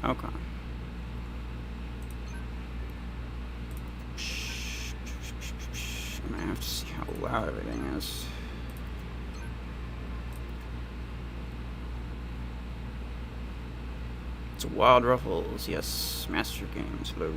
Okay. I'm gonna have to see how loud everything is. It's Wild Ruffles, yes. Master Games, hello.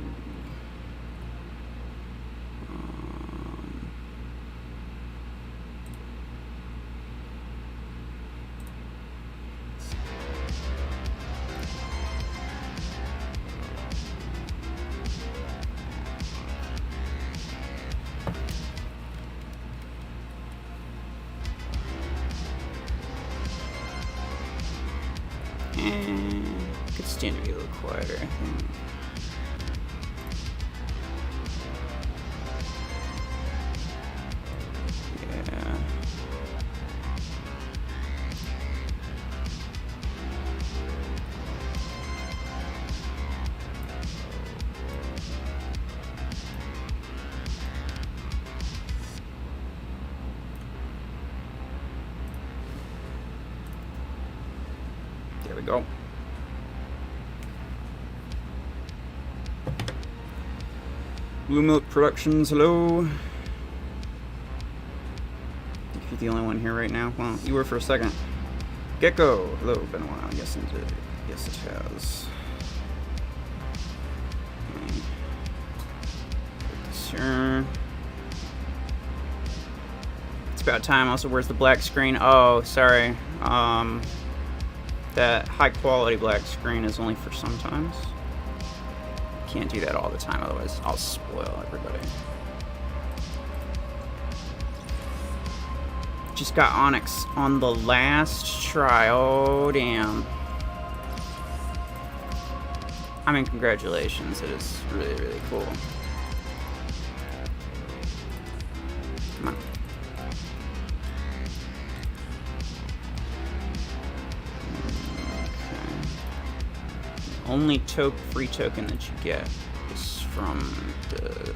Could stand to be a little quieter, I think. Yeah. There we go. Blue Milk Productions, hello. I think you're the only one here right now. Well, you were for a second. Gecko, hello. Been a while. Yes, indeed. Yes, it has. Sure. It's about time. Also, where's the black screen? Oh, sorry. That high quality black screen is only for sometimes. Can't do that all the time, otherwise I'll spoil everybody. Just got Onyx on the last try. Oh, damn. I mean, congratulations. It is really, really cool. Come on. Only free token that you get is from the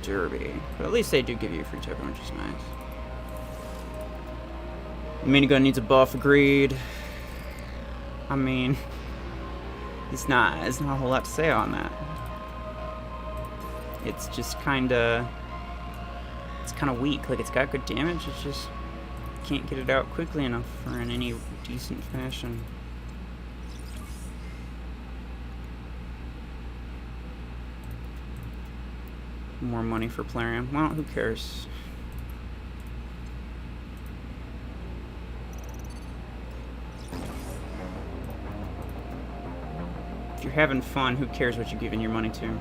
Derby. But at least they do give you a free token, which is nice. The minigun needs a buff, agreed. I mean, there's not a whole lot to say on that. It's just kinda weak. Like, it's got good damage, it's just can't get it out quickly enough or in any decent fashion. More money for Plarium. Well, who cares? If you're having fun, who cares what you're giving your money to?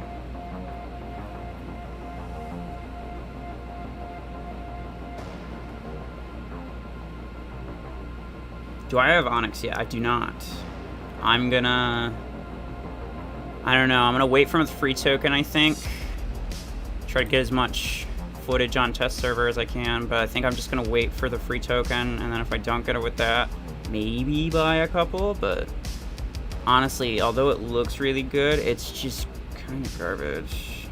Do I have Onyx yet? I do not. I don't know. I'm gonna wait for the free token, I think. Try to get as much footage on test server as I can, but I think I'm just gonna wait for the free token, and then if I don't get it with that, maybe buy a couple. But honestly, although it looks really good, it's just kind of garbage.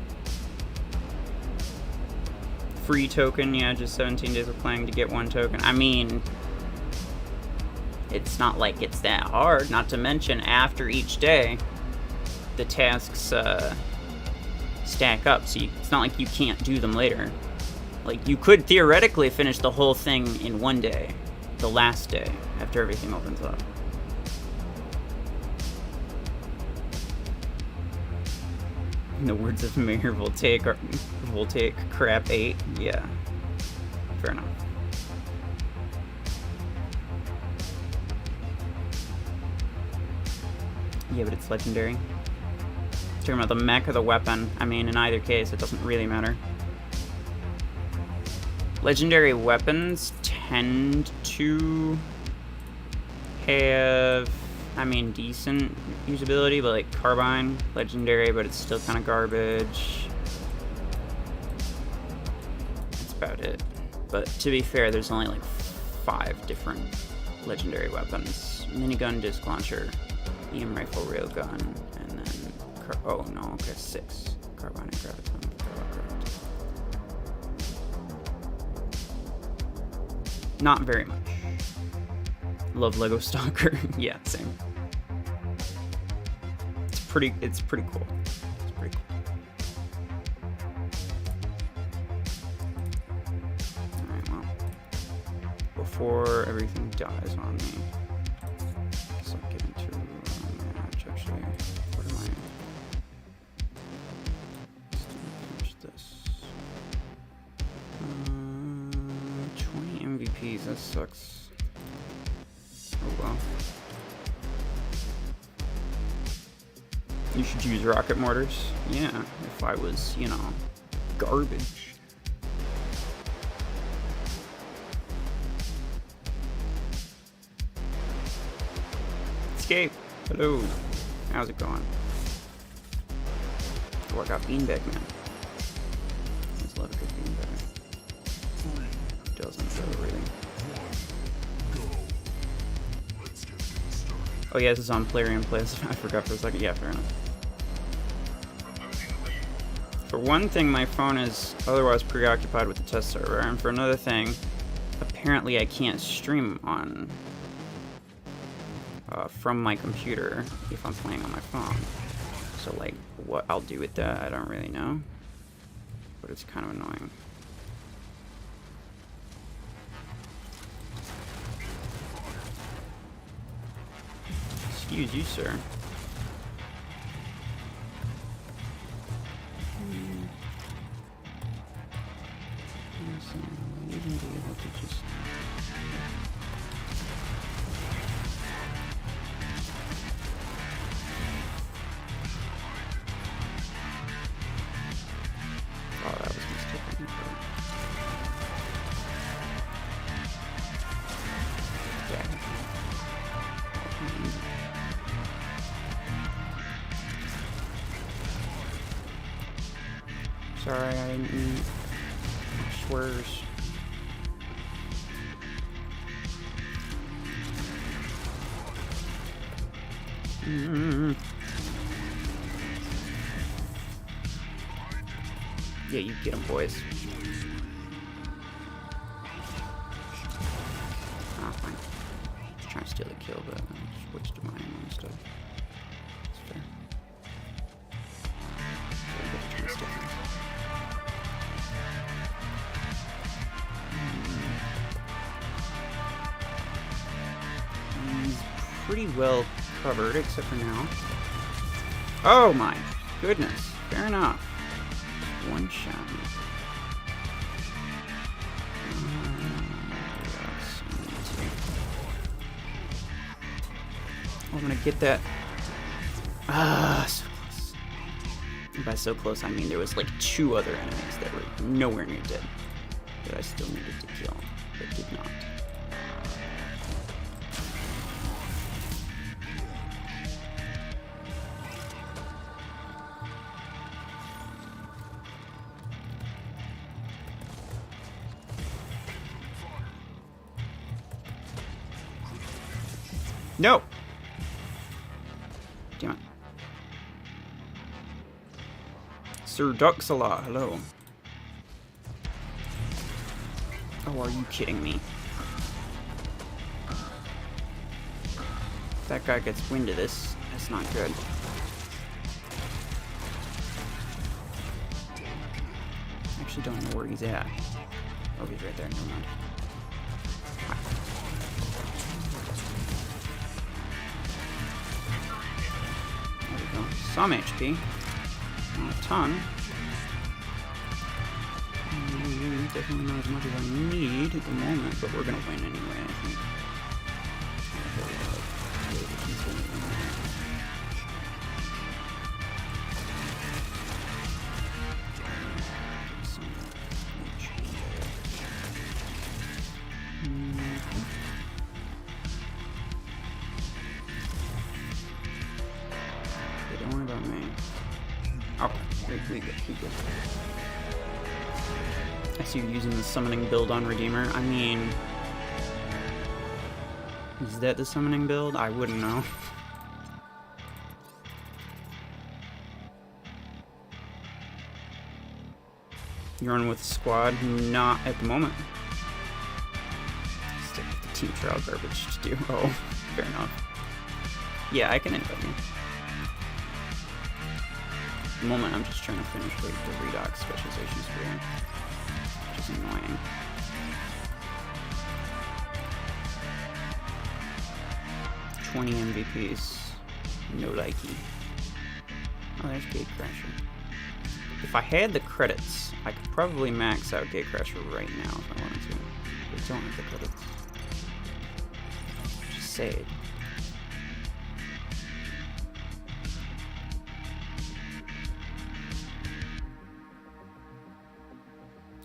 Free token, yeah, just 17 days of playing to get one token. I mean, it's not like it's that hard, not to mention after each day, the tasks, stack up, so it's not like you can't do them later. Like, you could theoretically finish the whole thing in one day, the last day, after everything opens up. In the words of Mayor Voltaic crap 8, yeah. Fair enough. Yeah, but it's legendary. Talking about the mech or the weapon. I mean, in either case, it doesn't really matter. Legendary weapons tend to have, I mean, decent usability, but like carbine, legendary, but it's still kind of garbage. That's about it. But to be fair, there's only like 5 different legendary weapons. Minigun, disc launcher, EM rifle, railgun, and then oh no, okay, 6. Carbine and graviton. Not very much. Love Lego Stalker. Yeah, same. pretty cool. It's pretty cool. Alright, well. Before everything dies on me. So I'll get into a match actually. What am I? Let's finish this. 20 MVPs, that sucks. Oh well. You should use rocket mortars. Yeah, if I was, you know, garbage. Escape. Hello. How's it going? Oh, I got beanbag, man. Let's love a good beanbag. Who doesn't show the rating? Oh yeah, this is on Plarium Place. I forgot for a second. Yeah, fair enough. For one thing, my phone is otherwise preoccupied with the test server, and for another thing, apparently I can't stream on from my computer if I'm playing on my phone. So like, what I'll do with that, I don't really know, but it's kind of annoying. Excuse you, sir. Even be able to just... Oh, that was mistaken. Yeah. Sorry, I didn't mean swears. Yeah, you get them, boys. Ah, fine. Just trying to steal the kill, but I'm just wasting my ammo and stuff. It's fair. So I get to try to steal things. He's pretty well covered, except for now. Oh my goodness. Fair enough. One shot. Oh, I'm gonna get that. Ah, so close. And by so close, I mean there was like 2 other enemies that were nowhere near dead that I still needed to kill, but did not. No! Damn it. Sir Duxala, hello. Oh, are you kidding me? If that guy gets wind of this, that's not good. I actually don't know where he's at. Oh, he's right there, never mind. Some HP, not a ton. Definitely not as much as I need at the moment, but we're gonna win anyway, I think. Don't worry about me. Okay, we good. I see you're using the summoning build on Redeemer. I mean, is that the summoning build? I wouldn't know. You're on with the squad? Not at the moment. Stick with the team trial garbage to do. Oh, fair enough. Yeah, I can invite you. At the moment, I'm just trying to finish the redox specialization screen, which is annoying. $20 MVPs. No likey. Oh, there's gatecrasher. If I had the credits, I could probably max out gatecrasher right now if I wanted to. But I don't have the credits. Just sad.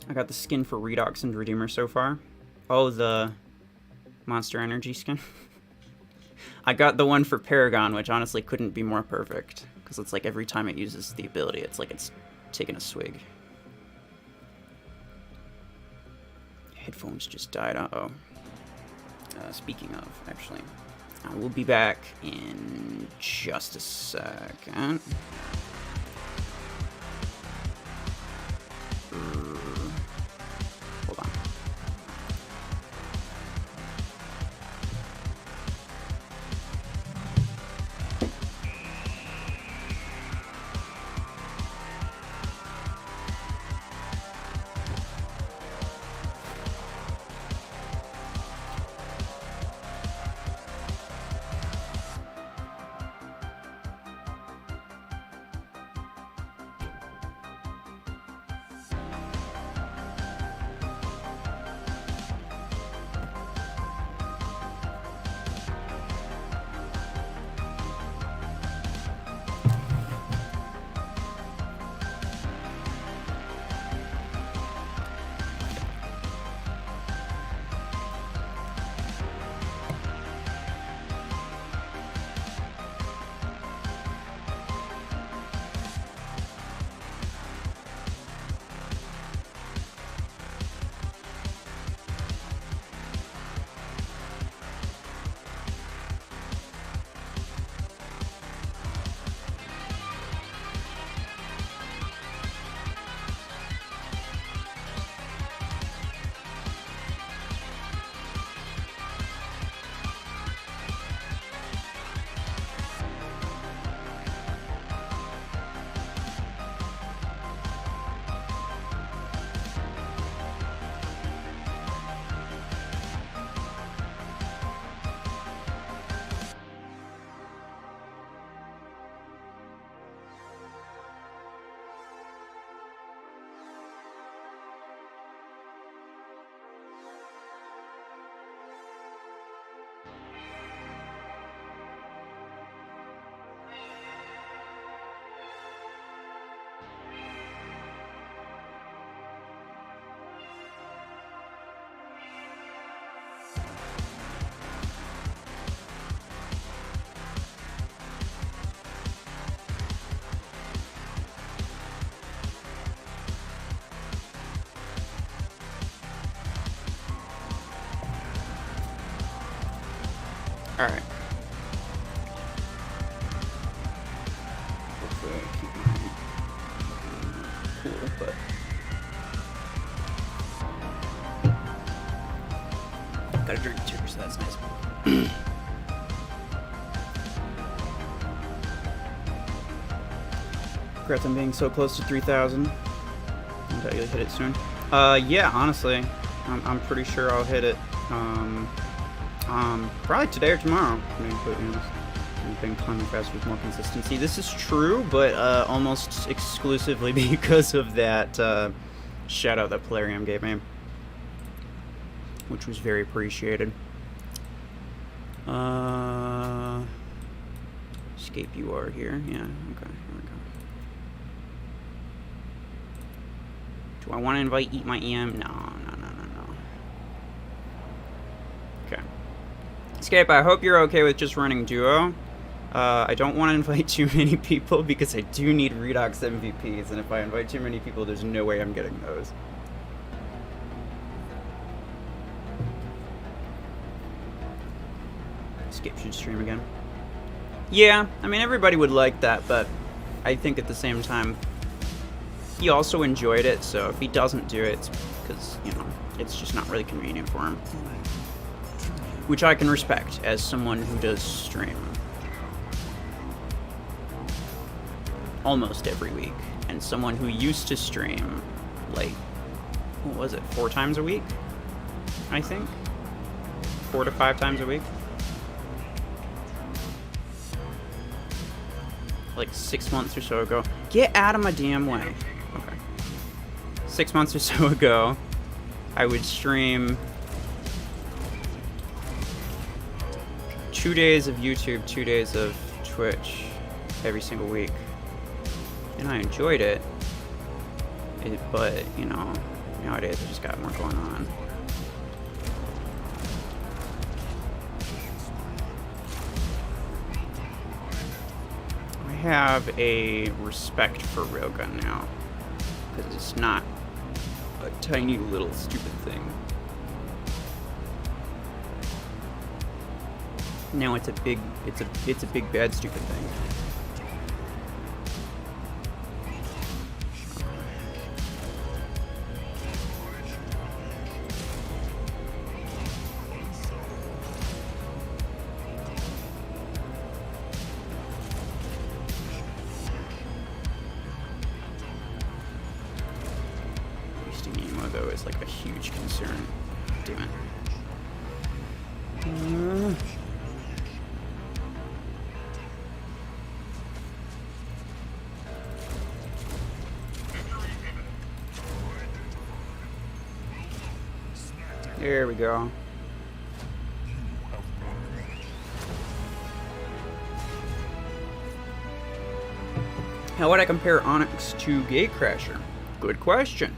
I got the skin for Redox and Redeemer so far. Oh, the Monster Energy skin. I got the one for Paragon, which honestly couldn't be more perfect. Because it's like every time it uses the ability, it's like it's taking a swig. Headphones just died. Uh-oh. Speaking of, actually, I will be back in just a second. Hold on. All right. Hopefully I keep my cool, but got a drink too, so that's nice. Congrats on being so close to 3,000. I'll hit it soon. Yeah, honestly, I'm pretty sure I'll hit it. Probably today or tomorrow. I mean, but, you know, I've been climbing fast with more consistency. This is true, but almost exclusively because of that shout out that Plarium gave me, which was very appreciated. Escape UR here. Yeah, okay, here we go. Do I want to invite Eat My EM? No. Okay. Escape, I hope you're okay with just running duo. I don't want to invite too many people because I do need Redox MVPs, and if I invite too many people, there's no way I'm getting those. Escape should stream again. Yeah, I mean, everybody would like that, but I think at the same time, he also enjoyed it, so if he doesn't do it, it's because, you know, it's just not really convenient for him. Which I can respect as someone who does stream. almost every week. And someone who used to stream, like, what was it, 4 times a week? I think? 4 to 5 times a week? Like 6 months or so ago. Get out of my damn way. Okay. 6 months or so ago, I would stream 2 days of YouTube, 2 days of Twitch every single week. And I enjoyed it. But, you know, nowadays I just got more going on. I have a respect for Railgun now. Because it's not a tiny little stupid thing. Now it's a big bad stupid thing. Though is like a huge concern. Damn it. There we go. How would I compare Onyx to Gatecrasher? Good question.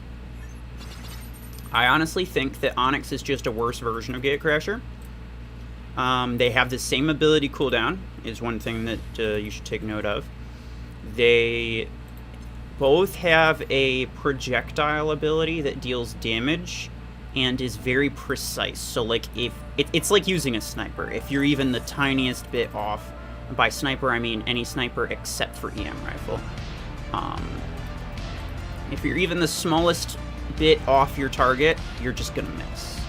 I honestly think that Onyx is just a worse version of Gatecrasher. They have the same ability cooldown, is one thing that you should take note of. They both have a projectile ability that deals damage and is very precise. So, like, if it's like using a sniper. If you're even the tiniest bit off, by sniper I mean any sniper except for EM rifle. If you're even the smallest bit off your target, you're just gonna miss.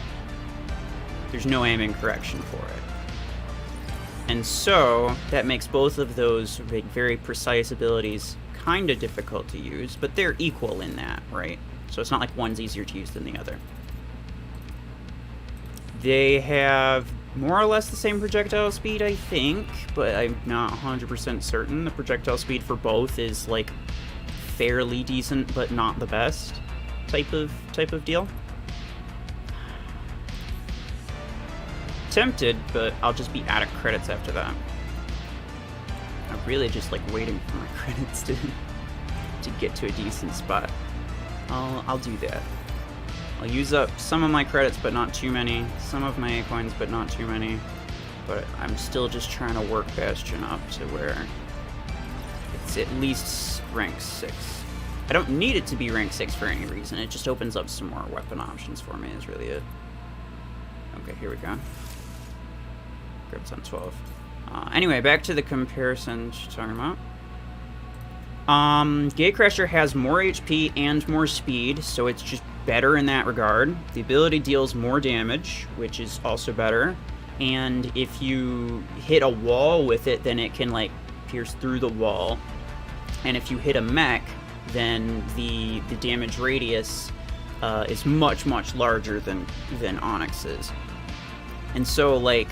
There's no aiming correction for it. And so that makes both of those very precise abilities kind of difficult to use, but they're equal in that, right? So it's not like one's easier to use than the other. They have more or less the same projectile speed, I think, but I'm not 100% certain. The projectile speed for both is like fairly decent, but not the best type of deal. Tempted, but I'll just be out of credits after that. I'm really just like waiting for my credits to get to a decent spot. I'll do that. I'll use up some of my credits, but not too many. Some of my coins, but not too many. But I'm still just trying to work Bastion up to where it's at least rank 6. I don't need it to be rank 6 for any reason. It just opens up some more weapon options for me is really it. Okay, here we go. Grips on 12. Anyway, back to the comparison you're talking about. Gatecrasher has more HP and more speed, so it's just better in that regard. The ability deals more damage, which is also better. And if you hit a wall with it, then it can like pierce through the wall. And if you hit a mech, then the damage radius is much larger than Onyx is. And so like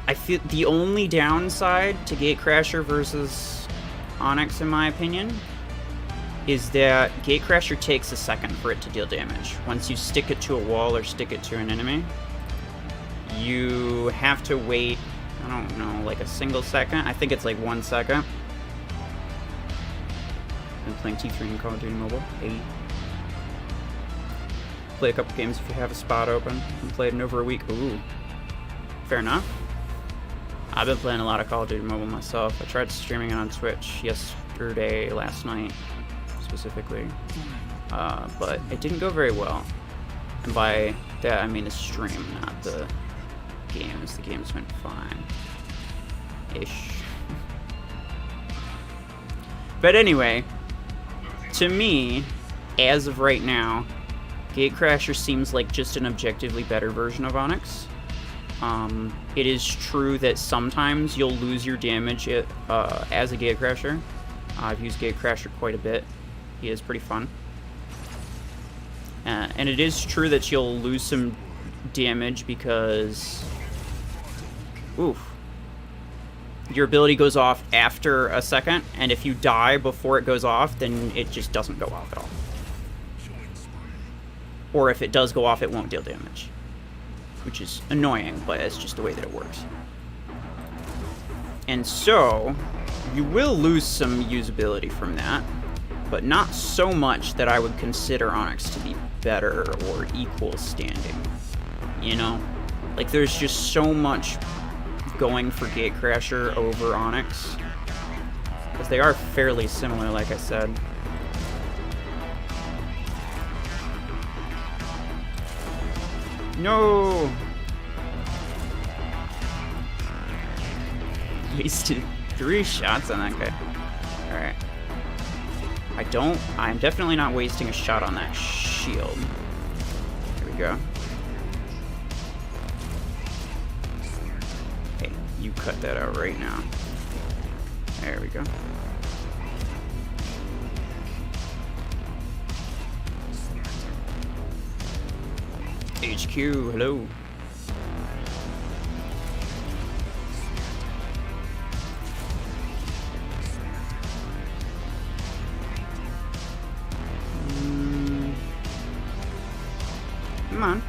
I feel the only downside to Gatecrasher versus Onyx, in my opinion, is that Gatecrasher takes a second for it to deal damage. Once you stick it to a wall or stick it to an enemy, you have to wait, I don't know, like a single second. I think it's like 1 second. Been playing T3 and Call of Duty Mobile. Hey. Play a couple games if you have a spot open. Been played in over a week. Ooh. Fair enough. I've been playing a lot of Call of Duty Mobile myself. I tried streaming it on Twitch yesterday, last night, specifically. But it didn't go very well. And by that, I mean the stream, not the games. The games went fine-ish. But anyway, to me, as of right now, Gatecrasher seems like just an objectively better version of Onyx. It is true that sometimes you'll lose your damage as a Gatecrasher, I've used Gatecrasher quite a bit. He is pretty fun. And it is true that you'll lose some damage because... Oof. Your ability goes off after a second, and if you die before it goes off, then it just doesn't go off at all. Or if it does go off, it won't deal damage. Which is annoying, but it's just the way that it works. And so, you will lose some usability from that, but not so much that I would consider Onyx to be better or equal standing. You know? Like, there's just so much going for Gatecrasher over Onyx. Because they are fairly similar, like I said. No! Wasted 3 shots on that guy. Alright. I'm definitely not wasting a shot on that shield. Here we go. Hey, you cut that out right now. There we go. HQ, hello. Come on.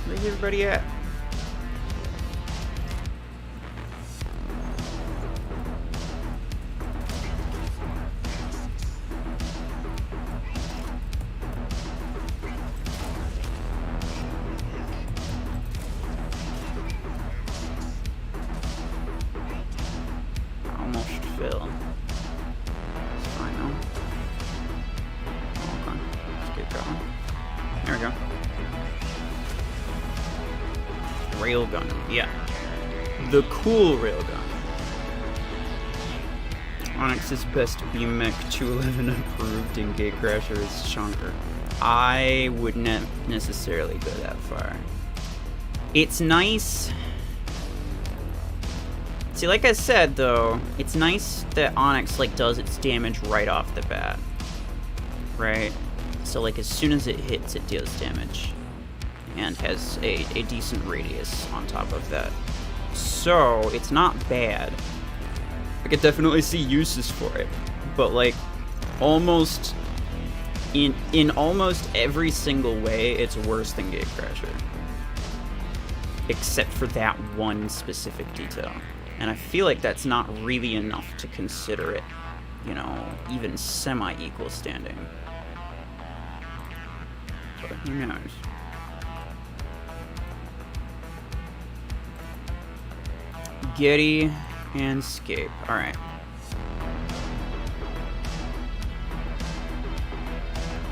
Where's everybody at? Almost fill. It's fine though. Hold on. Let's get going. There we go. Railgun, yeah. The cool railgun. Onyx's best beam mech 211 approved in Gatecrasher is Chunker. I wouldn't necessarily go that far. It's nice. See, like I said though, it's nice that Onyx like does its damage right off the bat. Right? So like as soon as it hits, it deals damage. And has a decent radius on top of that. So, it's not bad. I could definitely see uses for it. But like, almost... In almost every single way, it's worse than Gatecrasher. Except for that one specific detail. And I feel like that's not really enough to consider it, you know, even semi-equal standing. But who knows? Getty and Scape. Alright.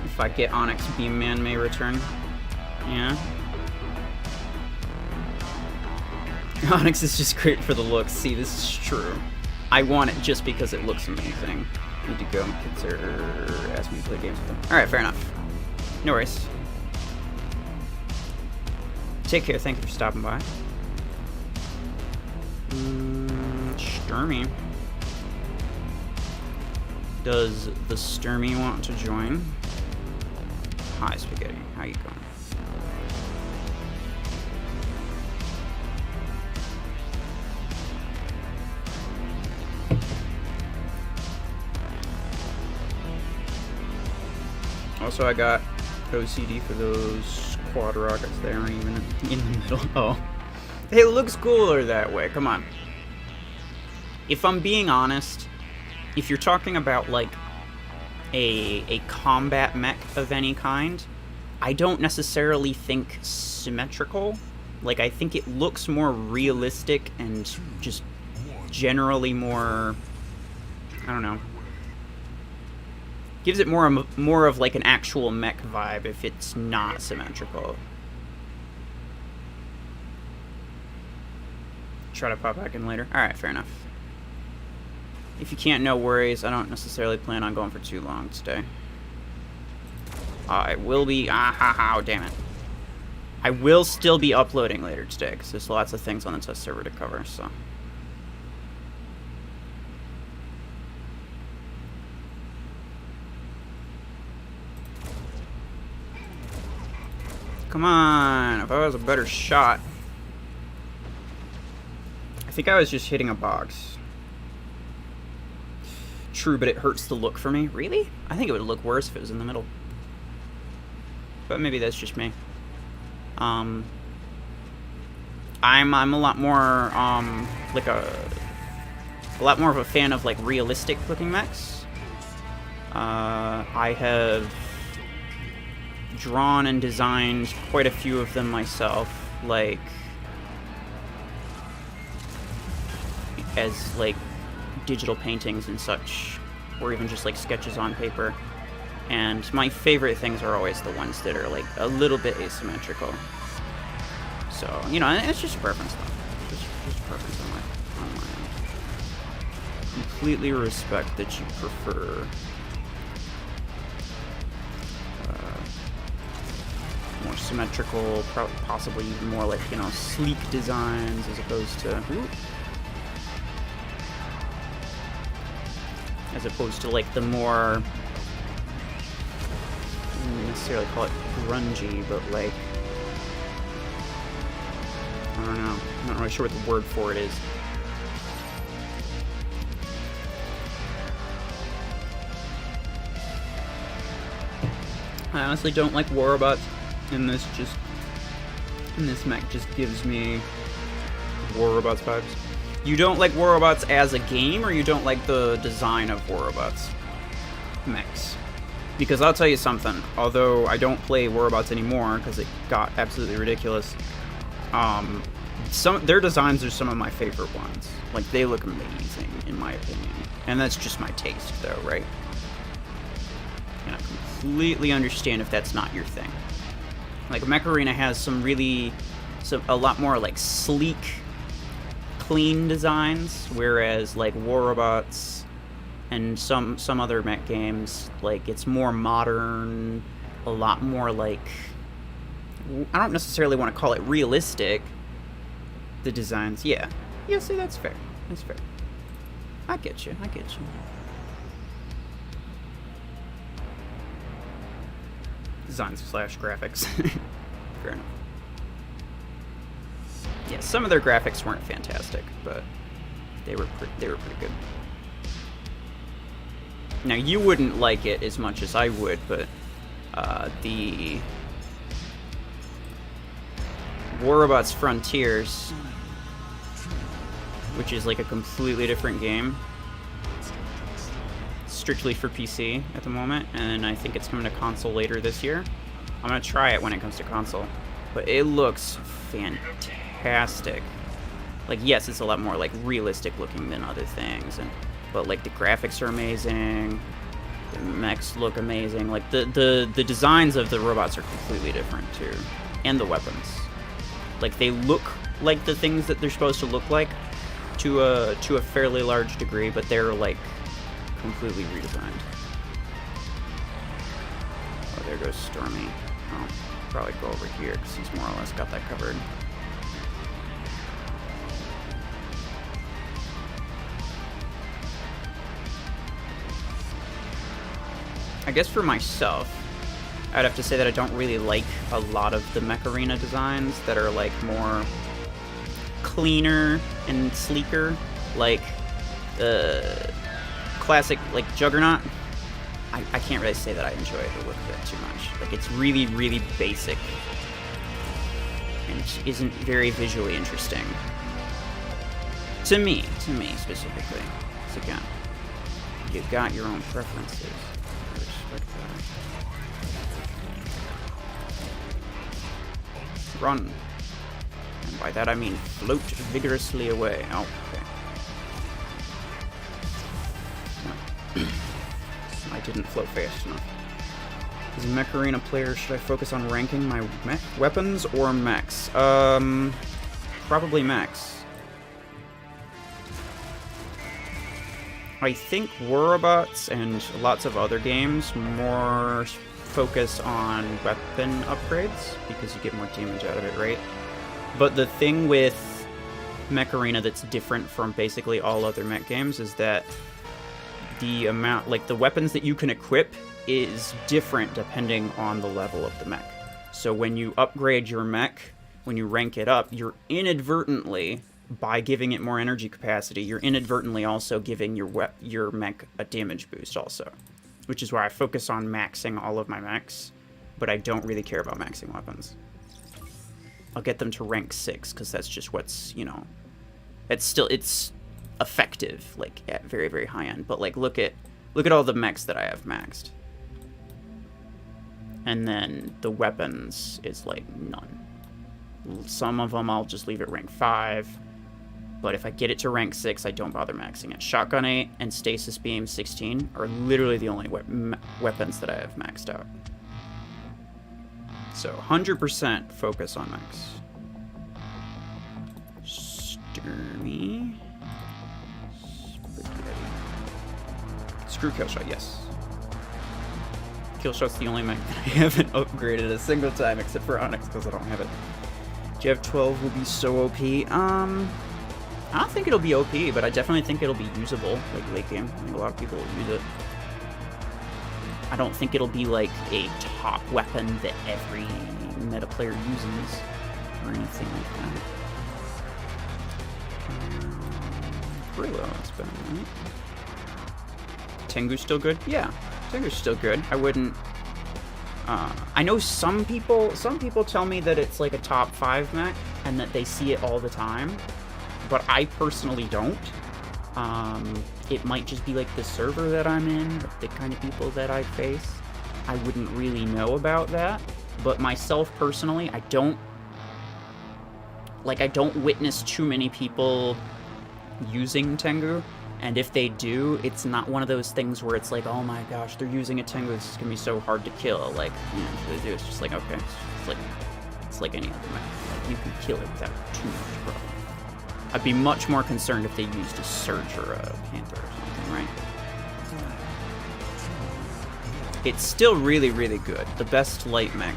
If I get Onyx, Beam Man may return. Yeah. Onyx is just great for the looks. See, this is true. I want it just because it looks amazing. Need to go. Kids are asking me to play games with them. Alright, fair enough. No worries. Take care. Thank you for stopping by. Sturmy. Does the Sturmy want to join? Hi, Spaghetti. How you going? Also, I got OCD for those quad rockets. They aren't even in the middle. Oh. It looks cooler that way. Come on. If I'm being honest, if you're talking about, like, a combat mech of any kind, I don't necessarily think symmetrical. Like, I think it looks more realistic and just generally more... I don't know. Gives it more of, like, an actual mech vibe if it's not symmetrical. Try to pop back in later. Alright, fair enough. If you can't, no worries. I don't necessarily plan on going for too long today. I will be... oh, damn it. I will still be uploading later today, because there's lots of things on the test server to cover, so... Come on, if I was a better shot. I think I was just hitting a box. True, but it hurts to look for me. Really? I think it would look worse if it was in the middle. But maybe that's just me. I'm a lot more like a lot more of a fan of like realistic looking mechs. I have drawn and designed quite a few of them myself, like as like digital paintings and such, or even just like sketches on paper. And my favorite things are always the ones that are like a little bit asymmetrical. So, you know, it's just preference though. Just preference on my end. Completely respect that you prefer more symmetrical, possibly even more like, you know, sleek designs as opposed to like the more, I wouldn't necessarily call it grungy, but like, I don't know, I'm not really sure what the word for it is. I honestly don't like war robots, and this mech just gives me war robots vibes. You don't like war robots as a game, or you don't like the design of war robots mechs? Because I'll tell you something, although I don't play war robots anymore because it got absolutely ridiculous, their designs are some of my favorite ones. Like, they look amazing in my opinion, and that's just my taste though, right? And I completely understand if that's not your thing. Like, Mech Arena has a lot more like sleek, clean designs, whereas like war robots and some other mech games, like, it's more modern, a lot more like, I don't necessarily want to call it realistic, the designs. Yeah, see, that's fair. I get you. Designs / graphics. Fair enough. Yeah, some of their graphics weren't fantastic, but they were pretty good. Now, you wouldn't like it as much as I would, but the War Robots Frontiers, which is like a completely different game, strictly for PC at the moment, and I think it's coming to console later this year. I'm gonna try it when it comes to console, but it looks fantastic. Like, yes, it's a lot more like realistic looking than other things, but like the graphics are amazing, the mechs look amazing, like the designs of the robots are completely different too, and the weapons. Like, they look like the things that they're supposed to look like to a fairly large degree, but they're like completely redesigned. Oh, there goes Stormy. I'll probably go over here because he's more or less got that covered. I guess for myself, I'd have to say that I don't really like a lot of the Mech Arena designs that are like more cleaner and sleeker, like classic like Juggernaut. I can't really say that I enjoy the look of it too much. Like, it's really, really basic and isn't very visually interesting to me specifically. So again, you've got your own preferences. I respect that. Run. And by that I mean float vigorously away. Oh, okay. I didn't float fast enough. As a Mech Arena player, should I focus on ranking my weapons or mechs? Probably mechs. I think War Robots and lots of other games more focus on weapon upgrades because you get more damage out of it, right? But the thing with Mech Arena that's different from basically all other mech games is that the amount, like the weapons that you can equip is different depending on the level of the mech. So when you upgrade your mech, when you rank it up, you're inadvertently, by giving it more energy capacity, you're inadvertently also giving your mech a damage boost also. Which is why I focus on maxing all of my mechs, but I don't really care about maxing weapons. I'll get them to rank 6, because that's just what's, you know... It's effective, like, at very, very high end. But, like, look at all the mechs that I have maxed. And then the weapons is, like, none. Some of them I'll just leave at rank 5. But if I get it to rank 6, I don't bother maxing it. Shotgun 8 and Stasis Beam 16 are literally the only weapons that I have maxed out. So 100% focus on mechs. Stormy. Spaghetti. Screw Killshot, yes. Killshot's the only mech that I haven't upgraded a single time except for Onyx because I don't have it. GF12 will be so OP. I don't think it'll be OP, but I definitely think it'll be usable, like late game. I think a lot of people will use it. I don't think it'll be like a top weapon that every meta player uses or anything like that. Brillo, it's been a minute. Tengu's still good? Yeah, Tengu's still good. I wouldn't... I know some people tell me that it's like a top 5 mech and that they see it all the time, but I personally don't. It might just be like the server that I'm in, the kind of people that I face. I wouldn't really know about that, but myself personally, I don't witness too many people using Tengu. And if they do, it's not one of those things where it's like, oh my gosh, they're using a Tengu, this is gonna be so hard to kill. Like, you know, if they do, it's just like, okay, it's like any other mech. Like, you can kill it without too much problem. I'd be much more concerned if they used a Surge or a Panther or something, right? It's still really, really good. The best light mech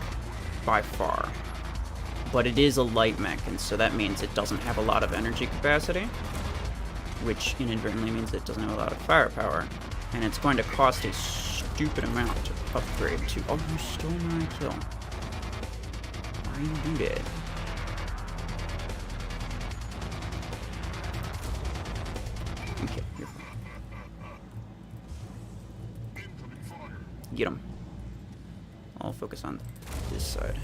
by far. But it is a light mech, and so that means it doesn't have a lot of energy capacity, which inadvertently means it doesn't have a lot of firepower, and it's going to cost a stupid amount to upgrade to... Oh, you stole my kill. Why you do that? Okay, you're fine. Get him. I'll focus on this side.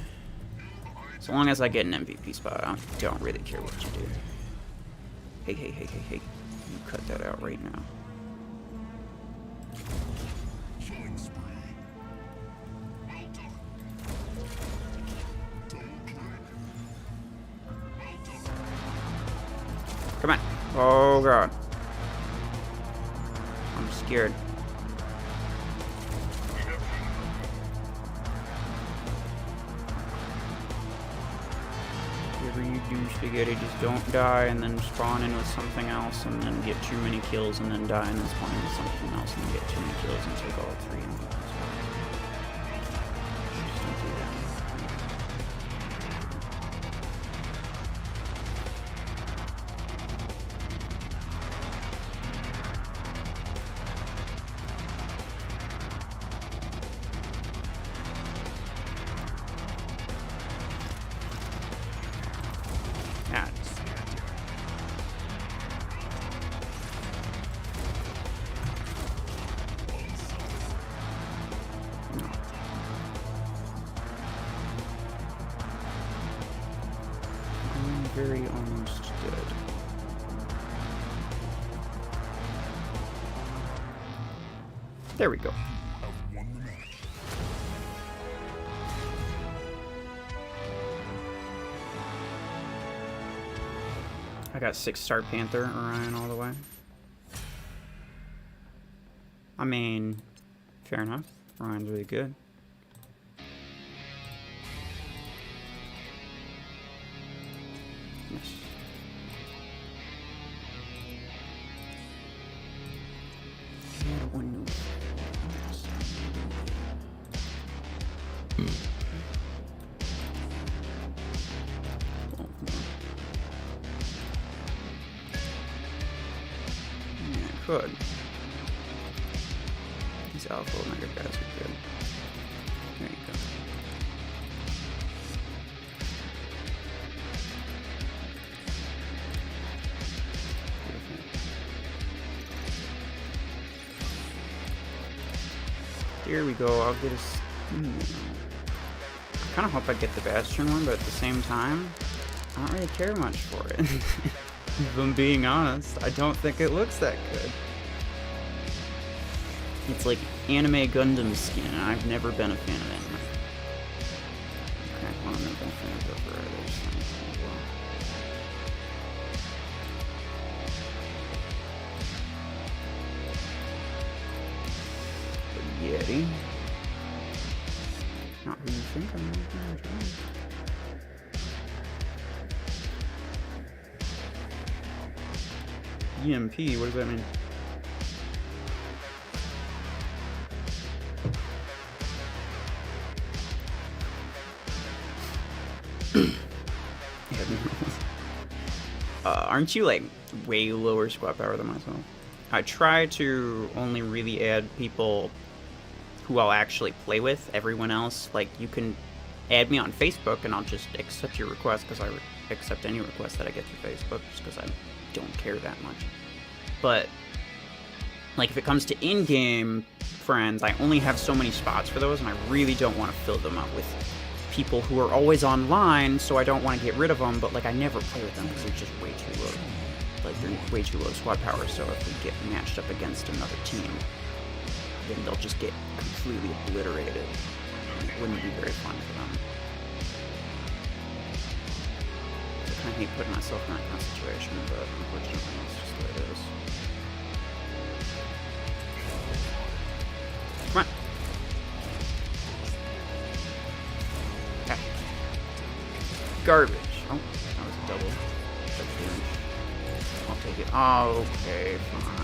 So long as I get an MVP spot, I don't really care what you do. Hey, hey, hey, hey, hey. You cut that out right now. Come on. Oh, God. I'm scared. Whatever you do, Spaghetti, just don't die and then spawn in with something else and then get too many kills and then die and then spawn in with something else and then get too many kills and take all 3 and just don't do that. Very almost dead. There we go. I got 6-star Panther Orion all the way. I mean, fair enough. Orion's really good. Good. These alpha omega guys are good. There you go. Here we go. I'll get a... I kind of hope I get the Bastion one, but at the same time, I don't really care much for it. If I'm being honest, I don't think it looks that good. It's like anime Gundam skin, and I've never been a fan of anime. Okay, well, I'm not been a fan of Gopher either, so Yeti. Not who you think I'm gonna try. EMP, what does that mean? Aren't you like way lower squad power than myself? I try to only really add people who I'll actually play with. Everyone else, like, you can add me on Facebook and I'll just accept your request, because I accept any request that I get through Facebook, just because I don't care that much. But like, if it comes to in-game friends, I only have so many spots for those, and I really don't want to fill them up with people who are always online, so I don't want to get rid of them, but like, I never play with them because they're just way too low. Like, they're way too low squad power, so if we get matched up against another team, then they'll just get completely obliterated. And it wouldn't be very fun for them. So I kind of hate putting myself in that kind of situation, but unfortunately, it's just the way it is. Come on. Okay. Garbage. Oh, that was a double. I'll take it. Oh, okay, fine.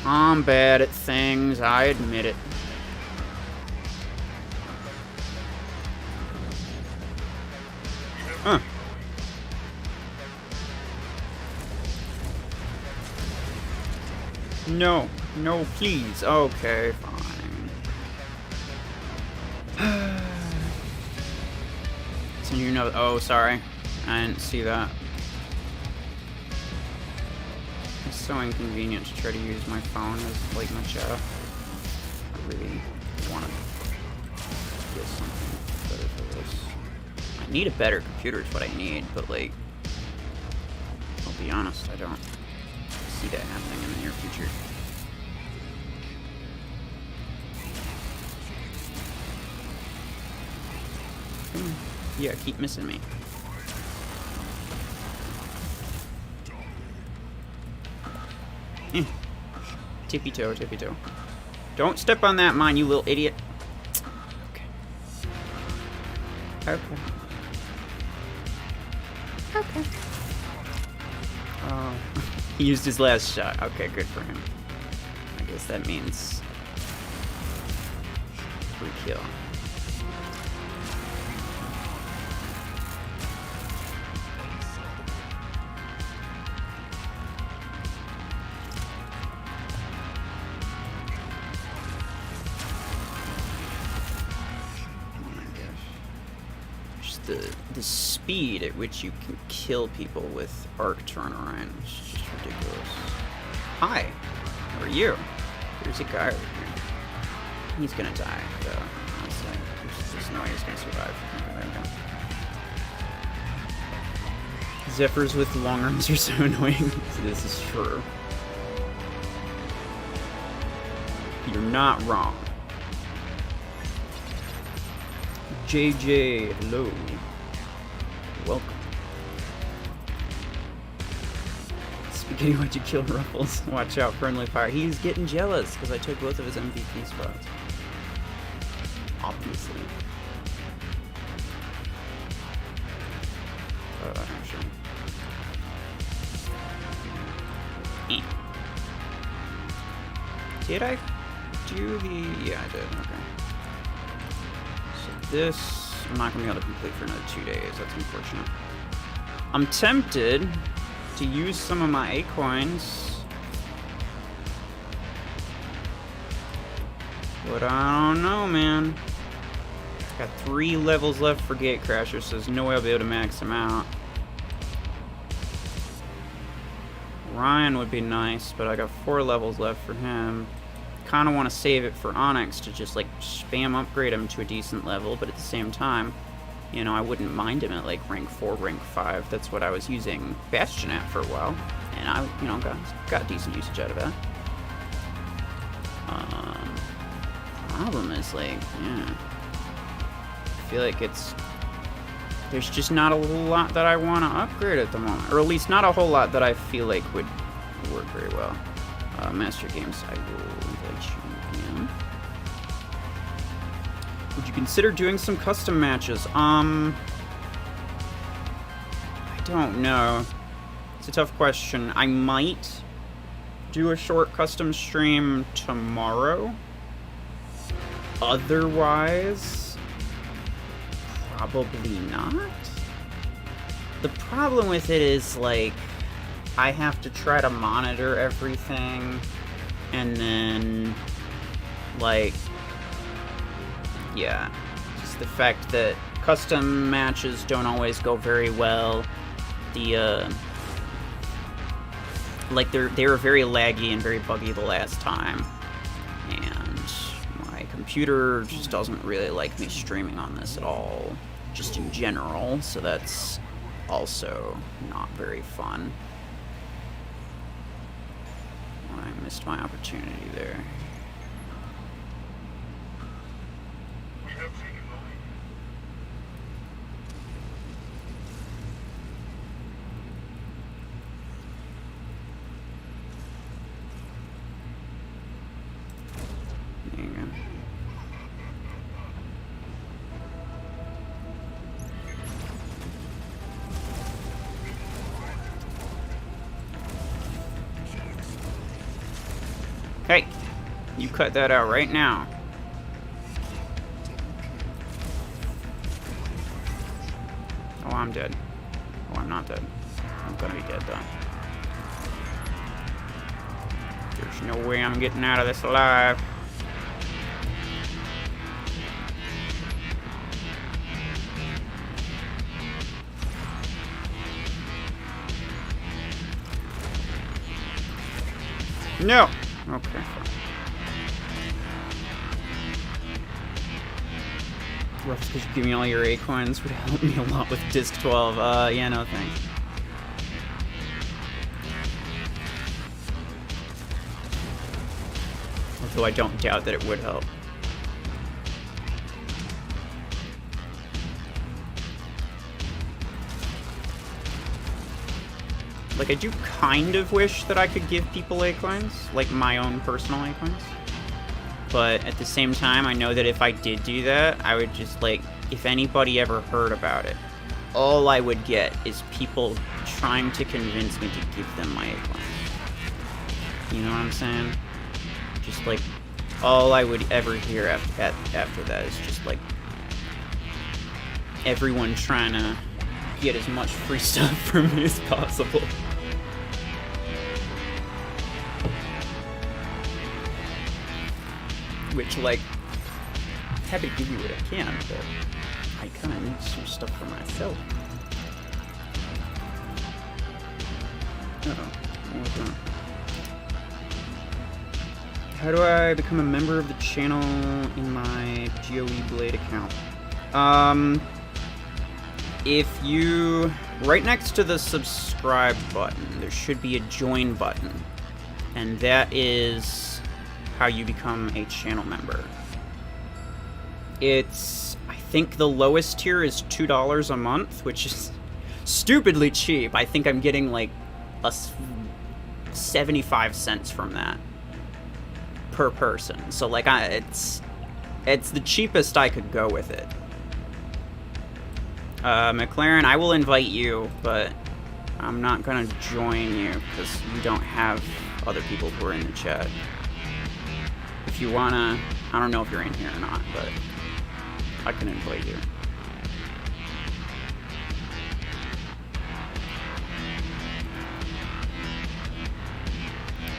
I'm bad at things, I admit it. Huh. No, no, please. Okay, fine. So you know. Oh, sorry. I didn't see that. It's so inconvenient to try to use my phone as like my chat. I really want to get something better for this. I need a better computer is what I need, but like, I'll be honest, I don't see that happening in the near future. Yeah, keep missing me. Tippy toe, tippy toe. Don't step on that mine, you little idiot. Okay. Okay. Okay. Oh, he used his last shot. Okay, good for him. I guess that means free kill. The speed at which you can kill people with arc turnaround is just ridiculous. Hi, how are you? There's a guy over here. He's gonna die, though, honestly. There's no way he's gonna survive. Okay, there we go. Zephyrs with long arms are so annoying. This is true. You're not wrong. JJ, hello. Welcome. Spaghetti, why'd you kill Ruffles? Watch out, friendly fire. He's getting jealous because I took both of his MVP spots. Obviously. Actually. Did I do the... Yeah, I did. Okay. So this... I'm not going to be able to complete for another 2 days. That's unfortunate. I'm tempted to use some of my A coins, but I don't know, man. Got 3 levels left for gatecrasher, so there's no way I'll be able to max them out. Ryan would be nice, but I got 4 levels left for him. kind of want to save it for Onyx to just like spam upgrade him to a decent level, but at the same time, you know, I wouldn't mind him at like rank 4, rank 5. That's what I was using Bastion at for a while, and I, you know, got decent usage out of that. Problem is, like, yeah, I feel like there's just not a lot that I want to upgrade at the moment, or at least not a whole lot that I feel like would work very well. Master Games, I will invite you in. Would you consider doing some custom matches? I don't know. It's a tough question. I might do a short custom stream tomorrow. Otherwise, probably not. The problem with it is, like, I have to try to monitor everything, and then, like, yeah, just the fact that custom matches don't always go very well. Like, they were very laggy and very buggy the last time, and my computer just doesn't really like me streaming on this at all, just in general, so that's also not very fun. I missed my opportunity there. There you go. Hey, you cut that out right now. Oh, I'm dead. Oh, I'm not dead. I'm gonna be dead, though. There's no way I'm getting out of this alive. No! Okay, fine. Rough, because you give me all your A coins would help me a lot with disc 12. Yeah, no thanks. Although I don't doubt that it would help. Like, I do kind of wish that I could give people A-coins, like my own personal A-coins. But at the same time, I know that if I did do that, I would just, like, if anybody ever heard about it, all I would get is people trying to convince me to give them my A-coins. You know what I'm saying? Just, like, all I would ever hear after that is just, like, everyone trying to get as much free stuff from me as possible. Which, like, I'm happy to give you what I can, but I kind of need some stuff for myself. Uh-oh. What's that? How do I become a member of the channel in my GOE Blade account? If you, right next to the subscribe button, there should be a join button, and that is how you become a channel member. It's, I think the lowest tier is $2 a month, which is stupidly cheap. I think I'm getting like 75 cents from that per person. So like, it's the cheapest I could go with it. McLaren, I will invite you, but I'm not gonna join you because you don't have other people who are in the chat. If you wanna, I don't know if you're in here or not, but I can invite you.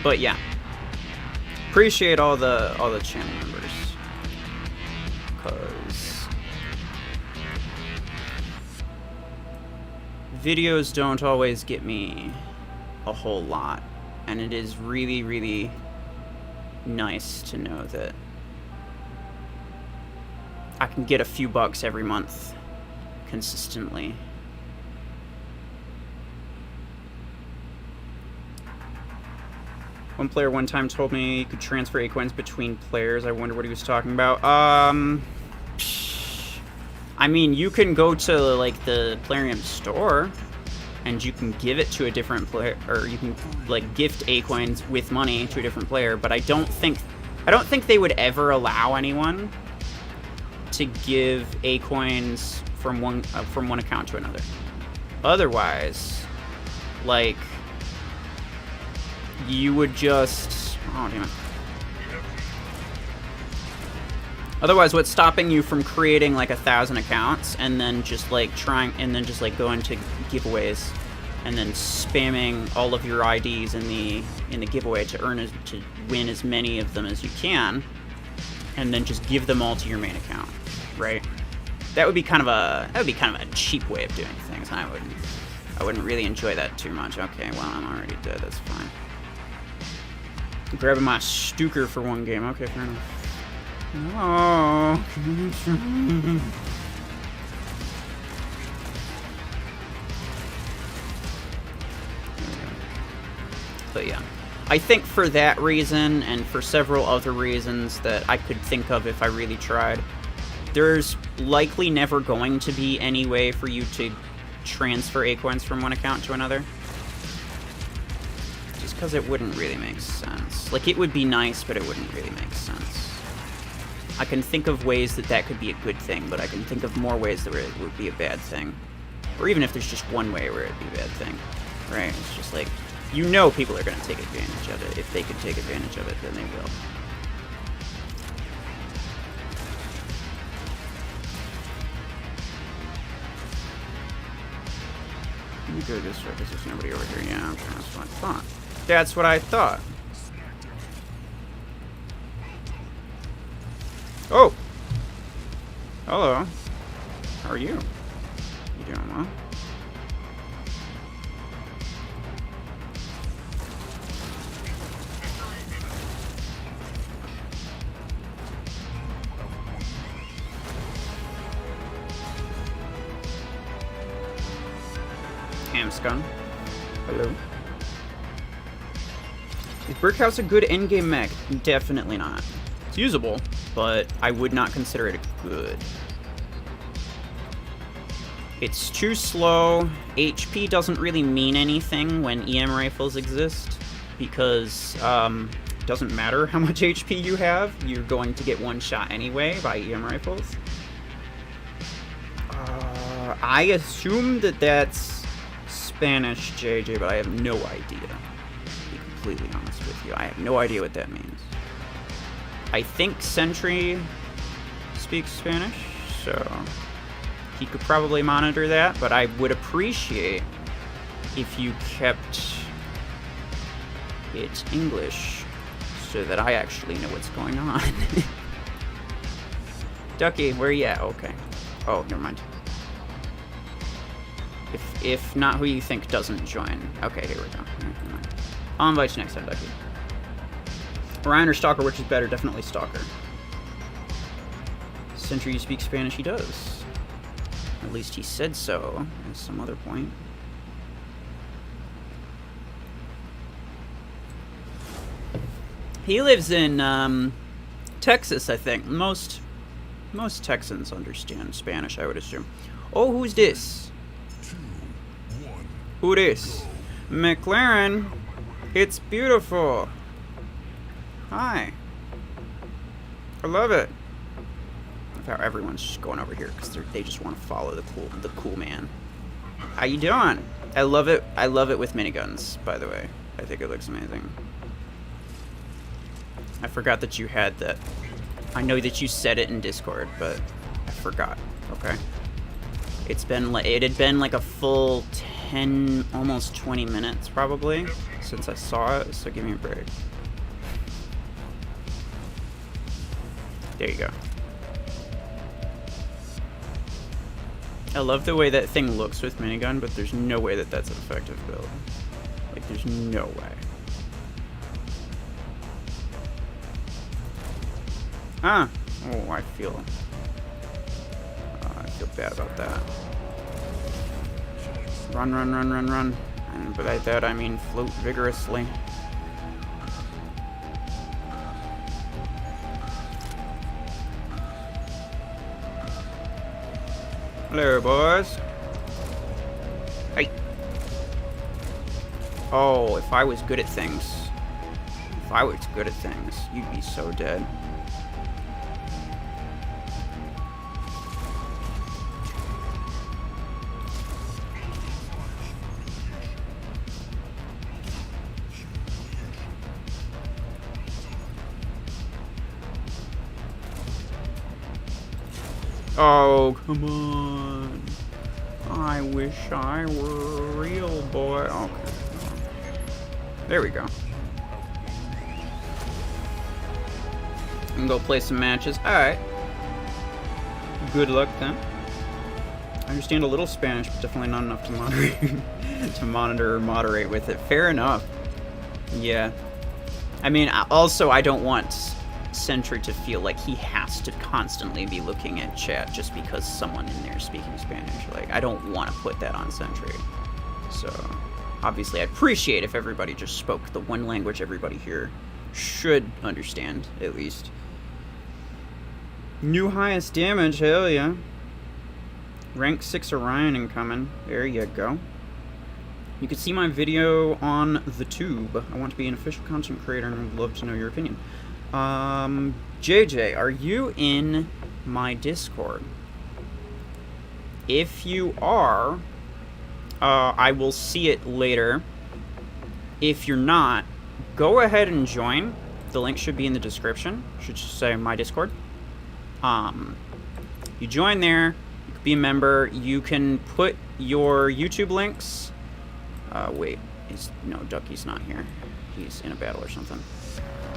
But yeah, appreciate all the channel members, cause videos don't always get me a whole lot, and it is really, really nice to know that I can get a few bucks every month consistently. One player one time told me you could transfer A-coins between players. I wonder what he was talking about. I mean, you can go to, like, the Plarium store, and you can give it to a different player, or you can, like, gift A-coins with money to a different player, but I don't think they would ever allow anyone to give A-coins from one account to another. Otherwise, like, you would just... Oh, damn it. Otherwise, what's stopping you from creating like 1,000 accounts and then just like going to giveaways and then spamming all of your IDs in the giveaway to win as many of them as you can, and then just give them all to your main account, right? That would be kind of a cheap way of doing things. I wouldn't really enjoy that too much. Okay, well, I'm already dead. That's fine. Grabbing my Stuker for one game. Okay, fair enough. Oh. But yeah, I think for that reason and for several other reasons that I could think of if I really tried, there's likely never going to be any way for you to transfer A-coins from one account to another. Just because it wouldn't really make sense. Like, it would be nice, but it wouldn't really make sense. I can think of ways that could be a good thing, but I can think of more ways that it would be a bad thing. Or even if there's just one way where it'd be a bad thing, right? It's just like, you know people are going to take advantage of it. If they can take advantage of it, then they will. Let me go this way, because there's nobody over here. Yeah, okay, that's what I thought. That's what I thought. Oh! Hello. How are you? You doing well? Hamscon. Hello. Is Brickhouse a good endgame mech? Definitely not. It's usable, but I would not consider it good. It's too slow. HP doesn't really mean anything when EM rifles exist, because it doesn't matter how much HP you have, you're going to get one shot anyway by EM rifles. I assume that that's Spanish JJ, but I have no idea. To be completely honest with you, I have no idea what that means. I think Sentry speaks Spanish, so he could probably monitor that, but I would appreciate if you kept it English so that I actually know what's going on. Ducky, where you at? Okay. Oh, never mind. If not who you think doesn't join. Okay, here we go. Never mind. I'll invite you next time, Ducky. Ryan or Stalker, which is better? Definitely Stalker. Sentry, you speak Spanish? He does. At least he said so at some other point. He lives in Texas, I think. Most Texans understand Spanish, I would assume. Oh, who's this? 2, 1. Who this? McLaren. It's beautiful. Hi. I love it. How everyone's just going over here because they just want to follow the cool man. How you doing? I love it. I love it with miniguns, by the way. I think it looks amazing. I forgot that you had that. I know that you said it in Discord, but I forgot. Okay. It had been like a full 10, almost 20 minutes probably since I saw it, so give me a break. There you go. I love the way that thing looks with minigun, but there's no way that that's an effective build. Like, there's no way. Ah! Oh, I feel bad about that. Run, run, run, run, run. And by that I mean float vigorously. Hello, boys. Hey. Oh, if I was good at things. If I was good at things, you'd be so dead. Oh, come on. I wish I were a real boy. Okay. There we go. We can go play some matches. Alright. Good luck then. I understand a little Spanish, but definitely not enough to moderate to monitor or moderate with it. Fair enough. Yeah. I mean, also I don't want Sentry to feel like he has to constantly be looking at chat just because someone in there is speaking Spanish. Like, I don't want to put that on Sentry. So, obviously, I appreciate if everybody just spoke the one language everybody here should understand, at least. New highest damage, hell yeah. Rank 6 Orion incoming. There you go. You can see my video on the tube. I want to be an official content creator and would love to know your opinion. JJ, are you in my Discord? If you are, I will see it later. If you're not, go ahead and join. The link should be in the description. Should just say my Discord. You join there, you can be a member, you can put your YouTube links. Wait, no, Ducky's not here. He's in a battle or something.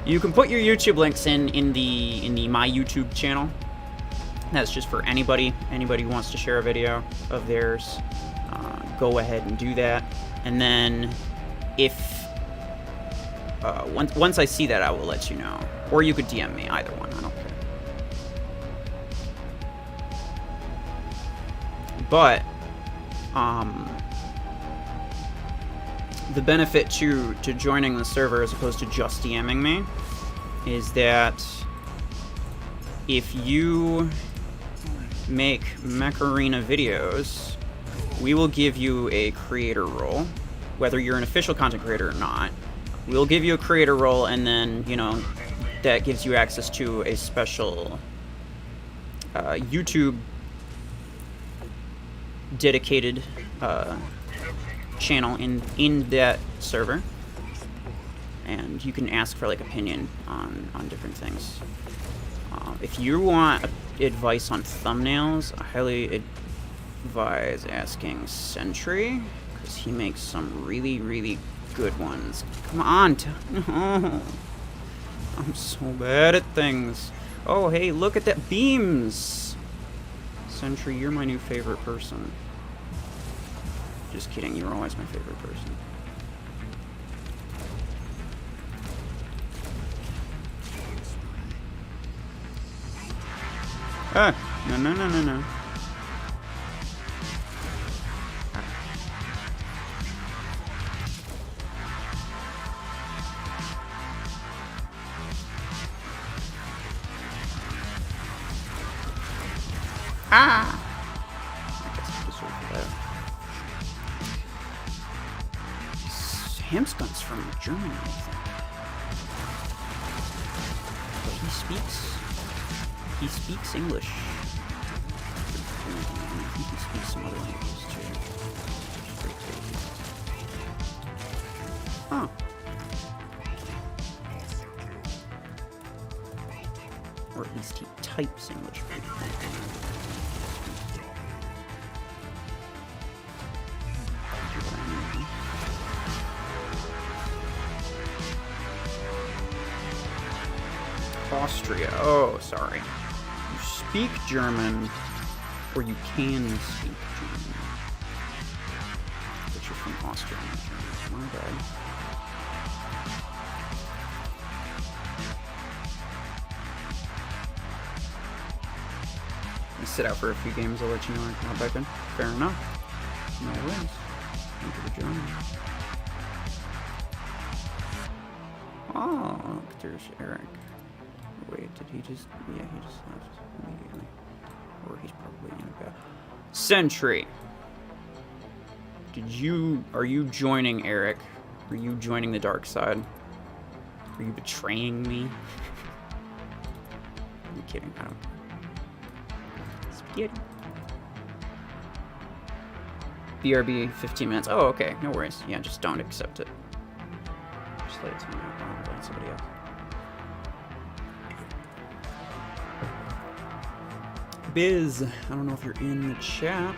You can put your YouTube links in the my YouTube channel. That's just for anybody who wants to share a video of theirs. Go ahead and do that. And then if once I see that, I will let you know. Or you could DM me, either one. I don't care. But the benefit to joining the server as opposed to just DMing me is that if you make Mech Arena videos, we will give you a creator role, whether you're an official content creator or not. We'll give you a creator role, and then, you know, that gives you access to a special YouTube dedicated channel in that server, and you can ask for like opinion on different things. If you want advice on thumbnails, I highly advise asking Sentry, because he makes some really good ones. Come on, no. I'm so bad at things. Oh hey, look at that, beams. Sentry, you're my new favorite person. Just kidding, you were always my favorite person. Ah, no. Ah! I guess I deserve that. Hamskun's from Germany, I think. But he speaks English. I think he speaks some other languages too. Huh. Or at least he types English pretty quickly. Austria. Oh, sorry. You speak German, or you can speak German. But you're from Austria, not German. My bad. sit out for a few games, I'll let you know when I come back in. Fair enough. No worries. Thank you for joining. Oh, look, there's Eric. Wait, did he just... Yeah, he just left immediately. Or he's probably in a bed. Sentry! Are you joining Eric? Are you joining the dark side? Are you betraying me? I'm kidding, I don't. Spaghetti. BRB, 15 minutes. Oh, okay, no worries. Yeah, just don't accept it. Just let it to me. I'll find somebody else. Biz, I don't know if you're in the chat.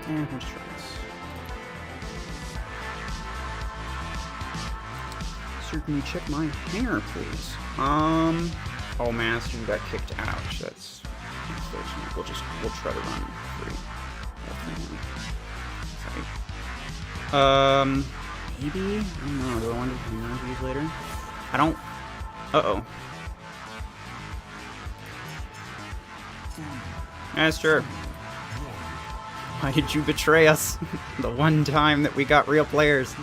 We'll just try this. Sir, can you check my hanger, please? Oh, Master, you got kicked out. That's unfortunate. We'll try to run free. Sorry. Maybe? I don't know. Do I want to do hanger reviews later? I don't. Uh-oh. Master. Why did you betray us? The one time that we got real players.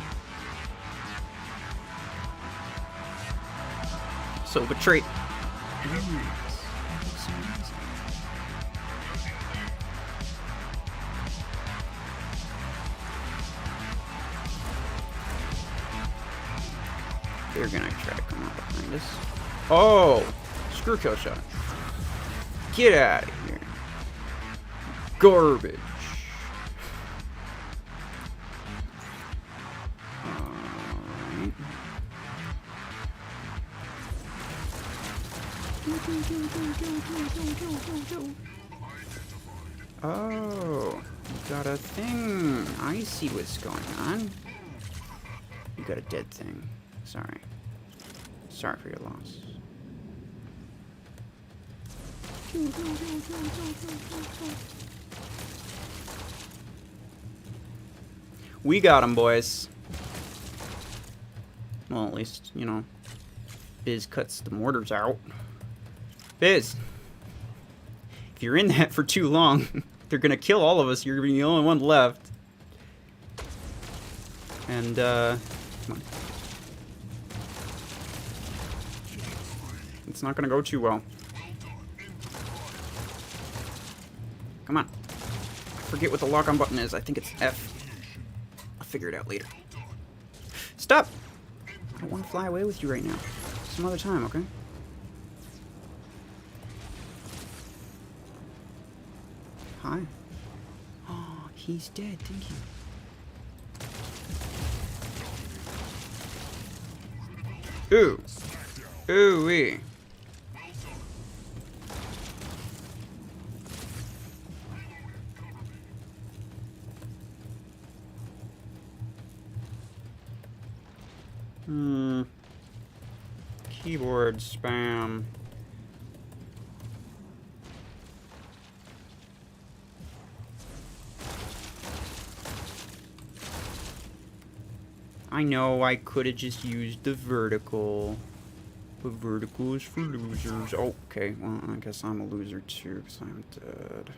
So betrayed. They're gonna try to come out behind us. Oh! Screw kill shot. Get out of here. Garbage. Oh, you got a thing. I see what's going on. You got a dead thing. Sorry. Sorry for your loss. We got him, boys. Well, at least, you know, Biz cuts the mortars out. Biz, if you're in that for too long, they're gonna kill all of us. You're gonna be the only one left. And, come on. It's not gonna go too well. Come on. I forget what the lock-on button is. I think it's F. I'll figure it out later. Stop! I don't want to fly away with you right now. Some other time, okay? Hi. Oh, he's dead. Thank you. Ooh. Ooh-wee. Keyboard spam. I know I could have just used the vertical. But vertical is for losers. Oh, okay, well, I guess I'm a loser too, because I'm dead.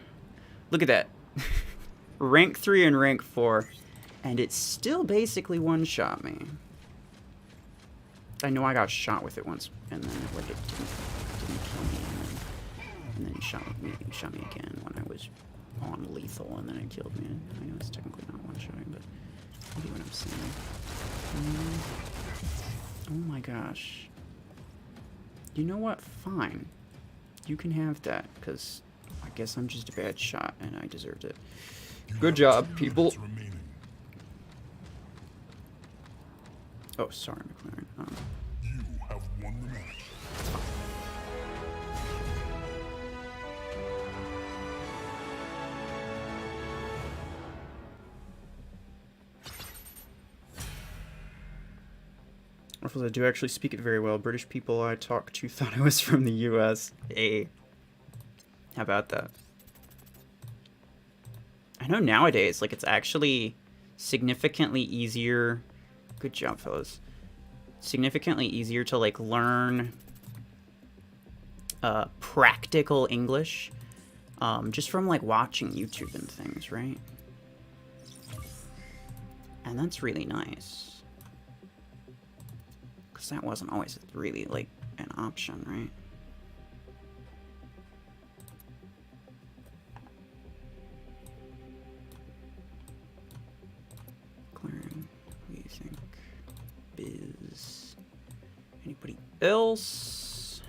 Look at that. Rank 3 and rank 4. And it still basically one-shot me. I know I got shot with it once, and then it didn't kill me, and then it shot me again when I was on lethal, and then it killed me. I know it's technically not one-shotting, but you get what I'm saying. Oh my gosh. You know what? Fine. You can have that, because I guess I'm just a bad shot, and I deserved it. Good job, people. Oh, sorry, McLaren. You have won the match. I do actually speak it very well. British people I talked to thought I was from the US. Hey. How about that? I know nowadays, like, it's actually significantly easier Good job, fellas. Significantly easier to, like, learn practical English just from, like, watching YouTube and things, right? And that's really nice. Because that wasn't always really, like, an option, right? Plarium, what do you think? Biz. Anybody else?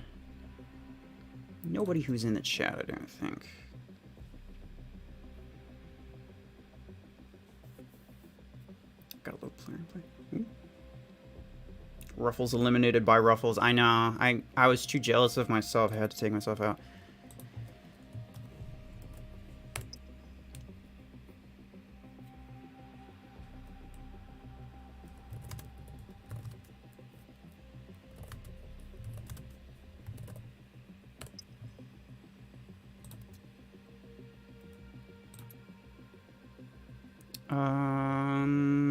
Nobody who's in the chat, I don't think. Got a little Plarium play. Ooh. Ruffles eliminated by Ruffles. I know. I was too jealous of myself. I had to take myself out.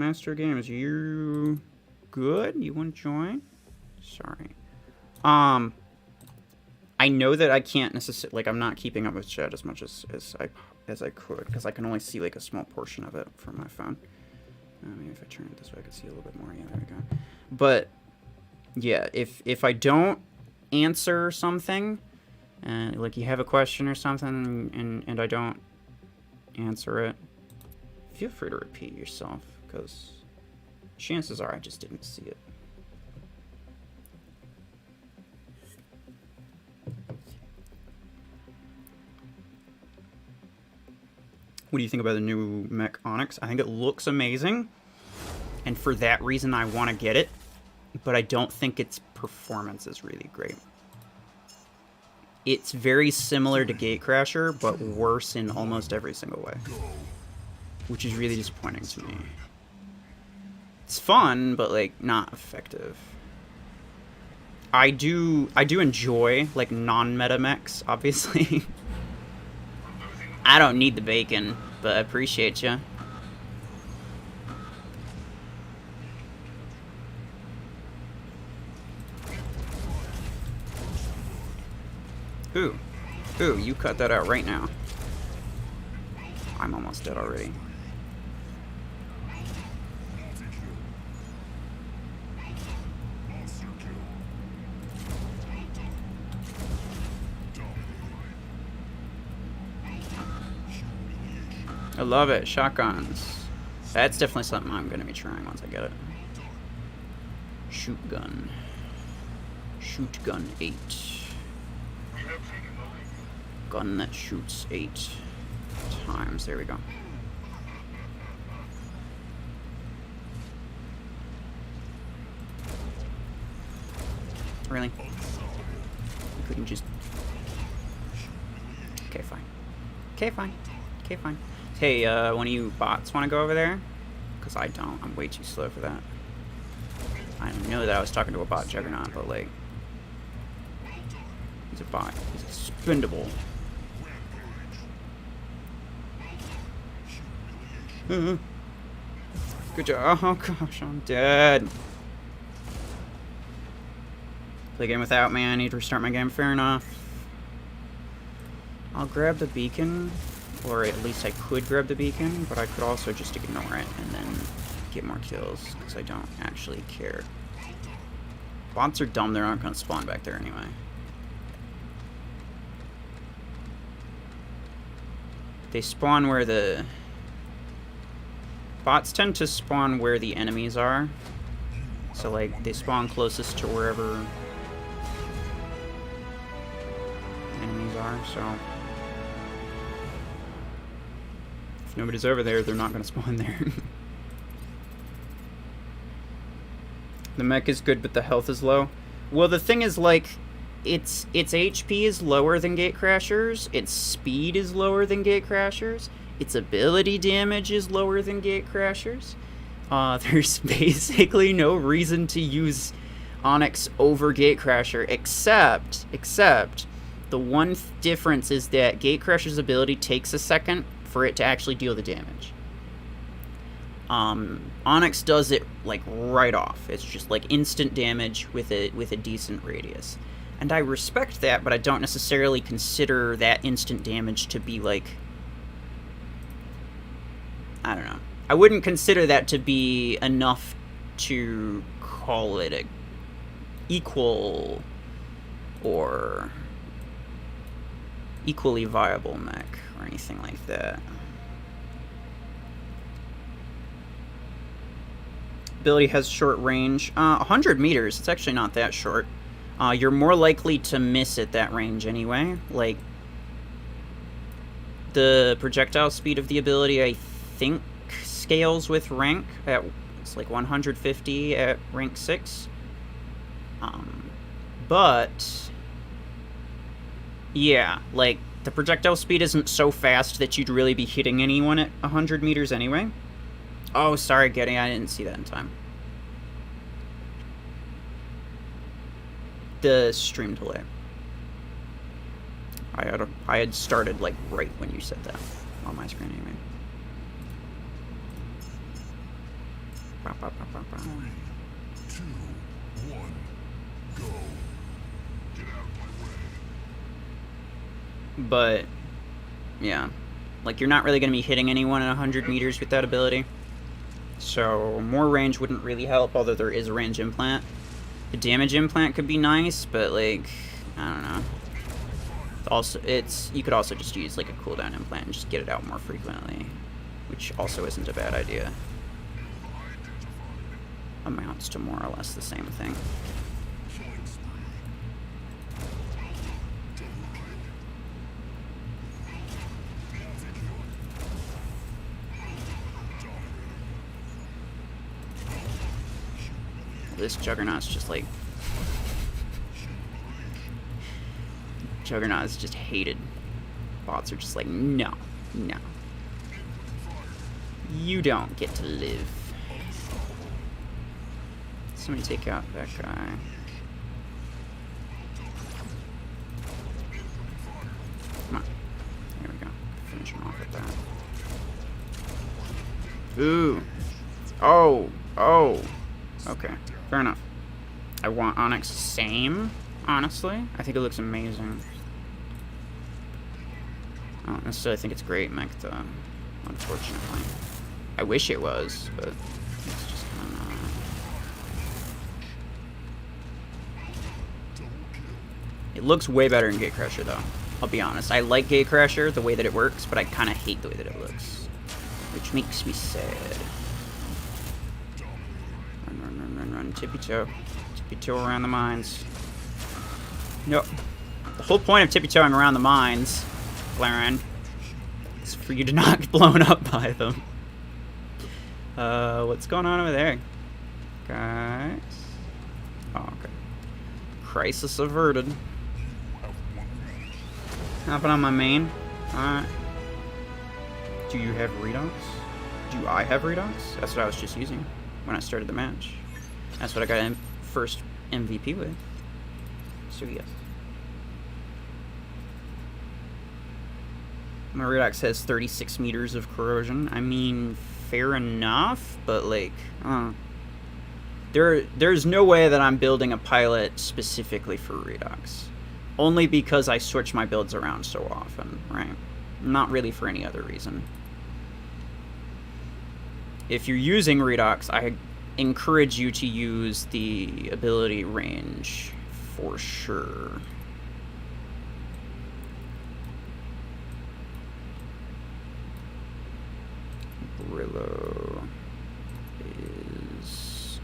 Master Games, you good? You want to join? Sorry. I know that I can't necessarily, like, I'm not keeping up with chat as much as I could, because I can only see, like, a small portion of it from my phone. Maybe if I turn it this way, I could see a little bit more. Yeah, there we go. But, yeah, if I don't answer something, like, you have a question or something, and I don't answer it, feel free to repeat yourself, because chances are I just didn't see it. What do you think about the new Mech Onyx? I think it looks amazing, and for that reason I want to get it, but I don't think its performance is really great. It's very similar to Gatecrasher, but worse in almost every single way, which is really disappointing to me. It's fun, but, like, not effective. I do enjoy, like, non-meta mechs, obviously. I don't need the bacon, but I appreciate ya. Ooh, you cut that out right now. I'm almost dead already. I love it. Shotguns. That's definitely something I'm going to be trying once I get it. Shoot gun. Shoot gun 8. Gun that shoots 8 times. There we go. Really? You couldn't just... Okay, fine. Okay, fine. Okay, fine. Hey, one of you bots want to go over there? Because I don't. I'm way too slow for that. I know that I was talking to a bot juggernaut, but, like... He's a bot. He's expendable. Good job. Oh, gosh, I'm dead. Play game without me. I need to restart my game. Fair enough. I'll grab the beacon. Or at least I could grab the beacon, but I could also just ignore it and then get more kills, because I don't actually care. Bots are dumb, they're not going to spawn back there anyway. They spawn where the... Bots tend to spawn where the enemies are. So, like, they spawn closest to wherever enemies are, so... If nobody's over there, they're not going to spawn there. The mech is good, but the health is low. Well, the thing is, like, its HP is lower than Gatecrasher's, its speed is lower than Gatecrasher's, its ability damage is lower than Gatecrasher's. There's basically no reason to use Onyx over Gatecrasher, except the one difference is that Gatecrasher's ability takes a second for it to actually deal the damage. Onyx does it like right off. It's just like instant damage with a decent radius. And I respect that, but I don't necessarily consider that instant damage to be like, I don't know. I wouldn't consider that to be enough to call it a equal or equally viable mech or anything like that. Ability has short range. 100 meters. It's actually not that short. You're more likely to miss at that range anyway. Like, the projectile speed of the ability, I think, scales with rank. It's like 150 at rank 6. But, yeah, like, the projectile speed isn't so fast that you'd really be hitting anyone at 100 meters anyway. Oh, sorry, Getty, I didn't see that in time. The stream delay. I had started, like, right when you said that on my screen anyway. 3, 2, 1, go. Get out of my way. But, yeah. Like, you're not really going to be hitting anyone at 100 meters with that ability. So, more range wouldn't really help, although there is a range implant. The damage implant could be nice, but, like, I don't know. Also, you could also just use, like, a cooldown implant and just get it out more frequently, which also isn't a bad idea. Amounts to more or less the same thing. This Juggernaut's just like... Juggernaut is just hated. Bots are just like, no, no. You don't get to live. Somebody take out that guy. Come on. There we go. Finish him off with that. Ooh. Oh. Oh. Okay. Fair enough. I want Onyx same, honestly. I think it looks amazing. I don't necessarily think it's great mech, though, unfortunately. I wish it was, but it's just kind of not. It looks way better in Gatecrasher, though. I'll be honest. I like Gatecrasher, the way that it works, but I kind of hate the way that it looks. Which makes me sad. Run, run, run, run, run. Tippy-toe. Tippy-toe around the mines. Nope. The whole point of tippy-toeing around the mines, Plarium, is for you to not get blown up by them. What's going on over there? Guys? Oh, okay. Crisis averted. Hopping on my main. Alright. Do you have Redux? Do I have Redux? That's what I was just using when I started the match. That's what I got first MVP with. So yes. My Redux has 36 meters of corrosion. I mean, fair enough, but like, there's no way that I'm building a pilot specifically for Redux. Only because I switch my builds around so often, right? Not really for any other reason. If you're using Redux, I encourage you to use the ability range for sure. Brillo is...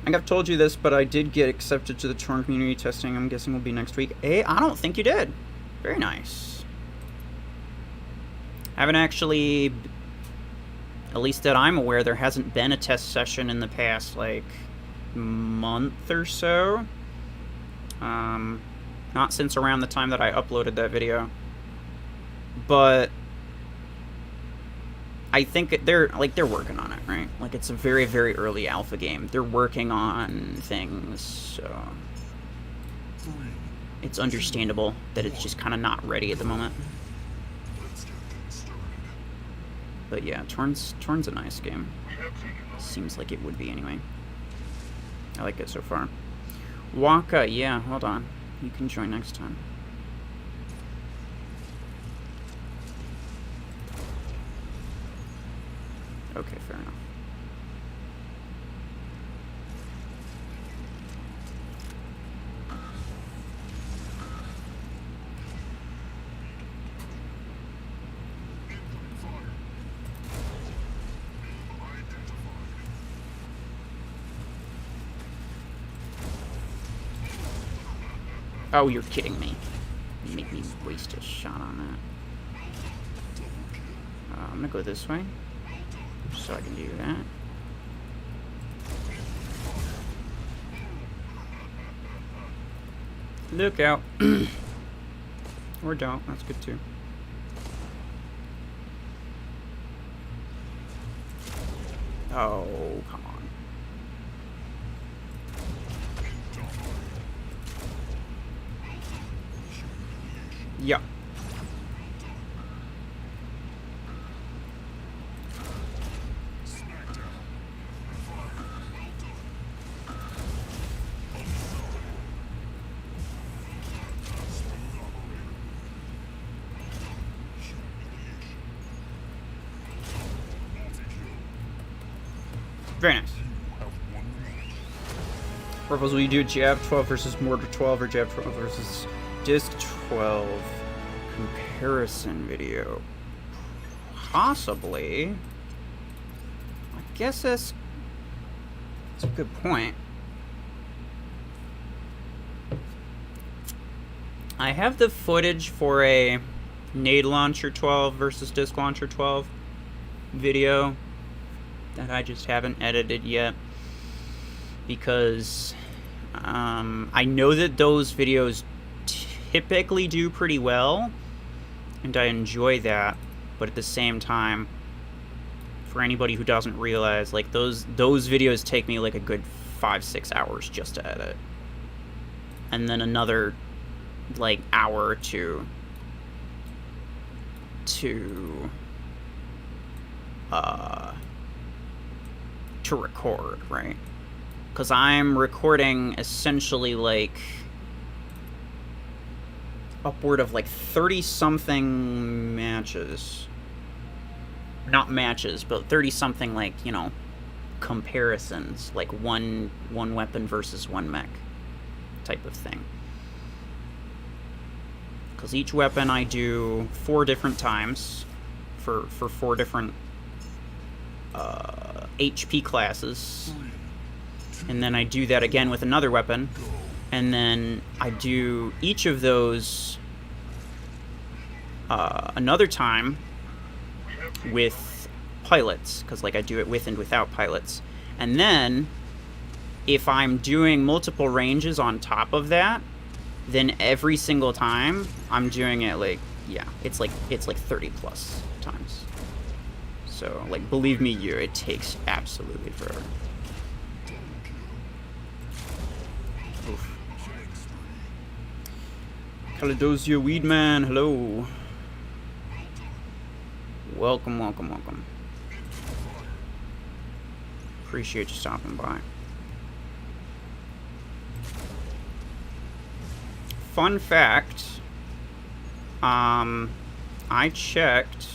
I think I've told you this, but I did get accepted to the Torn community testing. I'm guessing will be next week. Hey, I don't think you did. Very nice. I haven't actually, at least that I'm aware, there hasn't been a test session in the past, like, month or so. Not since around the time that I uploaded that video. But I think they're working on it, right? Like, it's a very, very early alpha game. They're working on things, so it's understandable that it's just kind of not ready at the moment. But yeah, Torn's a nice game. Seems like it would be anyway. I like it so far. Waka, yeah, hold on. You can join next time. Okay, fair enough. Oh, you're kidding me. You make me waste a shot on that. I'm gonna go this way, so I can do that. Look out. Or don't, that's good too. Oh, come on. Yeah. Very nice. Purples, will you do Jab 12 versus Mortar 12 or Jab 12 versus Disc 12 comparison video? Possibly. I guess that's a good point. I have the footage for a Nade Launcher 12 versus Disc Launcher 12 video that I just haven't edited yet because I know that those videos typically do pretty well and I enjoy that, but at the same time, for anybody who doesn't realize, like those videos take me like a good 5-6 hours just to edit, and then another like hour or two to record, right? Because I'm recording essentially like upward of like 30-something matches. Not matches, but 30-something, like, you know, comparisons, like one weapon versus one mech type of thing. Because each weapon I do 4 different times for 4 different HP classes, and then I do that again with another weapon, and then I do each of those another time with pilots, because like I do it with and without pilots. And then if I'm doing multiple ranges on top of that, then every single time I'm doing it like, yeah, it's like 30 plus times. So like, believe me, it takes absolutely forever. Oof. Caledosia Weedman, hello. Welcome, welcome, welcome. Appreciate you stopping by. Fun fact, I checked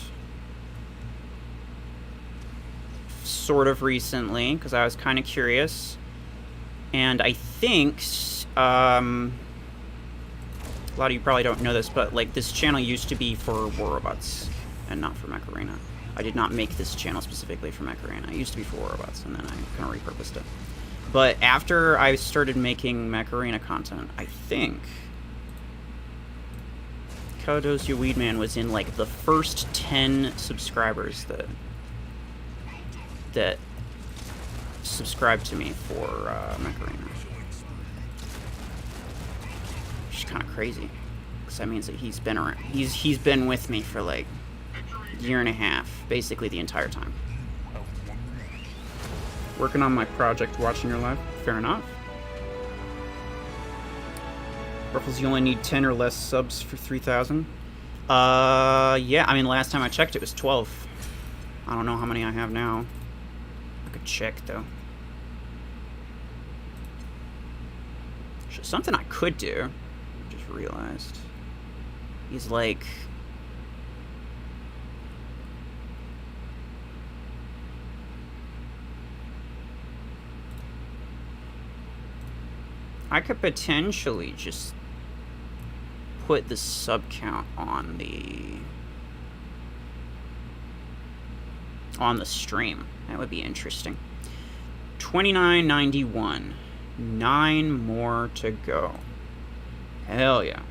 sort of recently because I was kind of curious, and I think a lot of you probably don't know this, but like this channel used to be for War Robots and not for Mech Arena. I did not make this channel specifically for Mech Arena. It used to be for War Robots, and then I kind of repurposed it. But after I started making Mech Arena content, I think Caledosia Weedman was in like the first 10 subscribers that subscribed to me for Mech Arena. Which is kind of crazy, because that means that he's been around. He's been with me for like a year and a half, basically the entire time. Working on my project, watching your live. Fair enough. Ruffles, you only need 10 or less subs for 3,000. Yeah, I mean, last time I checked it was 12. I don't know how many I have now. I could check, though. Something I could do, I just realized, is like... I could potentially just put the sub count on the stream. That would be interesting. 2991. 9 more to go. Hell yeah.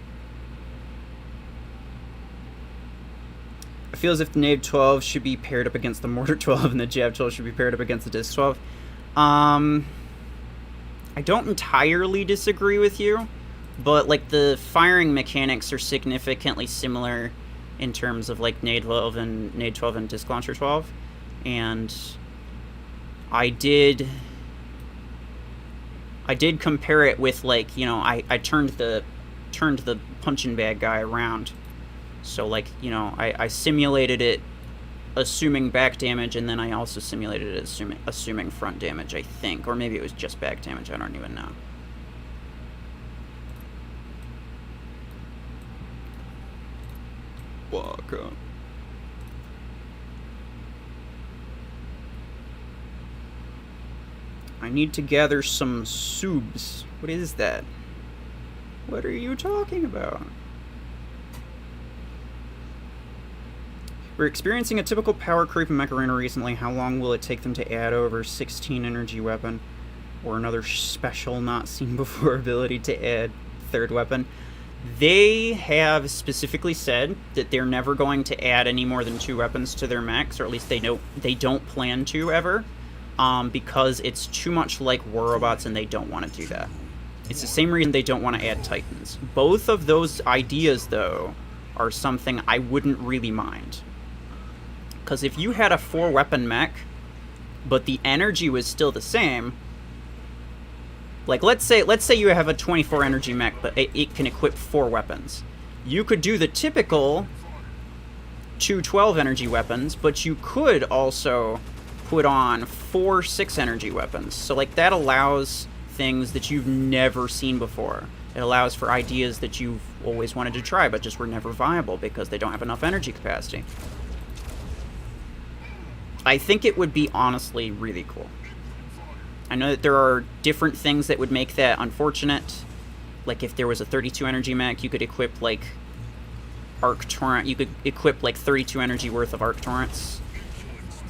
I feel as if the Nave 12 should be paired up against the Mortar 12 and the Jab 12 should be paired up against the Disc 12. I don't entirely disagree with you, but like the firing mechanics are significantly similar in terms of like Nade 12 and Disc Launcher 12, and I did compare it with, like, you know, I turned the punching bag guy around, so like, you know, I simulated it assuming back damage, and then I also simulated it assuming front damage, I think. Or maybe it was just back damage, I don't even know. Fuck up. I need to gather some subs. What is that? What are you talking about? We're experiencing a typical power creep in Mech Arena recently. How long will it take them to add over 16 energy weapon or another special not seen before ability to add third weapon? They have specifically said that they're never going to add any more than 2 weapons to their mechs, or at least they don't plan to ever, because it's too much like War Robots and they don't want to do that. It's the same reason they don't want to add Titans. Both of those ideas, though, are something I wouldn't really mind. Because if you had a 4-weapon mech, but the energy was still the same, like let's say you have a 24 energy mech, but it can equip 4 weapons. You could do the typical 2 12 energy weapons, but you could also put on 4 6 energy weapons. So like that allows things that you've never seen before. It allows for ideas that you've always wanted to try, but just were never viable because they don't have enough energy capacity. I think it would be honestly really cool. I know that there are different things that would make that unfortunate. Like if there was a 32 energy mech, you could equip like arc torrent. You could equip like 32 energy worth of arc torrents,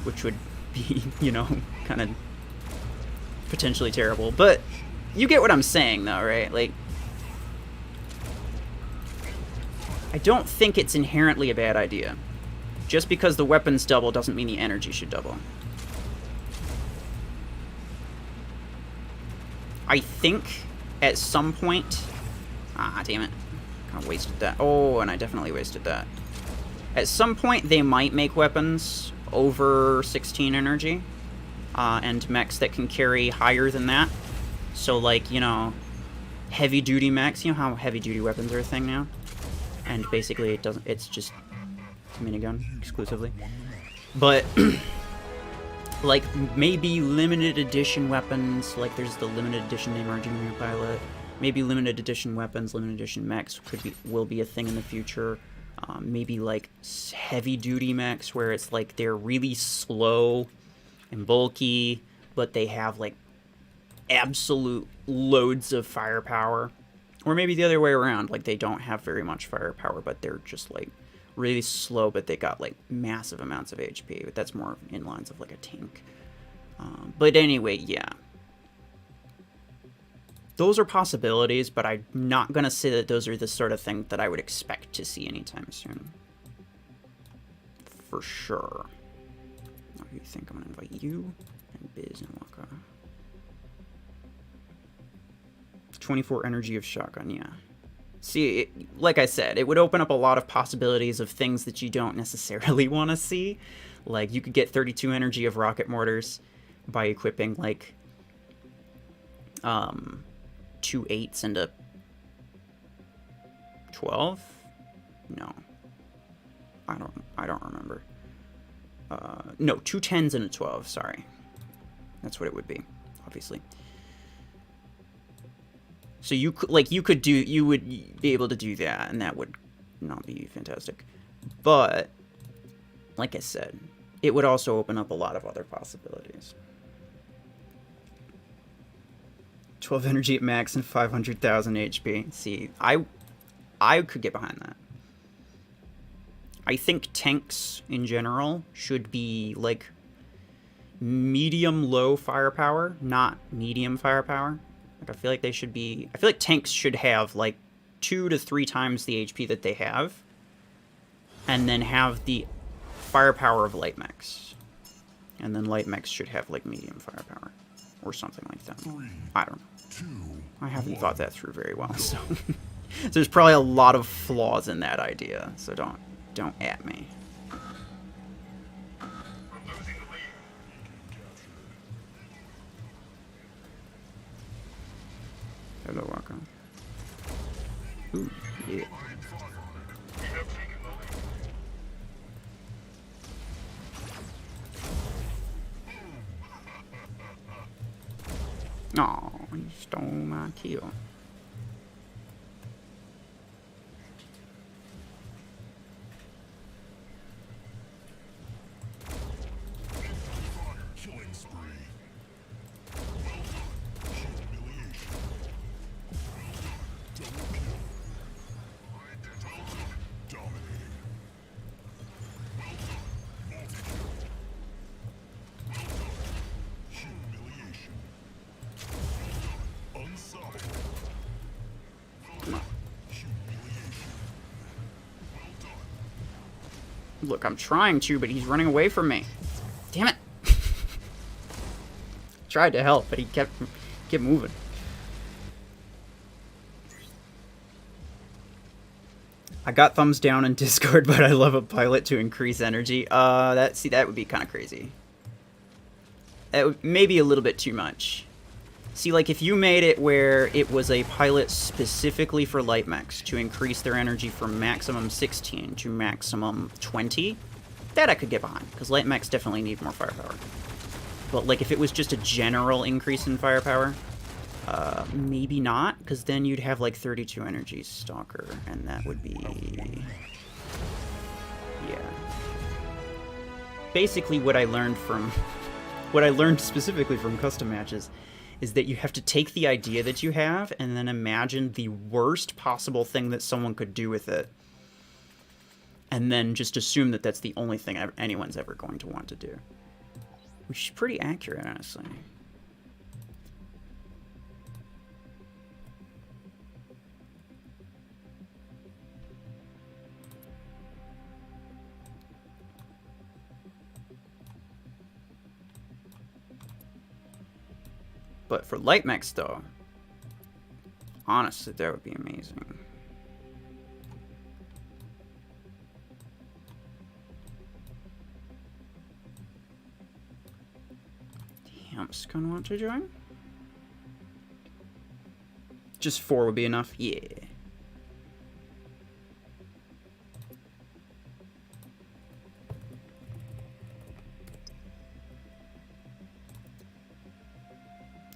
which would be, you know, kind of potentially terrible. But you get what I'm saying, though, right? Like, I don't think it's inherently a bad idea. Just because the weapons double doesn't mean the energy should double. I think at some point... Ah, damn it. Kind of wasted that. Oh, and I definitely wasted that. At some point, they might make weapons over 16 energy. And mechs that can carry higher than that. So, like, you know, heavy-duty mechs. You know how heavy-duty weapons are a thing now? And basically, it doesn't... It's just... minigun exclusively, but like maybe limited edition weapons, like there's the limited edition emerging pilot, maybe limited edition weapons, limited edition mechs will be a thing in the future. Maybe like heavy duty mechs where it's like they're really slow and bulky, but they have like absolute loads of firepower, or maybe the other way around, like they don't have very much firepower, but they're just like really slow, but they got like massive amounts of HP. But that's more in lines of like a tank. But anyway, yeah. Those are possibilities, but I'm not going to say that those are the sort of thing that I would expect to see anytime soon. For sure. What do you think? I'm going to invite you and Biz and Waka. 24 energy of shotgun, yeah. See, like I said, it would open up a lot of possibilities of things that you don't necessarily want to see. Like, you could get 32 energy of rocket mortars by equipping, like, 2 8s and a 12? No. I don't remember. No, 2 10s and a 12, sorry. That's what it would be, obviously. So you could, like, you would be able to do that, and that would not be fantastic. But, like I said, it would also open up a lot of other possibilities. 12 energy at max and 500,000 HP. See, I could get behind that. I think tanks in general should be like medium-low firepower, not medium firepower. Like, I feel like they should be... I feel like tanks should have like 2 to 3 times the HP that they have, and then have the firepower of light mechs. And then light mechs should have like medium firepower or something like that. I don't know. I haven't thought that through very well, so there's probably a lot of flaws in that idea, so don't at me. Hello, Waka. Ooh, yeah. Aw, you stole my kill. Killing spree. Well done. Humiliation. Well done. Double kill. Well done. Dominating. Well done. Multi-kill. Well done. Humiliation. Well done. Unstoppable. Well done. Humiliation. Well done. Look, I'm trying to, but he's running away from me. Damn it. Tried to help, but he kept moving. I got thumbs down in Discord, but I love a pilot to increase energy. That would be kind of crazy. That would, maybe a little bit too much. See, like, if you made it where it was a pilot specifically for light mechs to increase their energy from maximum 16 to maximum 20, that I could get behind, because light mechs definitely need more firepower. But, like, if it was just a general increase in firepower, maybe not, because then you'd have, like, 32 energy Stalker, and that would be... yeah. Basically, what I learned specifically from custom matches is that you have to take the idea that you have and then imagine the worst possible thing that someone could do with it, and then just assume that that's the only thing anyone's ever going to want to do. Which is pretty accurate, honestly. But for light mechs, though, honestly, that would be amazing. Damn's gonna want to join? Just 4 would be enough? Yeah.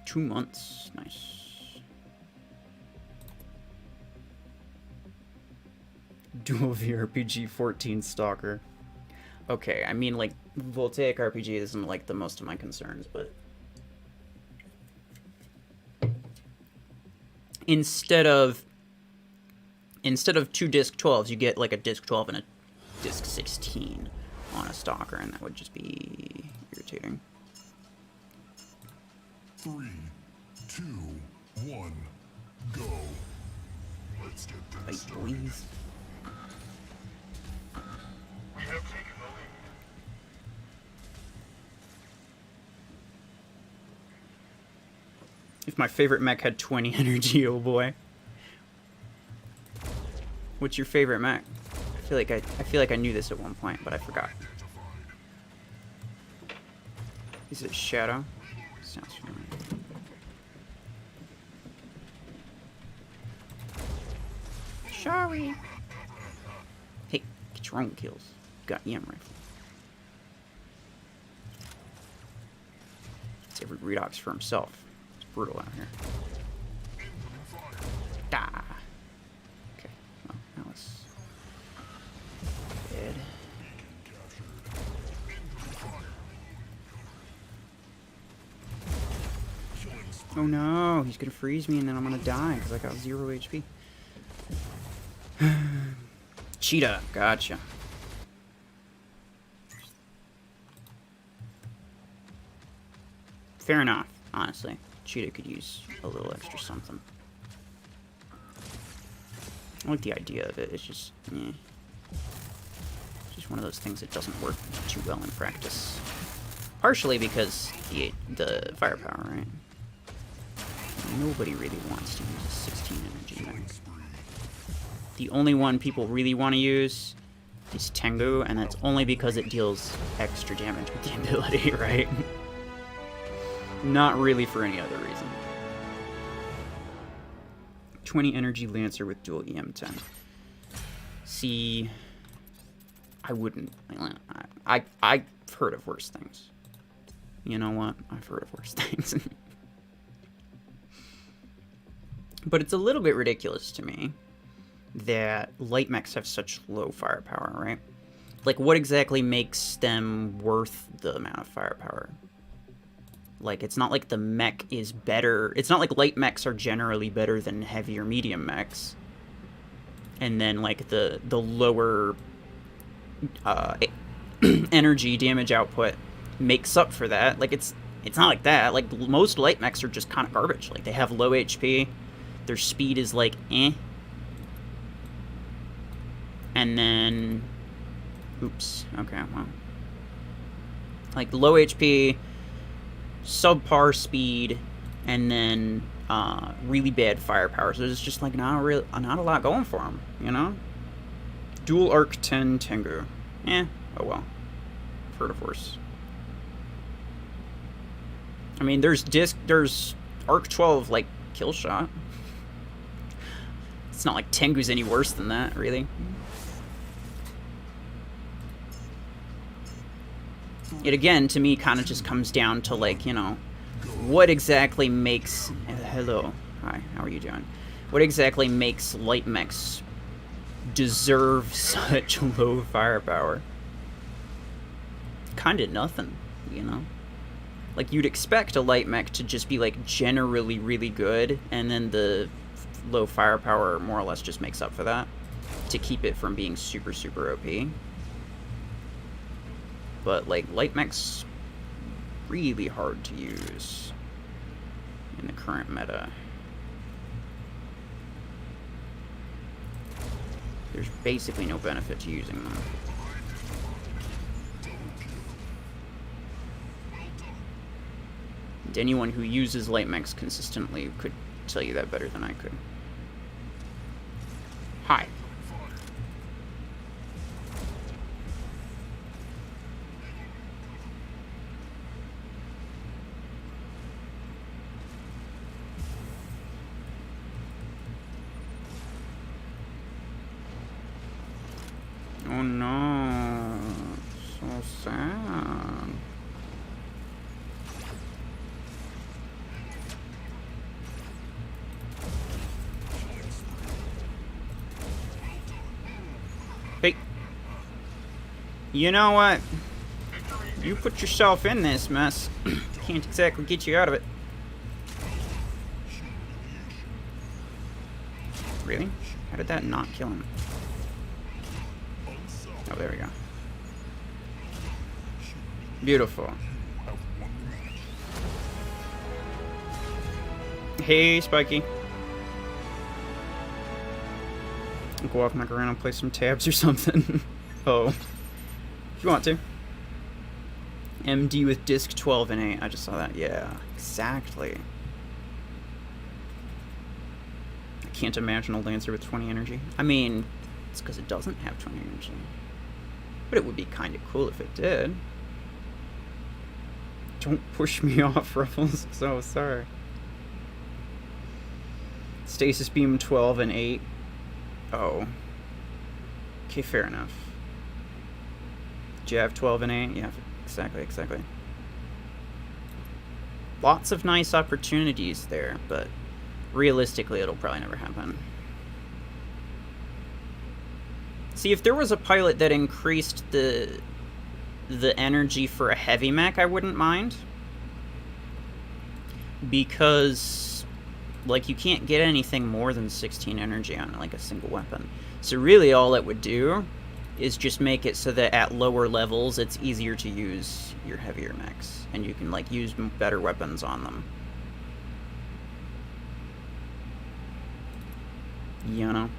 Two months. Nice. Dual VRPG 14 Stalker. Okay, I mean, like, Voltaic RPG isn't, like, the most of my concerns, but... Instead of 2 disc 12s, you get, like, a disc 12 and a disc 16 on a Stalker, and that would just be irritating. 3, 2, 1, go. Let's get this started. Please. We have taken the lead. If my favorite mech had 20 energy, oh boy. What's your favorite mech? I feel like I knew this at one point, but I forgot. Is it Shadow? Sounds familiar. Sorry. Hey, get your own kills. Got EM rifle. every redox for himself. It's brutal out here. Da. Okay, well, that was dead. Oh no, he's gonna freeze me and then I'm gonna die because I got 0 HP. Cheetah, gotcha. Fair enough, honestly. Cheetah could use a little extra something. I like the idea of it, it's just, eh. It's just one of those things that doesn't work too well in practice. Partially because the firepower, right? Nobody really wants to use a 16 energy mech. The only one people really want to use is Tengu, and that's only because it deals extra damage with the ability, right? Not really for any other reason. 20 energy Lancer with dual EM10. See, I wouldn't. I've heard of worse things. You know what? I've heard of worse things. But it's a little bit ridiculous to me that light mechs have such low firepower, right? Like, what exactly makes them worth the amount of firepower? Like, it's not like the mech is better. It's not like light mechs are generally better than heavy or medium mechs. And then, like, the lower energy damage output makes up for that. Like, it's not like that. Like, most light mechs are just kind of garbage. Like, they have low HP. Their speed is like, eh. And then... Oops. Okay, well. Like, low HP, subpar speed, and then really bad firepower. So there's just, like, not a lot going for them, you know? Dual Arc 10 Tengu. Eh, oh well. I've heard of worse. I mean, there's Arc 12, like, kill shot. It's not like Tengu's any worse than that, really. It again, to me, kind of just comes down to, like, you know, what exactly makes... Hello. Hi, how are you doing? What exactly makes light mechs deserve such low firepower? Kinda nothing, you know? Like, you'd expect a light mech to just be, like, generally really good, and then the low firepower more or less just makes up for that to keep it from being super, super OP. But, like, light mechs really hard to use in the current meta. There's basically no benefit to using them. And anyone who uses light mechs consistently could tell you that better than I could. Hi. Oh no, so sad. Hey, you know what? You put yourself in this mess. Can't exactly get you out of it. Really? How did that not kill him? Oh, there we go. Beautiful. Hey, Spiky. Go off Mech Arena and play some tabs or something. Oh. If you want to. MD with disc 12 and 8. I just saw that. Yeah, exactly. I can't imagine a Lancer with 20 energy. I mean, it's because it doesn't have 20 energy. But it would be kind of cool if it did. Don't push me off, Ruffles. So sorry. Stasis Beam 12 and 8. Oh. Okay, fair enough. Do you have 12 and 8? Yeah, exactly. Lots of nice opportunities there, but realistically, it'll probably never happen. See, if there was a pilot that increased the energy for a heavy mech, I wouldn't mind. Because, like, you can't get anything more than 16 energy on, like, a single weapon. So really all it would do is just make it so that at lower levels it's easier to use your heavier mechs, and you can, like, use better weapons on them. You know?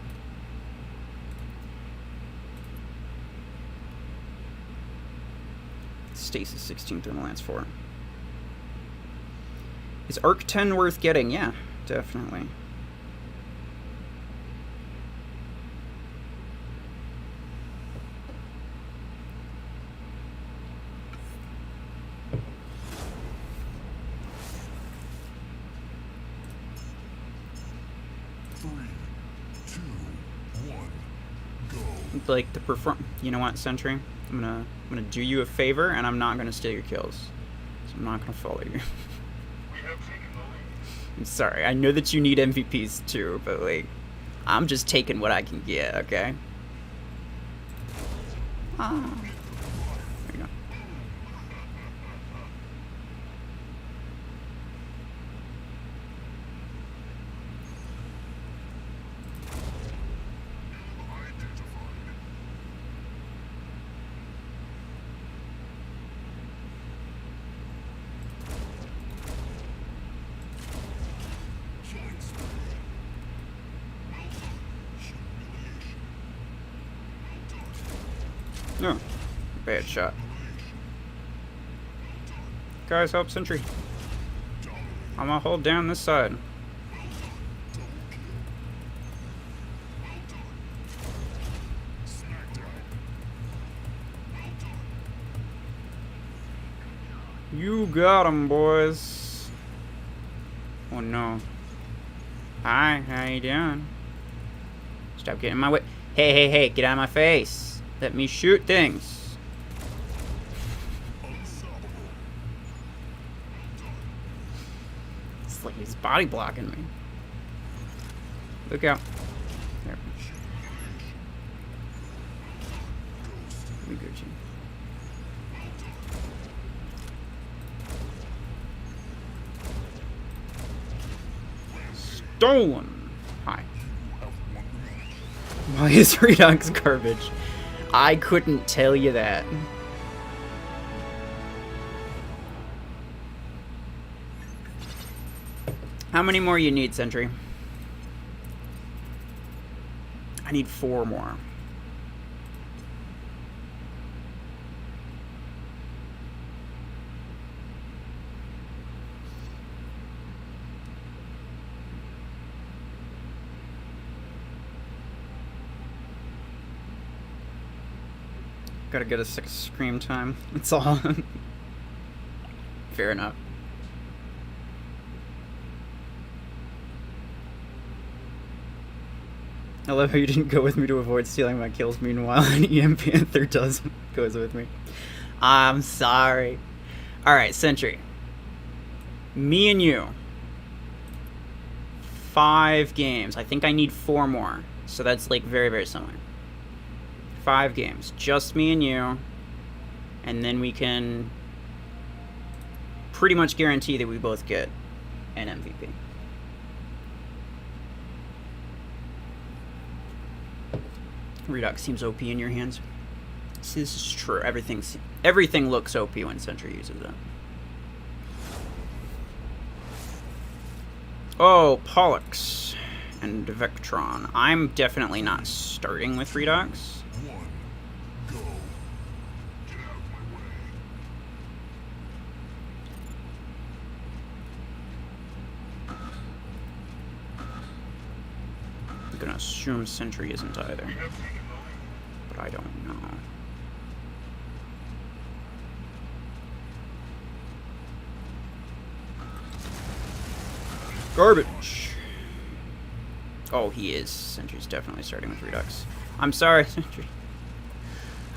Stasis 16, Thermal Lance 4. Is Arc 10 worth getting? Yeah, definitely. Like the perform. You know what, Sentry? I'm gonna do you a favor, and I'm not gonna steal your kills. So I'm not gonna follow you. I'm sorry. I know that you need MVPs too, but like, I'm just taking what I can get. Okay. Ah. There you go. No. Bad shot. Guys, help Sentry. I'm gonna hold down this side. You got him, boys. Oh no. Hi, how you doing? Stop getting in my way. Hey, hey, hey, get out of my face. Let me shoot things. It's like he's body blocking me. Look out. There. We Gucci. Stolen. Hi. Why is Redux garbage? I couldn't tell you that. How many more you need, Sentry? I need 4 more. Gotta get a 6 scream time. That's all. Fair enough. I love how you didn't go with me to avoid stealing my kills. Meanwhile, an EM Panther goes with me. I'm sorry. Alright, Sentry. Me and you. 5 games. I think I need 4 more. So that's like very, very similar. 5 games, just me and you, and then we can pretty much guarantee that we both get an MVP. Redux seems OP in your hands. See, this is true. Everything looks OP when Sentry uses it. Oh, Pollux and Vectron. I'm definitely not starting with Redux. I'm gonna assume Sentry isn't either, but I don't know. Garbage. Oh, he is. Sentry's definitely starting with Redux. I'm sorry, Sentry.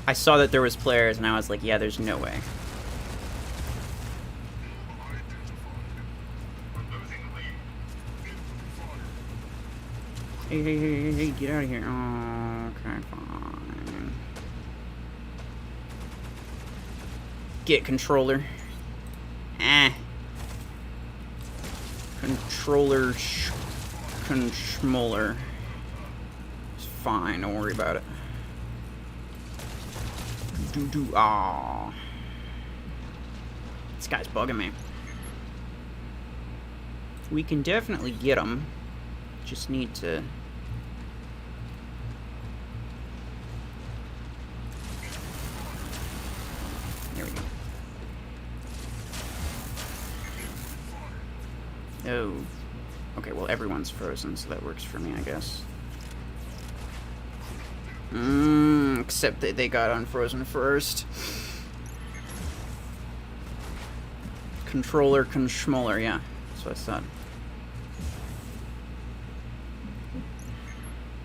I saw that there was players, and I was like, yeah, there's no way. Hey, hey, hey, hey, hey, get out of here. Oh, okay, fine. Get controller. Controller controller. It's fine, don't worry about it. Ah. This guy's bugging me. We can definitely get him. Just need to... There we go. Oh. Okay, well, everyone's frozen, so that works for me, I guess. Except that they got unfrozen first. Controller conschmoller, yeah. That's what I thought.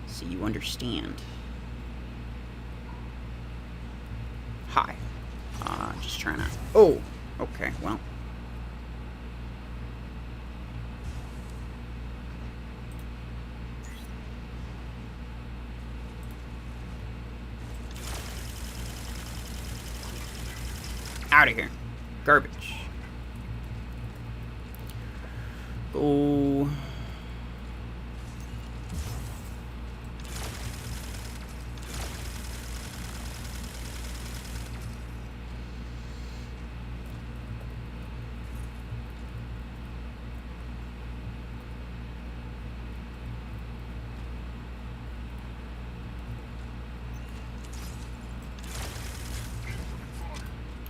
So you understand. Hi. Just trying to... Oh! Okay, well. Out of here. Garbage. Oh.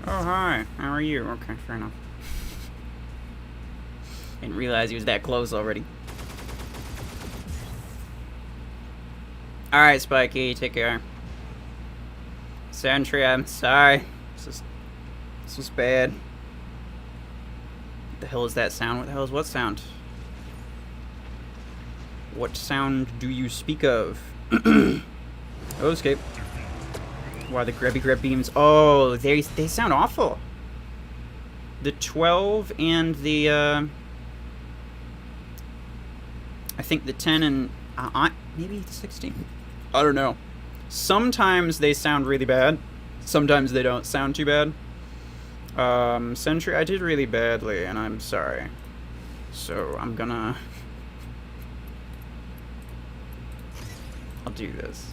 Oh, hi. How are you? Okay, fair enough. Didn't realize he was that close already. Alright, Spiky, take care. Sentry, I'm sorry. This was bad. What the hell is that sound? What the hell is what sound? What sound do you speak of? Oh, escape. Wow, the grabby grab beams. Oh, they sound awful. The 12 and the I think the 10 and maybe the 16. I don't know. Sometimes they sound really bad. Sometimes they don't sound too bad. Sentry, I did really badly, and I'm sorry. So I'm gonna... I'll do this.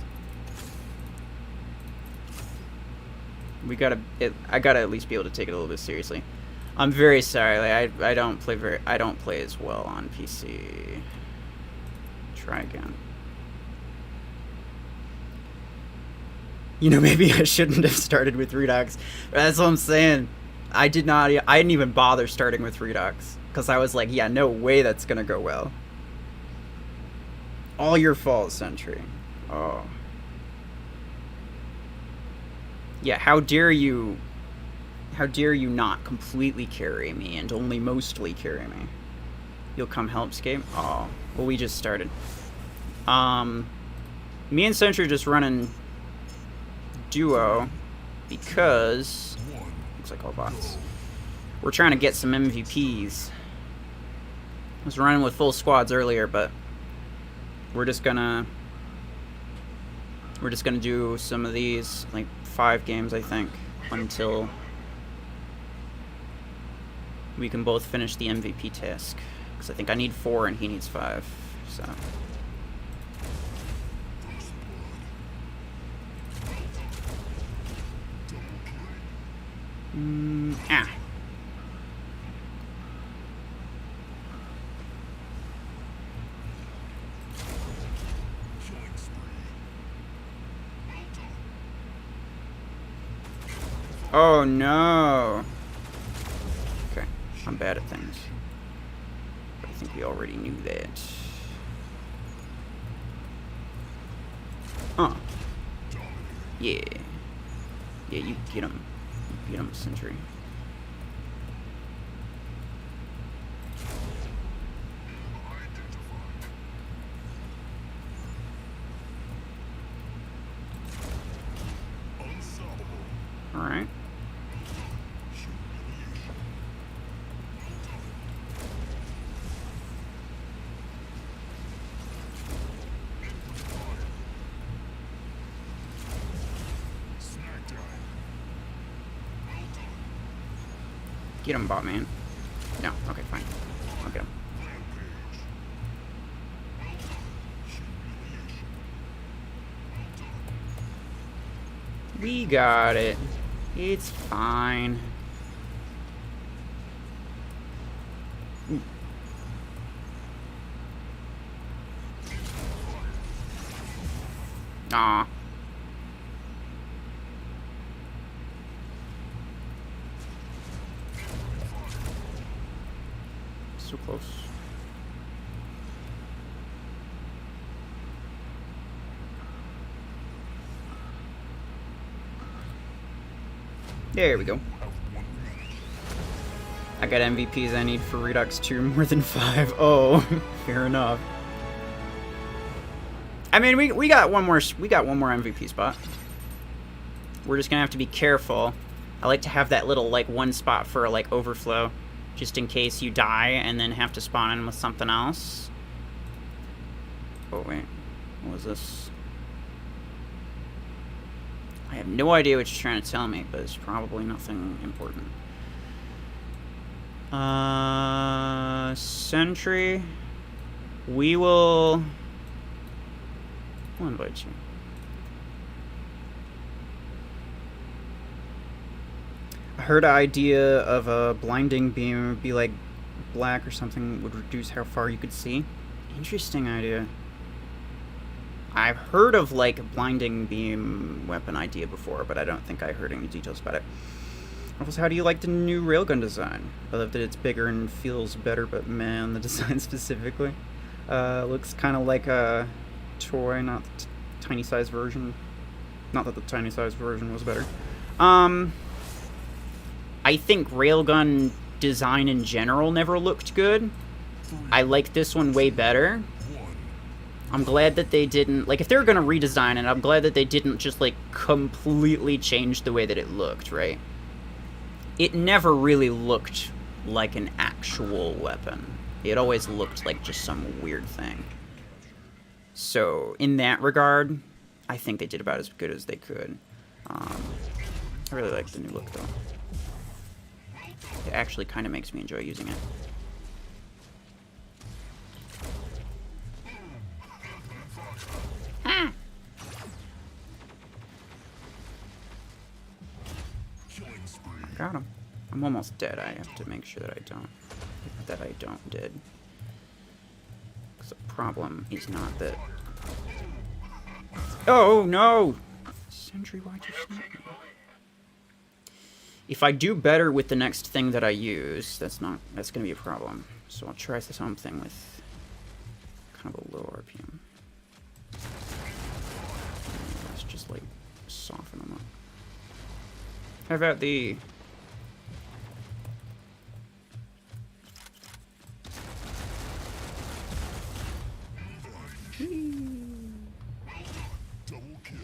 I gotta at least be able to take it a little bit seriously. I'm very sorry. Like, I don't play as well on PC. Try again. You know, maybe I shouldn't have started with Redux. That's what I'm saying. I didn't even bother starting with Redux because I was like, yeah, no way that's gonna go well. All your fault, Sentry. Oh. Yeah, how dare you not completely carry me and only mostly carry me? You'll come help, Scape? Oh, well, we just started. Me and Sentry are just running duo because looks like all bots. We're trying to get some MVPs. I was running with full squads earlier, but we're just gonna do some of these, like 5 games, I think, until we can both finish the MVP task. Because I think I need 4 and he needs 5. So. Ah. Oh no. Okay, I'm bad at things. But I think we already knew that. Huh. Yeah. Yeah, you get him. You get him, Sentry. Alright. Get him, bot man. No, okay, fine. I'll get him. We got it. It's fine. Ooh. Aw. So close. There we go. I got MVPs I need for Redux 2 more than 5. Oh, fair enough. I mean, we got one more MVP spot. We're just gonna have to be careful. I like to have that little like one spot for like overflow, just in case you die and then have to spawn in with something else. Oh wait, what was this? I have no idea what you're trying to tell me, but it's probably nothing important. Sentry. We will... I'll invite you. I heard an idea of a blinding beam would be like black or something, would reduce how far you could see. Interesting idea. I've heard of like a blinding beam weapon idea before, but I don't think I heard any details about it. Also, how do you like the new railgun design? I love that it's bigger and feels better, but man, the design specifically. Looks kind of like a toy, not the tiny size version. Not that the tiny size version was better. I think railgun design in general never looked good. I like this one way better. I'm glad that they didn't, like, if they were going to redesign it, I'm glad that they didn't just, like, completely change the way that it looked, right? It never really looked like an actual weapon. It always looked like just some weird thing. So, in that regard, I think they did about as good as they could. I really like the new look, though. It actually kind of makes me enjoy using it. Ah! Got him. I'm almost dead. I have to make sure that I don't dead. Because the problem is not that... Oh, no! Sentry, why'd you snipe me? If I do better with the next thing that I use, that's gonna be a problem. So I'll try something with kind of a low RPM. Let's just like soften them up. How about the... Double kill.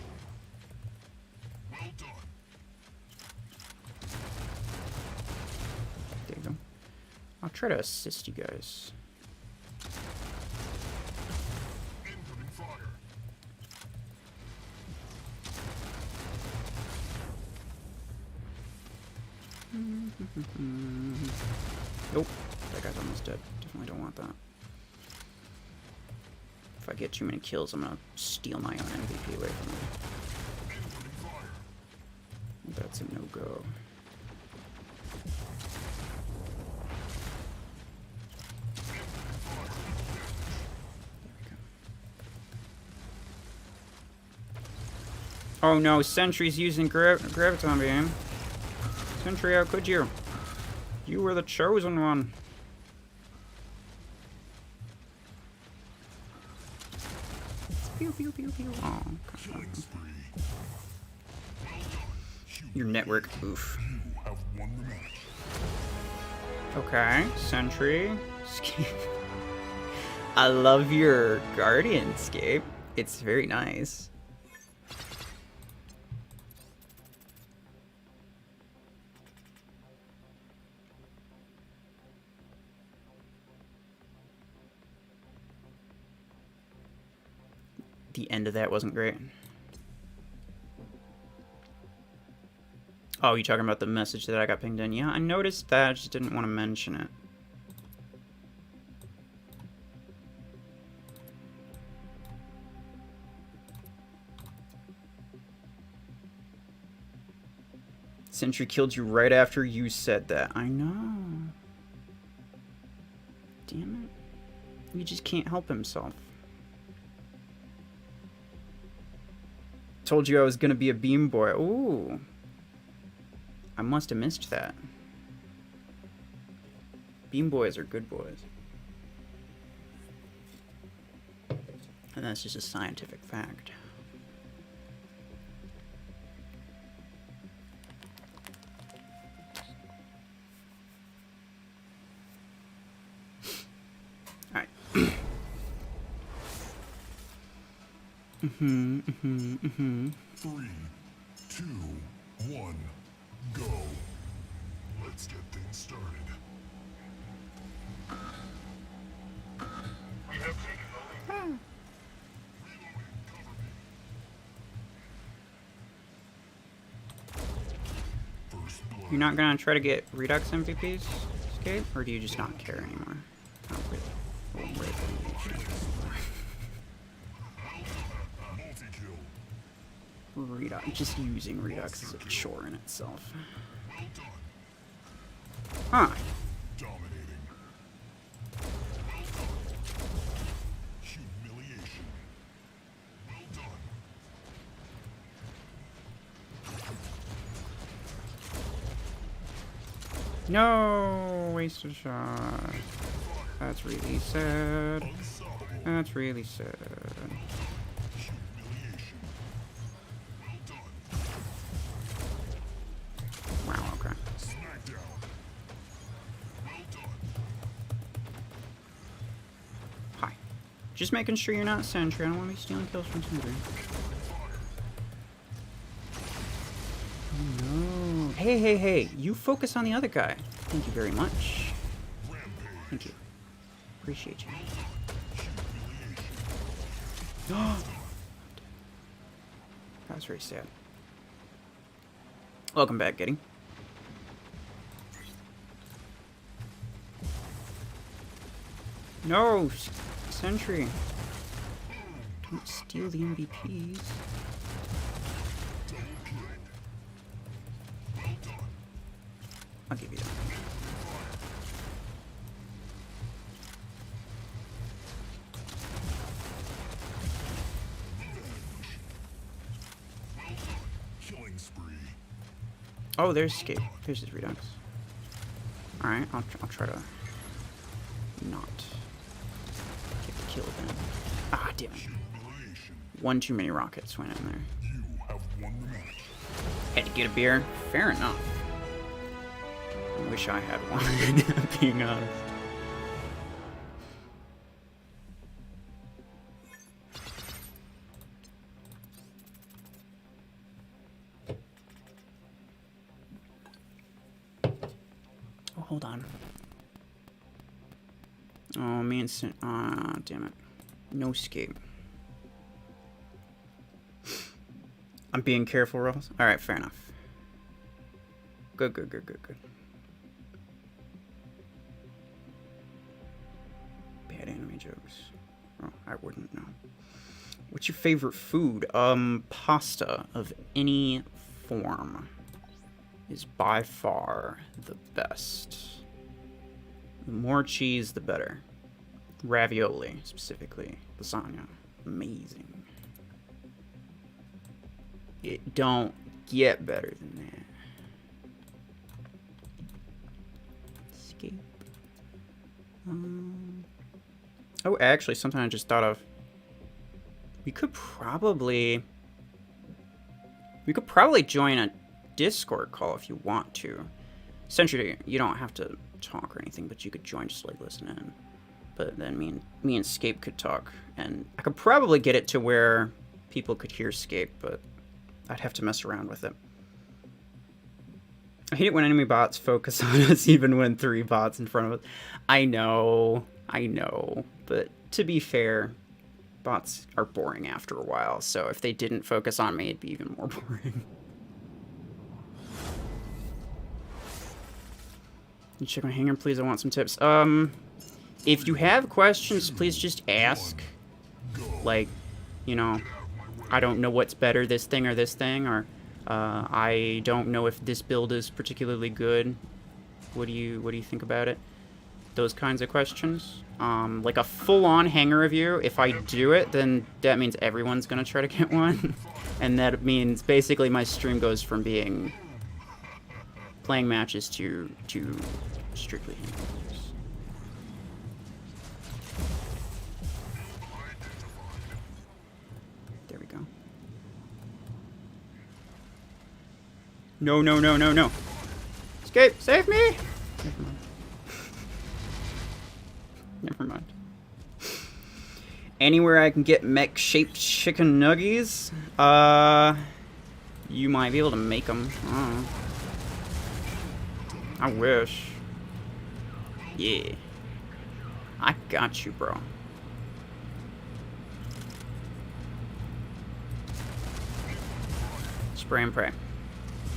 Well done. There you go. I'll try to assist you guys. Incoming fire. Nope. That guy's almost dead. Definitely don't want that. If I get too many kills, I'm gonna steal my own MVP away from him. That's a no-go. Oh no, Sentry's using Graviton Beam. Sentry, how could you? You were the chosen one. Pew, pew, pew, pew. Oh, Killing spree. your network, oof. You have won the match. Okay, Sentry. I love your Guardian scape. It's very nice. The end of that wasn't great. Oh, you talking about the message that I got pinged in? Yeah, I noticed that. I just didn't want to mention it. Sentry killed you right after you said that. I know. Damn it. He just can't help himself. Told you I was gonna be a beam boy. Ooh. I must have missed that. Beam boys are good boys. And that's just a scientific fact. Alright. Three, two, one, go. Let's get things started. We have taken the lead. Reloading, cover me. First blood. You're not gonna try to get Redux MVPs, Escape? Or do you just not care anymore? Not really. Well, really. Multi-kill. Redux, just using Redux is a chore in itself. Well done. Huh. Dominating. Well done. Humiliation. Well done. No, wasted shot. That's really sad. Unstoppable. That's really sad. Humiliation. Well done. Wow, okay. Smackdown. Well done. Hi. Just making sure you're not Sentry. I don't want to be stealing kills from Sentry. Oh no. Hey, hey, hey. You focus on the other guy. Thank you very much. Rampage. Thank you. Appreciate you. Humiliation. That was very sad. Welcome back, Getty. No! Sentry. Don't steal the MVPs. Double kill. Well done. I'll give you that. Well done. Killing spree. Oh, there's Escape. There's his Redux. Alright, I'll try to not get the kill then. Ah, damn it. Humiliation. One too many rockets went in there. You have won the match. Had to get a beer. Fair enough. I wish I had one, being honest. Oh, hold on. Oh, me and damn it. No Escape. I'm being careful, Ross. Alright, fair enough. Good, good, good, good, good. Bad anime jokes. Oh, I wouldn't know. What's your favorite food? Pasta of any form is by far the best. The more cheese, the better. Ravioli, specifically. Lasagna. Amazing. It don't get better than that. Escape. Oh, actually, something I just thought of. We could probably join a Discord call if you want to. Essentially, you don't have to talk or anything, but you could join just like listen in. But then me and Escape could talk, and I could probably get it to where people could hear Escape, but I'd have to mess around with it. I hate it when enemy bots focus on us, even when 3 bots in front of us. I know, but to be fair, bots are boring after a while, so if they didn't focus on me, it'd be even more boring. You check my hanger, please. I want some tips. If you have questions, please just ask. Like, you know, I don't know what's better, this thing or this thing, or I don't know if this build is particularly good. What do you think about it? Those kinds of questions. Like a full-on hanger review, if I do it, then that means everyone's gonna try to get one. And that means basically my stream goes from being playing matches to strictly hangers. There we go. No, no, no, no, no. Escape! Save me! Never mind. Never mind. Anywhere I can get mech-shaped chicken nuggies? You might be able to make them. I wish. Yeah. I got you, bro. Spray and pray.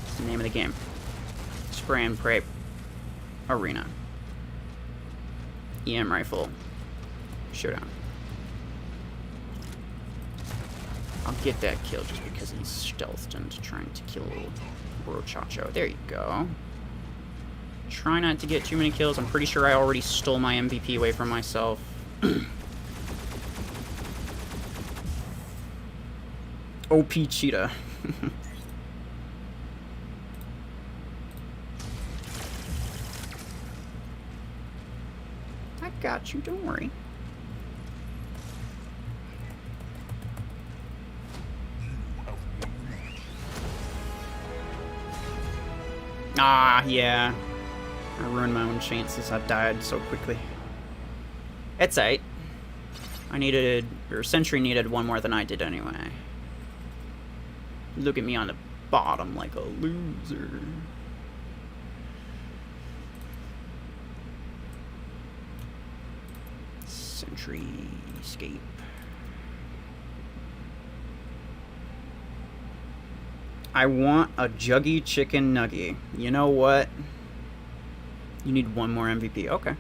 That's the name of the game. Spray and pray arena. EM rifle. Showdown. I'll get that kill just because he's stealthed and trying to kill Brochacho. There you go. Try not to get too many kills. I'm pretty sure I already stole my MVP away from myself. OP cheetah. I got you, don't worry. Ah, yeah. I ruined my own chances. I died so quickly. It's aight. I needed, or Sentry needed one more than I did anyway. Look at me on the bottom like a loser. Sentry escape. I want a juggy chicken nugget. You know what? You need one more MVP. Okay.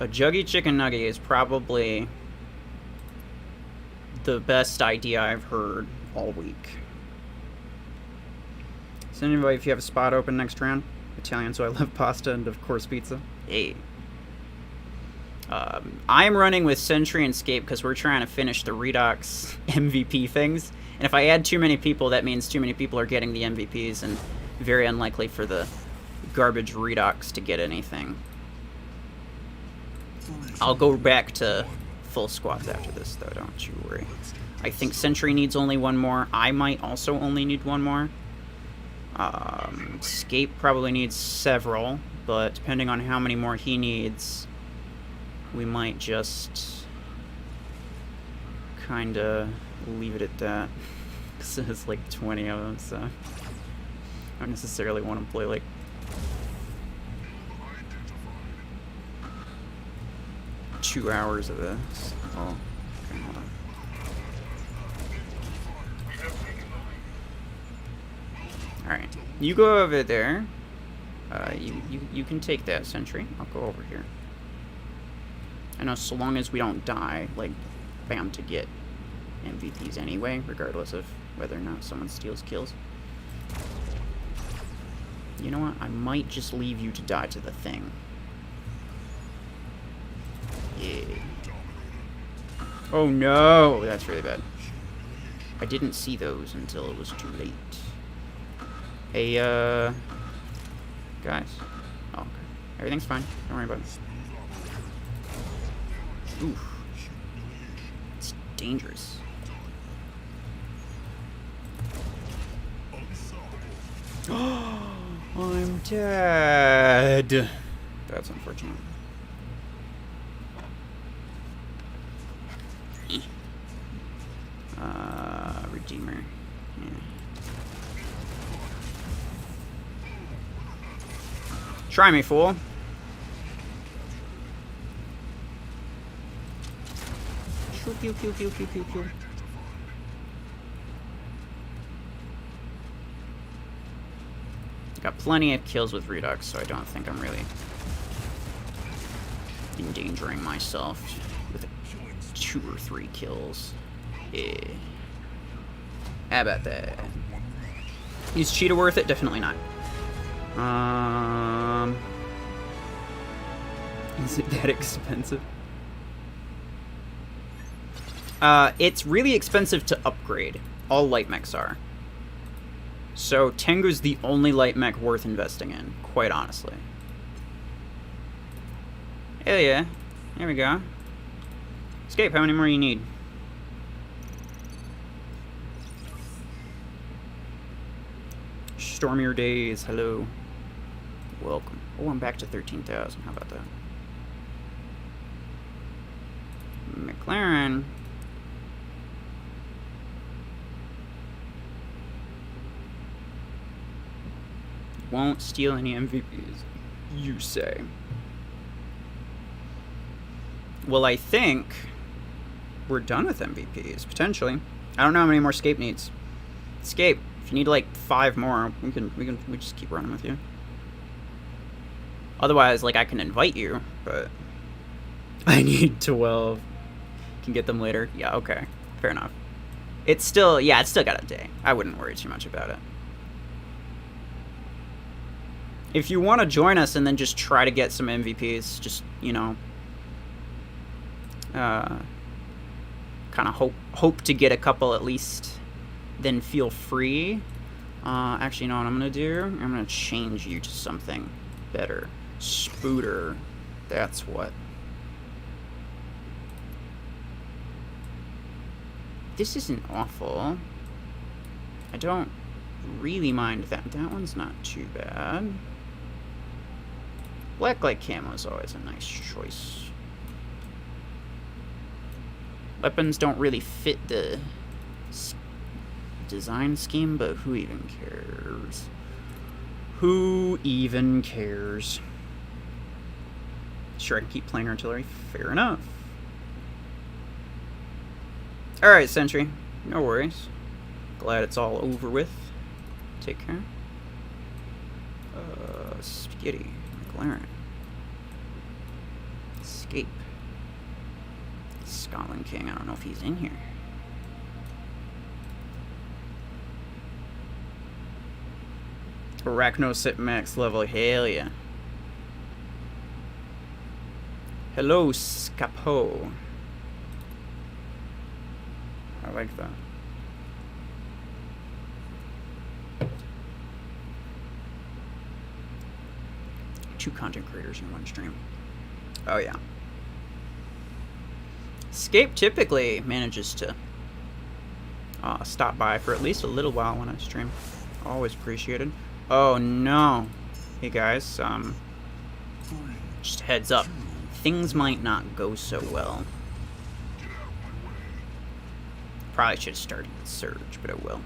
A juggy chicken nugget is probably the best idea I've heard all week. Send anybody if you have a spot open next round. Italian, so I love pasta and of course pizza. Hey. I'm running with Sentry and Scape because we're trying to finish the Redox MVP things. And if I add too many people, that means too many people are getting the MVPs and very unlikely for the garbage Redox to get anything. I'll go back to full squads after this, though, don't you worry. I think Sentry needs only one more. I might also only need one more. Scape probably needs several, but depending on how many more he needs, we might just kind of leave it at that. Because there's like 20 of them, so I don't necessarily want to play like 2 hours of this. Oh, okay, hold on. Alright, you go over there. You can take that Sentry. I'll go over here. I know, so long as we don't die, like, bam, to get MVPs anyway, regardless of whether or not someone steals kills. You know what? I might just leave you to die to the thing. Yeah. Oh no! That's really bad. I didn't see those until it was too late. Hey, guys. Oh, okay. Everything's fine. Don't worry about it. Oof. It's dangerous. I'm dead. That's unfortunate. Redeemer. Yeah. Try me, fool. Pew, pew, pew, pew, pew, pew, pew. Got plenty of kills with Redux, so I don't think I'm really endangering myself with 2 or 3 kills. Yeah. How about that? Is Cheetah worth it? Definitely not. Is it that expensive? It's really expensive to upgrade. All light mechs are. So Tengu's the only light mech worth investing in, quite honestly. Hell yeah. There we go. Escape, how many more you need? Stormier days, hello. Welcome. Oh, I'm back to 13,000. How about that? McLaren. Won't steal any MVPs, you say. Well, I think we're done with MVPs, potentially. I don't know how many more Escape needs. Escape, if you need like 5 more, we just keep running with you. Otherwise, like, I can invite you, but I need 12. Can get them later. Yeah, okay. Fair enough. It's still got a day. I wouldn't worry too much about it. If you want to join us and then just try to get some MVPs, just, you know, kind of hope to get a couple at least, then feel free. Actually, you know what I'm going to do? I'm going to change you to something better. Spooter. That's what. This isn't awful. I don't really mind that. That one's not too bad. Blacklight camo is always a nice choice. Weapons don't really fit the design scheme, but who even cares? Who even cares? Sure, I can keep playing artillery. Fair enough. Alright, Sentry. No worries. Glad it's all over with. Take care. Spaghetti. McLaren. Escape. Scotland King. I don't know if he's in here. Arachnosit max level. Hell yeah. Hello, Scapo. I like that. Two content creators in one stream. Oh yeah. Escape typically manages to stop by for at least a little while when I stream. Always appreciated. Oh no. Hey guys, just heads up. Things might not go so well. Probably should have started with Surge, but I will.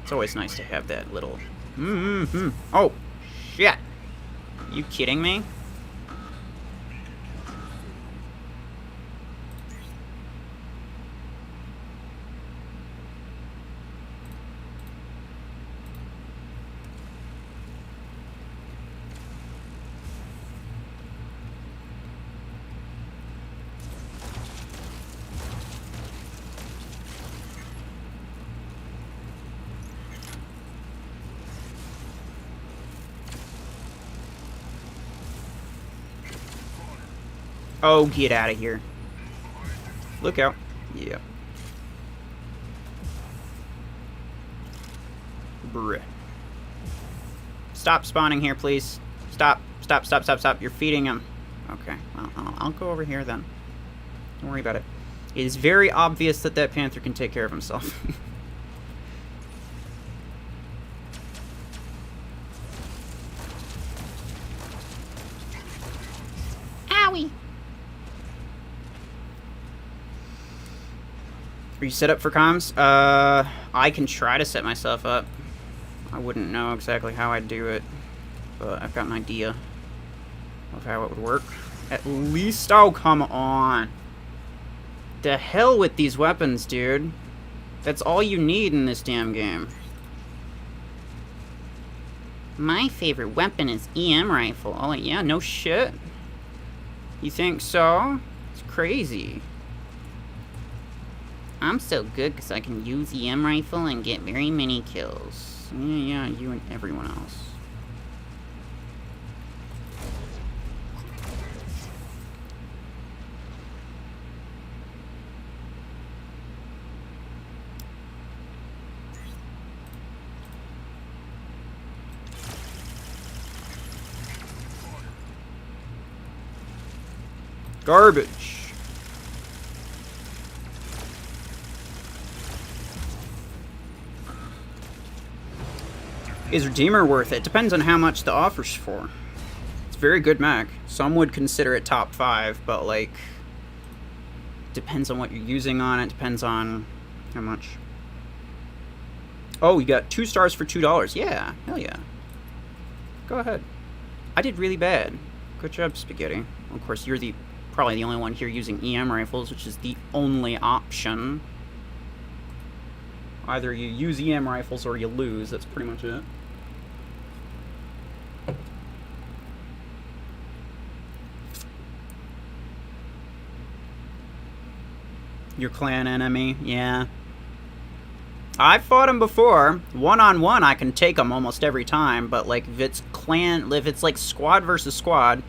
It's always nice to have that little... Oh, shit. You kidding me? Oh, get out of here. Look out. Yeah. Bruh. Stop spawning here, please. Stop. Stop, stop, stop, stop. You're feeding him. Okay. Well, I'll go over here then. Don't worry about it. It is very obvious that that Panther can take care of himself. Owie! Are you set up for comms? I can try to set myself up. I wouldn't know exactly how I'd do it, but I've got an idea of how it would work. At least, oh, come on. The hell with these weapons, dude. That's all you need in this damn game. My favorite weapon is EM rifle. Oh, yeah, no shit. You think so? It's crazy. I'm so good because I can use EM rifle and get very many kills. Yeah, you and everyone else. Garbage. Is Redeemer worth it? Depends on how much the offer's for. It's a very good mech. Some would consider it top 5, but like, depends on what you're using on it. Depends on how much. Oh, you got 2 stars for $2. Yeah, hell yeah. Go ahead. I did really bad. Good job, Spaghetti. Well, of course, you're probably the only one here using EM rifles, which is the only option. Either you use EM rifles or you lose. That's pretty much it. Your clan enemy, yeah. I've fought him before. One-on-one, I can take him almost every time, but like if it's like squad versus squad,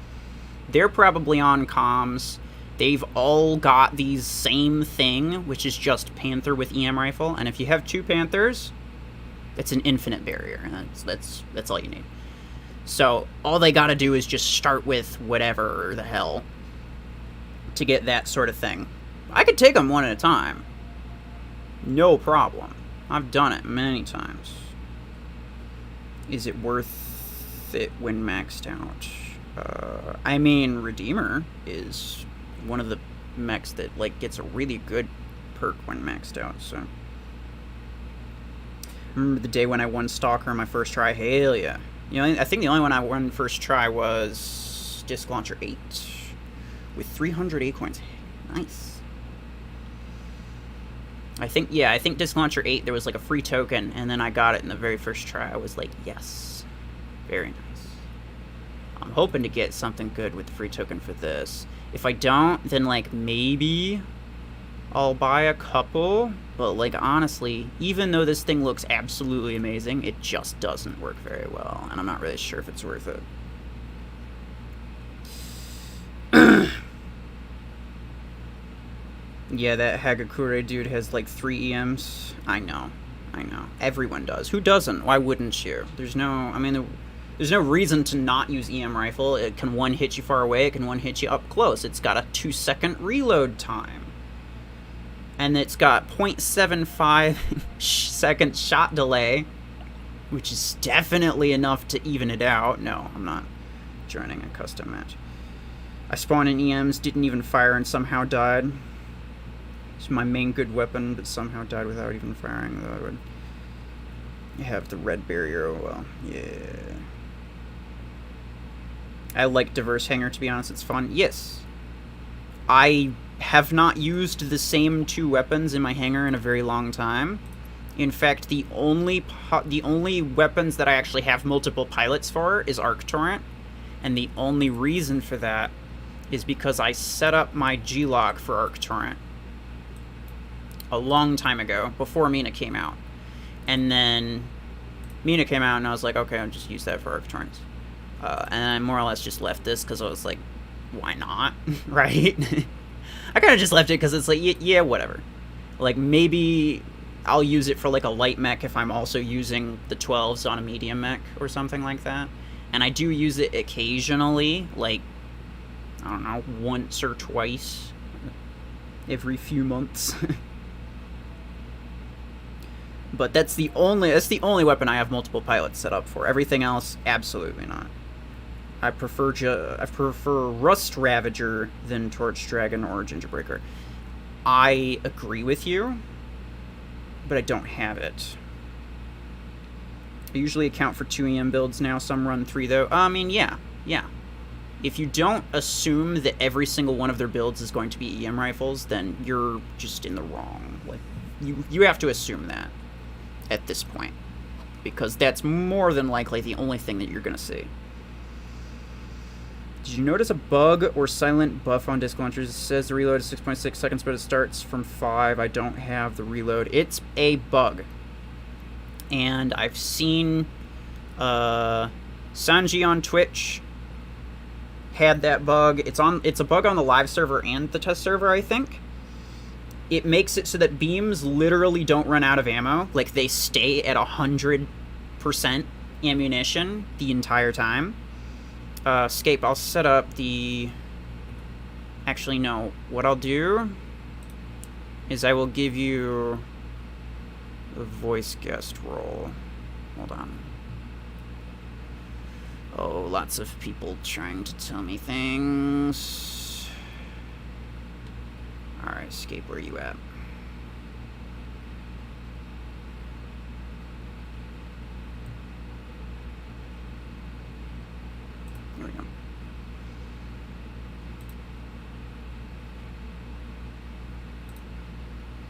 they're probably on comms. They've all got the same thing, which is just Panther with EM rifle. And if you have 2 Panthers, it's an infinite barrier. That's all you need. So all they gotta do is just start with whatever the hell to get that sort of thing. I could take them one at a time. No problem. I've done it many times. Is it worth it when maxed out? I mean, Redeemer is one of the mechs that like gets a really good perk when maxed out. So, remember the day when I won Stalker on my first try? Hell yeah! You know, I think the only one I won first try was Disc Launcher 8 with 300 A coins. Nice. I think Disc Launcher 8 there was like a free token, and then I got it in the very first try. I was like, yes, very nice. I'm hoping to get something good with the free token for this. If I don't, then like maybe I'll buy a couple. But like honestly, even though this thing looks absolutely amazing, it just doesn't work very well, and I'm not really sure if it's worth it. Yeah, that Hagakure dude has like 3 EMs. I know. Everyone does. Who doesn't? Why wouldn't you? There's no reason to not use EM rifle. It can one hit you far away, it can one hit you up close. It's got a 2-second reload time. And it's got 0.75 second shot delay, which is definitely enough to even it out. No, I'm not joining a custom match. I spawned in EMs, didn't even fire, and somehow died. It's my main good weapon, but somehow died without even firing, though I would have the red barrier. Oh well, yeah. I like diverse hanger, to be honest. It's fun. Yes. I have not used the same 2 weapons in my hanger in a very long time. In fact, the only weapons that I actually have multiple pilots for is Arc Torrent, and the only reason for that is because I set up my G-Lock for Arc Torrent a long time ago, before Mina came out. And then Mina came out and I was like, okay, I'll just use that for Arc Torrents. And I more or less just left this because I was like, why not? Right? I kind of just left it because it's like, yeah, whatever. Like, maybe I'll use it for like a light mech if I'm also using the 12s on a medium mech or something like that. And I do use it occasionally, like, I don't know, once or twice every few months. But that's the only weapon I have multiple pilots set up for. Everything else, absolutely not. I prefer Rust Ravager than Torch Dragon or Gingerbreaker. I agree with you, but I don't have it. I usually account for 2 EM builds now. Some run 3 though. I mean, yeah. If you don't assume that every single one of their builds is going to be EM rifles, then you're just in the wrong. Like, you have to assume that at this point. because that's more than likely the only thing that you're going to see. Did you notice a bug or silent buff on disk launchers? It says the reload is 6.6 seconds, but it starts from 5. I don't have the reload. It's a bug. And I've seen Sanji on Twitch had that bug. It's a bug on the live server and the test server, I think. It makes it so that beams literally don't run out of ammo. Like, they stay at 100% ammunition the entire time. Escape, I'll set up the... Actually, no. What I'll do is I will give you the voice guest role. Hold on. Oh, lots of people trying to tell me things. Alright, Escape, where are you at? Here we go.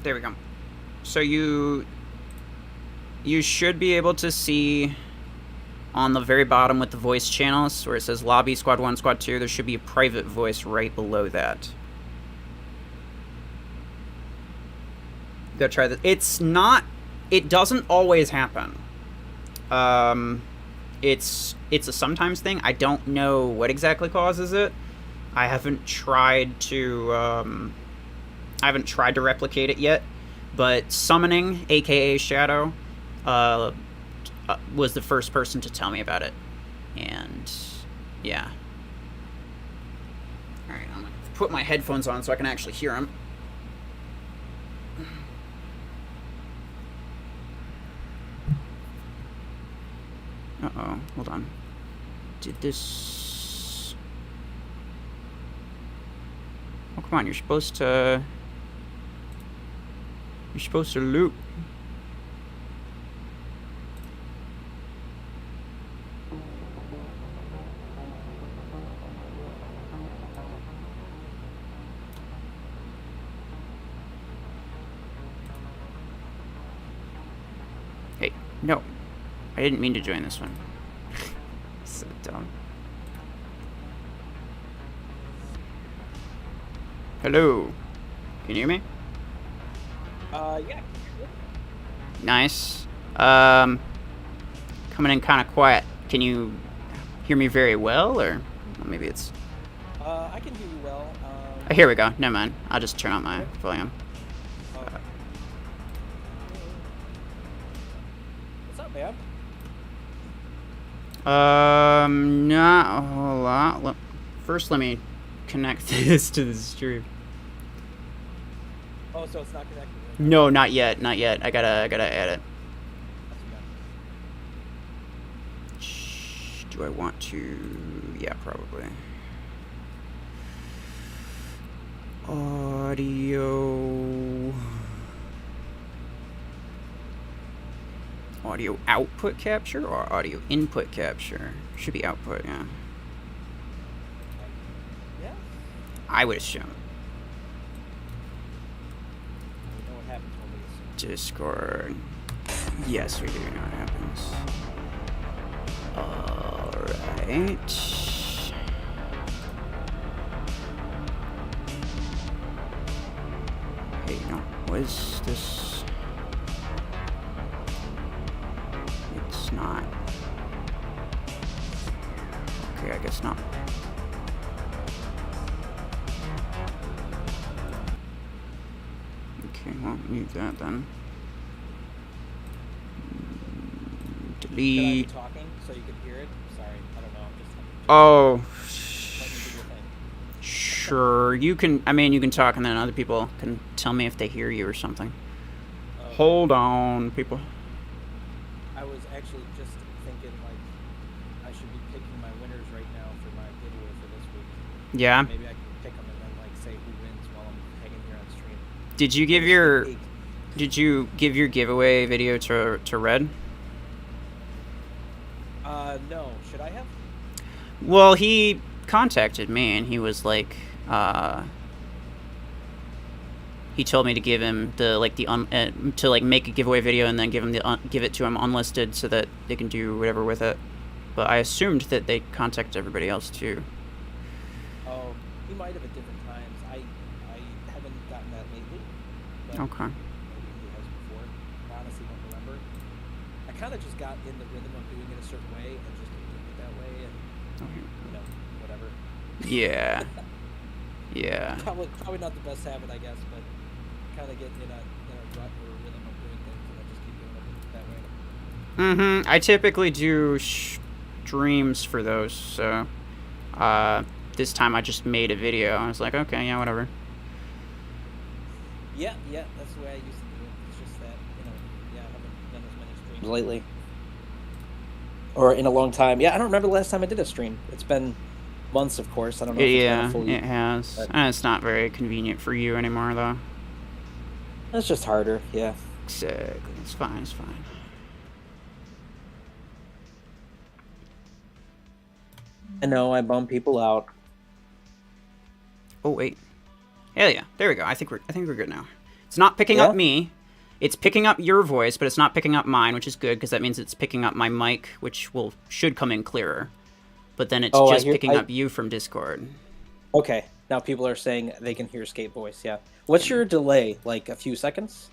There we go. So you should be able to see on the very bottom with the voice channels where it says lobby, squad 1, squad 2, there should be a private voice right below that. Go try this. It doesn't always happen. It's a sometimes thing. I don't know what exactly causes it. I haven't tried to replicate it yet, but Summoning, aka Shadow, was the first person to tell me about it. And yeah. Alright, I'm gonna put my headphones on so I can actually hear him. Uh-oh, hold on. Did this... Oh, come on, you're supposed to loop. Hey, no. I didn't mean to join this one. So dumb. Hello. Can you hear me? Yeah. Nice. Coming in kind of quiet. Can you hear me very well, or well, maybe it's... I can hear you well. Oh, here we go. Never mind. I'll just turn on my volume. What's up, man? Not a whole lot. First, let me connect this to the stream. Oh, so it's not connected. No, not yet. Not yet. I gotta add it. Do I want to? Yeah, probably. Audio output capture or audio input capture? Should be output, yeah. Yeah. I would assume. We know what happens when we assume. Discord. Yes, we do know what happens. Alright. Hey, no. What is this? It's not. Okay, I guess not. Okay, well, mute that then. Should I be Delete. talking so you can hear it? Sorry, I don't know. I'm just Oh, let me do your thing. sure. You can, I mean, you can talk and then other people can tell me if they hear you or something. Okay. Hold on, people. I was actually just thinking, like, I should be picking my winners right now for my giveaway for this week. Yeah. Maybe I can pick them and then, like, say who wins while I'm hanging here on stream. Did you give your giveaway video to Red? No. Should I have? Well, he contacted me and he was like, he told me to give him the to like make a giveaway video and then give it to him unlisted so that they can do whatever with it. But I assumed that they contacted everybody else too. Oh, he might have at different times. I haven't gotten that lately. But Okay. maybe he has before. I honestly don't remember. I kind of just got in the rhythm of doing it a certain way and just doing it that way, and whatever. Yeah. Yeah. Probably not the best habit, I guess, but kind of get in a rut or a rhythm of doing things, and I just keep doing it that way. Mm-hmm. I typically do streams for those, so this time I just made a video. I was like, okay, yeah, whatever. Yeah, that's the way I used to do it. It's just that, I haven't done as many streams lately. Or in a long time. Yeah, I don't remember the last time I did a stream. It's been months, of course. I don't know if it's been a full year. It has. But And it's not very convenient for you anymore, though. it's just harder, yeah. Exactly. It's fine, it's fine. I know, I bum people out. Oh, wait. Hell yeah. There we go. I think we're good now. It's not picking up me. It's picking up your voice, but it's not picking up mine, which is good, because that means it's picking up my mic, which should come in clearer. But then it's just picking up you from Discord. Okay. Now people are saying they can hear Skate voice, yeah. What's your delay? Like a few seconds?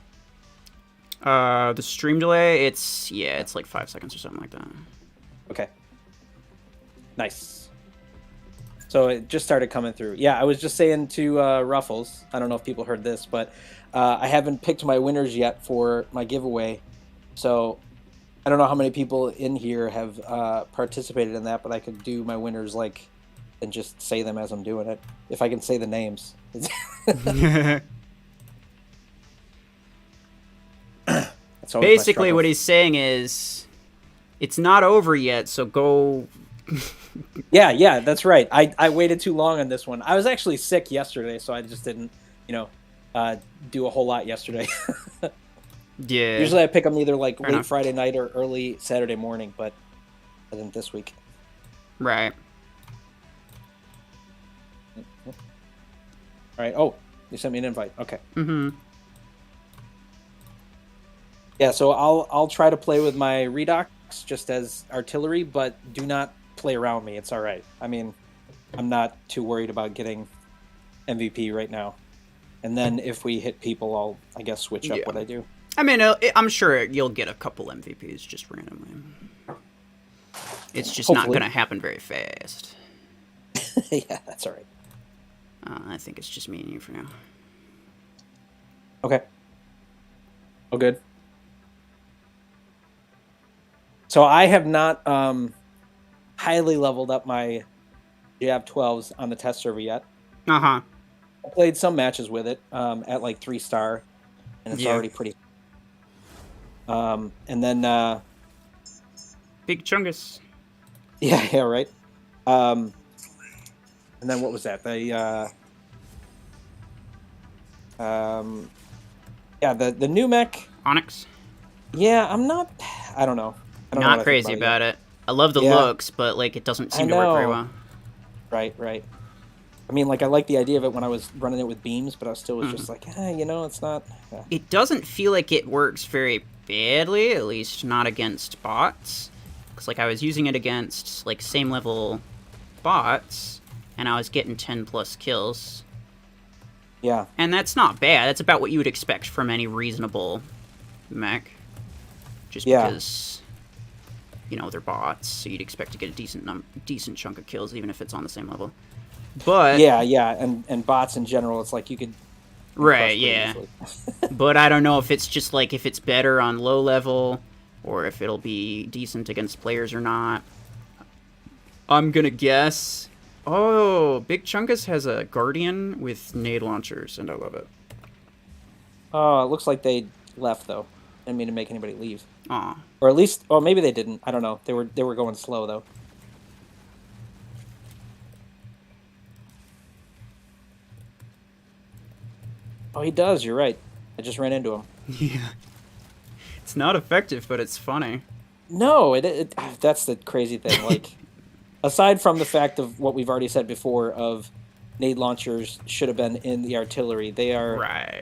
The stream delay, it's like 5 seconds or something like that. Okay. Nice. So it just started coming through. Yeah, I was just saying to Ruffles, I don't know if people heard this, but I haven't picked my winners yet for my giveaway. So I don't know how many people in here have participated in that, but I could do my winners and just say them as I'm doing it. If I can say the names. Basically, what he's saying is, it's not over yet, so go. Yeah, that's right. I waited too long on this one. I was actually sick yesterday, so I just didn't, do a whole lot yesterday. Yeah. Usually I pick them either late enough. Friday night or early Saturday morning, but I didn't this week. Right. All right. Oh, you sent me an invite. Okay. Mm-hmm. Yeah, so I'll try to play with my Redox just as artillery, but do not play around me. It's all right. I mean, I'm not too worried about getting MVP right now. And then if we hit people, I guess, switch up what I do. I mean, I'm sure you'll get a couple MVPs just randomly. It's just not going to happen very fast. Yeah, that's all right. I think it's just me and you for now. Okay. Oh, good. So I have not highly leveled up my Jab 12s on the test server yet. Uh-huh. I played some matches with it at 3-star, and it's already pretty. And then Big Chungus. Yeah, right. And then what was that? The new mech. Onyx. Yeah, I don't know. I don't know Not crazy about it. I love the looks, but it doesn't seem to work very well. Right. I mean, I like the idea of it when I was running it with beams, but I still was just it's not. Yeah. It doesn't feel like it works very badly, at least not against bots. Because I was using it against same level bots, and I was getting 10+ kills. Yeah. And that's not bad. That's about what you would expect from any reasonable mech. Just because, they're bots, so you'd expect to get a decent chunk of kills, even if it's on the same level. But yeah, and bots in general, it's you could. Right, yeah. But I don't know if it's just if it's better on low level, or if it'll be decent against players or not. I'm gonna guess. Oh, Big Chungus has a Guardian with nade launchers, and I love it. Oh, it looks like they left though. I didn't mean to make anybody leave. Aw. Or at least, maybe they didn't. I don't know. They were going slow though. Oh, he does. You're right. I just ran into him. Yeah. It's not effective, but it's funny. No, that's the crazy thing. Aside from the fact of what we've already said before of nade launchers should have been in the artillery. They are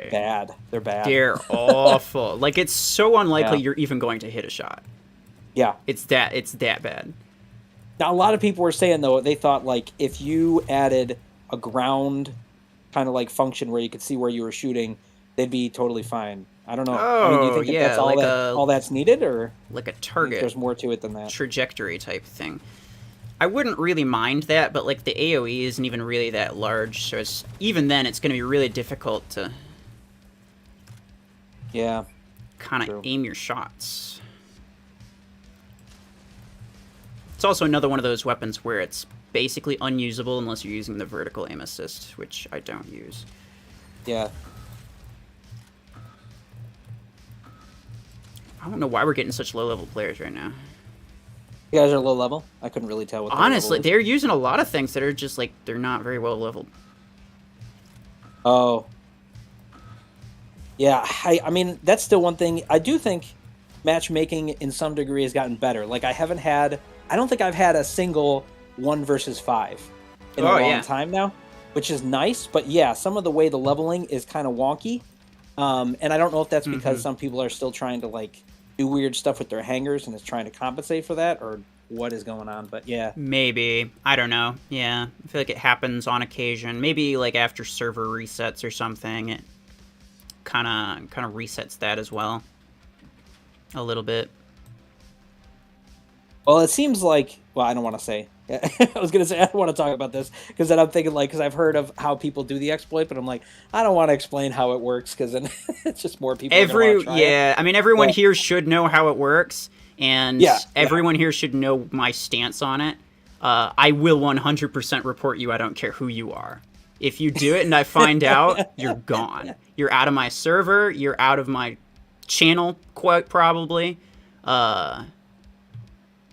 bad. They're bad. They're awful. Like, it's so unlikely Yeah. you're even going to hit a shot. Yeah. It's that bad. Now, a lot of people were saying, though, they thought, like, if you added a ground kind of, like, function where you could see where you were shooting, they'd be totally fine. I don't know. I mean, do you think yeah, that's all, like all that's needed, or like a do you think target there's more to it than that? trajectory type thing? I wouldn't really mind that, but, like, the AoE isn't even really that large, so it's even then it's going to be really difficult to Yeah. kind True. of aim your shots. It's also another one of those weapons where it's basically unusable unless you're using the vertical aim assist, which I don't use. Yeah. I don't know why we're getting such low-level players right now. You guys are low level? I couldn't really tell what their Honestly, level is. they're using a lot of things that are just, like, they're not very well-leveled. Oh. Yeah, I mean, that's still one thing. I do think matchmaking in some degree has gotten better. Like, I don't think I've had a single 1 versus 5 in a long time now, which is nice. But yeah, some of the way the leveling is kind of wonky. And I don't know if that's because some people are still trying to, like, do weird stuff with their hangers and is trying to compensate for that, or what is going on. But yeah. Maybe. I don't know. Yeah. I feel like it happens on occasion. Maybe, like, after server resets or something, it kind of resets that as well. A little bit. Well, it seems like, well, I don't want to say. I was going to say, I don't want to talk about this, because then I'm thinking, like, because I've heard of how people do the exploit, but I'm like, I don't want to explain how it works, because then it's just more people are gonna wanna try it. I mean, everyone here should know how it works, and everyone here should know my stance on it. I will 100% report you. I don't care who you are. If you do it and I find out, you're gone. You're out of my server. You're out of my channel, quite probably.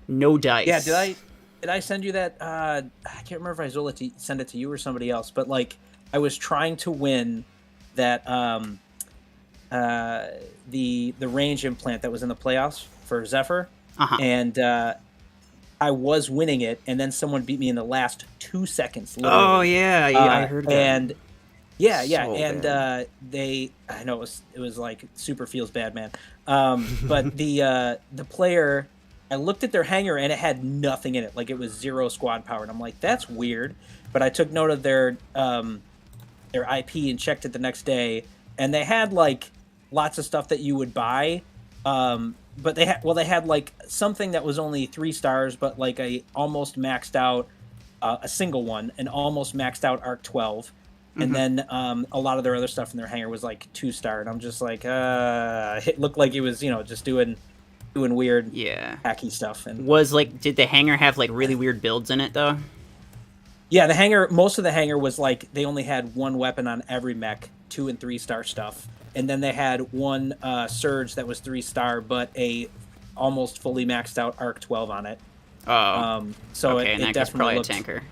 No dice. Yeah, did I send you that? I can't remember if I send it to you or somebody else, but, like, I was trying to win that the range implant that was in the playoffs for Zephyr, and I was winning it, and then someone beat me in the last 2 seconds. Literally. Oh yeah, I heard that. And yeah, So and bad. I know it was like super feels bad, man. But the player, I looked at their hanger and it had nothing in it, like it was 0 squad power, and I'm like, that's weird. But I took note of their IP and checked it the next day, and they had, like, lots of stuff that you would buy. But they had like something that was only 3 stars, but like a almost maxed out a single one, an almost maxed out Arc 12, and then a lot of their other stuff in their hangar was like 2-star, and I'm just like, it looked like it was, you know, just doing weird hacky stuff. And did the hangar have, like, really weird builds in it though? Yeah, the hangar, most of the hangar was like they only had 1 weapon on every mech, 2 and 3-star stuff. And then they had 1 surge that was 3-star, but a almost fully maxed out Arc 12 on it. Oh, so okay, it and that definitely probably looked, a tanker.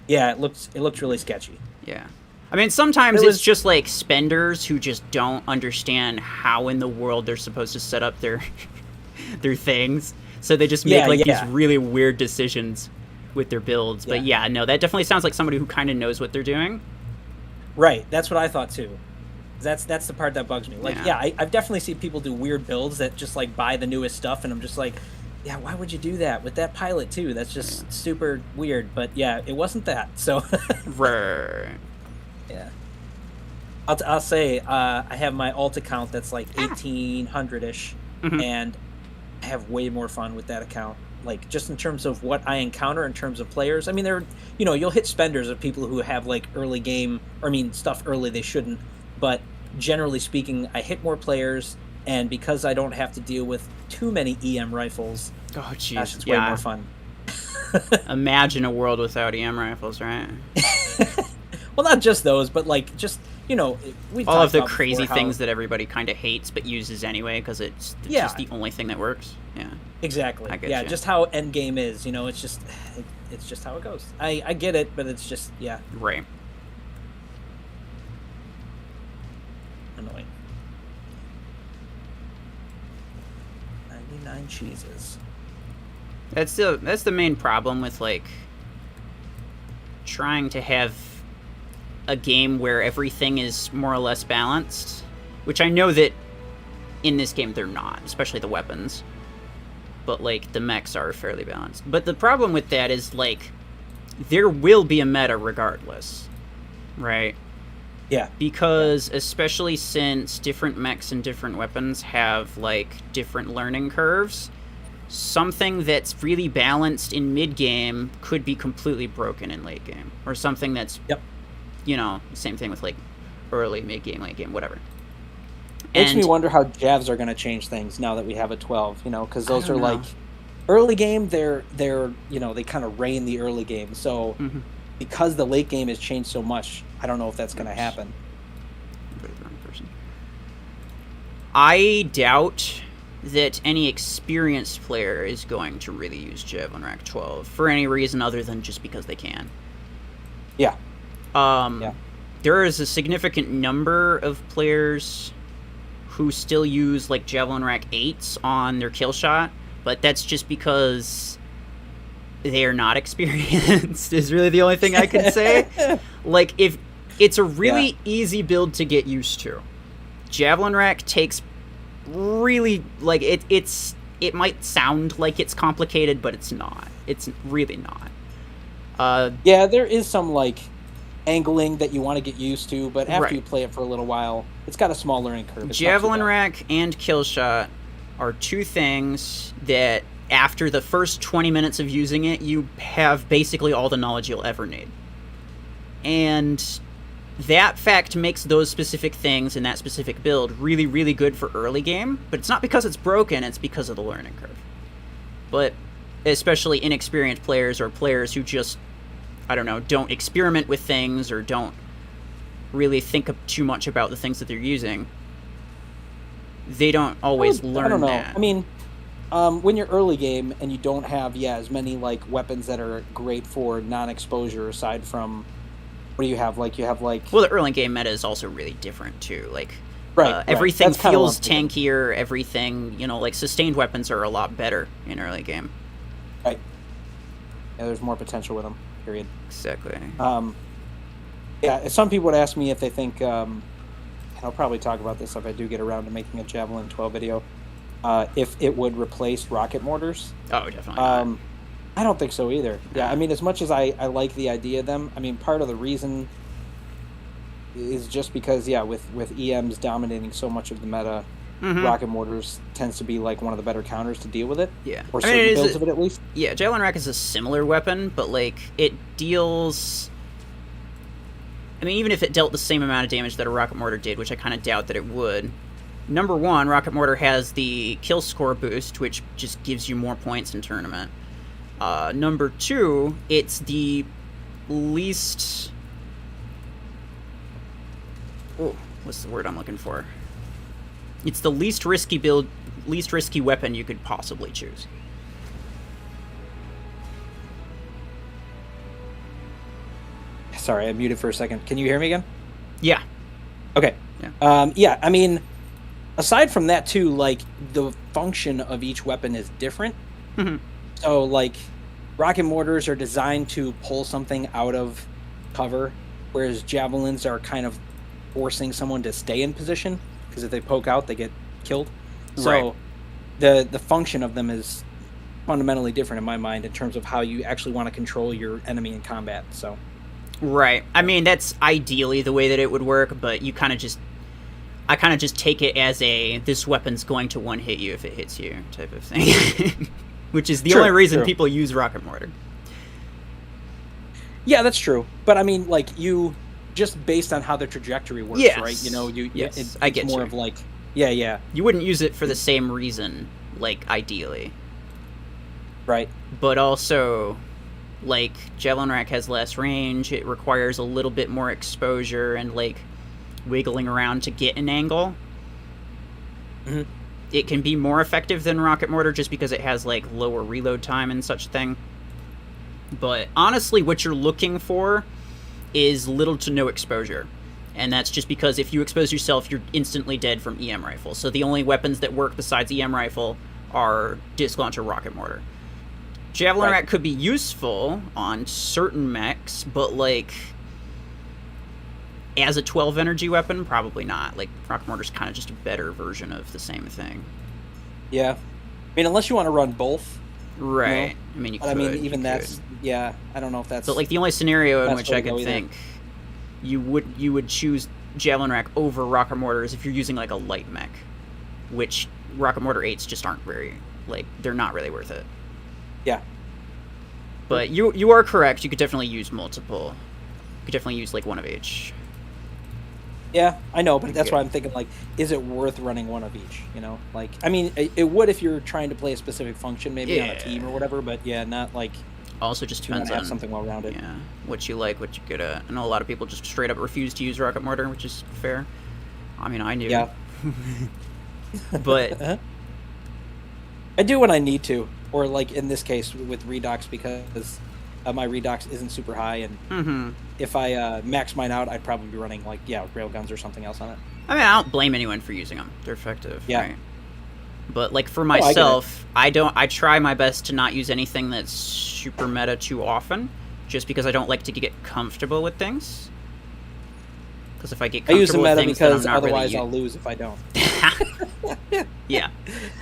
Yeah, it looked really sketchy. Yeah, I mean, sometimes it's just like spenders who just don't understand how in the world they're supposed to set up their their things, so they just make these really weird decisions with their builds. But yeah, no, that definitely sounds like somebody who kind of knows what they're doing. Right, that's what I thought too. That's the part that bugs me. Like, I've definitely seen people do weird builds that just, like, buy the newest stuff, and I'm just like, yeah, why would you do that with that pilot too? That's just super weird. But yeah, it wasn't that. So Right. Yeah, I'll say I have my alt account that's like 1800-ish, and I have way more fun with that account. Like, just in terms of what I encounter in terms of players. I mean, you'll hit spenders of people who have, like, early game, or I mean, stuff early they shouldn't. But generally speaking, I hit more players, and because I don't have to deal with too many EM rifles, it's way more fun. Imagine a world without EM rifles, right? Well, not just those, but, like, just, you know, we've all of the talked about crazy before things that everybody kind of hates but uses anyway because it's just the only thing that works. Yeah, exactly. I get you. Just how endgame is, you know, it's just how it goes. I get it, but it's just right. Annoying. 99 cheeses. That's the main problem with, like, trying to have a game where everything is more or less balanced, which I know that in this game they're not, especially the weapons. But, like, the mechs are fairly balanced. But the problem with that is, like, there will be a meta regardless, right? Yeah. Because, especially since different mechs and different weapons have, like, different learning curves, something that's really balanced in mid-game could be completely broken in late game. Or something that's, you know, same thing with, like, early, mid-game, late game, whatever. Makes me wonder how javs are going to change things now that we have a 12, you know, because those are know. like early game. They're you know, they kind of reign the early game. So because the late game has changed so much, I don't know if that's going to happen. I doubt that any experienced player is going to really use Javelin Rack 12 for any reason other than just because they can. Yeah. There is a significant number of players who still use, like, Javelin Rack 8s on their kill shot, but that's just because they are not experienced, is really the only thing I can say. Like, if it's a really easy build to get used to. Javelin Rack takes really, like, it might sound like it's complicated, but it's not. It's really not. Yeah, there is some, like, angling that you want to get used to, but after you play it for a little while, it's got a small learning curve. It's Javelin Rack and kill shot are two things that after the first 20 minutes of using it, you have basically all the knowledge you'll ever need. And that fact makes those specific things in that specific build really, really good for early game, but it's not because it's broken, it's because of the learning curve. But especially inexperienced players or players who just, I don't know, don't experiment with things or don't really think too much about the things that they're using, they don't always learn I don't know. that. I mean, when you're early game and you don't have, as many, like, weapons that are great for non-exposure aside from, what do you have? Like, you have, like... Well, the early game meta is also really different, too. Like, right. Everything feels tankier, everything, you know, like, sustained weapons are a lot better in early game. Right. Yeah, there's more potential with them, period. Exactly. Yeah, some people would ask me if they think, and I'll probably talk about this if I do get around to making a Javelin 12 video, if it would replace rocket mortars. Oh, definitely. I don't think so either. Yeah, I mean, as much as I like the idea of them, I mean, part of the reason is just because, with EMs dominating so much of the meta, rocket mortars tends to be, like, one of the better counters to deal with it. Yeah. Or certain builds of it, at least. Yeah, Javelin Rack is a similar weapon, but, like, it deals... I mean, even if it dealt the same amount of damage that a rocket mortar did, which I kind of doubt that it would. Number one, rocket mortar has the kill score boost, which just gives you more points in tournament. Number two, it's the least... Oh, what's the word I'm looking for? It's the least risky build, least risky weapon you could possibly choose. Sorry, I muted for a second. Can you hear me again? Yeah. Okay. Yeah. I mean, aside from that too, like, the function of each weapon is different. So, like, rocket mortars are designed to pull something out of cover, whereas javelins are kind of forcing someone to stay in position, because if they poke out, they get killed. So the function of them is fundamentally different in my mind in terms of how you actually want to control your enemy in combat. So right. I mean, that's ideally the way that it would work, but you kind of just... I kind of just take it as this weapon's going to one-hit you if it hits you type of thing. Which is the only reason people use rocket mortar. Yeah, that's true. But I mean, like, you... just based on how the trajectory works, right? You know, it's I get more you. of like, yeah. You wouldn't use it for the same reason, like, ideally. Right. But also, like, Javelin Rack has less range, it requires a little bit more exposure and, like, wiggling around to get an angle. It can be more effective than Rocket Mortar just because it has, like, lower reload time and such thing. But honestly, what you're looking for is little to no exposure. And that's just because if you expose yourself, you're instantly dead from EM rifle. So the only weapons that work besides EM rifle are disc launcher, rocket mortar. Javelin Rack could be useful on certain mechs, but, like, as a 12 energy weapon, probably not. Like, rocket mortar's kind of just a better version of the same thing. Yeah. I mean, unless you want to run both. Right. You know? I mean, you But could. I mean, even you that's could. yeah. I don't know if that's. But like the only scenario in That's which where I we go could either. think you would choose javelin rack over rocket mortars if you're using like a light mech, which rocket mortar 8s just aren't very, like, they're not really worth it. Yeah. But you are correct. You could definitely use multiple. You could definitely use like one of each. Yeah, I know, but that's Okay. why I'm thinking, like, is it worth running one of each? You know, like, I mean, it would if you're trying to play a specific function, maybe on a Yeah. team or whatever. But yeah, not like Also, just you want depends to have on something well rounded. yeah what you like, what you good at. I know a lot of people just straight up refuse to use rocket mortar, which is fair. I mean, I knew. Yeah. But I do when I need to, or like in this case with redox because my redox isn't super high, and mhm. if I max mine out, I'd probably be running like railguns or something else on it. I mean, I don't blame anyone for using them. They're effective. Yeah. Right? But like for I get it. myself, I try my best to not use anything that's super meta too often, just because I don't like to get comfortable with things. Because if I get I use the comfortable with meta things, then I'm because not otherwise really I'll lose if I don't. yeah.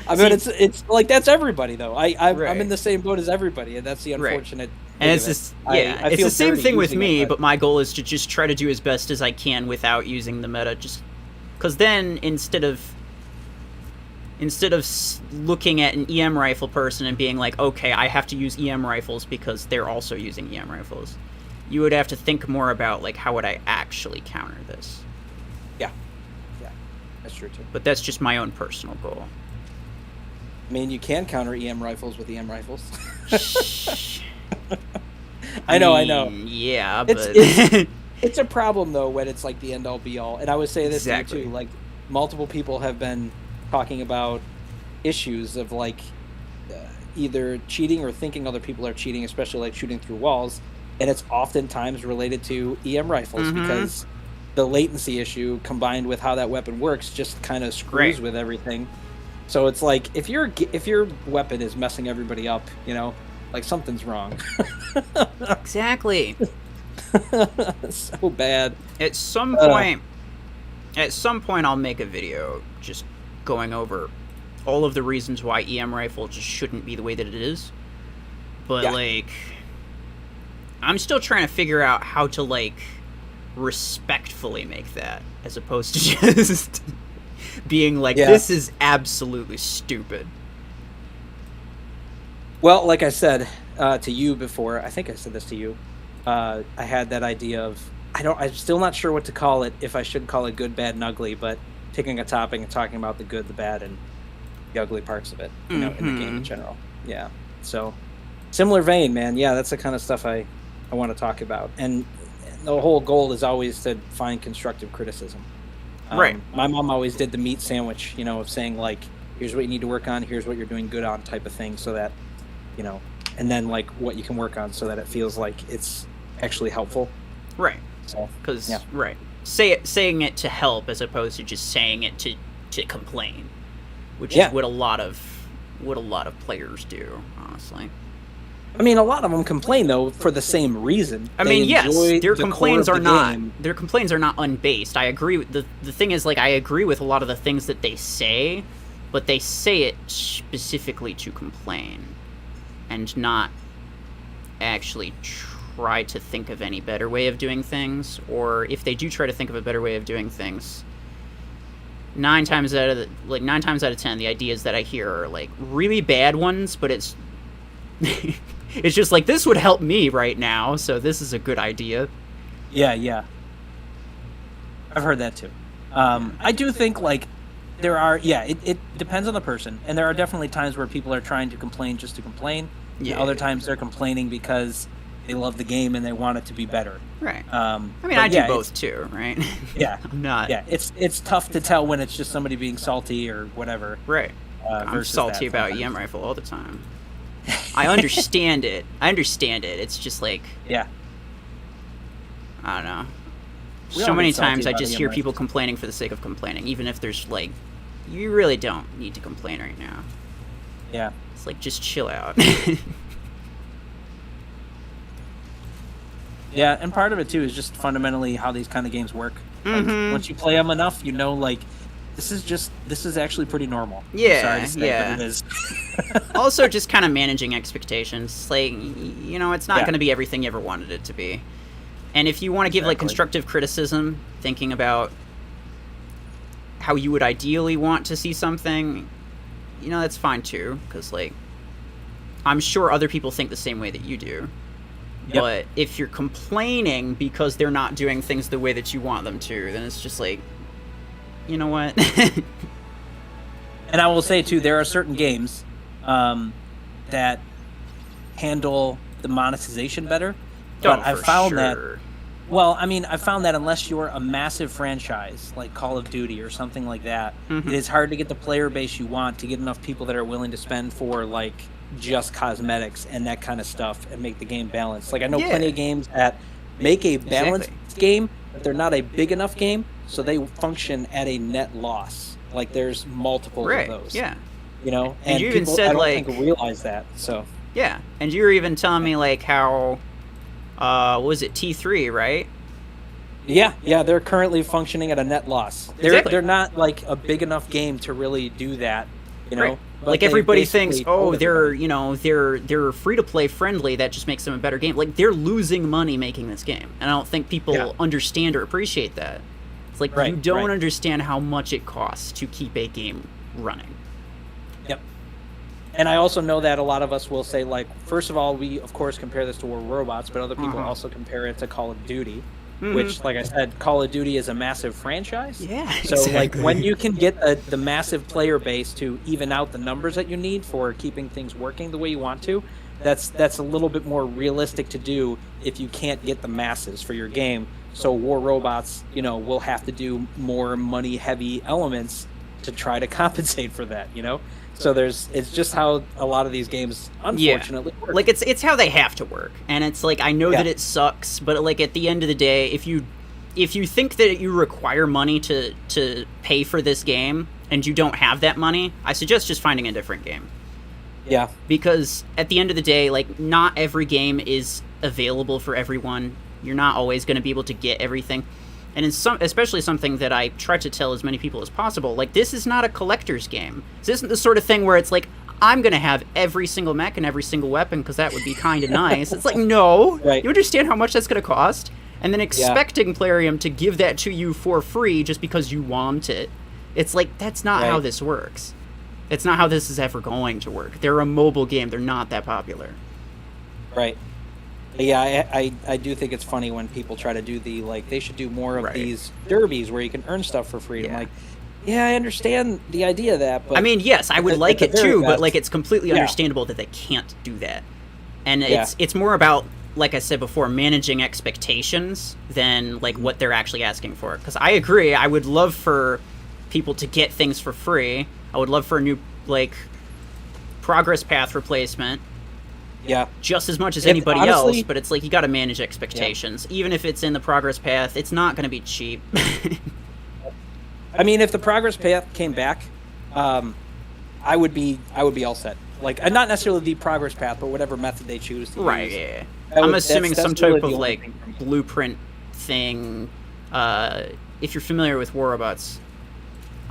I mean, it's like that's everybody though. I'm Right. in the same boat as everybody, and that's the Right. unfortunate. And thing it's of it. just I it's feel the same dirty thing with using me, it, but my goal is to just try to do as best as I can without using the meta, just because then instead of looking at an EM rifle person and being like, okay, I have to use EM rifles because they're also using EM rifles, you would have to think more about like how would I actually counter this. yeah, that's true too. But that's just my own personal goal. I mean, you can counter EM rifles with EM rifles. I know. Yeah, It's- but It's a problem though when it's like the end all be all. And I would say this to Exactly. you too. Like, multiple people have been talking about issues of like either cheating or thinking other people are cheating, especially like shooting through walls. And it's oftentimes related to EM rifles Mhm. because the latency issue combined with how that weapon works just kind of screws Right. with everything. So it's like if your weapon is messing everybody up, you know, like something's wrong. exactly. So bad. At some point, I'll make a video just going over all of the reasons why EM rifle just shouldn't be the way that it is. But Yeah. like, I'm still trying to figure out how to like respectfully make that, as opposed to just being like, Yeah. this is absolutely stupid. Well, like I said to you before, I think I said this to you. I had that idea of I'm still not sure what to call it. If I should call it good, bad, and ugly, but taking a topic and talking about the good, the bad, and the ugly parts of it, you know, in the game in general. Yeah. So similar vein, man. Yeah, that's the kind of stuff I want to talk about, and the whole goal is always to find constructive criticism. Right. My mom always did the meat sandwich, you know, of saying like, here's what you need to work on, here's what you're doing good on, type of thing, so that, you know, and then like what you can work on so that it feels like it's actually helpful. Right. So Because yeah. right, saying it to help as opposed to just saying it to complain, which Yeah. is what a lot of players do, honestly. I mean, a lot of them complain though for the same reason. I They mean, yes, enjoy their the core complaints of are the not game. unbased. I agree with the thing is, like, I agree with a lot of the things that they say, but they say it specifically to complain and not actually try to think of any better way of doing things. Or if they do try to think of a better way of doing things, 9 times out of 10, the ideas that I hear are like really bad ones, but it's it's just like, this would help me right now, so this is a good idea. Yeah. I've heard that too. I do think like there are, it depends on the person, and there are definitely times where people are trying to complain just to complain. Yeah. And other times they're complaining because they love the game and they want it to be better. Right. I I mean, I do both too, right? Yeah. I'm not. Yeah, it's tough to tell when it's just somebody being salty or whatever. Right. I'm versus salty that about sometimes. EM rifle all the time. I understand it. It's just like, Yeah. I don't know. We So all many get salty times I about just EM hear people rifles. complaining for the sake of complaining, even if there's like, you really don't need to complain right now. Yeah. It's like, just chill out. Yeah, and part of it too is just fundamentally how these kind of games work. Like, once you play them enough, you know, like this is actually pretty normal. Yeah, I'm sorry to say, yeah. but it is. Also, just kind of managing expectations. Like, you know, it's not Yeah. going to be everything you ever wanted it to be. And if you want to give like Exactly. constructive criticism, thinking about how you would ideally want to see something, you know, that's fine too. Because like, I'm sure other people think the same way that you do. Yep. But if you're complaining because they're not doing things the way that you want them to, then it's just like, you know what? And I will say too, there are certain games that handle the monetization better. But I for found that. sure. Well, I mean, I found that unless you're a massive franchise like Call of Duty or something like that, it is hard to get the player base you want, to get enough people that are willing to spend for like just cosmetics and that kind of stuff and make the game balanced. Like I know Yeah. plenty of games that make a balanced game, but they're not a big enough game, so they function at a net loss. Like there's multiples Right. of those. Yeah. You know, And you even people, said, I don't like- think realize that. So Yeah. And you were even telling me like how, what was it, T3, right? yeah, they're currently functioning at a net loss. Exactly. They're not like a big enough game to really do that. You know, Right. But Like they everybody basically thinks, told oh, they're everybody. you know they're free to play friendly. That just makes them a better game. Like they're losing money making this game, and I don't think people Yeah. understand or appreciate that. It's like Right, you don't right. understand how much it costs to keep a game running. Yep. And I also know that a lot of us will say, like, first of all, we of course compare this to War Robots, but other people also compare it to Call of Duty, which, like I said, Call of Duty is a massive franchise. Yeah, So, like, exactly. when you can get the massive player base to even out the numbers that you need for keeping things working the way you want to, that's a little bit more realistic to do if you can't get the masses for your game. So War Robots, you know, will have to do more money-heavy elements to try to compensate for that, you know? So it's just how a lot of these games, unfortunately, work. Like it's how they have to work, and it's like I know Yeah. that it sucks, but like at the end of the day, if you think that you require money to pay for this game and you don't have that money, I suggest just finding a different game. Yeah, Because at the end of the day, like not every game is available for everyone. You're not always going to be able to get everything. And in especially something that I try to tell as many people as possible, like this is not a collector's game. This isn't the sort of thing where it's like, I'm going to have every single mech and every single weapon because that would be kind of nice. It's like, no. Right. You understand how much that's going to cost? And then expecting Plarium to give that to you for free just because you want it. It's like, that's not how Right. this works. It's not how this is ever going to work. They're a mobile game. They're not that popular. right. Yeah, I do think it's funny when people try to do they should do more of Right. these derbies where you can earn stuff for free. I'm Yeah. like, yeah, I understand the idea of that, but I mean, yes, I would at like the it very too, but best- like it's completely Yeah. understandable that they can't do that. And Yeah. it's more about, like I said before, managing expectations than like what they're actually asking for. Because I agree, I would love for people to get things for free. I would love for a new like progress path replacement yeah, just as much as And anybody honestly- else, but it's like you got to manage expectations. Even if it's in the progress path, it's not going to be cheap. I mean, if the progress path came back, I would be all set. Like, not necessarily the progress path, but whatever method they choose to Right, use. yeah. That I'm would- assuming that's some really type the of only like thing for me. blueprint thing. If you're familiar with War Robots,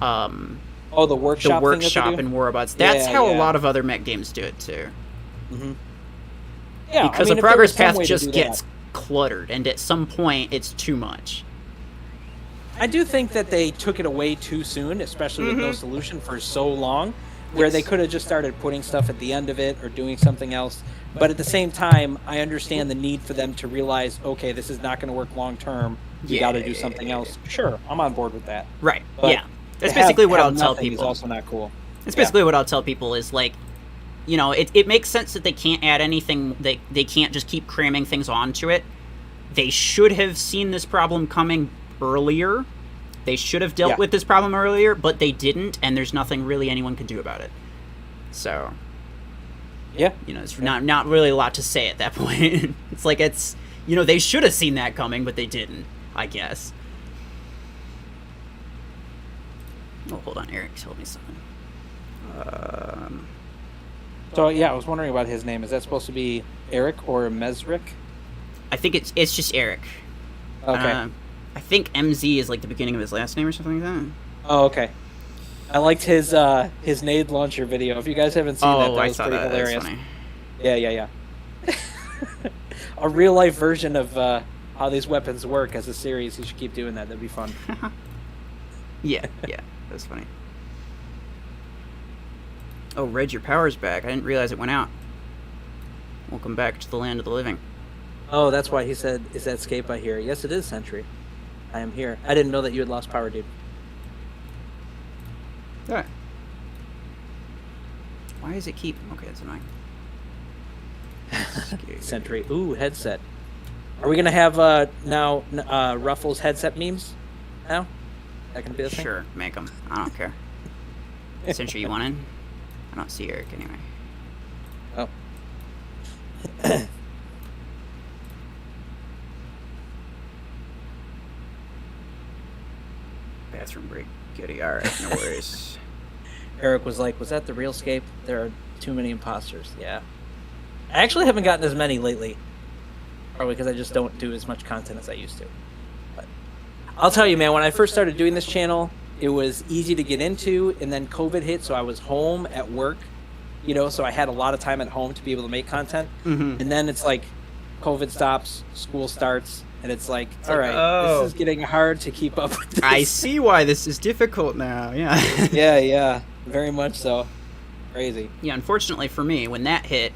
Oh, the workshop. the thing that they workshop do? in War Robots, that's Yeah, how a yeah. lot of other mech games do it too. Yeah, Because I mean, the if there progress was some path way to just do gets that. cluttered, and at some point, it's too much. I do think that they took it away too soon, especially with no solution for so long, where they Yes. could have just started putting stuff at the end of it or doing something else. But at the same time, I understand the need for them to realize, okay, this is not going to work long term. You got to do something else. Sure, I'm on board with that. Right? But Yeah. That's to have- basically what have I'll tell nothing people. Is also not cool. That's basically what I'll tell people is like, you know, it makes sense that they can't add anything. They can't just keep cramming things onto it. They should have seen this problem coming earlier. They should have dealt Yeah. with this problem earlier, but they didn't, and there's nothing really anyone can do about it. So, Yeah. you know, it's not really a lot to say at that point. It's like you know, they should have seen that coming, but they didn't, I guess. Oh, hold on, Eric told me something. So yeah, I was wondering about his name. Is that supposed to be Eric or Mesrick? I think it's just Eric. Okay. I think MZ is like the beginning of his last name or something like that. Oh, okay. I liked his nade launcher video. If you guys haven't seen that I was saw pretty that. hilarious. That was Yeah. A real life version of how these weapons work as a series. You should keep doing that. That'd be fun. funny. Yeah, that's funny. Oh, Red, your power's back. I didn't realize it went out. Welcome back to the land of the living. Oh, that's why he said, "Is that Scape I hear?" Yes, it is, Sentry. I am here. I didn't know that you had lost power, dude. Alright. Why does it keep... Okay, that's annoying. Sentry. Ooh, headset. Are we gonna have now Ruffles headset memes? Now? That gonna be the thing? Sure, make them. I don't care. Sentry, you want in? I don't see Eric anyway. Oh. Bathroom break. Goody. Alright, no worries. Eric was like, "Was that the real Scape? There are too many imposters." Yeah. I actually haven't gotten as many lately. Probably because I just don't do as much content as I used to. But I'll tell you, man, when I first started doing this channel, it was easy to get into, and then COVID hit, so I was home at work, so I had a lot of time at home to be able to make content. Mm-hmm. And then it's like COVID stops, school starts, and it's like, all right, this is getting hard to keep up with this. I see why this is difficult now, yeah. Yeah, very much so. Crazy. Yeah, unfortunately for me, when that hit,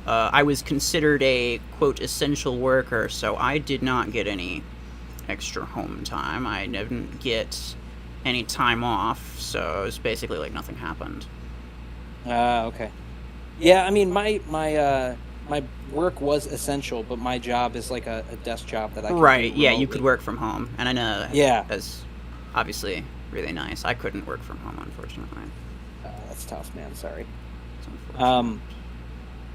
I was considered a, quote, essential worker, so I did not get any extra home time. I didn't get any time off, so it was basically like nothing happened. Okay. Yeah, I mean, my work was essential, but my job is like a desk job that I can Right, do yeah, remotely. You could work from home, and I know Yeah. that's obviously really nice. I couldn't work from home, unfortunately. That's tough, man. Sorry. It's unfortunate.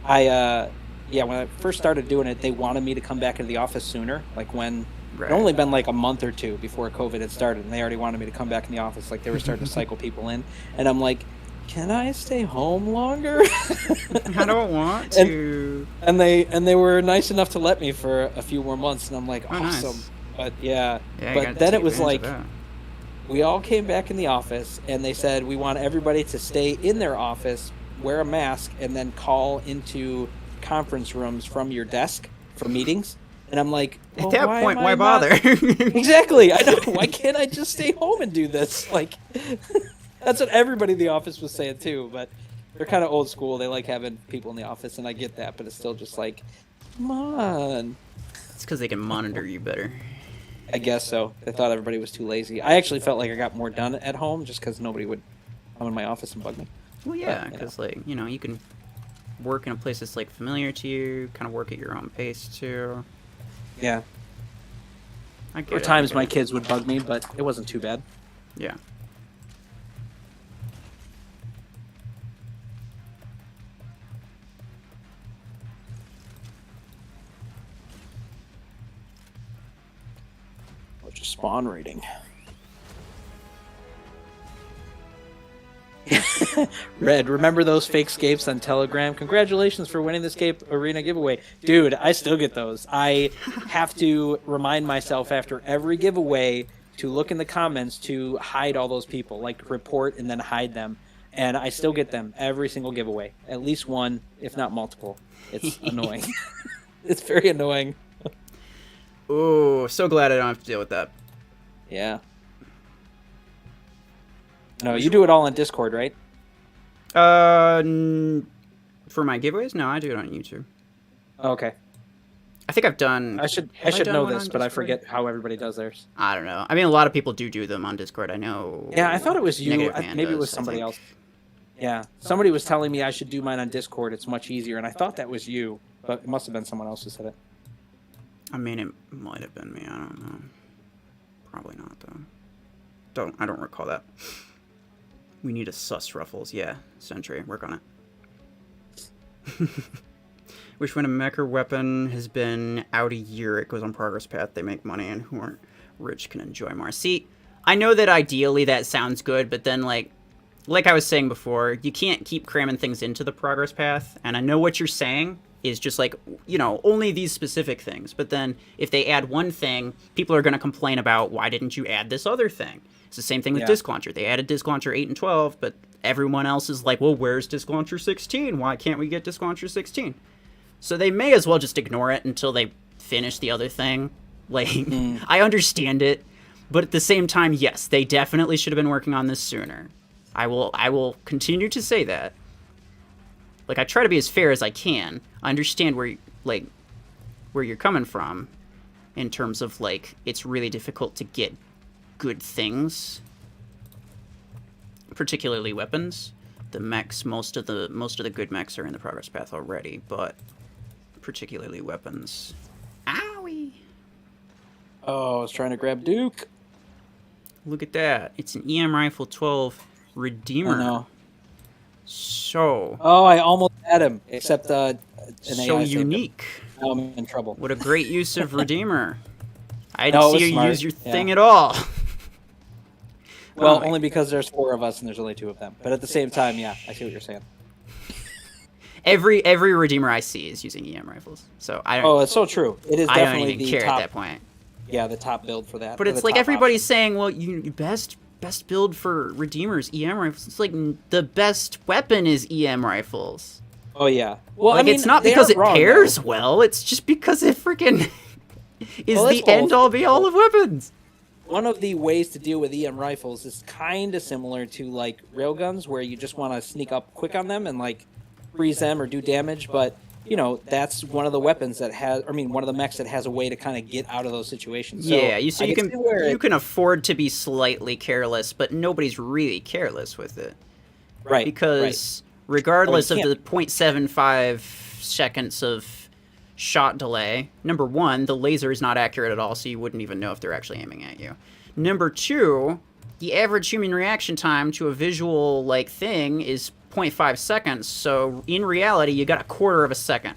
When I first started doing it, they wanted me to come back into the office sooner. Like when Right. it only been like a month or two before COVID had started, and they already wanted me to come back in the office. Like they were starting to cycle people in, and I'm like, "Can I stay home longer?" I don't want to. And they were nice enough to let me for a few more months, and I'm like, Oh, nice. awesome. But yeah, Yeah, you but gotta then take it was advantage like of that. we all came back in the office, and they said we want everybody to stay in their office, wear a mask, and then call into conference rooms from your desk for meetings. And I'm like, At well, that why point, am why I not- bother? Exactly. I know. Why can't I just stay home and do this? Like, that's what everybody in the office was saying too. But they're kind of old school. They like having people in the office, and I get that. But it's still just like, come on. It's because they can monitor you better. I guess so. They thought everybody was too lazy. I actually felt like I got more done at home just because nobody would come in my office and bug me. Well, yeah, But, because you can work in a place that's like familiar to you, kind of work at your own pace too. Yeah. I get There were it, times I my get it. kids would bug me, but it wasn't too bad. Yeah. What's your spawn rating? Red, remember those fake scapes on Telegram? Congratulations for winning the Scape Arena giveaway. Dude, I still get those. I have to remind myself after every giveaway to look in the comments to hide all those people, like report and then hide them. And I still get them every single giveaway. At least one, if not multiple. It's annoying. It's very annoying. Ooh, so glad I don't have to deal with that. Yeah. No, you do it all on Discord, right? For my giveaways? No, I do it on YouTube. Oh, okay. I think I've done... I should done know one this, on but I Discord? forget how everybody does theirs. I don't know. I mean, a lot of people do them on Discord. I know... Yeah, I thought it was you. Negative Man Maybe it was does, I somebody think. else. Yeah, somebody was telling me I should do mine on Discord. It's much easier, and I thought that was you, but it must have been someone else who said it. I mean, it might have been me. I don't know. Probably not, though. I don't recall that. We need a sus Ruffles. Yeah, Sentry. Work on it. Wish when a mecha weapon has been out a year, it goes on progress path, they make money, and who aren't rich can enjoy more. See, I know that ideally that sounds good, but then, like, like I was saying before, you can't keep cramming things into the progress path. And I know what you're saying is just like, you know, only these specific things. But then if they add one thing, people are going to complain about, why didn't you add this other thing? It's the same thing with Disk Launcher. They added Disk Launcher 8 and 12, but everyone else is like, well, where's Disk Launcher 16? Why can't we get Disk Launcher 16? So they may as well just ignore it until they finish the other thing. Like, I understand it, but at the same time, yes, they definitely should have been working on this sooner. I will continue to say that. Like, I try to be as fair as I can. I understand where you're coming from in terms of, like, it's really difficult to get good things, particularly weapons. The mechs, most of the good mechs are in the progress path already, but particularly weapons. Owie! Oh, I was trying to grab Duke. Look at that. It's an EM Rifle 12 Redeemer. I know. So... Oh, I almost had him, except an so AI unique. Now I'm in trouble. What a great use of Redeemer. I No, didn't it see was you smart. use your Yeah. thing at all. Well, Oh my only because there's 4 of us and there's only 2 of them. But at the same time, yeah, I see what you're saying. Every Redeemer I see is using EM rifles. So I don't... Oh, it's so true. It is I don't definitely even the care top. at that point. Yeah, the top build for that. But or it's the like top everybody's option. saying, well, you best build for Redeemers, EM rifles. It's like the best weapon is EM rifles. Oh yeah. Well, Like, I mean, it's not they because aren't it wrong, pairs though. well, it's just because it freaking is Well, it's the end both. all be all of weapons. One of the ways to deal with EM rifles is kind of similar to like railguns, where you just want to sneak up quick on them and like freeze them or do damage. But you know, that's one of the weapons that has, I mean, one of the mechs that has a way to kind of get out of those situations. So Yeah, you I you can see where you can afford to be slightly careless, but nobody's really careless with it. right Because regardless Oh, of you the 0.75 seconds of shot delay, number one, the laser is not accurate at all, so you wouldn't even know if they're actually aiming at you. Number two, the average human reaction time to a visual like thing is 0.5 seconds, so in reality, you got a quarter of a second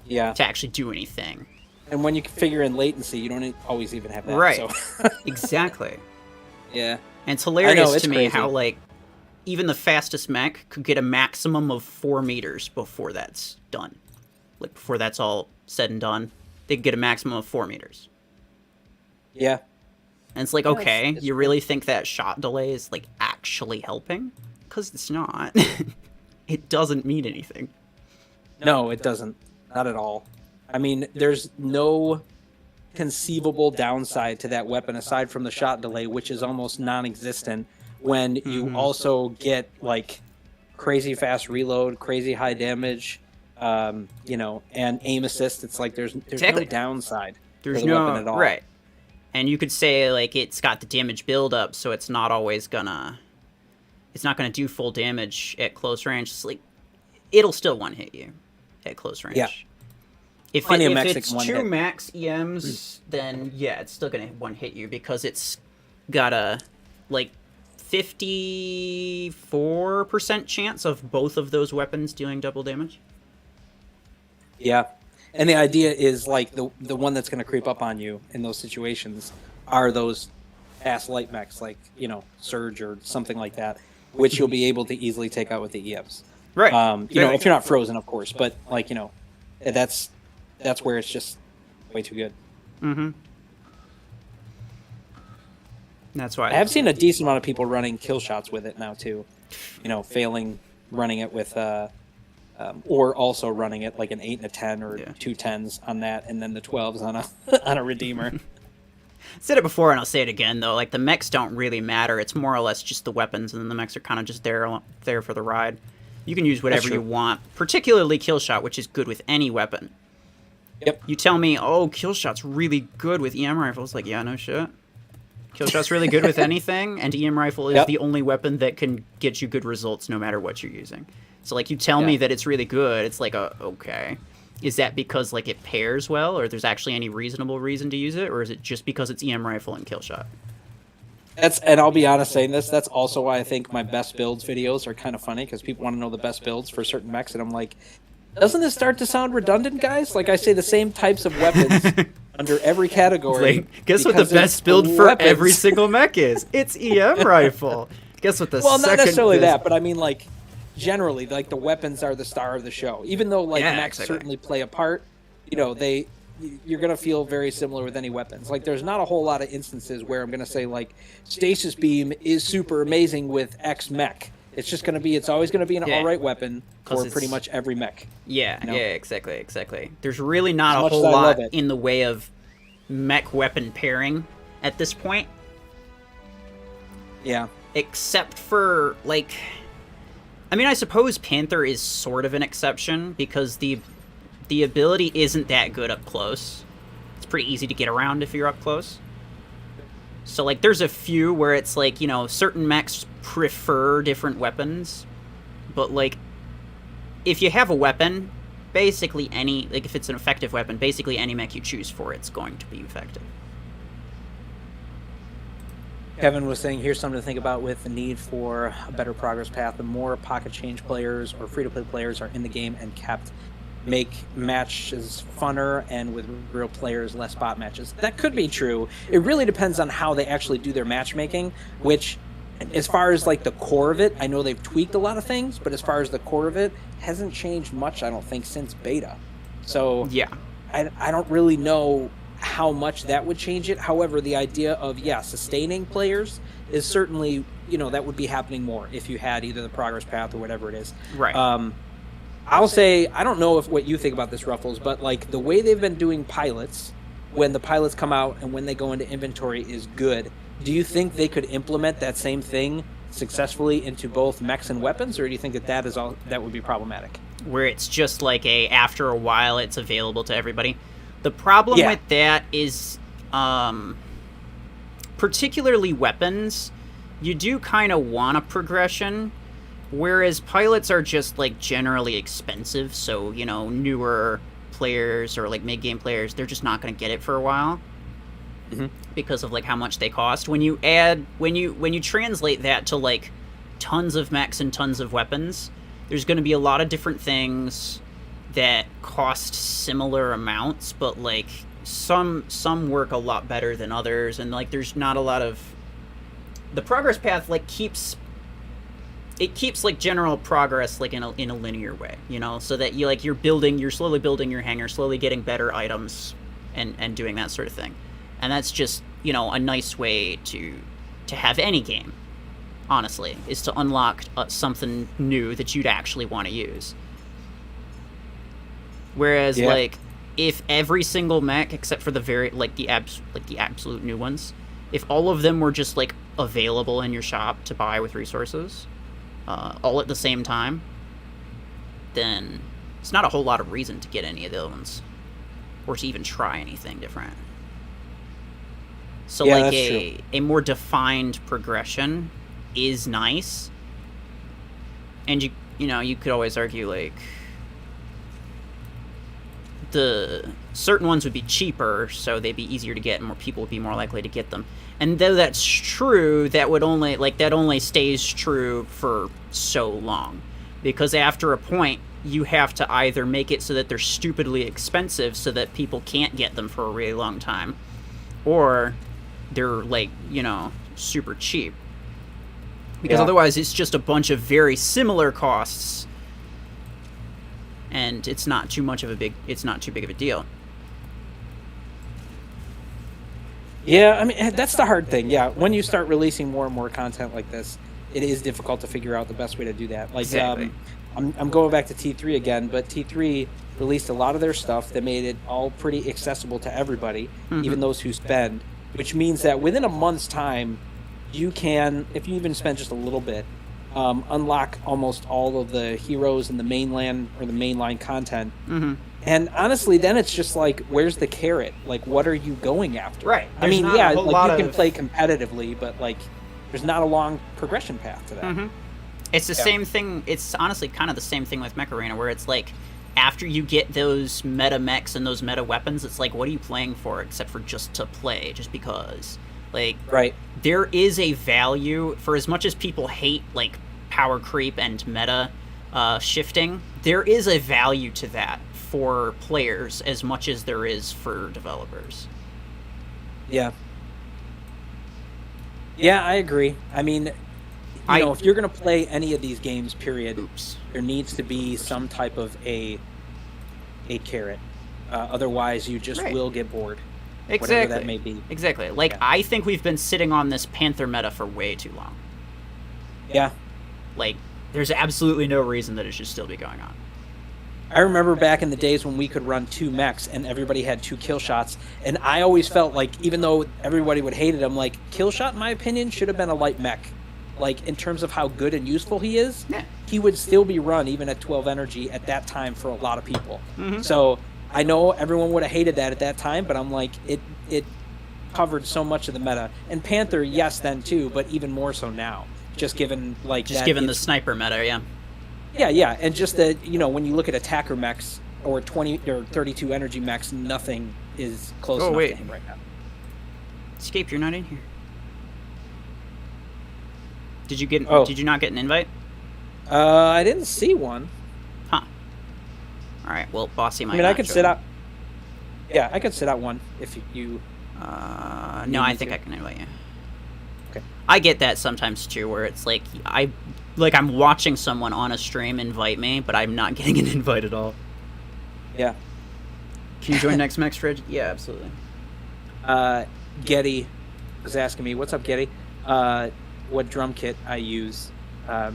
yeah. to actually do anything. And when you figure in latency, you don't always even have that. Right. So. Exactly. Yeah. And it's hilarious it's to me crazy. how, like, even the fastest mech could get a maximum of 4 meters before that's done. Like, before that's all said and done, they could get a maximum of 4 meters. Yeah. And it's like, Yeah, okay, it's you really think that shot delay is, like, actually helping? Because it's not. It doesn't mean anything. No, it doesn't. Not at all. I mean, there's no conceivable downside to that weapon aside from the shot delay, which is almost non-existent when you also get like crazy fast reload, crazy high damage, you know, and aim assist. It's like there's Exactly. no downside There's for the no... weapon at all. Right. And you could say, like, it's got the damage buildup, so it's not always gonna... It's not gonna do full damage at close range. It's like, it'll still one-hit you at close range. Yeah. If, Plenty of if mechs that it's can two one-hit. max EMs, then yeah, it's still gonna one-hit you because it's got a, like, 54% chance of both of those weapons dealing double damage. Yeah. And the idea is like the one that's going to creep up on you in those situations are those fast light mechs, like, you know, Surge or something like that, which you'll be able to easily take out with the EMs. Right. You know, if you're not frozen, of course, but like, you know, that's where it's just way too good. Mm-hmm. That's why I have seen a decent amount of people running kill shots with it now too. You know, failing running it with, or also running it like an 8 and a 10 or Yeah. 2 10s on that, and then the 12s on a on a Redeemer. said it before and I'll say it again though, like the mechs don't really matter. It's more or less just the weapons, and then the mechs are kind of just there for the ride. You can use whatever true. you want, particularly kill shot, which is good with any weapon. Yep. You tell me, oh, kill shot's really good with EM rifles. Like, yeah, no shit. Kill shot's really good with anything, and EM rifle is Yep. the only weapon that can get you good results no matter what you're using. So like, you tell me Yeah. that it's really good, it's like, okay. Is that because like it pairs well, or there's actually any reasonable reason to use it, or is it just because it's EM rifle and kill shot? And I'll be honest saying this, that's also why I think my best builds videos are kind of funny, because people want to know the best builds for certain mechs, and I'm like, doesn't this start to sound redundant, guys? Like, I say the same types of weapons under every category. Like, guess what the because they're best build for weapons. every single mech is? It's EM rifle. Guess what the Well, second... not necessarily that, but I mean, like, generally, like, the weapons are the star of the show. Even though, like, Yeah, mechs exactly. certainly play a part, you know, you're going to feel very similar with any weapons. Like, there's not a whole lot of instances where I'm going to say, like, Stasis Beam is super amazing with X mech. It's just going to be, it's always going to be an Yeah. alright weapon 'Cause for pretty it's- much every mech. Yeah, You know? yeah, exactly. There's really not As a much as whole I lot love it. in the way of mech weapon pairing at this point, Yeah. except for, like... I mean, I suppose Panther is sort of an exception, because the ability isn't that good up close. It's pretty easy to get around if you're up close. So, like, there's a few where it's like, you know, certain mechs prefer different weapons, but, like, if you have a weapon, basically any, like, if it's an effective weapon, basically any mech you choose for it's going to be effective. Kevin was saying, here's something to think about with the need for a better progress path. The more pocket change players or free-to-play players are in the game and kept, make matches funner, and with real players, less bot matches. That could be true. It really depends on how they actually do their matchmaking, which, as far as like the core of it, I know they've tweaked a lot of things, but as far as the core of it, hasn't changed much, I don't think, since beta. So Yeah. I don't really know how much that would change it. However, the idea of, sustaining players is certainly, you know, that would be happening more if you had either the progress path or whatever it is. Right. I'll say, I don't know if what you think about this, Ruffles, but like the way they've been doing pilots, when the pilots come out and when they go into inventory, is good. Do you think they could implement that same thing successfully into both mechs and weapons, or do you think that is all that would be problematic? Where it's just like after a while it's available to everybody. The problem Yeah. with that is, particularly weapons, you do kind of want a progression, whereas pilots are just, like, generally expensive, so, you know, newer players or, like, mid-game players, they're just not going to get it for a while. Mhm. Because of, like, how much they cost. When you translate that to, like, tons of mechs and tons of weapons, there's going to be a lot of different things that cost similar amounts, but, like, some work a lot better than others, and, like, there's not a lot of... The progress path, like, keeps like general progress, like, in a linear way, you know, so that you're slowly building your hangar, slowly getting better items, and doing that sort of thing. And that's just, you know, a nice way to have any game, honestly, is to unlock something new that you'd actually want to use. Whereas, like, if every single mech, except for the absolute new ones, if all of them were just, like, available in your shop to buy with resources, all at the same time, then it's not a whole lot of reason to get any of those ones, or to even try anything different. So, like, a more defined progression is nice, and you know, you could always argue, like, the certain ones would be cheaper, so they'd be easier to get, and more people would be more likely to get them. And though that's true, that only stays true for so long, because after a point, you have to either make it so that they're stupidly expensive, so that people can't get them for a really long time, or they're, like, you know, super cheap. Because otherwise, it's just a bunch of very similar costs, and it's not too big of a deal. Yeah, I mean, that's the hard thing. Yeah, when you start releasing more and more content like this, it is difficult to figure out the best way to do that. Like, Exactly. I'm going back to T3 again, but T3 released a lot of their stuff that made it all pretty accessible to everybody, even those who spend, which means that within a month's time, you can, if you even spend just a little bit, unlock almost all of the heroes in the mainland or the mainline content. Mm-hmm. And honestly, then it's just like, where's the carrot? Like, what are you going after? Right. I mean, There's not a whole lot like, you can of- play competitively, but, like, there's not a long progression path to that. Mm-hmm. It's the same thing. It's honestly kind of the same thing with Mech Arena, where it's like, after you get those meta mechs and those meta weapons, it's like, what are you playing for except for just to play, just because? Like, Right. there is a value, for as much as people hate, like, power creep and meta shifting, there is a value to that for players as much as there is for developers. Yeah. Yeah, I agree. I mean, if you're going to play any of these games, period, Oops. there needs to be some type of a carrot. Otherwise, you just will get bored. Exactly. Whatever that may be. Exactly. Like, Yeah. I think we've been sitting on this Panther meta for way too long. Yeah. Like, there's absolutely no reason that it should still be going on. I remember back in the days when we could run 2 mechs and everybody had 2 kill shots, and I always felt like, even though everybody would hate it, I'm like, kill shot, in my opinion, should have been a light mech. Like, in terms of how good and useful he is, Yeah. he would still be run even at 12 energy at that time for a lot of people. Mm-hmm. So I know everyone would have hated that at that time, but I'm like, it covered so much of the meta. And Panther, yes, then too, but even more so now. Just given like Just that given the it's- sniper meta, yeah. Yeah, and just that, when you look at attacker mechs or 20 or 32 energy mechs, nothing is close enough to him right now. Escape, you're not in here. Did you get? Oh. Did you not get an invite? I didn't see one. Huh. All right. Well, Bossy might. I mean, I not could join. sit out. Yeah, I could sit out one if you. No, Need I me think to? I can invite you. Okay. I get that sometimes too, where it's like I'm watching someone on a stream invite me, but I'm not getting an invite at all. Yeah. Can you join next Mech Fridge? Yeah, absolutely. Getty was asking me, "What's up, Getty? What drum kit I use?"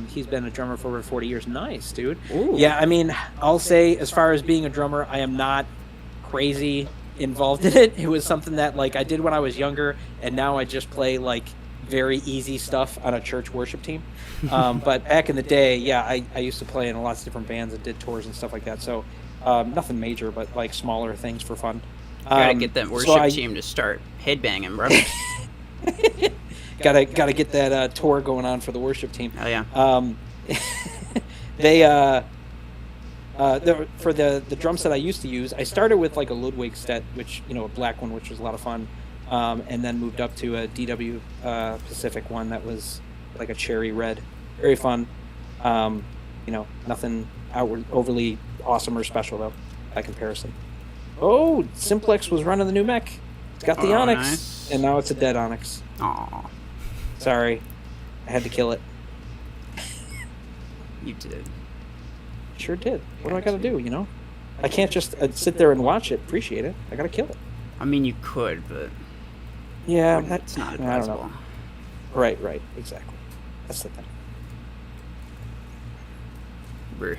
He's been a drummer for over 40 years. Nice, dude. Ooh. Yeah, I mean, I'll say as far as being a drummer, I am not crazy involved in it. It was something that like I did when I was younger, and now I just play like very easy stuff on a church worship team. But back in the day, yeah, I used to play in lots of different bands and did tours and stuff like that. So nothing major, but like smaller things for fun. Gotta get that worship so team to start headbanging, bro. Gotta get that tour going on for the worship team. Oh yeah. They for the drum set I used to use, I started with like a Ludwig set, which a black one, which was a lot of fun, and then moved up to a DW Pacific one that was like a cherry red, very fun. Nothing overly awesome or special though by comparison. Oh, Simplex was running the new mech. It's got the Oh, Onyx, nice. and now it's a dead Onyx. Aw, Sorry, I had to kill it. you did. Sure did. What do I gotta do? I can't just sit there and watch it, appreciate it. I gotta kill it. I mean, you could, but Yeah, it's not I don't know. advisable. Right, exactly. That's the thing. Brr.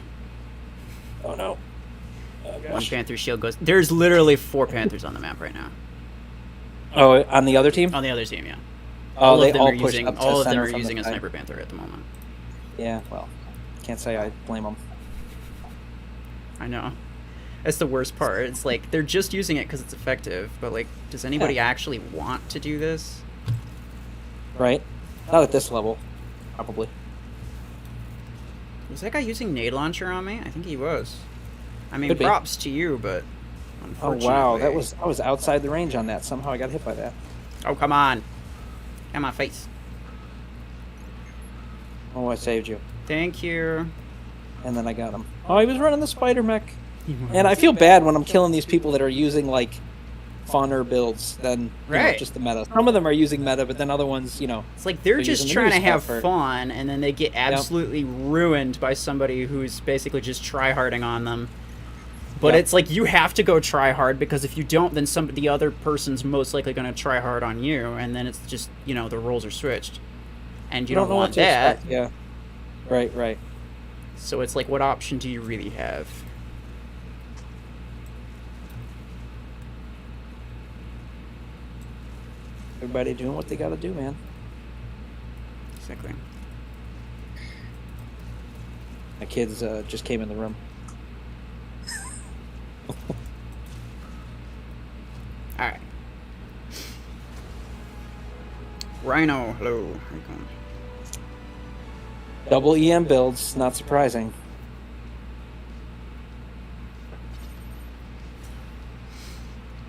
Oh no. Oh One gosh. Panther shield goes. There's literally 4 Panthers on the map right now. Oh, on the other team? On the other team, yeah. Oh, All they of them all are push using. up to All of them center are from the using a side. Sniper Panther at the moment. Yeah, well, can't say I blame them. I know. That's the worst part. It's like they're just using it because it's effective, but like, does anybody Yeah. actually want to do this? Right? Not at this level, probably. Was that guy using nade launcher on me? I think he was. I mean, Could be. props to you, but Oh unfortunately. wow, I was outside the range on that. Somehow I got hit by that. Oh come on! Get my face. Oh, I saved you. Thank you. And then I got him. Oh, he was running the spider mech. And I feel bad when I'm killing these people that are using like funner builds than Right. just the meta. Some of them are using meta, but then other ones, It's like they're They're just using the trying new to have stuff or- fun, and then they get absolutely ruined by somebody who's basically just tryharding on them. But Yep. it's like you have to go try hard, because if you don't, then the other person's most likely going to try hard on you, and then it's just the roles are switched, and you don't know want what to that. expect. Yeah. Right. So it's like, what option do you really have? Everybody doing what they got to do, man. Exactly. My kids just came in the room. All right. Rhino, hello. How you going? Double EM builds, not surprising.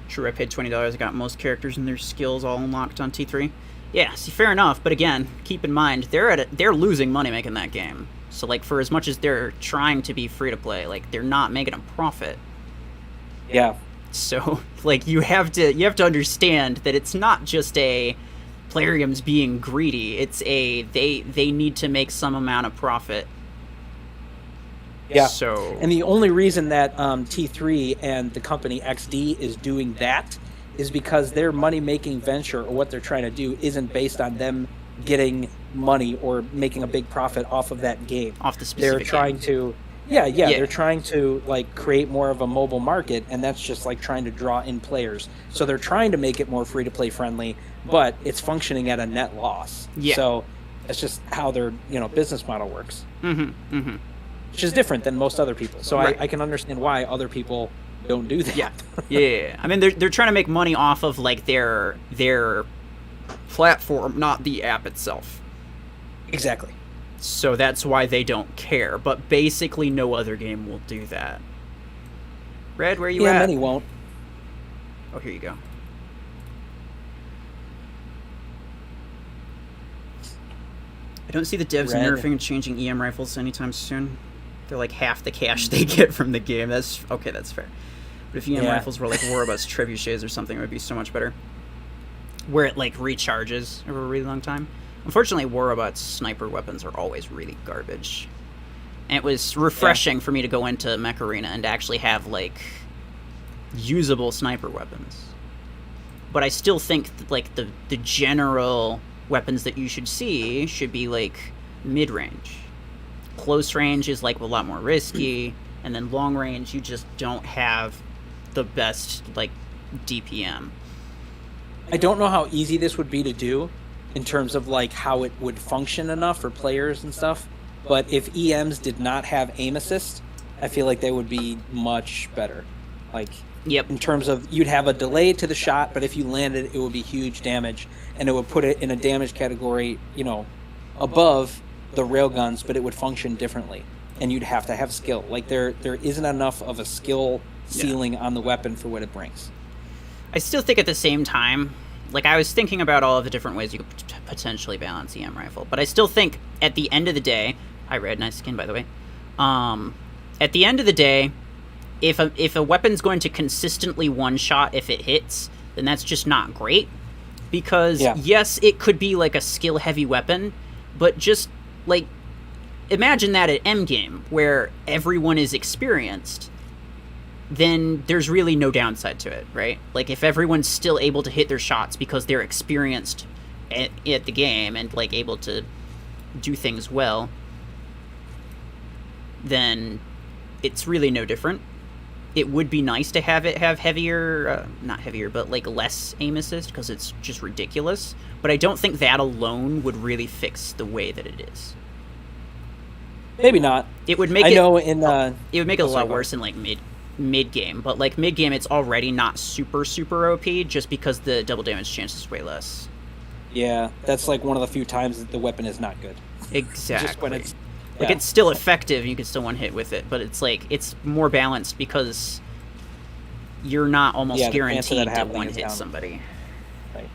True, I paid $20. I got most characters and their skills all unlocked on T3. Yeah, see, fair enough. But again, keep in mind they're losing money making that game. So like, for as much as they're trying to be free to play, like they're not making a profit. Yeah. So like, you have to understand that it's not just a Plarium's being greedy. It's they need to make some amount of profit. Yeah. So, and the only reason that T3 and the company XD is doing that is because their money-making venture, or what they're trying to do, isn't based on them getting money or making a big profit off of that game. Off the specific They're trying game. to, they're trying to like create more of a mobile market, and that's just like trying to draw in players. So they're trying to make it more free-to-play friendly, but it's functioning at a net loss. Yeah. So that's just how their business model works. Mm-hmm. Mm-hmm. Which is different than most other people. So Right. I can understand why other people don't do that. Yeah. Yeah. I mean, they're trying to make money off of like their platform, not the app itself. Exactly. So that's why they don't care. But basically, no other game will do that. Red, where you Yeah, at? many won't. Oh, here you go. I don't see the devs Red. nerfing and changing EM rifles anytime soon. They're like half the cash they get from the game. That's okay. That's fair. But if EM rifles were like Warabus trebuchets or something, it would be so much better. Where it like recharges over a really long time. Unfortunately, Warabut's sniper weapons are always really garbage. And it was refreshing for me to go into Mech Arena and actually have like usable sniper weapons. But I still think that, like the general weapons that you should see should be like mid-range. Close range is like a lot more risky, and then long range you just don't have the best like DPM. I don't know how easy this would be to do in terms of like how it would function enough for players and stuff. But if EMs did not have aim assist, I feel like they would be much better. Like, Yep. in terms of you'd have a delay to the shot, but if you landed, it would be huge damage, and it would put it in a damage category, above the railguns, but it would function differently, and you'd have to have skill. Like there isn't enough of a skill ceiling on the weapon for what it brings. I still think at the same time, like I was thinking about all of the different ways you could potentially balance EM rifle, but I still think at the end of the day, hi Red, nice skin by the way. At the end of the day, if a weapon's going to consistently one-shot if it hits, then that's just not great. Because, yes, it could be, like, a skill-heavy weapon, but just, like, imagine that at endgame, where everyone is experienced, then there's really no downside to it, right? Like, if everyone's still able to hit their shots because they're experienced at the game and, like, able to do things well, then it's really no different. It would be nice to have it have heavier, not heavier, but like less aim assist because it's just ridiculous. But I don't think that alone would really fix the way that it is. Maybe not. It would make it would make it a lot worse in like mid game. But like mid game, it's already not super OP just because the double damage chance is way less. Yeah, that's like one of the few times that the weapon is not good. Exactly. Just when it's like it's still effective, you can still one hit with it, but it's like it's more balanced because you're not almost guaranteed to one hit somebody. Right.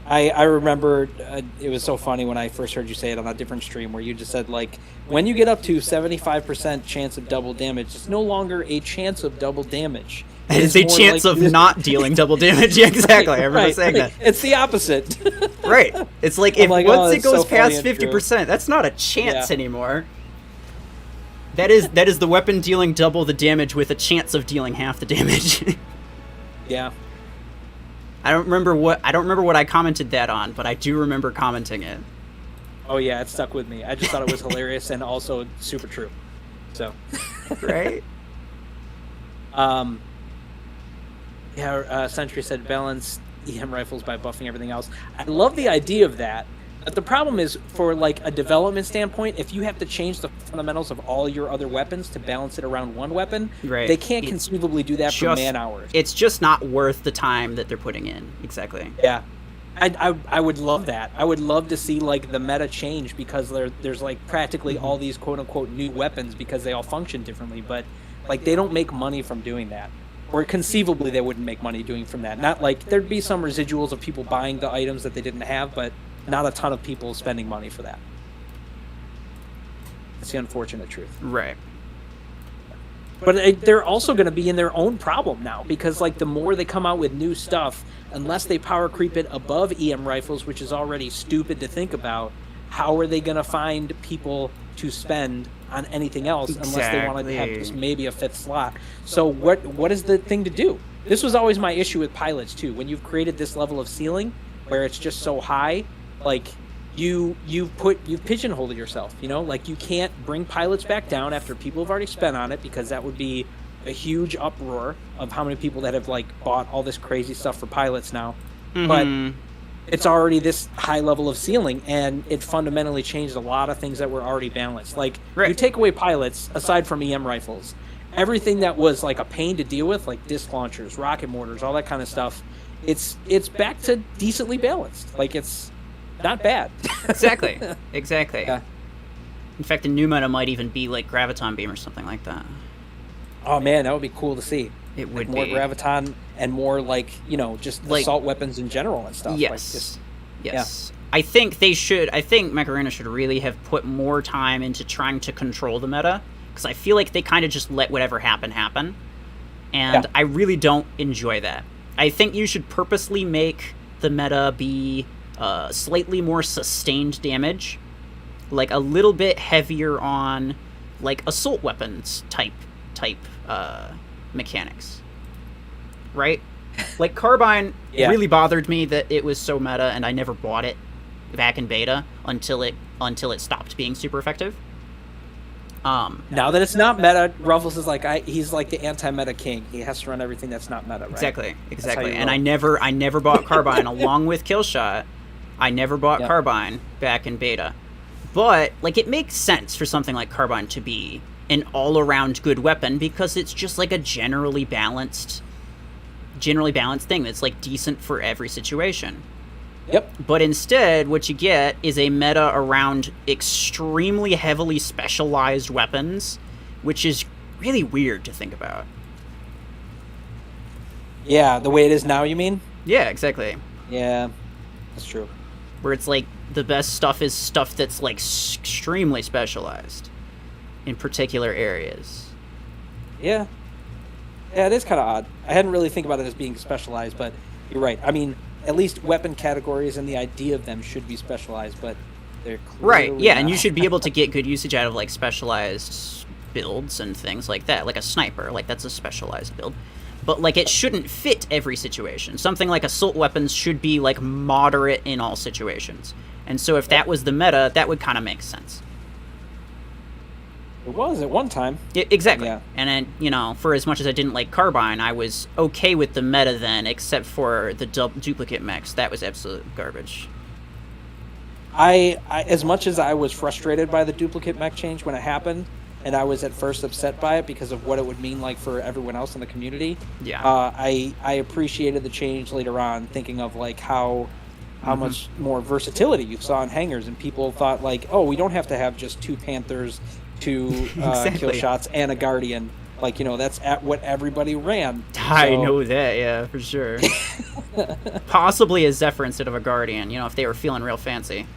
I remember it was so funny when I first heard you say it on a different stream where you just said like when you get up to 75% chance of double damage, it's no longer a chance of double damage. It's a chance of not dealing double damage. Yeah, exactly. I remember saying that. It's the opposite. Right. It's like if once it goes past 50%, that's not a chance anymore. That is the weapon dealing double the damage with a chance of dealing half the damage. Yeah. I don't remember what I commented that on, but I do remember commenting it. Oh yeah, it stuck with me. I just thought it was hilarious and also super true. So. Right. Sentry said balance EM rifles by buffing everything else. I love the idea of that, but the problem is for like a development standpoint, if you have to change the fundamentals of all your other weapons to balance it around one weapon, they can't conceivably do that for man hours. It's just not worth the time that they're putting in. Exactly. Yeah. I would love that. I would love to see like the meta change because there's like practically all these quote unquote new weapons because they all function differently, but like they don't make money from doing that. Or conceivably they wouldn't make money doing from that. Not like there'd be some residuals of people buying the items that they didn't have, but not a ton of people spending money for that. That's the unfortunate truth. Right. But they're also going to be in their own problem now because, like, the more they come out with new stuff, unless they power creep it above EM rifles, which is already stupid to think about, how are they going to find people to spend on anything else unless they want to have just maybe a 5th slot? So what is the thing to do? This was always my issue with pilots too. When you've created this level of ceiling where it's just so high, like you've pigeonholed yourself, you know, like you can't bring pilots back down after people have already spent on it, because that would be a huge uproar of how many people that have like bought all this crazy stuff for pilots now. But it's already this high level of ceiling, and it fundamentally changed a lot of things that were already balanced. Like, you take away pilots, aside from EM rifles, everything that was like a pain to deal with, like disc launchers, rocket mortars, all that kind of stuff, it's back to decently balanced. Like, it's not bad. Exactly. Yeah. In fact, the new meta might even be like graviton beam or something like that. Oh man, that would be cool to see. It would more be graviton and more like, you know, just like, assault weapons in general and stuff. Yes. I think they should. I think Mech Arena should really have put more time into trying to control the meta, because I feel like they kind of just let whatever happen, and I really don't enjoy that. I think you should purposely make the meta be slightly more sustained damage, like a little bit heavier on like assault weapons type mechanics, right? Like Carbine really bothered me that it was so meta, and I never bought it back in beta until it stopped being super effective. Now that it's not meta, Ruffles is like he's like the anti-meta king. He has to run everything that's not meta, right? Exactly. And I never bought Carbine along with Killshot. I never bought Carbine back in beta. But like, it makes sense for something like Carbine to be an all-around good weapon, because it's just like a generally balanced thing that's like decent for every situation. But instead, what you get is a meta around extremely heavily specialized weapons, which is really weird to think about. Yeah, the way it is now, you mean? Yeah, exactly. Yeah, that's true. Where it's like the best stuff is stuff that's like extremely specialized in particular areas. Yeah, it is kind of odd. I hadn't really think about it as being specialized, but you're right. I mean, at least weapon categories and the idea of them should be specialized, but they're clearly Yeah, not. and you should be able to get good usage out of like specialized builds and things like that. Like a sniper, like that's a specialized build. But like, it shouldn't fit every situation. Something like assault weapons should be like moderate in all situations. And so if that was the meta, that would kind of make sense. It was at one time. Exactly. Yeah. And then, you know, for as much as I didn't like Carbine, I was okay with the meta then, except for the duplicate mechs. That was absolute garbage. I as much as I was frustrated by the duplicate mech change when it happened, and I was at first upset by it because of what it would mean like for everyone else in the community. I appreciated the change later on, thinking of like how much more versatility you saw in hangars, and people thought like, oh, we don't have to have just 2 Panthers, 2 kill shots, and a Guardian. Like, you know, that's what everybody ran. I know that, yeah, for sure. Possibly a Zephyr instead of a Guardian, you know, if they were feeling real fancy.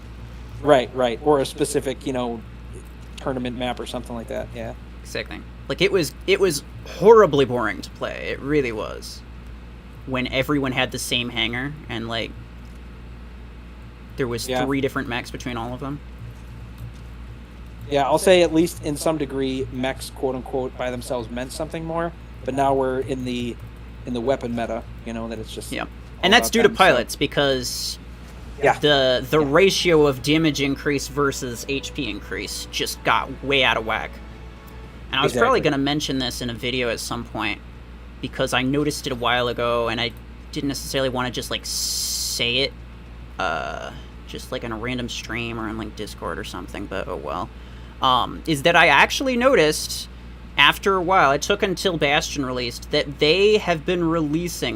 Right. Or a specific, you know, tournament map or something like that. Yeah. Exactly. Like, it was horribly boring to play. It really was. When everyone had the same hangar, and like there was 3 different mechs between all of them. Yeah, I'll say at least in some degree, mechs, quote unquote, by themselves meant something more. But now we're in the weapon meta, you know, that it's just and that's due to pilots, because the ratio of damage increase versus HP increase just got way out of whack. And I was probably going to mention this in a video at some point, because I noticed it a while ago, and I didn't necessarily want to just like say it just like in a random stream or in like Discord or something, but oh well. Is that I actually noticed after a while, it took until Bastion released, that they have been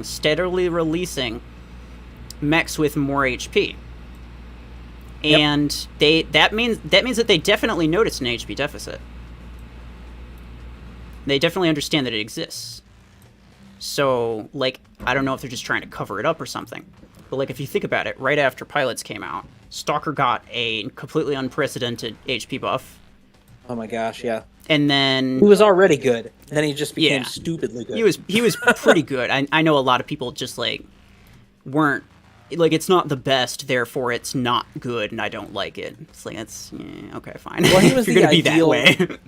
steadily releasing mechs with more HP. And that means that they definitely noticed an HP deficit. They definitely understand that it exists. So, like, I don't know if they're just trying to cover it up or something. But, like, if you think about it, right after Pilots came out, Stalker got a completely unprecedented HP buff. Oh my gosh, yeah. And then He was already good. And then he just became Yeah. stupidly good. he was pretty good. I know a lot of people just like weren't like it's not the best, therefore it's not good, and I don't like it. It's like okay, fine. Well, he was You're the gonna ideal- be that way.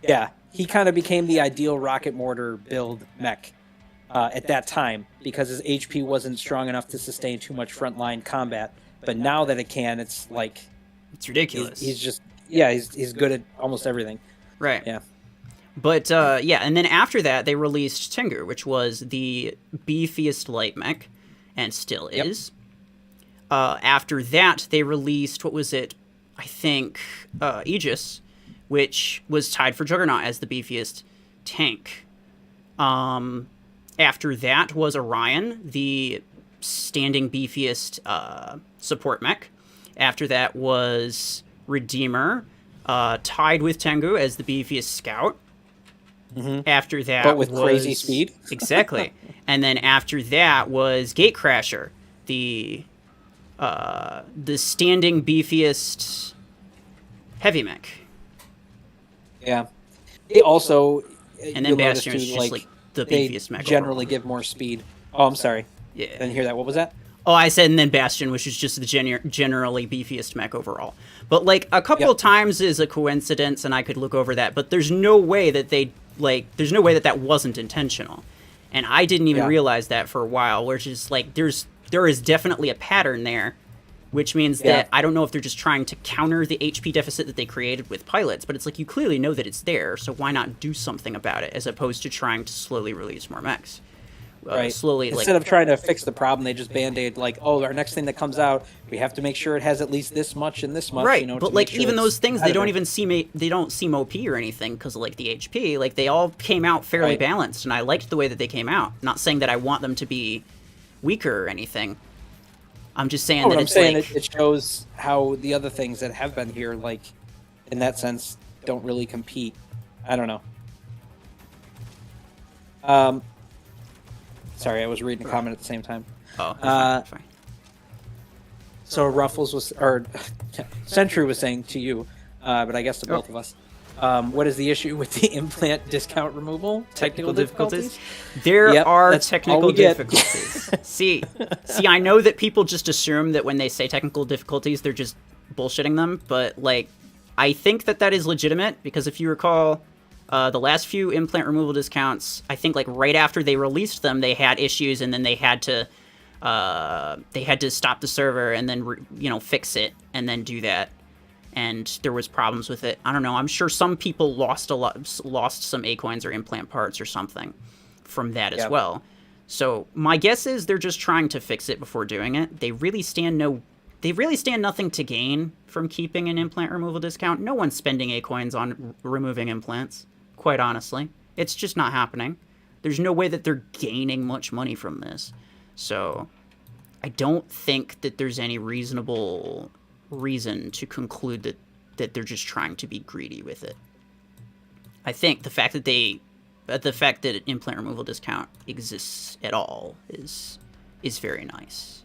Yeah, he kind of became the ideal rocket mortar build mech at that time because his HP wasn't strong enough to sustain too much frontline combat. But now that it can, it's like It's ridiculous. he's just he's good at almost everything. Right. Yeah. But yeah, and then after that they released Tengu, which was the beefiest light mech, and still is. After that they released, what was it? I think Aegis, which was tied for Juggernaut as the beefiest tank. After that was Orion, the standing beefiest support mech. After that was Redeemer, tied with Tengu as the beefiest scout. After that, But with was, crazy speed. Exactly. And then after that was Gatecrasher, the standing beefiest heavy mech. Yeah. They also And then you'll notice Bastion is too, just like the they beefiest mech. generally overall. give more speed. Oh, I'm sorry. I Yeah. didn't hear that. What was that? Oh, I said, and then Bastion, which is just the generally beefiest mech overall. But like a couple Yep. of times is a coincidence, and I could look over that. But there's no way that there's no way that that wasn't intentional, and I didn't even Yeah. realize that for a while. Which is like there is definitely a pattern there, which means Yeah. that I don't know if they're just trying to counter the HP deficit that they created with pilots. But it's like you clearly know that it's there, so why not do something about it as opposed to trying to slowly release more mechs. Right. Slowly, Instead of trying to fix the problem, they just band-aid like, oh, our next thing that comes out, we have to make sure it has at least this much and this much. Right, You know, but to like make sure even it's those things, they don't competitive. even they don't seem OP or anything because of like the HP. Like they all came out fairly Right. balanced, and I liked the way that they came out. Not saying that I want them to be weaker or anything. I'm just saying Oh, that I'm it's saying like it shows how the other things that have been here, like in that sense, don't really compete. I don't know. Sorry, I was reading a comment at the same time. oh, that's fine. So Ruffles was, or Sentry was saying to you, but I guess to both of us, what is the issue with the implant discount removal? Technical difficulties? There Yep, are that's all technical we get. difficulties. see, I know that people just assume that when they say technical difficulties, they're just bullshitting them, but like, I think that that is legitimate because if you recall, the last few implant removal discounts, I think like right after they released them, they had issues, and then they had to stop the server and then fix it and then do that. And there was problems with it. I don't know. I'm sure some people lost some A-coins or implant parts or something from that as Yep. well. So my guess is they're just trying to fix it before doing it. They really stand nothing to gain from keeping an implant removal discount. No one's spending A-coins on removing implants, quite honestly. It's just not happening. There's no way that they're gaining much money from this. So I don't think that there's any reasonable reason to conclude that they're just trying to be greedy with it. I think the fact that an implant removal discount exists at all is very nice.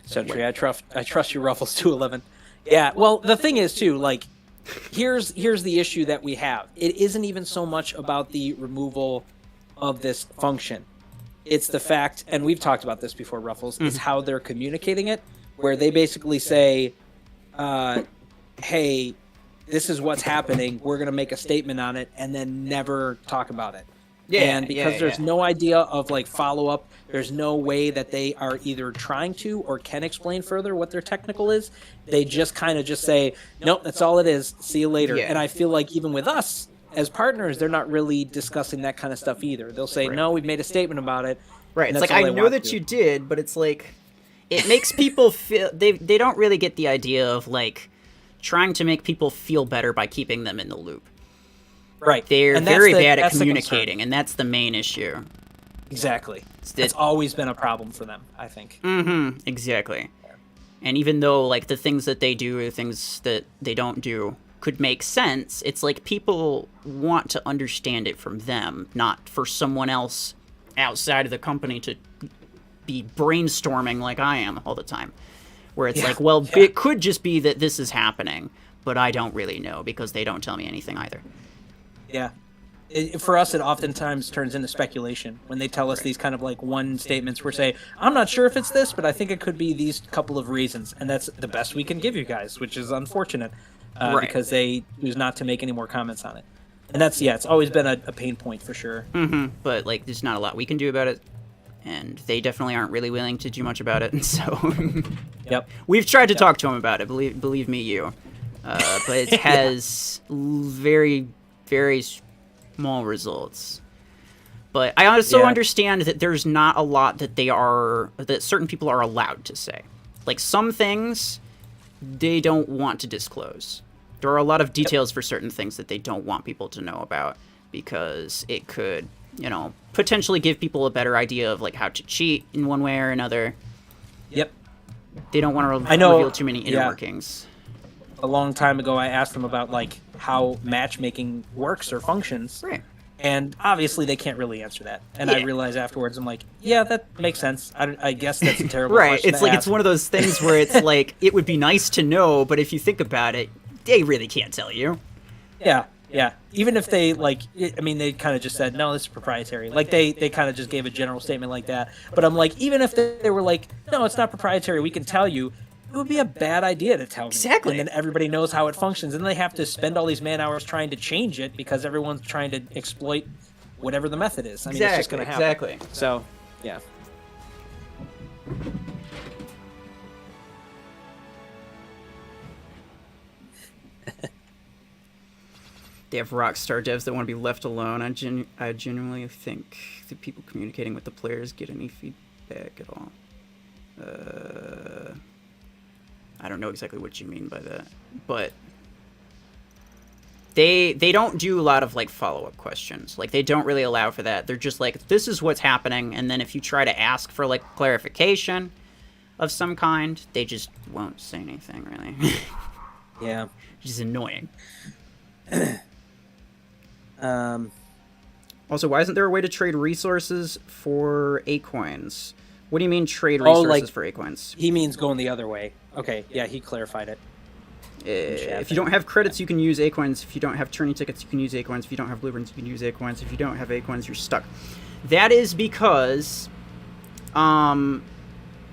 Sentry, I trust your Ruffles 211. Yeah, well, the thing is too, like, here's the issue that we have. It isn't even so much about the removal of this function. It's the fact, and we've talked about this before, Ruffles, is how they're communicating it, where they basically say, hey, this is what's happening, we're going to make a statement on it, and then never talk about it. And because there's no idea of like follow-up, there's no way that they are either trying to or can explain further what their technical is. They just kind of just say, nope, that's all it is. See you later. Yeah. And I feel like even with us as partners, they're not really discussing that kind of stuff either. They'll say, no, we've made a statement about it. Right. and It's that's like, all I they know want that to. you did, but it's like, it makes people feel, they don't really get the idea of like trying to make people feel better by keeping them in the loop. Right. They're And that's very the- bad at that's the concern. communicating, and that's the main issue. Exactly. that- It's always been a problem for them, I think. Mm-hmm. Exactly. And even though like the things that they do or the things that they don't do could make sense, it's like people want to understand it from them, not for someone else outside of the company to be brainstorming like I am all the time. Where it's like, well, it could just be that this is happening, but I don't really know because they don't tell me anything either. Yeah. For us, it oftentimes turns into speculation when they tell us these kind of like one statements. We're saying, I'm not sure if it's this, but I think it could be these couple of reasons, and that's the best we can give you guys, which is unfortunate because they choose not to make any more comments on it. And that's it's always been a pain point for sure. But like, there's not a lot we can do about it, and they definitely aren't really willing to do much about it. And so, Yep. We've tried to talk to them about it. Believe me, but it has very, very small results. But I also understand that there's not a lot that certain people are allowed to say. Like, some things they don't want to disclose. There are a lot of details for certain things that they don't want people to know about because it could, potentially give people a better idea of like how to cheat in one way or another. Yep. They don't want to reveal too many inner workings. A long time ago, I asked them about like how matchmaking works or functions. Right. And obviously they can't really answer that. And I realized afterwards, I'm like, yeah, that makes sense. I guess that's a terrible question It's to like ask. It's one of those things where it's like, it would be nice to know, but if you think about it, they really can't tell you. Yeah. Even if they they kind of just said, no, this is proprietary. Like they kind of just gave a general statement like that. But I'm like, even if they were like, no, it's not proprietary, we can tell you, it would be a bad idea to tell me. Exactly. And then everybody knows how it functions, and they have to spend all these man hours trying to change it because everyone's trying to exploit whatever the method is. I mean, it's just going to happen. Exactly. So, yeah. They have Rockstar devs that want to be left alone. I genuinely think the people communicating with the players get any feedback at all. I don't know exactly what you mean by that, but they don't do a lot of like follow-up questions. Like, they don't really allow for that. They're just like, this is what's happening, and then if you try to ask for like clarification of some kind, they just won't say anything really. Yeah. Which is annoying. Um, Also, why isn't there a way to trade resources for Acoins? What do you mean trade resources for Acoins? He means going the other way. Okay, yeah, he clarified it. If you don't have credits, you can use Acoins. If you don't have tourney tickets, you can use Acoins. If you don't have blueprints, you can use Acoins. If you don't have Acoins, you're stuck. That is because,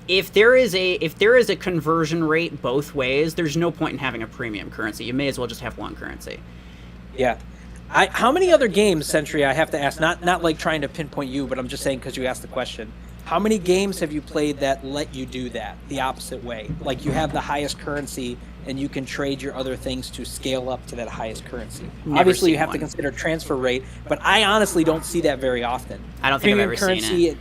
if there is a conversion rate both ways, there's no point in having a premium currency. You may as well just have one currency. Yeah. How many other games, Sentry, I have to ask, not like trying to pinpoint you, but I'm just saying because you asked the question. How many games have you played that let you do that the opposite way? Like, you have the highest currency and you can trade your other things to scale up to that highest currency. Obviously, you have to consider transfer rate, but I honestly don't see that very often. I don't think I've ever seen it.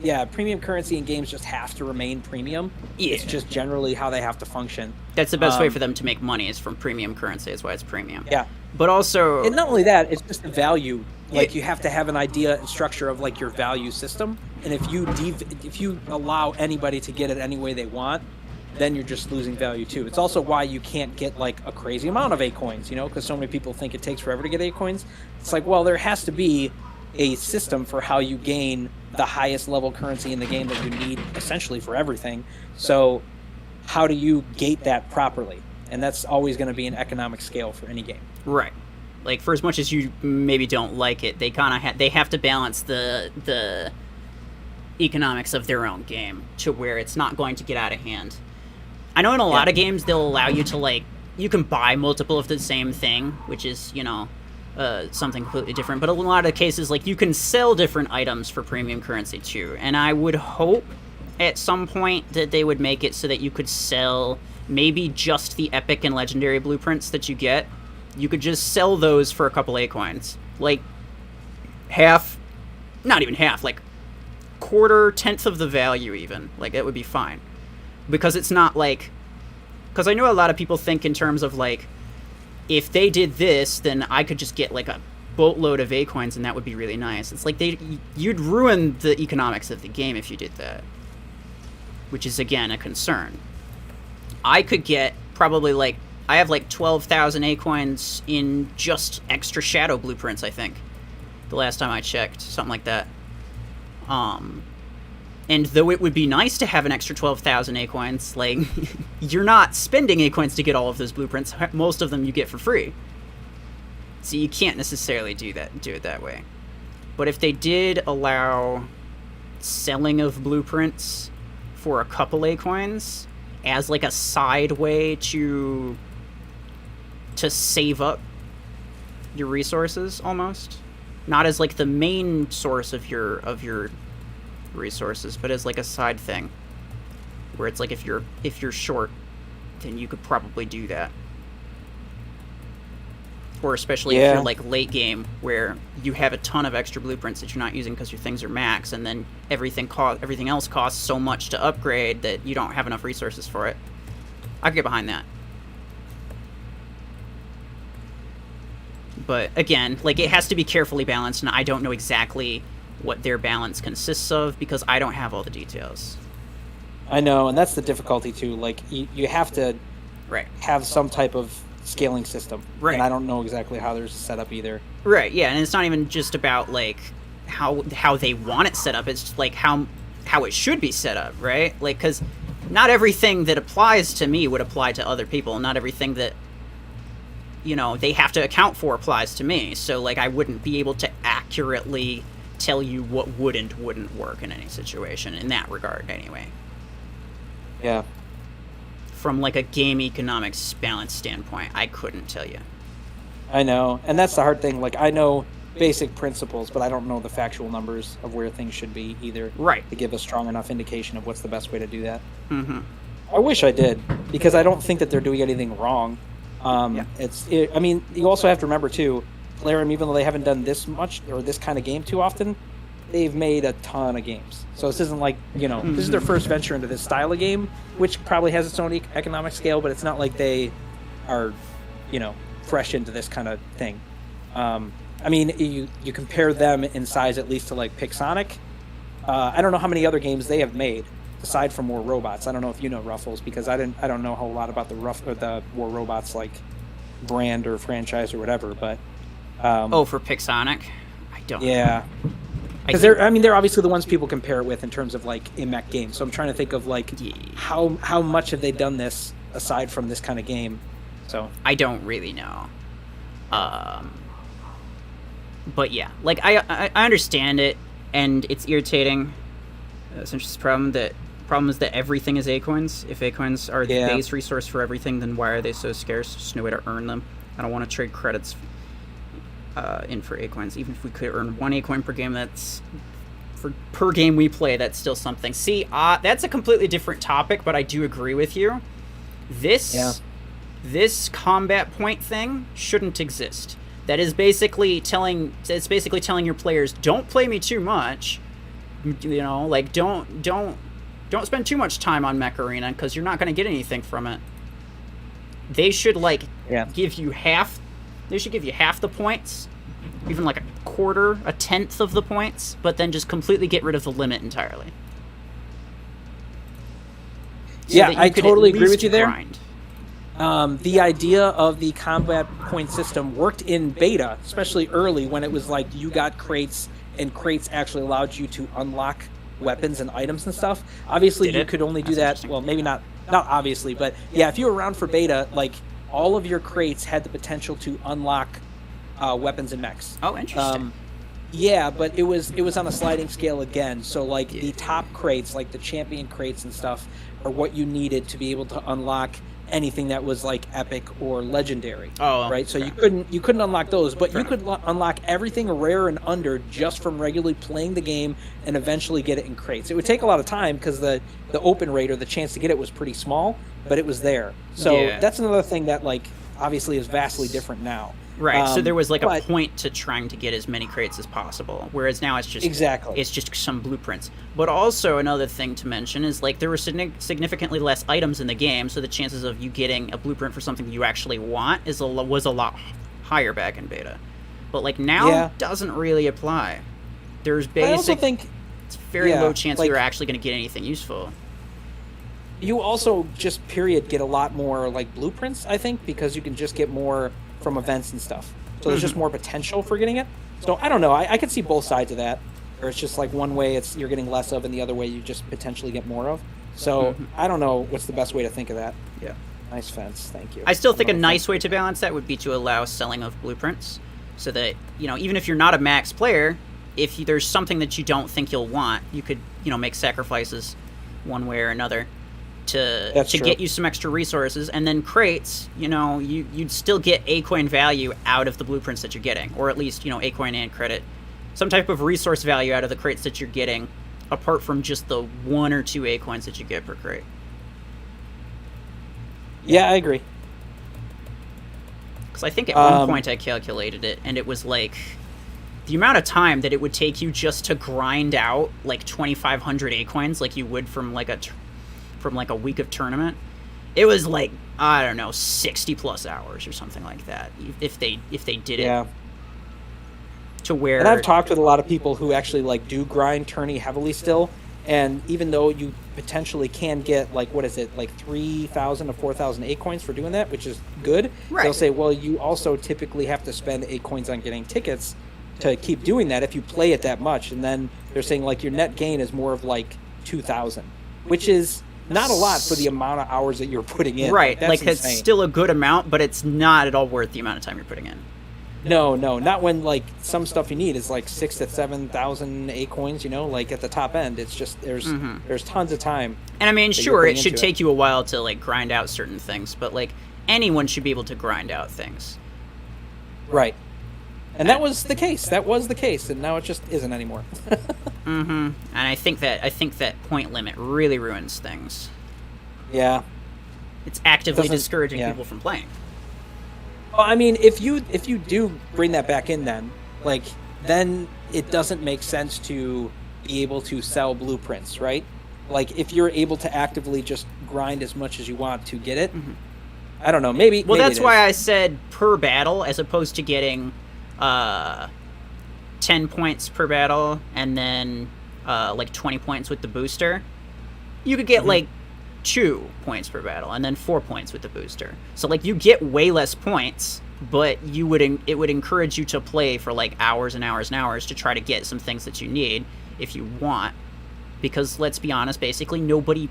Yeah, premium currency in games just have to remain premium. Yeah. It's just generally how they have to function. That's the best way for them to make money, is from premium currency. That's why it's premium. Yeah. But also... And not only that, it's just the value. Like, you have to have an idea and structure of, like, your value system. And if you allow anybody to get it any way they want, then you're just losing value, too. It's also why you can't get, like, a crazy amount of A-coins, because so many people think it takes forever to get A-coins. It's like, well, there has to be a system for how you gain the highest level currency in the game that you need essentially for everything. So how do you gate that properly? And that's always going to be an economic scale for any game. Right. Like, for as much as you maybe don't like it, they kind of they have to balance the economics of their own game to where it's not going to get out of hand. I know in a lot of games they'll allow you to, like, you can buy multiple of the same thing, which is, something completely different. But in a lot of cases, like, you can sell different items for premium currency too. And I would hope at some point that they would make it so that you could sell maybe just the epic and legendary blueprints that you get. You could just sell those for a couple A-coins. Like, half, not even half, like, quarter, tenth of the value even. Like, it would be fine. Because it's not like... Because I know a lot of people think in terms of, like, if they did this, then I could just get, like, a boatload of A-coins and that would be really nice. It's like you'd ruin the economics of the game if you did that. Which is, again, a concern. I could get probably, like... I have, like, 12,000 A-coins in just extra shadow blueprints, I think. The last time I checked. Something like that. And though it would be nice to have an extra 12,000 A-coins, like, you're not spending A-coins to get all of those blueprints. Most of them you get for free. So you can't necessarily do it that way. But if they did allow selling of blueprints for a couple A coins as like a side way to save up your resources, almost, not as like the main source of your resources, but as like a side thing where it's like if you're short, then you could probably do that. Or especially if you're like late game where you have a ton of extra blueprints that you're not using because your things are max, and then everything else costs so much to upgrade that you don't have enough resources for it. I could get behind that. But again, like, it has to be carefully balanced, and I don't know exactly what their balance consists of because I don't have all the details. I know, and that's the difficulty too. Like, you have to have some type of scaling system, and I don't know exactly how there's set up either. Right, yeah, and it's not even just about like how they want it set up. It's just like how it should be set up, right? Like, because not everything that applies to me would apply to other people. Not everything that, you know, they have to account for applies to me. So like, I wouldn't be able to accurately tell you what would and wouldn't work in any situation in that regard, anyway. Yeah. From like a game economics balance standpoint, I couldn't tell you. I know, and that's the hard thing. Like, I know basic principles, but I don't know the factual numbers of where things should be either. Right. To give a strong enough indication of what's the best way to do that. Mm-hmm. I wish I did, because I don't think that they're doing anything wrong. I mean, you also have to remember too, Plarium, even though they haven't done this much or this kind of game too often, they've made a ton of games. So this isn't like, you know, this is their first venture into this style of game, which probably has its own economic scale, but it's not like they are, you know, fresh into this kind of thing. I mean, you compare them in size at least to like Pixonic. I don't know how many other games they have made aside from War Robots. I don't know if you know Ruffles, because I don't know a whole lot about the War Robots like brand or franchise or whatever. But for Pixonic, I don't. Yeah. Because they're obviously the ones people compare it with in terms of like a mech game. So I'm trying to think of like how much have they done this aside from this kind of game. So I don't really know. But yeah, like I understand it, and it's irritating. It's just the problem is that everything is A-coins. If A-coins are the base resource for everything, then why are they so scarce? There's no way to earn them. I don't want to trade credits in for A-coins. Even if we could earn 1 A-coin per game, that's per game we play, that's still something. See, that's a completely different topic, but I do agree with you. This combat point thing shouldn't exist. That is basically telling your players, don't play me too much. You know, like, don't spend too much time on Mech Arena, because you're not going to get anything from it. They should give you half. They should give you half the points, even like a tenth of the points, but then just completely get rid of the limit entirely. So I totally agree with you there. Grind. The idea of the combat point system worked in beta, especially early, when it was like you got crates, and crates actually allowed you to unlock weapons and items and stuff. Obviously, you could only do that. Well, maybe not obviously, but yeah, if you were around for beta, like, all of your crates had the potential to unlock weapons and mechs. Oh, interesting. Yeah, but it was on a sliding scale again. So like the top crates, like the champion crates and stuff, are what you needed to be able to unlock anything that was like epic or legendary. Right. So you couldn't unlock those, but you could unlock everything rare and under just from regularly playing the game, and eventually get it in crates. It would take a lot of time because the open rate or the chance to get it was pretty small, but it was there. So that's another thing that like obviously is vastly different now. Right, so there was like a point to trying to get as many crates as possible, whereas now it's just it's just some blueprints. But also another thing to mention is like there were significantly less items in the game, so the chances of you getting a blueprint for something you actually want was a lot higher back in beta. But like now doesn't really apply. There's I also think it's very low chance you're actually going to get anything useful. You also just get a lot more like blueprints, I think, because you can just get more from events and stuff. So there's just more potential for getting it. So I don't know. I could see both sides of that. Or it's just like one way you're getting less of, and the other way you just potentially get more of. So I don't know what's the best way to think of that. Yeah. Nice fence. Thank you. I still think a nice way to balance that would be to allow selling of blueprints. so that, you know, even if you're not a max player, if there's something that you don't think you'll want, you could, you know, make sacrifices one way or another to get you some extra resources. And then crates, you know, you'd still get A-coin value out of the blueprints that you're getting, or at least, you know, A-coin and credit, some type of resource value out of the crates that you're getting, apart from just the 1 or 2 A-coins that you get per crate. Yeah, I agree. Because I think at one point I calculated it, and it was like the amount of time that it would take you just to grind out like 2,500 A-coins, like you would from like a week of tournament. It was like, I don't know, 60+ hours or something like that, if they did it. Yeah. To where, and I've talked with a lot of people who actually like do grind tourney heavily still, and even though you potentially can get like, what is it, like 3,000 to 4,000 A-coins for doing that, which is good. Right. They'll say, well, you also typically have to spend A-coins on getting tickets to keep doing that if you play it that much. And then they're saying like your net gain is more of like 2,000, which is not a lot for the amount of hours that you're putting in. Right. That's like insane. it's still a good amount, but it's not at all worth the amount of time you're putting in. No, not when like some stuff you need is like 6,000 to 7,000 A-coins. You know, like at the top end, it's just there's tons of time. And I mean, sure, it should take you a while to like grind out certain things, but like anyone should be able to grind out things. Right. And that was the case. That was the case, and now it just isn't anymore. And I think that point limit really ruins things. Yeah. It's actively discouraging people from playing. Well, I mean, if you do bring that back in, then it doesn't make sense to be able to sell blueprints, right? Like if you're able to actively just grind as much as you want to get it. I don't know. Maybe. Well, maybe that's why I said per battle, as opposed to getting 10 points per battle and then like 20 points with the booster. You could get like 2 points per battle and then 4 points with the booster. So like you get way less points, but it would encourage you to play for like hours and hours and hours to try to get some things that you need if you want. Because let's be honest, basically nobody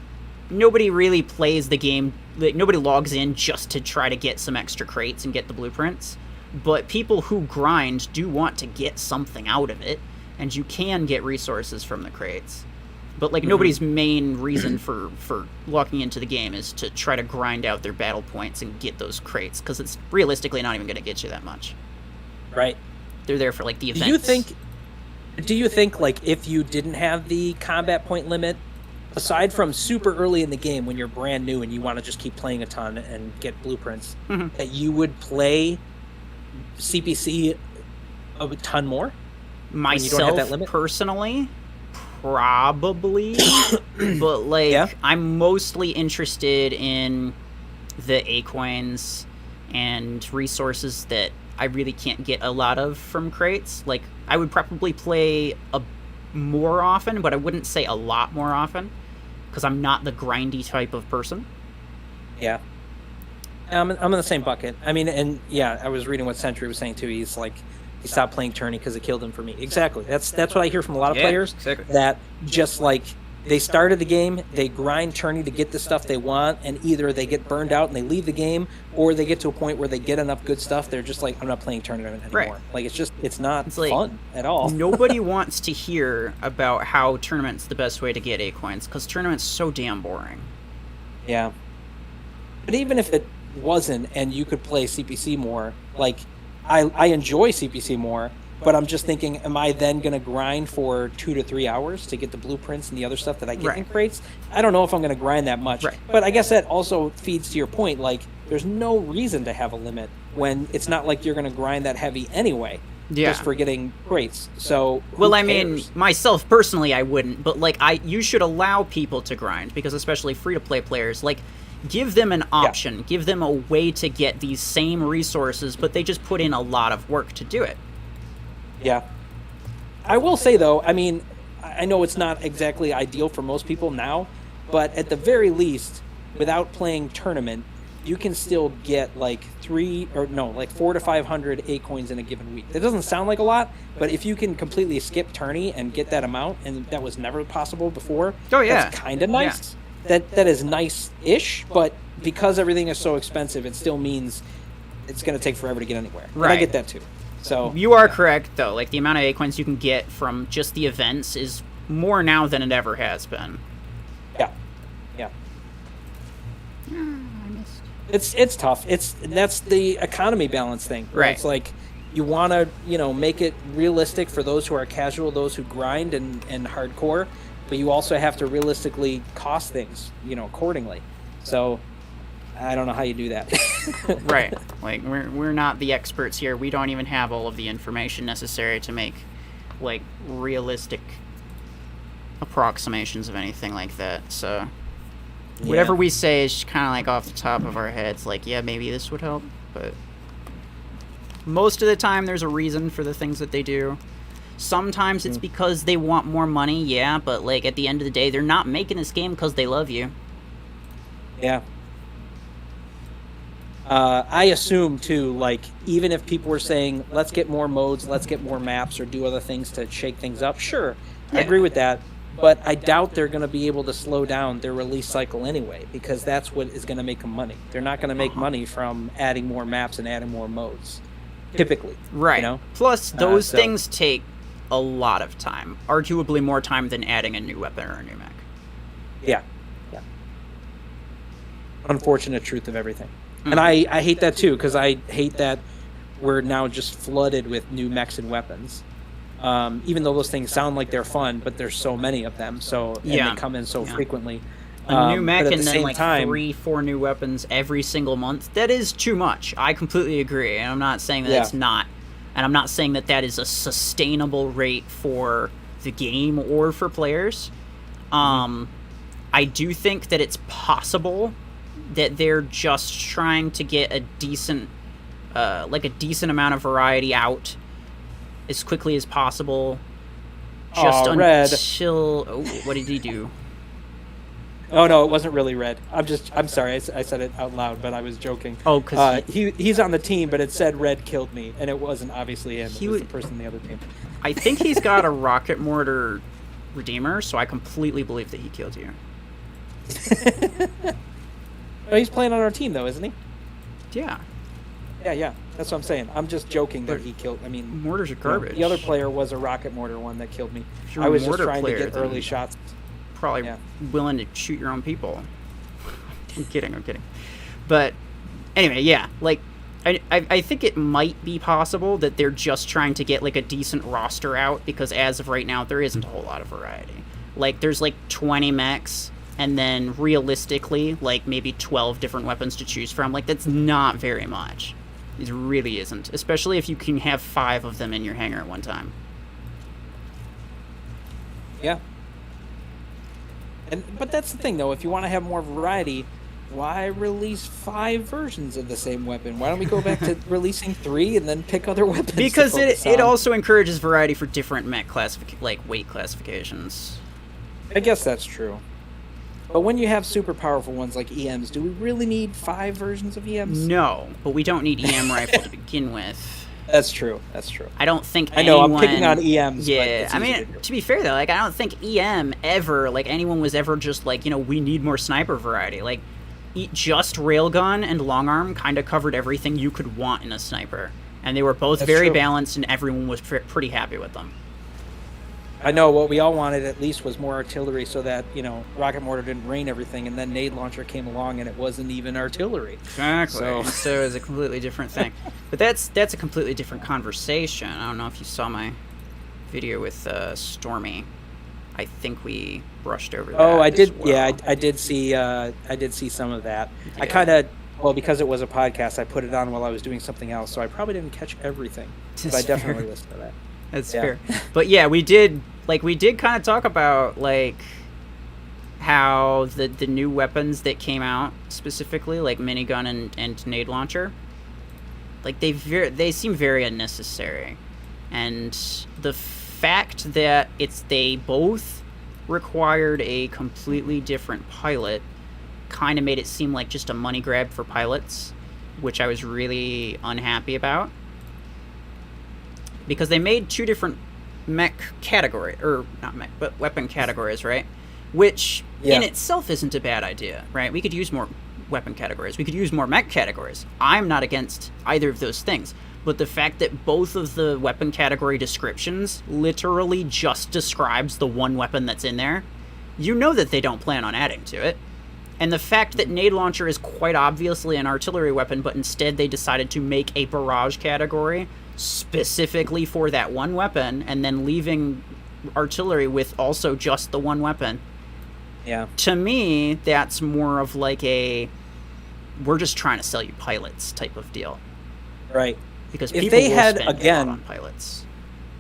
really plays the game. Like, nobody logs in just to try to get some extra crates and get the blueprints. But people who grind do want to get something out of it, and you can get resources from the crates. But like nobody's main reason for locking into the game is to try to grind out their battle points and get those crates, because it's realistically not even going to get you that much. Right. They're there for like the events. Do you think like if you didn't have the combat point limit, aside from super early in the game when you're brand new and you want to just keep playing a ton and get blueprints, that you would play CPC a ton more? Myself, personally, probably. But like I'm mostly interested in the A-coins and resources that I really can't get a lot of from crates. Like I would probably play more often, but I wouldn't say a lot more often, because I'm not the grindy type of person. Yeah. I'm in the same bucket. I mean, and yeah, I was reading what Sentry was saying too. He's like, he stopped playing tourney because it killed him for me. Exactly. That's what I hear from a lot of players. Exactly. That just like they started the game, they grind tourney to get the stuff they want, and either they get burned out and they leave the game, or they get to a point where they get enough good stuff. They're just like, I'm not playing tournament anymore. Right. Like it's not like, fun at all. Nobody wants to hear about how tournament's the best way to get A-coins, because tournament's so damn boring. Yeah. But even if it wasn't and you could play CPC more, like I enjoy CPC more, but I'm just thinking, am I then going to grind for 2 to 3 hours to get the blueprints and the other stuff that I get in crates? I don't know if I'm going to grind that much. Right. But I guess that also feeds to your point, like there's no reason to have a limit when it's not like you're going to grind that heavy anyway. Just for getting crates. So well, I mean, myself personally, I wouldn't, but like you should allow people to grind, because especially free-to-play players, like give them an option, give them a way to get these same resources, but they just put in a lot of work to do it. Yeah. I will say though, I mean, I know it's not exactly ideal for most people now, but at the very least, without playing tournament, you can still get like 4 to 500 A-coins in a given week. That doesn't sound like a lot, but if you can completely skip tourney and get that amount, and that was never possible before, that's kind of nice. That is nice-ish, but because everything is so expensive, it still means it's going to take forever to get anywhere. Right. And I get that too. So you are correct, though. Like, the amount of A-coins you can get from just the events is more now than it ever has been. Yeah. It's tough. That's the economy balance thing. Right. It's like you want to, make it realistic for those who are casual, those who grind and hardcore, but you also have to realistically cost things, accordingly. So I don't know how you do that. Right. Like, we're not the experts here. We don't even have all of the information necessary to make, like, realistic approximations of anything like that. So whatever we say is kind of like off the top of our heads. Like, yeah, maybe this would help, but most of the time there's a reason for the things that they do. Sometimes it's because they want more money, yeah, but, like, at the end of the day, they're not making this game because they love you. Yeah. I assume, too, like, even if people were saying, let's get more modes, let's get more maps, or do other things to shake things up, sure, I agree with that. But I doubt they're going to be able to slow down their release cycle anyway, because that's what is going to make them money. They're not going to make money from adding more maps and adding more modes, typically. Right. Plus, those things take a lot of time. Arguably more time than adding a new weapon or a new mech. Yeah. Unfortunate truth of everything. And I hate that too, because I hate that we're now just flooded with new mechs and weapons. Even though those things sound like they're fun, but there's so many of them, and they come in so frequently. A new mech but at and the then same like time, 3-4 new weapons every single month. That is too much. I completely agree, and I'm not saying that it's not. And I'm not saying that that is a sustainable rate for the game or for players. I do think that it's possible that they're just trying to get a decent amount of variety out as quickly as possible. Just until... Oh, what did he do? Oh, no, it wasn't really Red. I'm sorry, I said it out loud, but I was joking. Oh, because he's on the team, but it said Red killed me, and it wasn't obviously him. It was the person on the other team. I think he's got a rocket mortar redeemer, so I completely believe that he killed you. Oh, he's playing on our team, though, isn't he? Yeah. Yeah. That's what I'm saying. I'm just joking that he killed... I mean... Mortars are garbage. The other player was a rocket mortar one that killed me. I was just trying to get early shots. Probably willing to shoot your own people. I'm kidding. But anyway, yeah. Like, I think it might be possible that they're just trying to get, like, a decent roster out, because as of right now, there isn't a whole lot of variety. Like, there's, like, 20 mechs, and then realistically, like, maybe 12 different weapons to choose from. Like, that's not very much. It really isn't. Especially if you can have 5 of them in your hangar at one time. Yeah. But that's the thing, though. If you want to have more variety, why release 5 versions of the same weapon? Why don't we go back to releasing 3 and then pick other weapons? Because it also encourages variety for different mech weight classifications. I guess that's true. But when you have super powerful ones like EMs, do we really need 5 versions of EMs? No, but we don't need EM rifle to begin with. That's true. I don't think I know, I'm picking on EMs. Yeah, I mean, to be fair, though, like, I don't think EM ever, like, anyone was ever just like, we need more sniper variety. Like, just railgun and long arm kind of covered everything you could want in a sniper. And they were both very balanced, and everyone was pretty happy with them. I know what we all wanted at least was more artillery, so that, rocket mortar didn't rain everything, and then nade launcher came along and it wasn't even artillery. Exactly. So it's a completely different thing. But that's a completely different conversation. I don't know if you saw my video with Stormy. I think we brushed over that. Oh, I did. Well. Yeah, I did see. I did see some of that. Yeah. I kind of, because it was a podcast, I put it on while I was doing something else, so I probably didn't catch everything. But I definitely listened to that. That's fair. But yeah, we did kind of talk about, like, how the new weapons that came out, specifically, like minigun and nade launcher, like, they seem very unnecessary. And the fact that they both required a completely different pilot kind of made it seem like just a money grab for pilots, which I was really unhappy about. Because they made 2 different mech category, or not mech, but weapon categories, right? Which in itself isn't a bad idea, right? We could use more weapon categories. We could use more mech categories. I'm not against either of those things. but the fact that both of the weapon category descriptions literally just describes the one weapon that's in there, you know that they don't plan on adding to it. And the fact that Nade Launcher is quite obviously an artillery weapon, but instead they decided to make a barrage category specifically for that one weapon, and then leaving artillery with also just the one weapon. Yeah. To me, that's more of like a, we're just trying to sell you pilots type of deal. Right. Because if people they will had, spend again, a lot on pilots.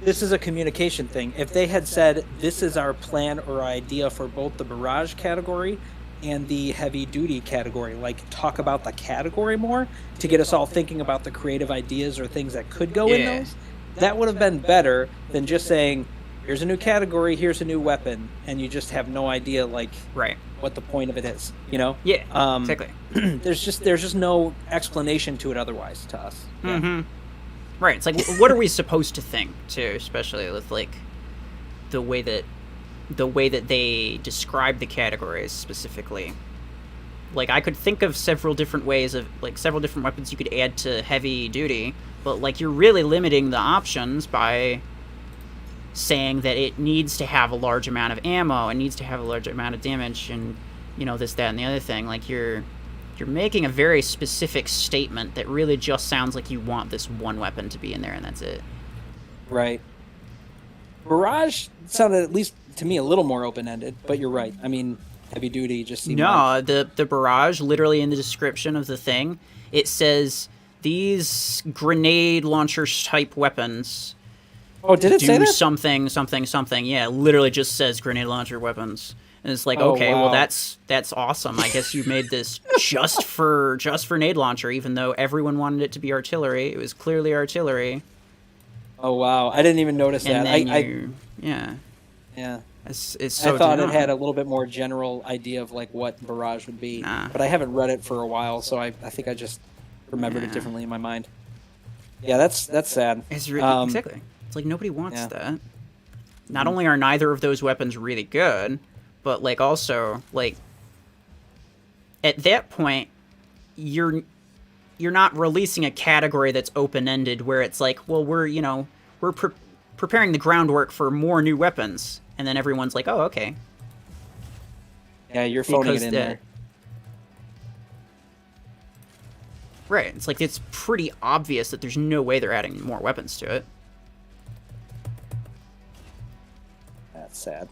This is a communication thing. If they had said, this is our plan or idea for both the barrage category and the heavy duty category, like talk about the category more to get us all thinking about the creative ideas or things that could go in those, that would have been better than just saying, here's a new category, here's a new weapon, and you just have no idea like what the point of it is, you know? Yeah, exactly. there's just no explanation to it otherwise to us. Yeah. Mm-hmm. Right. It's like, what are we supposed to think too, especially with like the way that they describe the categories specifically. Like, I could think of several different ways of, like, several different weapons you could add to heavy duty, but, like, you're really limiting the options by saying that it needs to have a large amount of ammo, it needs to have a large amount of damage, and, you know, this, that, and the other thing. Like, you're making a very specific statement that really just sounds like you want this one weapon to be in there, and that's it. Right. Barrage sounded, at least to me, a little more open-ended, but you're right. I mean, heavy duty just seemed like... the barrage, literally in the description of the thing, it says, these grenade launcher type weapons... Oh, did it say that? Something, something, something. Yeah, it literally just says grenade launcher weapons. And it's like, okay, wow. well, that's awesome. I guess you made this just for nade launcher, even though everyone wanted it to be artillery. It was clearly artillery. Oh, wow. I didn't even notice that. Yeah. Yeah. It's so I thought dumb. it had a little bit more general idea of like what barrage would be, but I haven't read it for a while, so I think I just remembered it differently in my mind. Yeah, that's sad. It's exactly. It's like nobody wants that. Not only are neither of those weapons really good, but like also like at that point you're not releasing a category that's open-ended where it's like, well, we're preparing the groundwork for more new weapons, and then everyone's like, oh, okay. Yeah, you're phoning it in there. Right. It's like, it's pretty obvious that there's no way they're adding more weapons to it. That's sad.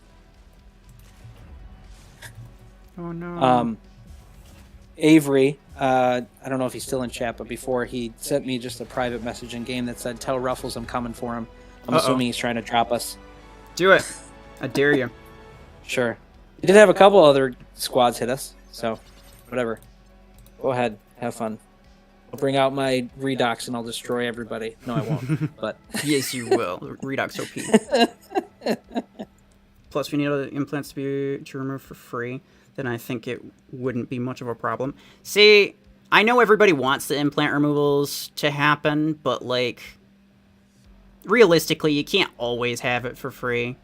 Oh, no. Avery, I don't know if he's still in chat, but before he sent me just a private message in game that said, tell Ruffles I'm coming for him. I'm assuming he's trying to drop us. Do it. I dare you. Sure. We did have a couple other squads hit us, so whatever. Go ahead. Have fun. I'll bring out my Redox and I'll destroy everybody. No, I won't. But yes, you will. Redox OP. Plus, we need other implants to remove for free. Then I think it wouldn't be much of a problem. See, I know everybody wants the implant removals to happen, but, like, realistically, you can't always have it for free.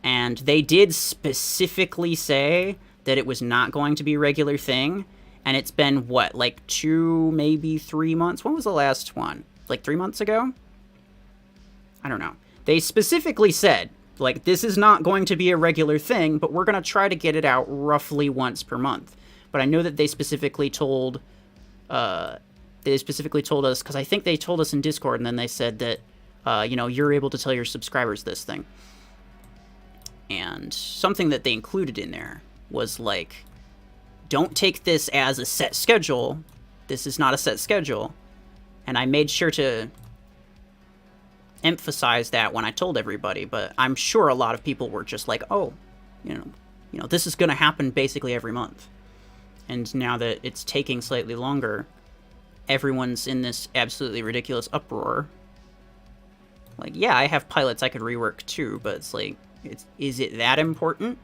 And they did specifically say that it was not going to be a regular thing. And it's been, what, like 2, maybe 3 months? When was the last one? Like 3 months ago? I don't know. They specifically said, like, this is not going to be a regular thing, but we're going to try to get it out roughly once per month. But I know that they specifically told us, because I think they told us in Discord, and then they said that, you're able to tell your subscribers this thing. And something that they included in there was, like, don't take this as a set schedule. This is not a set schedule. And I made sure to emphasize that when I told everybody, but I'm sure a lot of people were just like, oh, this is going to happen basically every month. And now that it's taking slightly longer, everyone's in this absolutely ridiculous uproar. Like, yeah, I have pilots I could rework too, but it's like, is it that important?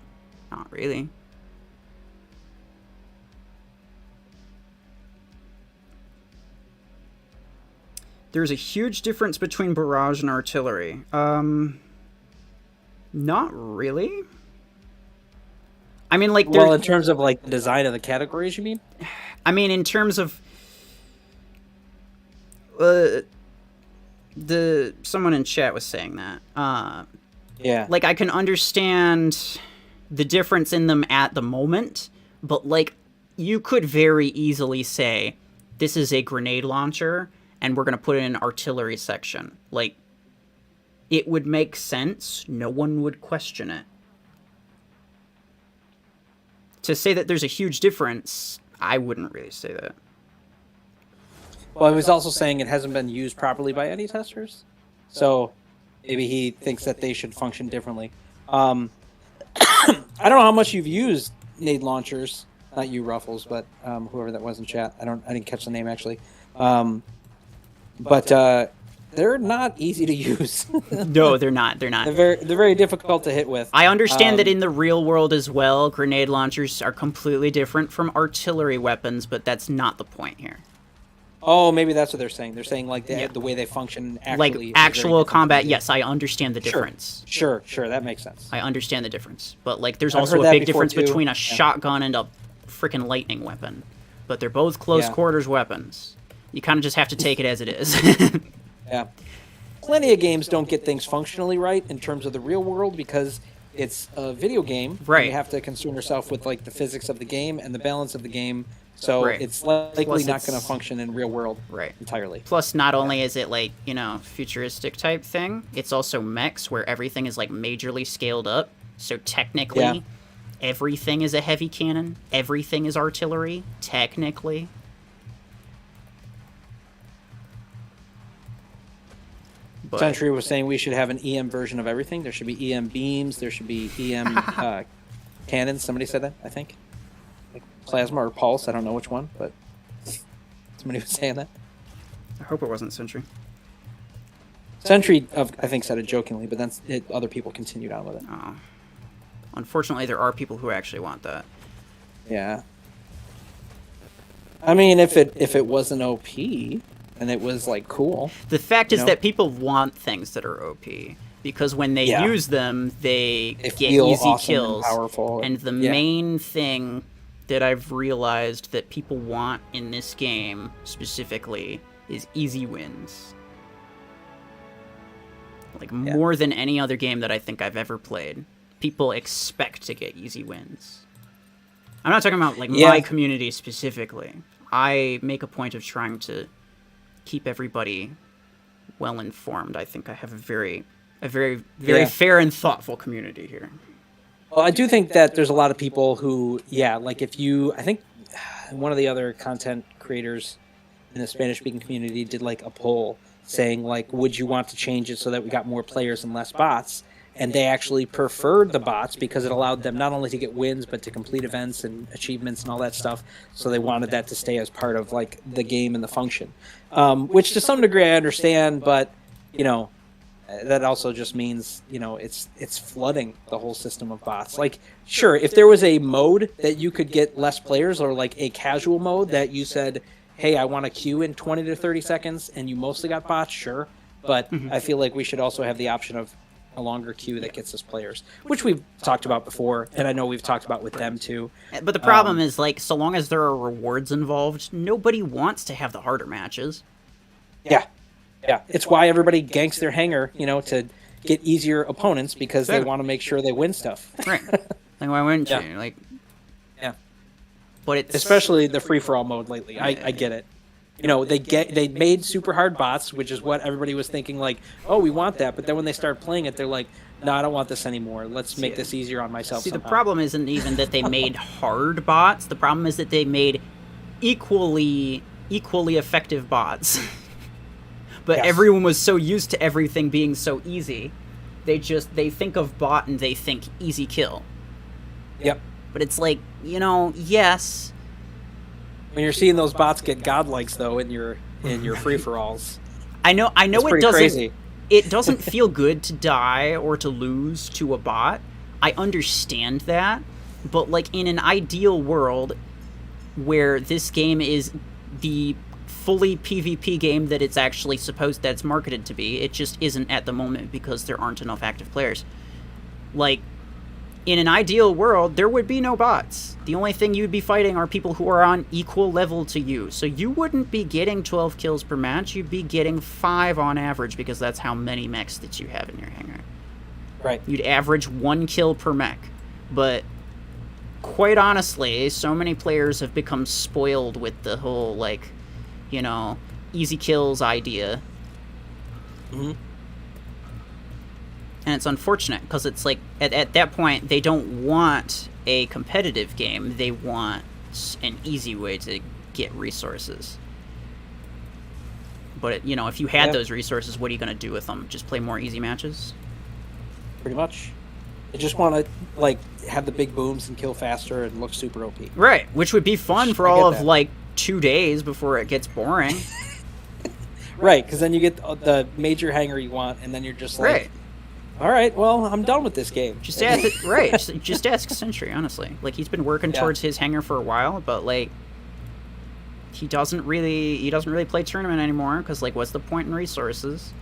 Not really. There's a huge difference between barrage and artillery. Not really. I mean, like... Well, in terms of, like, the design of the categories, you mean? I mean, in terms of... someone in chat was saying that. Yeah. Like, I can understand the difference in them at the moment, but, like, you could very easily say, this is a grenade launcher, and we're going to put it in an artillery section. Like, it would make sense. No one would question it. To say that there's a huge difference, I wouldn't really say that. Well, I was also saying it hasn't been used properly by any testers, so maybe he thinks that they should function differently. I don't know how much you've used nade launchers, not you, Ruffles, but whoever that was in chat. I didn't catch the name actually, but they're not easy to use. No, they're not. They're not. They're very difficult to hit with. I understand that in the real world as well, grenade launchers are completely different from artillery weapons, but that's not the point here. Oh, maybe that's what they're saying. They're saying like the way they function actually. Like actual combat, yes, I understand the difference. Sure, that makes sense. I understand the difference. But like there's I've also heard a that big before, difference too. between a Yeah. shotgun and a freaking lightning weapon. But they're both close quarters weapons. You kind of just have to take it as it is. Yeah. Plenty of games don't get things functionally right in terms of the real world because it's a video game. Right. You have to concern yourself with like the physics of the game and the balance of the game. So Right. it's likely Plus not it's- going to function in real world Right. entirely. Plus, not only is it like, you know, futuristic type thing, it's also mechs where everything is like majorly scaled up. So technically, Yeah. everything is a heavy cannon. Everything is artillery, technically. But Century was saying we should have an EM version of everything. There should be EM beams. There should be EM cannons. Somebody said that, I think. Like plasma or pulse. I don't know which one, but somebody was saying that. I hope it wasn't Sentry. Century, I think, said it jokingly, but then other people continued on with it. Oh. Unfortunately, there are people who actually want that. Yeah. I mean, if it wasn't OP and it was like cool. The fact is know? that people want things that are OP because when they Yeah. use them, they get feel easy awesome and kills. powerful. And the Yeah. main thing that I've realized that people want in this game specifically is easy wins. Like more than any other game that I think I've ever played, people expect to get easy wins. I'm not talking about like my community specifically. I make a point of trying to keep everybody well informed. I think I have a very fair and thoughtful community here. Well, I do think that there's a lot of people who, like I think one of the other content creators in the Spanish-speaking community did like a poll saying like, would you want to change it so that we got more players and less bots? And they actually preferred the bots because it allowed them not only to get wins, but to complete events and achievements and all that stuff. So they wanted that to stay as part of like the game and the function, which to some degree I understand, but that also just means, it's flooding the whole system of bots. Like, sure, if there was a mode that you could get less players or like a casual mode that you said, hey, I want a queue in 20 to 30 seconds and you mostly got bots, sure. But I feel like we should also have the option of a longer queue that gets us players, which we've talked about before, and I know we've talked about with them too. But the problem is, like, so long as there are rewards involved, nobody wants to have the harder matches. Yeah. It's why everybody ganks their hanger, to get easier opponents because they want to make sure they win stuff. Right. Like, why wouldn't you? Like, yeah. But it's especially the free-for-all mode lately. I get it. They made super hard bots, which is what everybody was thinking, like, oh, we want that. But then when they start playing it, they're like, no, I don't want this anymore. Let's make this easier on myself. See, somehow. the problem isn't even that they made hard bots. The problem is that they made equally effective bots. But everyone was so used to everything being so easy, they think of bot and they think easy kill. Yep. But it's like, yes. When you're seeing those bots get godlikes though in your free-for-alls. I know it doesn't crazy. It doesn't feel good to die or to lose to a bot. I understand that, but like in an ideal world where this game is the fully PvP game that it's actually that's marketed to be, it just isn't at the moment because there aren't enough active players. Like, in an ideal world, there would be no bots. The only thing you'd be fighting are people who are on equal level to you. So you wouldn't be getting 12 kills per match. You'd be getting 5 on average because that's how many mechs that you have in your hangar. Right. You'd average 1 kill per mech. But quite honestly, so many players have become spoiled with the whole, like, you know, easy kills idea. Mm-hmm. And it's unfortunate, because it's like, at that point, they don't want a competitive game. They want an easy way to get resources. But, you know, if you had those resources, what are you going to do with them? Just play more easy matches? Pretty much. They just want to, like, have the big booms and kill faster and look super OP. Right, which would be fun for I all get of, that. like, 2 days before it gets boring. Right, because then you get the major hangar you want, and then you're just like... Right. All right, well, I'm done with this game. Just ask it, right? Just ask Sentry, honestly. Like, he's been working towards his hangar for a while, but like, he doesn't really play tournament anymore because, like, what's the point in resources?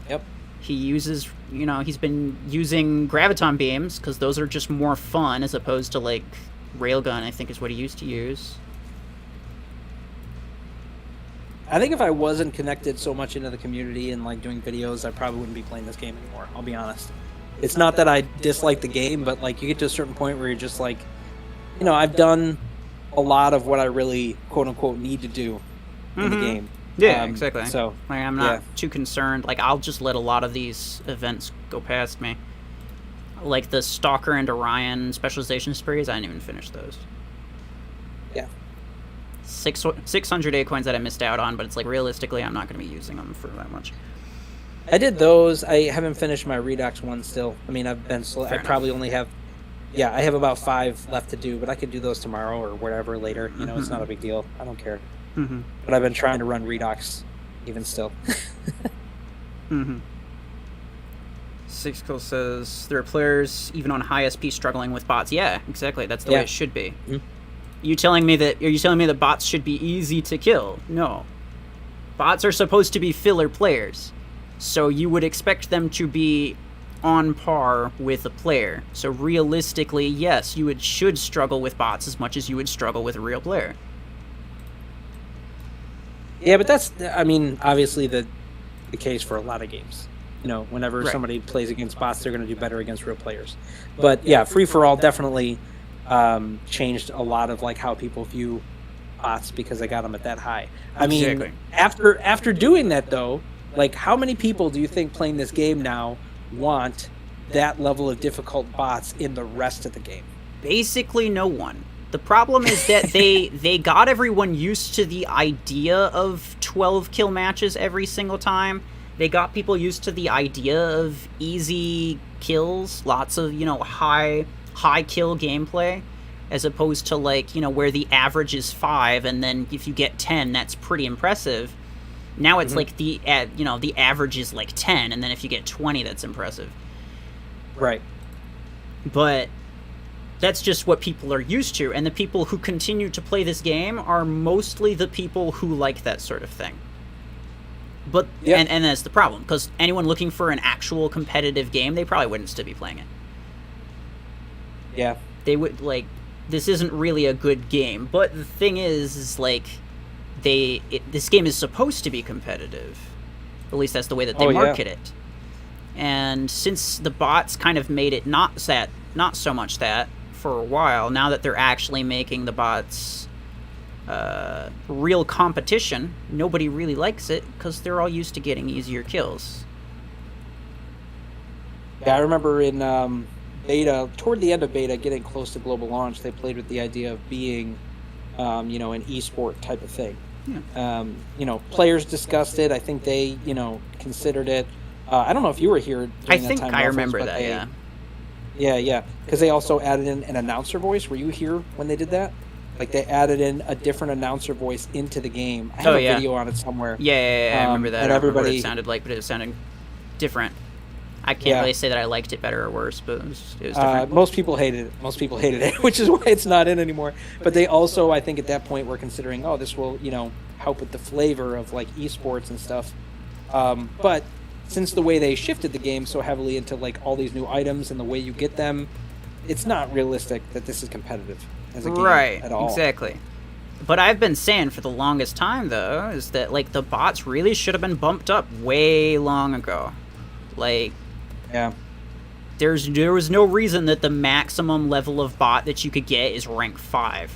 Yep. He uses, you know, he's been using graviton beams because those are just more fun as opposed to, like, railgun. I think is what he used to use. I think if I wasn't connected so much into the community and like doing videos, I probably wouldn't be playing this game anymore. I'll be honest. It's not that I dislike the game, but like you get to a certain point where you're just like, you know, I've done a lot of what I really quote unquote need to do in the game. Yeah, exactly. So like, I'm not too concerned. Like, I'll just let a lot of these events go past me. Like the Stalker and Orion specialization sprees, I didn't even finish those. Yeah. 600 A-coins that I missed out on, but it's like, realistically, I'm not going to be using them for that much. I did those. I haven't finished my Redux one still. I mean, I've been slow. I probably only have, I have about 5 left to do, but I could do those tomorrow or whatever later. You know, it's not a big deal. I don't care. But I've been trying to run Redux even still. Sixkill says, there are players, even on high SP, struggling with bots. Yeah, exactly. That's the way it should be. Are you telling me that bots should be easy to kill? No. Bots are supposed to be filler players. So you would expect them to be on par with a player. So realistically, yes, you should struggle with bots as much as you would struggle with a real player. Yeah, but that's, I mean, obviously the case for a lot of games. You know, whenever somebody plays against bots, they're going to do better against real players. But yeah, free-for-all definitely changed a lot of like how people view bots because they got them at that high. I mean, after doing that though, like how many people do you think playing this game now want that level of difficult bots in the rest of the game? Basically no one. The problem is that they got everyone used to the idea of 12 kill matches every single time. They got people used to the idea of easy kills, lots of, you know, high kill gameplay, as opposed to, like, you know, where the average is 5 and then if you get 10, that's pretty impressive. Now it's like the average is like 10, and then if you get 20, that's impressive. Right. But that's just what people are used to, and the people who continue to play this game are mostly the people who like that sort of thing. But and that's the problem, because anyone looking for an actual competitive game, they probably wouldn't still be playing it. Yeah. They would, like, this isn't really a good game. But the thing is like, this game is supposed to be competitive. At least that's the way that they market it. And since the bots kind of made it not so much that for a while, now that they're actually making the bots real competition, nobody really likes it because they're all used to getting easier kills. Yeah, I remember in beta, toward the end of beta, getting close to global launch, they played with the idea of being, you know, an esport type of thing. Yeah. You know, players discussed it. I think they, you know, considered it. I don't know if you were here. I think I remember that. Yeah. Because they also added in an announcer voice. Were you here when they did that? Like they added in a different announcer voice into the game. I have a video on it somewhere. Yeah, I remember that. And I don't remember everybody, what it sounded like, but it sounded different. I can't really say that I liked it better or worse, but it was different. Most people hated it. Which is why it's not in anymore. But they also, I think at that point, were considering, this will, you know, help with the flavor of like esports and stuff. But since the way they shifted the game so heavily into like all these new items and the way you get them, it's not realistic that this is competitive as a game Right, at all. exactly. But I've been saying for the longest time, though, is that, like, the bots really should have been bumped up way long ago. Like, Yeah. there was no reason that the maximum level of bot that you could get is rank 5.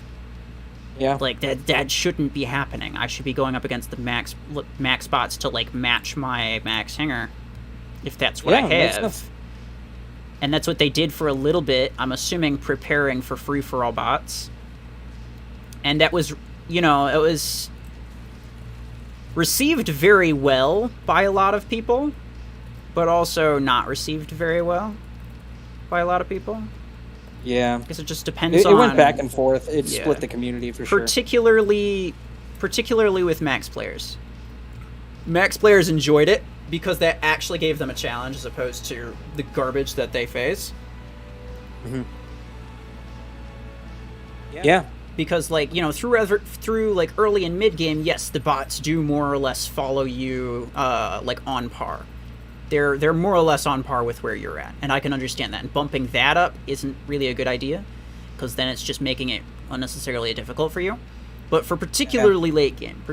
Yeah. Like, that shouldn't be happening. I should be going up against the max bots to, like, match my max hanger, if that's what I makes have. sense. And that's what they did for a little bit, I'm assuming, preparing for free-for-all bots. And that was, you know, it was received very well by a lot of people, but also not received very well by a lot of people. Yeah. Because it just depends on... It went back and forth. It Yeah. split the community for sure. Particularly with max players. Max players enjoyed it because that actually gave them a challenge as opposed to the garbage that they face. Mm-hmm. Yeah. Because, like, you know, through like early and mid game, yes, the bots do more or less follow you, like, on par. They're more or less on par with where you're at, and I can understand that. And bumping that up isn't really a good idea, because then it's just making it unnecessarily difficult for you. But for particularly late game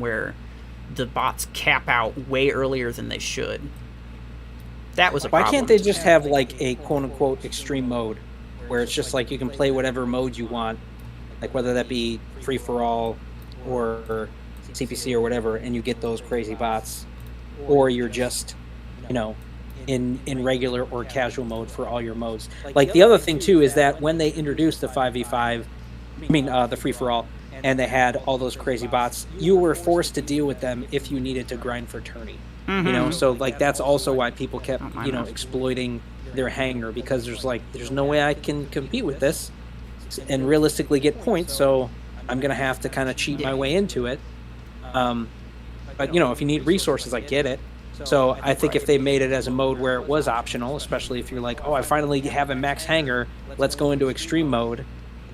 where the bots cap out way earlier than they should, that was a problem. Why can't they just have, like, a quote-unquote extreme mode, where it's just like you can play whatever mode you want, like whether that be free-for-all or CPC or whatever, and you get those crazy bots, or you're just, you know, in regular or casual mode for all your modes. Like, the other thing too is that when they introduced the 5v5, the free-for-all, and they had all those crazy bots, you were forced to deal with them if you needed to grind for tourney. Mm-hmm. You know, so, like, that's also why people kept, mind you know, that. exploiting their hanger, because there's no way I can compete with this and realistically get points, so I'm gonna have to kind of cheat my way into it. But, you know, if you need resources, I get it. So I think if they made it as a mode where it was optional, especially if you're like, oh, I finally have a max hanger, let's go into extreme mode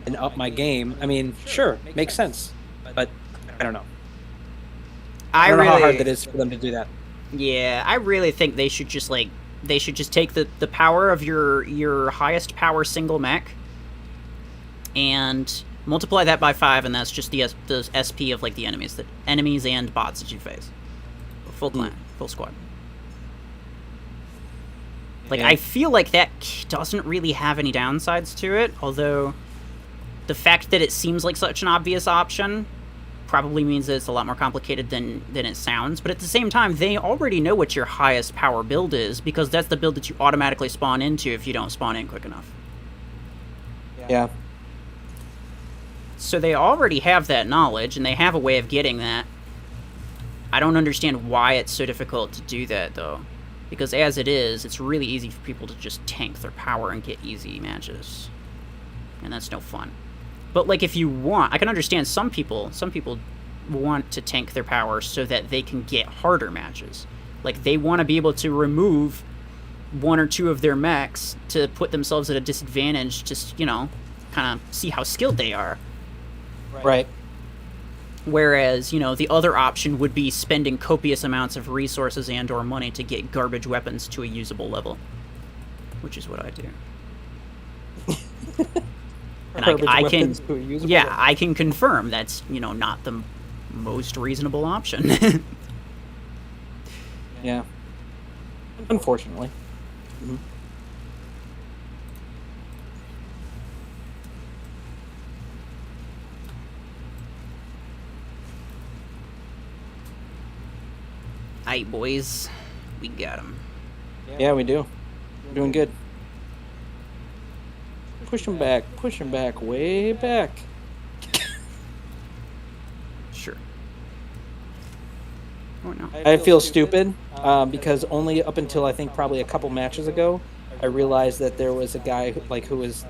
and up my game. I mean, sure, makes sense, but I don't know. I don't know how hard that is for them to do that. Yeah, I really think they should just take the power of your highest power single mech and multiply that by 5, and that's just the SP of, like, the enemies and bots that you face. Full clan, full squad. Like, Yeah. I feel like that doesn't really have any downsides to it, although the fact that it seems like such an obvious option probably means that it's a lot more complicated than it sounds. But at the same time, they already know what your highest power build is, because that's the build that you automatically spawn into if you don't spawn in quick enough. Yeah. So they already have that knowledge, and they have a way of getting that. I don't understand why it's so difficult to do that, though. Because as it is, it's really easy for people to just tank their power and get easy matches. And that's no fun. But, like, if you want... I can understand some people want to tank their power so that they can get harder matches. Like, they want to be able to remove one or two of their mechs to put themselves at a disadvantage, just, you know, kind of see how skilled they are. Right. Whereas, you know, the other option would be spending copious amounts of resources and or money to get garbage weapons to a usable level. Which is what I do. And I can... Yeah, I can confirm that's, you know, not the most reasonable option. Yeah. Unfortunately. Mm-hmm. Aight, boys. We got him. Yeah, we do. We're doing good. Push him back, way back. Sure. Or not. I feel stupid because only up until I think probably a couple matches ago, I realized that there was a guy who was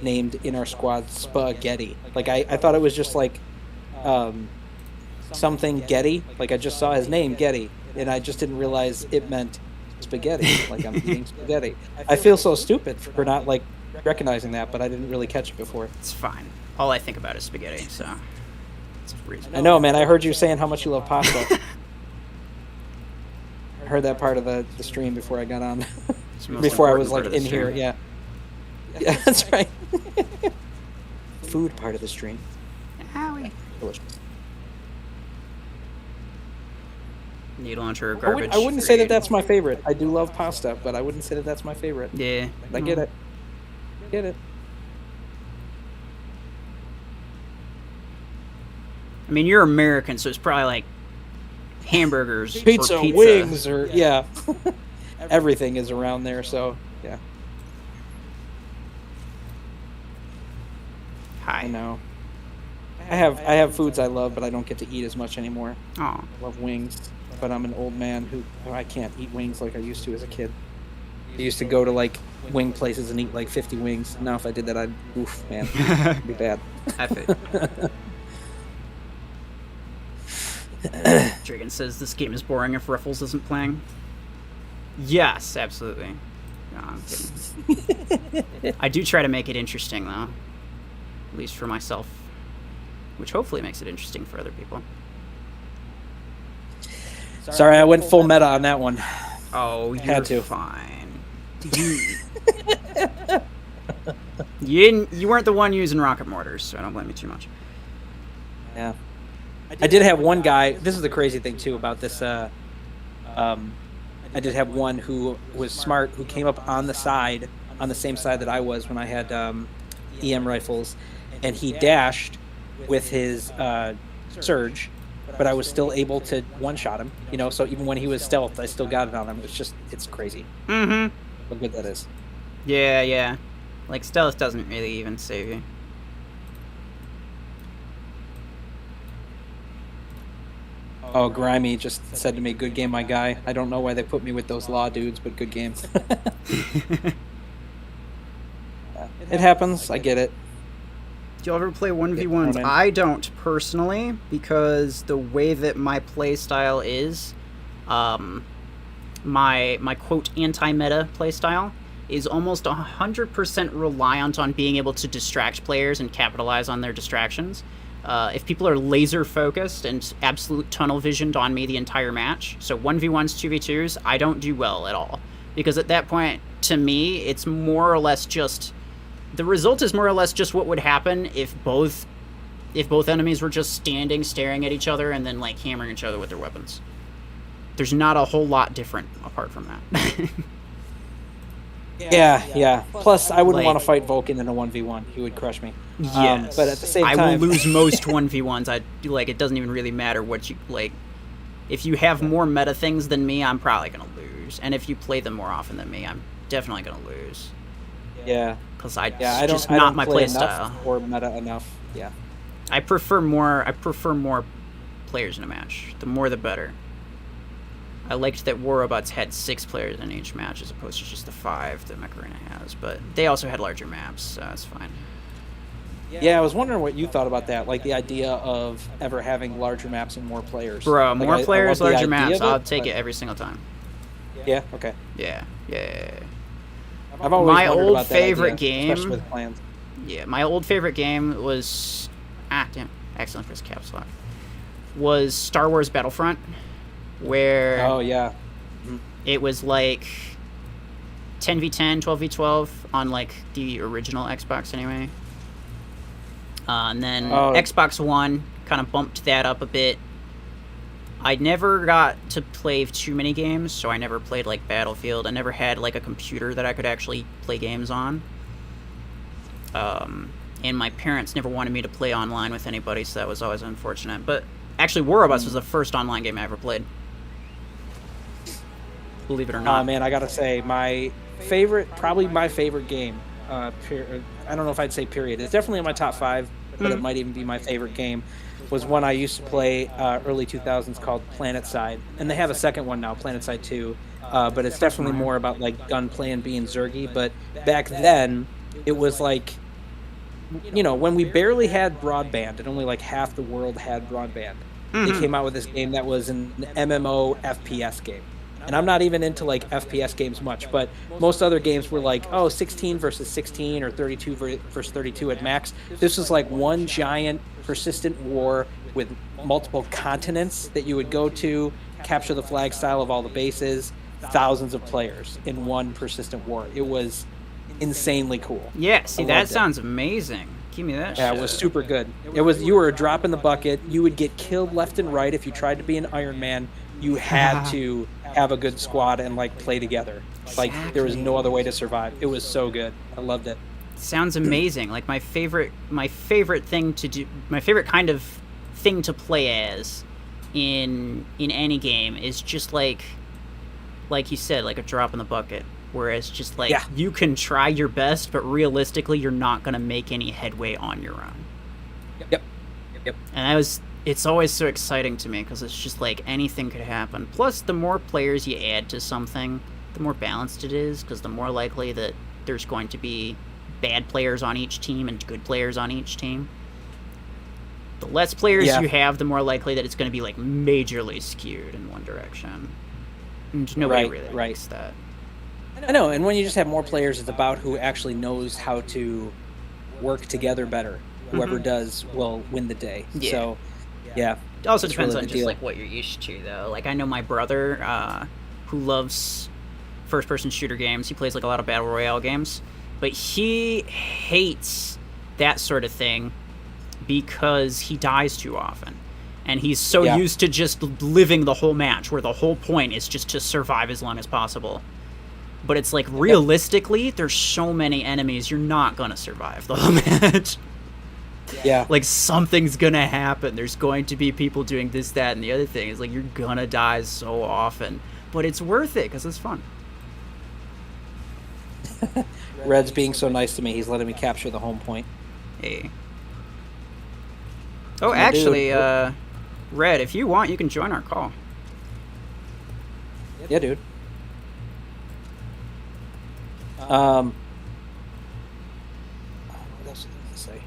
named in our squad Spaghetti. Like I thought it was just like something Getty. Like I just saw his name Getty, and I just didn't realize it meant spaghetti. Like I'm eating spaghetti. I feel so stupid for not like recognizing that, but I didn't really catch it before. It's fine. All I think about is spaghetti, so it's reasonable. I know, man. I heard you saying how much you love pasta. I heard that part of the stream before I got on. It's the most Before I was important like part of in the here, stream. yeah. Yeah, that's right. Food part of the stream. Owie. Delicious. Needle launcher, I garbage. wouldn't say that food. that's my favorite. I do love pasta, but I wouldn't say that that's my favorite. Yeah. I get it. Get it. I mean, you're American, so it's probably like hamburgers, or Pizza, pizza. wings, or yeah. Everything is around there, so yeah. Hi. I know. I have foods I love, but I don't get to eat as much anymore. Oh. I love wings, but I'm an old man who I can't eat wings like I used to as a kid. I used to go to like wing places and eat like 50 wings. Now if I did that, I'd oof, man, it'd be bad. Dragon says this game is boring if Ruffles isn't playing. Yes, absolutely. No, I'm kidding. I do try to make it interesting, though. At least for myself. Which hopefully makes it interesting for other people. Sorry, I went full meta on that one. Oh, you're Had to. fine. You weren't the one using rocket mortars, so I don't blame you too much. Yeah. I did have one guy. This is the crazy thing too about this. I did have one who was smart, who came up on the side, on the same side that I was when I had EM rifles, and he dashed with his surge, but I was still able to one-shot him. You know, so even when he was stealthed, I still got it on him. It's crazy. Mm-hmm. How good that is. Yeah, yeah. Like stealth doesn't really even save you. Oh, Grimy just said to me, "Good game, my guy." I don't know why they put me with those law dudes, but good game. It happens. I get it. Do you ever play 1v1s? I don't, personally, because the way that my play style is, my quote anti-meta play style is almost 100% reliant on being able to distract players and capitalize on their distractions. If people are laser focused and absolute tunnel visioned on me the entire match, so 1v1s, 2v2s, I don't do well at all. Because at that point, to me, it's more or less just... The result is more or less just what would happen if both enemies were just standing, staring at each other, and then, like, hammering each other with their weapons. There's not a whole lot different apart from that. Yeah. Plus, I wouldn't want to fight Vulcan in a 1v1. He would crush me. Yes. But at the same time... I will lose most 1v1s. It doesn't even really matter what you, like... If you have more meta things than me, I'm probably going to lose. And if you play them more often than me, I'm definitely going to lose. Yeah. Because I just not my play style. Or meta enough. Yeah. I prefer more players in a match. The more the better. I liked that War Robots had 6 players in each match as opposed to just the 5 that Mech Arena has, but they also had larger maps, so that's fine. Yeah, I was wondering what you thought about that, like the idea of ever having larger maps and more players. Bro, like, more players, larger maps. I'll take it it every single time. Yeah. Okay. Yeah. I've always my wondered old about that favorite idea, game. especially with plans. Yeah, my old favorite game was excellent for this caps lock. Was Star Wars Battlefront, where Oh yeah. it was like 10v10, 12v12 on like the original Xbox anyway. And then Xbox One kind of bumped that up a bit. I never got to play too many games, so I never played like Battlefield. I never had like a computer that I could actually play games on. And my parents never wanted me to play online with anybody, so that was always unfortunate. But actually, War Robots was the first online game I ever played. Believe it or not. Man, I gotta say, probably my favorite game. I don't know if I'd say period. It's definitely in my top 5, but it might even be my favorite game. Was one I used to play early 2000s called Planet Side, and they have a second one now, Planet Side 2. But it's definitely more about like gunplay and being zergy. But back then, it was like, you know, when we barely had broadband, and only like half the world had broadband. They came out with this game that was an MMO FPS game. And I'm not even into like FPS games much, but most other games were like, 16 versus 16 or 32 versus 32 at max. This was like one giant persistent war with multiple continents that you would go to, capture the flag style of all the bases, thousands of players in one persistent war. It was insanely cool. Yeah, see, I that loved it. sounds amazing. Give me that Yeah, shit. it was super good. You were a drop in the bucket. You would get killed left and right if you tried to be an Iron Man. You had to have a good squad and like play together. Like there was no other way to survive. It was so good. I loved it. Sounds amazing. Like my favorite thing to do, my favorite kind of thing to play as in any game is just like you said, like a drop in the bucket. Whereas just like you can try your best, but realistically, you're not gonna make any headway on your own. Yep. And it's always so exciting to me because it's just like anything could happen. Plus, the more players you add to something, the more balanced it is, because the more likely that there's going to be bad players on each team and good players on each team. The less players you have, the more likely that it's going to be like majorly skewed in one direction. And nobody really likes that. I know, and when you just have more players, it's about who actually knows how to work together better. Whoever does will win the day. Yeah. So, yeah. It also depends on just like what you're used to, though. Like I know my brother, who loves first-person shooter games. He plays like a lot of battle royale games, but he hates that sort of thing because he dies too often. And he's so used to just living the whole match, where the whole point is just to survive as long as possible. But it's like, realistically, there's so many enemies, you're not going to survive the whole match. Yeah. Like, something's going to happen. There's going to be people doing this, that, and the other thing. It's like, you're going to die so often. But it's worth it, because it's fun. Red's being so nice to me. He's letting me capture the home point. Hey. Oh, actually, Red, if you want, you can join our call. Yeah, dude. What else did I say?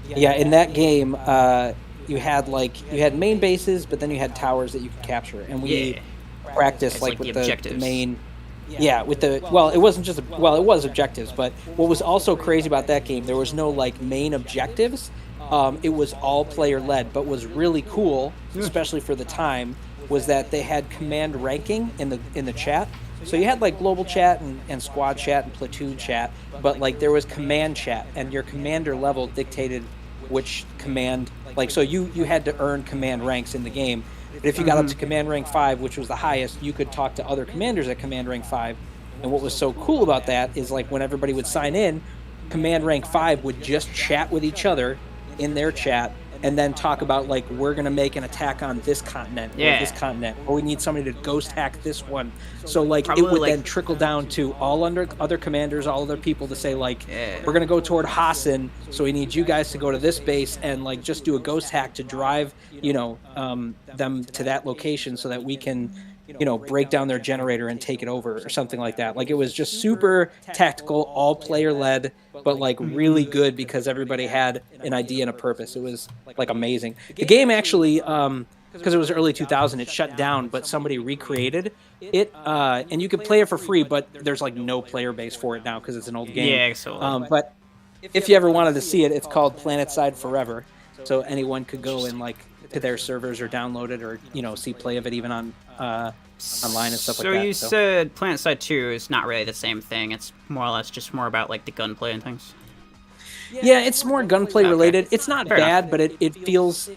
Yeah, in that game, you had main bases, but then you had towers that you could capture, and we practiced like with the main. Yeah, with the it wasn't just it was objectives, but what was also crazy about that game, there was no like main objectives. It was all player led, but was really cool, especially for the time, was that they had command ranking in the chat. So you had like global chat and squad chat and platoon chat, but like there was command chat, and your commander level dictated which command, like, so you had to earn command ranks in the game. But if you got up to command rank 5, which was the highest, you could talk to other commanders at command rank 5. And what was so cool about that is like when everybody would sign in, command rank 5 would just chat with each other in their chat and then talk about like, we're going to make an attack on this continent or this continent, or we need somebody to ghost hack this one. So like it would then trickle down to all other commanders, all other people to say like, we're going to go toward Hassan, so we need you guys to go to this base and like just do a ghost hack to drive, them to that location so that we can, break down their generator and take it over or something like that. Like it was just super tactical, all player led, but like really good because everybody had an idea and a purpose. It was like amazing. The game actually, because it was early 2000, it shut down, but somebody recreated it, and you could play it for free, but there's like no player base for it now because it's an old game. Yeah, so but if you ever wanted to see it, it's called PlanetSide Forever. So anyone could go and like to their servers or download it or see play of it even on online and stuff like that. So you said PlanetSide 2 is not really the same thing. It's more or less just more about like the gunplay and things. Yeah, it's more gunplay related. It's not bad, but it feels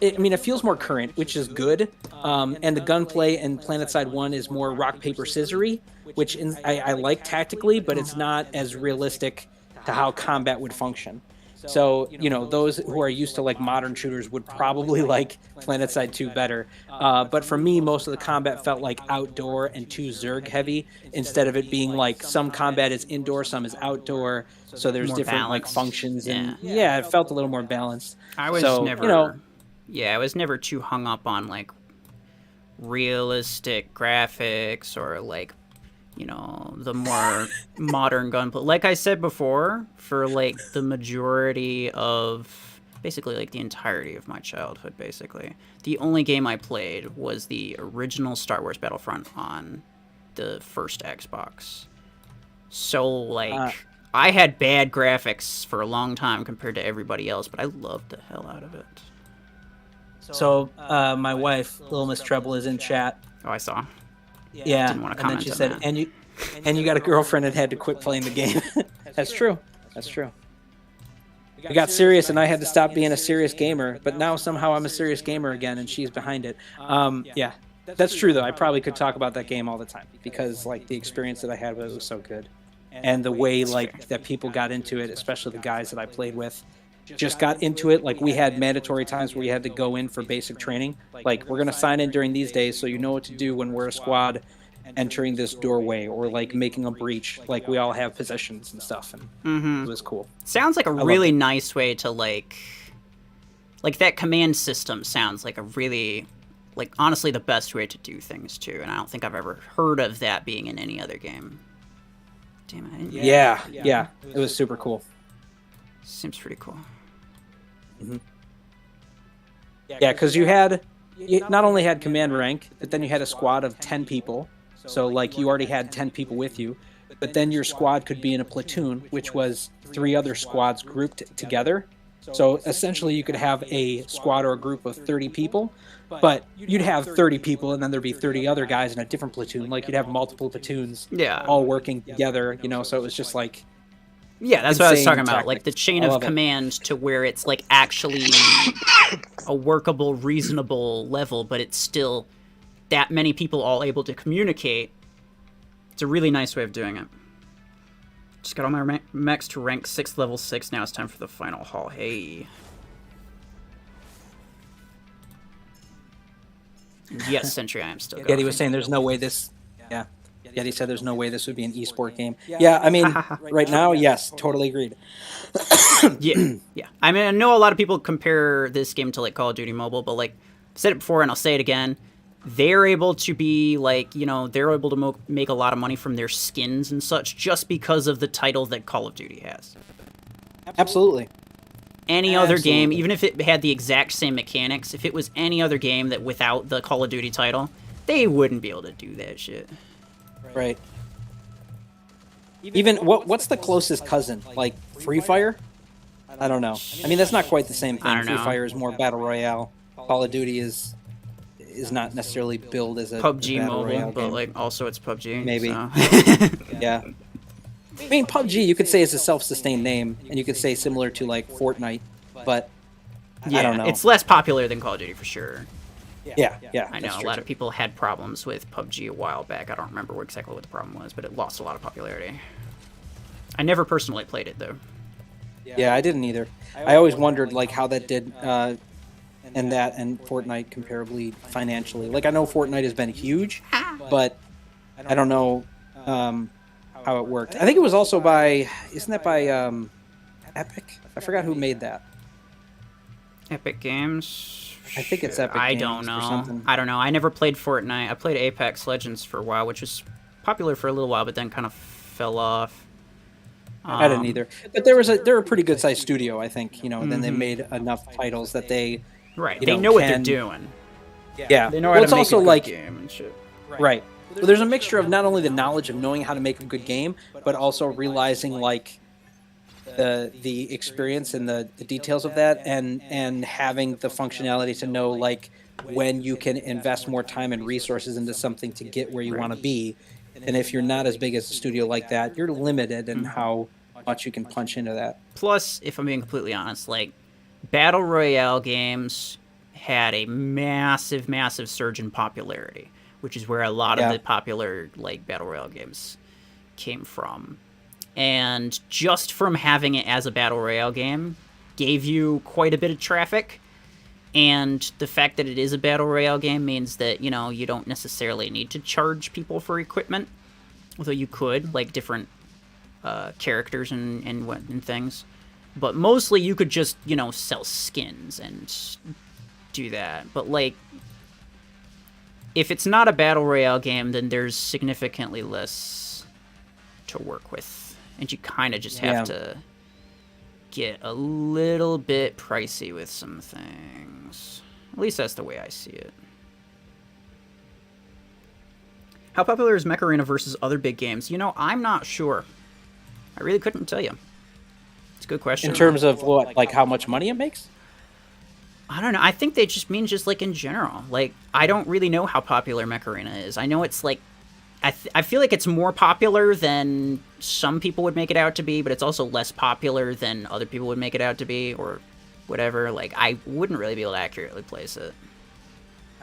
more current, which is good. And the gunplay in PlanetSide 1 is more rock paper scissory, which I like tactically, but it's not as realistic to how combat would function. So, those who are used to like modern shooters would probably like PlanetSide 2 better. But for me, most of the combat felt like outdoor and too Zerg heavy instead of it being like some combat is indoor, some is outdoor. So there's more different balanced, like functions. And it felt a little more balanced. I was I was never too hung up on like realistic graphics or like, the more modern gunplay. Like I said before, for like the majority of, basically like the entirety of my childhood, basically, the only game I played was the original Star Wars Battlefront on the first Xbox. So like, I had bad graphics for a long time compared to everybody else, but I loved the hell out of it. So my wife, Little Miss Treble, is in chat. Oh, I saw. Yeah, Didn't want to comment and then she on said, that. and you got a girlfriend and had to quit playing the game. That's true. That's true. We got serious, and I had to stop being a serious gamer. But now somehow I'm a serious gamer again, and she's behind it. Yeah, that's true though. I probably could talk about that game all the time because like the experience that I had with it was so good, and the way like that people got into it, especially the guys that I played with, just got into it. Like we had mandatory times where you had to go in for basic training. Like we're gonna sign in during these days, so you know what to do when we're a squad entering this doorway or like making a breach. Like we all have positions and stuff, and it was cool. Sounds like a really nice way to like that command system sounds like a really, like honestly the best way to do things too. And I don't think I've ever heard of that being in any other game. Damn it. I didn't... Yeah. It was super cool. Seems pretty cool. Yeah, because you not only had command rank, but then you had a squad of 10 people. So, like, you already had 10 people with you. But then your squad could be in a platoon, which was 3 other squads grouped together. So, essentially, you could have a squad or a group of 30 people. But you'd have 30 people, and then there'd be 30 other guys in a different platoon. Like, you'd have multiple platoons all working together, you know? So, it was just, like... Yeah, that's what I was talking about. Like, the chain of command to where it's, like, actually a workable, reasonable level, but it's still... that many people all able to communicate. It's a really nice way of doing it. Just got all my mechs to rank 6th level 6. Now it's time for the final haul. Hey. And yes, Sentry, I am still going. Yeah, he was saying there's no way this... Yeah. Yeah, he said there's no way this would be an esport game. Yeah, I mean, right now, yes, totally agreed. Yeah. I mean, I know a lot of people compare this game to, like, Call of Duty Mobile, but, like, I've said it before and I'll say it again. They're able to be, like, you know, they're able to make a lot of money from their skins and such just because of the title that Call of Duty has. Absolutely. Any other game, even if it had the exact same mechanics, if it was any other game that without the Call of Duty title, they wouldn't be able to do that shit. Right. Even, what's the closest cousin? Like, Free Fire? I don't know. I mean, that's not quite the same thing. I don't know. Free Fire is more Battle Royale. Call of Duty is not necessarily billed as a PUBG Battle Mobile, Royale but game. like also it's PUBG. Maybe. So. Yeah. I mean, PUBG, you could say it's a self-sustained name, and you could say similar to, like, Fortnite, but yeah, I don't know. It's less popular than Call of Duty for sure. Yeah. I know a lot of people had problems with PUBG a while back. I don't remember exactly what the problem was, but it lost a lot of popularity. I never personally played it, though. Yeah, I didn't either. I always wondered, like, how that did, and Fortnite comparably financially. Like, I know Fortnite has been huge, but I don't know how it worked. I think it was also by, isn't that by Epic? I forgot who made that. Epic Games? I think it's Epic Games. I don't know. Or something. I don't know. I never played Fortnite. I played Apex Legends for a while, which was popular for a little while, but then kind of fell off. I didn't either. But they're a pretty good sized studio, I think. You know, and then they made enough titles that they they know what they're doing. Yeah, they know how to make a good game and shit. Right. Well, there's a mixture of not only the knowledge of knowing how to make a good game, but also realizing like the experience and the details of that, and having the functionality to know like when you can invest more time and resources into something to get where you want to be. And if you're not as big as a studio like that, you're limited in how much you can punch into that. Plus, if I'm being completely honest, like Battle Royale games had a massive surge in popularity, which is where a lot of the popular like Battle Royale games came from. And just from having it as a Battle Royale game gave you quite a bit of traffic. And the fact that it is a Battle Royale game means that, you know, you don't necessarily need to charge people for equipment. Although you could, like different characters and things. But mostly you could just, you know, sell skins and do that. But, like, if it's not a Battle Royale game, then there's significantly less to work with. And you kind of just have to get a little bit pricey with some things. At least that's the way I see it. How popular is Mech Arena versus other big games? You know, I'm not sure. I really couldn't tell you. It's a good question. In terms of what, like how much money it makes? I don't know. I think they just mean just like in general. Like, I don't really know how popular Mech Arena is. I know it's like I feel like it's more popular than some people would make it out to be, but it's also less popular than other people would make it out to be, or whatever. Like, I wouldn't really be able to accurately place it.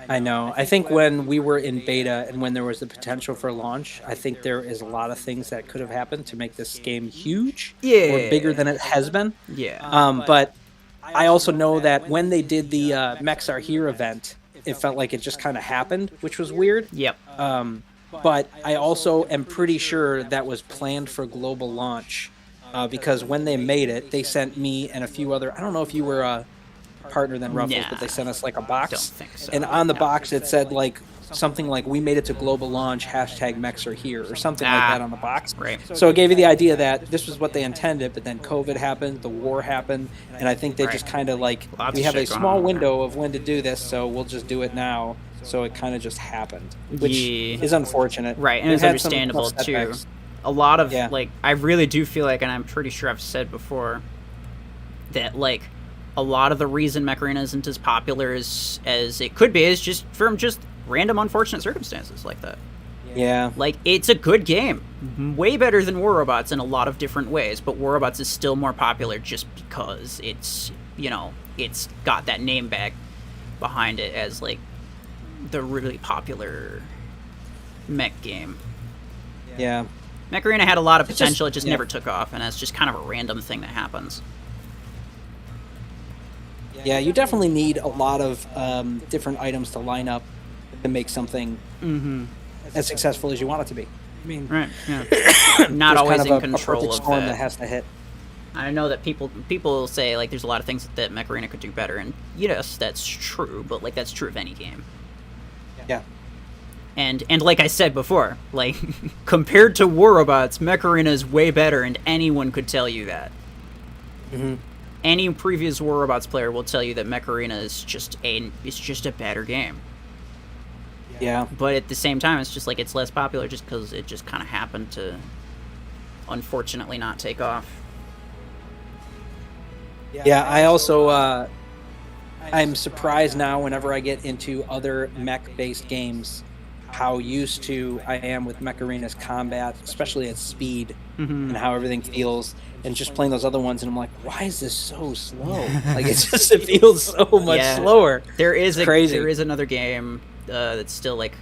I know. I think when we were in beta and when there was the potential for launch, I think there is a lot of things that could have happened to make this game huge or bigger than it has been. Yeah. But I also know that when they did the Mechs Are Here event, it felt like it just kind of happened, which was weird. Yep. But I also am pretty sure that was planned for global launch because when they made it, they sent me and a few other. I don't know if you were a partner than Ruffles, but they sent us like a box. Don't think so. And on the box, it said like something like "We made it to global launch." #Mechs Are Here or something like that on the box. Right. So it gave you the idea that this was what they intended, but then COVID happened, the war happened, and I think they just kind of like Lots we of have a shit going small on there. window of when to do this, so we'll just do it now. So it kind of just happened, which Yeah. is unfortunate. Right, and We've it's had some understandable tough too. setbacks. A lot of Yeah. like, I really do feel like, and I'm pretty sure I've said before, that like a lot of the reason Mech Arena isn't as popular as it could be is just from just random unfortunate circumstances like that. Yeah. Like, it's a good game, way better than War Robots in a lot of different ways, but War Robots is still more popular just because it's, you know, it's got that name back behind it as like the really popular mech game. Yeah. Mech Arena had a lot of It's potential, just- it just yeah. never took off, and that's just kind of a random thing that happens. Yeah, you definitely need a lot of different items to line up to make something as successful as you want it to be. I mean, Right, yeah. Not there's always kind in of a control perfect of storm that. that has to hit. I know that people say, like, there's a lot of things that Mech Arena could do better, and yes, that's true, but, like, that's true of any game. Yeah. And like I said before, like, compared to War Robots, Mech Arena is way better, and anyone could tell you that. Mm-hmm. Any previous War Robots player will tell you that Mech Arena is just a better game. Yeah. But at the same time, it's just like it's less popular just because it just kind of happened to, unfortunately, not take off. Yeah, I also I'm surprised now whenever I get into other mech-based games how used to I am with Mech Arena's combat, especially at speed, and how everything feels. And just playing those other ones, and I'm like, why is this so slow? Like it feels so much slower. There is crazy. There is another game that's still like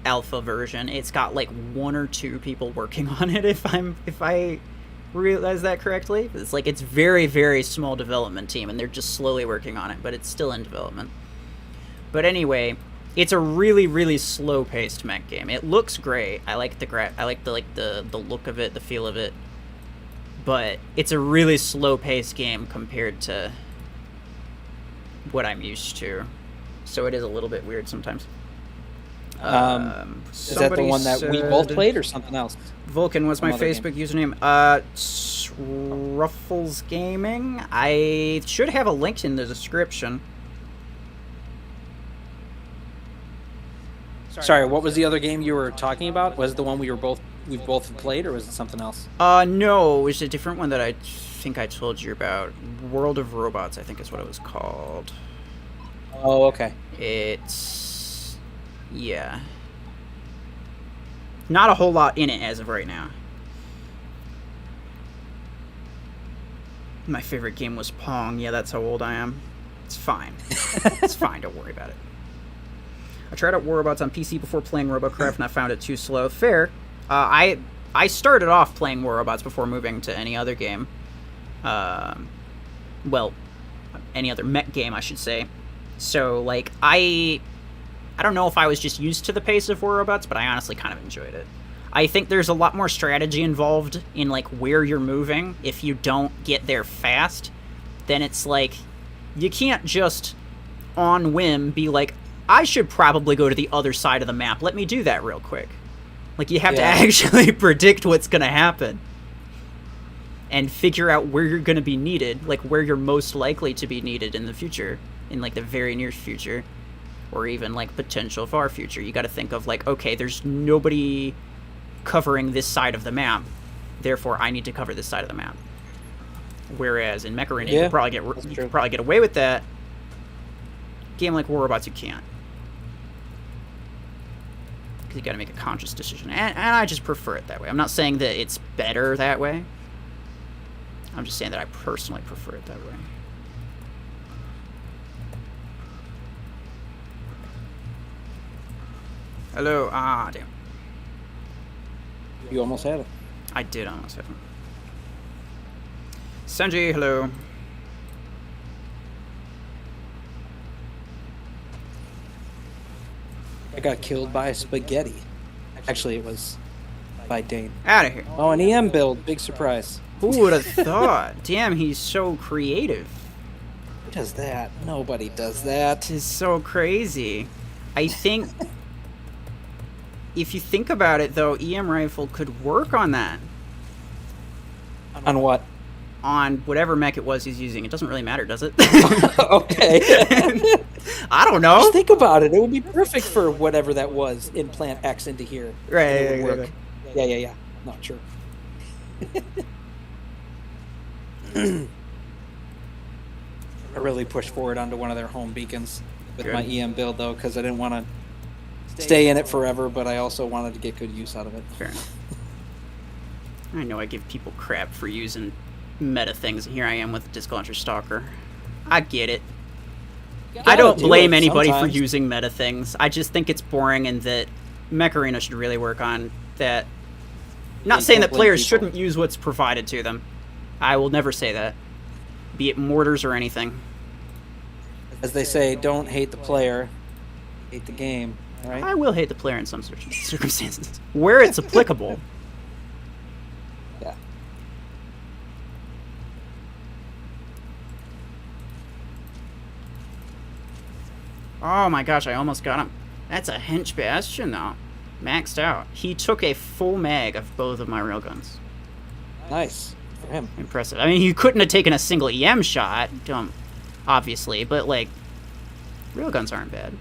alpha version. It's got like 1 or 2 people working on it. If I realize that correctly, it's like it's very, very small development team, and they're just slowly working on it, but it's still in development. But anyway, it's a really, really slow-paced mech game. It looks great. I like the look of it, the feel of it. But it's a really slow-paced game compared to what I'm used to. So it is a little bit weird sometimes. Is that the one that we both played or something else? Vulcan was my Some other Facebook username. Ruffles Gaming. I should have a link in the description. Sorry, what was the other game you were talking about? Was it the one we both played, or was it something else? No, it was a different one that I think I told you about. World of Robots, I think is what it was called. Oh, okay. It's... yeah. Not a whole lot in it as of right now. My favorite game was Pong. Yeah, that's how old I am. It's fine. It's fine, don't worry about it. I tried out War Robots on PC before playing RoboCraft, and I found it too slow. Fair. I started off playing War Robots before moving to any other game. Well, any other mech game, I should say. So, like, I don't know if I was just used to the pace of War Robots, but I honestly kind of enjoyed it. I think there's a lot more strategy involved in, like, where you're moving. If you don't get there fast, then it's like, you can't just, on whim, be like, I should probably go to the other side of the map. Let me do that real quick. Like, you have to actually predict what's going to happen. And figure out where you're going to be needed. Like, where you're most likely to be needed in the future. In, like, the very near future. Or even, like, potential far future. You got to think of, like, okay, there's nobody covering this side of the map. Therefore, I need to cover this side of the map. Whereas in Mech Arena, you could probably get away with that. Game like War Robots, you can't. Because you got to make a conscious decision, and I just prefer it that way. I'm not saying that it's better that way. I'm just saying that I personally prefer it that way. Hello. Ah, damn. You almost had it. I did almost have him. Sanjay, hello. I got killed by spaghetti. Actually, it was by Dane. Out of here. Oh, an EM build. Big surprise. Who would have thought? Damn, he's so creative. Who does that? Nobody does that. It's so crazy. I think, if you think about it, though, EM rifle could work on that. On what? On whatever mech it was he's using. It doesn't really matter, does it? Okay. I don't know. Just think about it. It would be perfect for whatever that was. Implant X into here. Right. It would work. Yeah. Not sure. I really pushed forward onto one of their home beacons with Good. my EM build, though, because I didn't want to stay in it forever, but I also wanted to get good use out of it. Fair enough. I know I give people crap for using meta things, and here I am with the Disc Launcher Stalker. I get it. I don't blame anybody for using meta things. I just think it's boring, and that Mech Arena should really work on that. Not saying that players shouldn't use what's provided to them. I will never say that. Be it mortars or anything. As they say, don't hate the player, hate the game. All right? I will hate the player in some circumstances. Where it's applicable. Yeah. Oh my gosh, I almost got him. That's a hench bastion, though. Maxed out. He took a full mag of both of my railguns. Nice. For him. Impressive. I mean, he couldn't have taken a single EM shot, obviously, but, like, railguns aren't bad.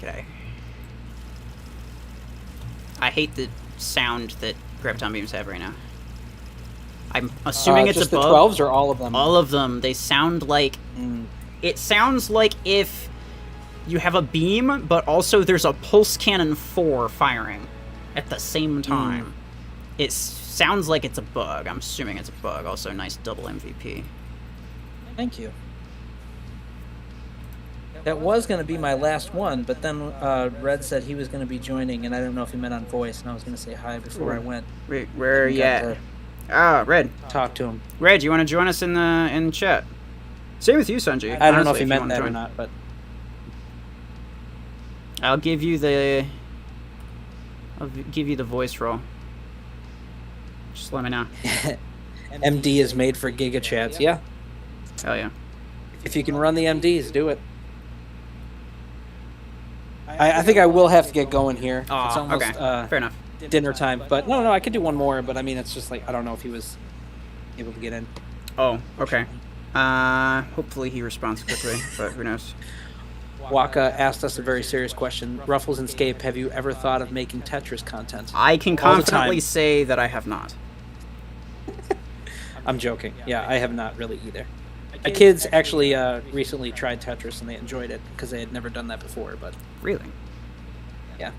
G'day. I hate the sound that graviton beams have right now. I'm assuming it's just above. the 12s or all of them? All of them. They sound like... It sounds like if you have a beam, but also there's a pulse cannon 4 firing at the same time. It sounds like it's a bug. I'm assuming it's a bug. Also, nice double MVP. Thank you. That was going to be my last one, but then Red said he was going to be joining, and I don't know if he meant on voice, and I was going to say hi before I went. Wait, where are you at? Ah, Red. Talk to him. Red, you want to join us in the chat? Same with you, Sanjay. I don't know honestly, if he meant you that wanna or join. not, but I'll give you the voice roll. Just let me know. MD is made for Giga Chats. Yeah. Hell yeah. If you can run the MDs, do it. I think I will have to get going here. Oh, It's almost okay. Fair enough. dinner time. But no, I could do one more. But I mean, it's just like, I don't know if he was able to get in. Oh, okay. Hopefully he responds quickly, but who knows. Waka asked us a very serious question. Ruffles and Scape, have you ever thought of making Tetris content? I can All the confidently time. say that I have not. I'm joking. Yeah, I have not really either. My kids actually recently tried Tetris and they enjoyed it because they had never done that before. But Really? yeah,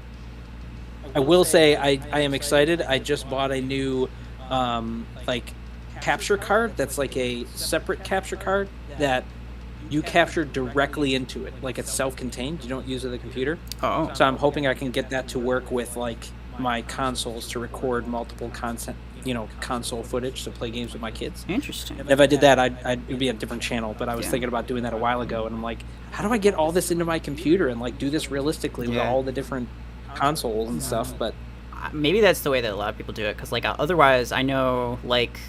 I will say I am excited. I just bought a new like capture card that's like a separate capture card that you capture directly into it, like it's self-contained. You don't use the computer. Oh. So I'm hoping I can get that to work with like my consoles to record multiple console footage to play games with my kids. Interesting. If I did that, it'd be a different channel. But I was Yeah. thinking about doing that a while ago, and I'm like, how do I get all this into my computer and like do this realistically with Yeah. all the different consoles and stuff? But Maybe that's the way that a lot of people do it, because like otherwise I know like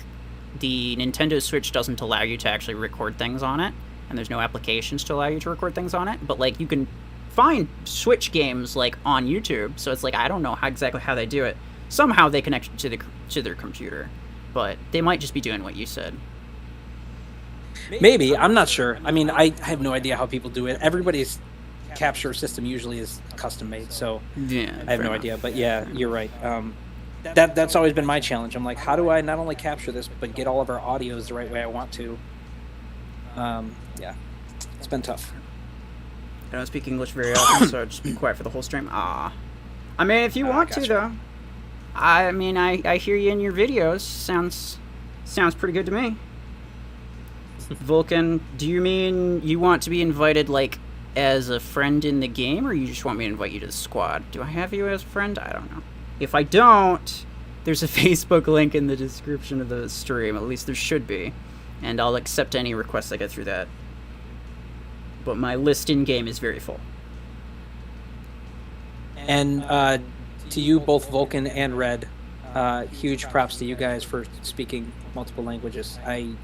the Nintendo Switch doesn't allow you to actually record things on it, and there's no applications to allow you to record things on it, but like you can find Switch games like on YouTube, so it's like I don't know exactly how they do it. Somehow they connect it to their computer, but they might just be doing what you said. maybe, I'm not sure. I mean, I have no idea how people do it. Everybody's capture system usually is custom made, so Yeah, I have no idea. But yeah, you're right. that's always been my challenge. I'm like, how do I not only capture this but get all of our audios the right way I want to? Yeah, it's been tough. I don't speak English very often, so I'll just be quiet for the whole stream. I mean, if you want to, gotcha. though. I mean, I hear you in your videos. Sounds pretty good to me. Vulcan, do you mean you want to be invited, like, as a friend in the game, or you just want me to invite you to the squad? Do I have you as a friend? I don't know. If I don't, there's a Facebook link in the description of the stream. At least there should be. And I'll accept any requests I get through that. But my list in-game is very full. And to you, both Vulcan and Red, huge props to you guys for speaking multiple languages. I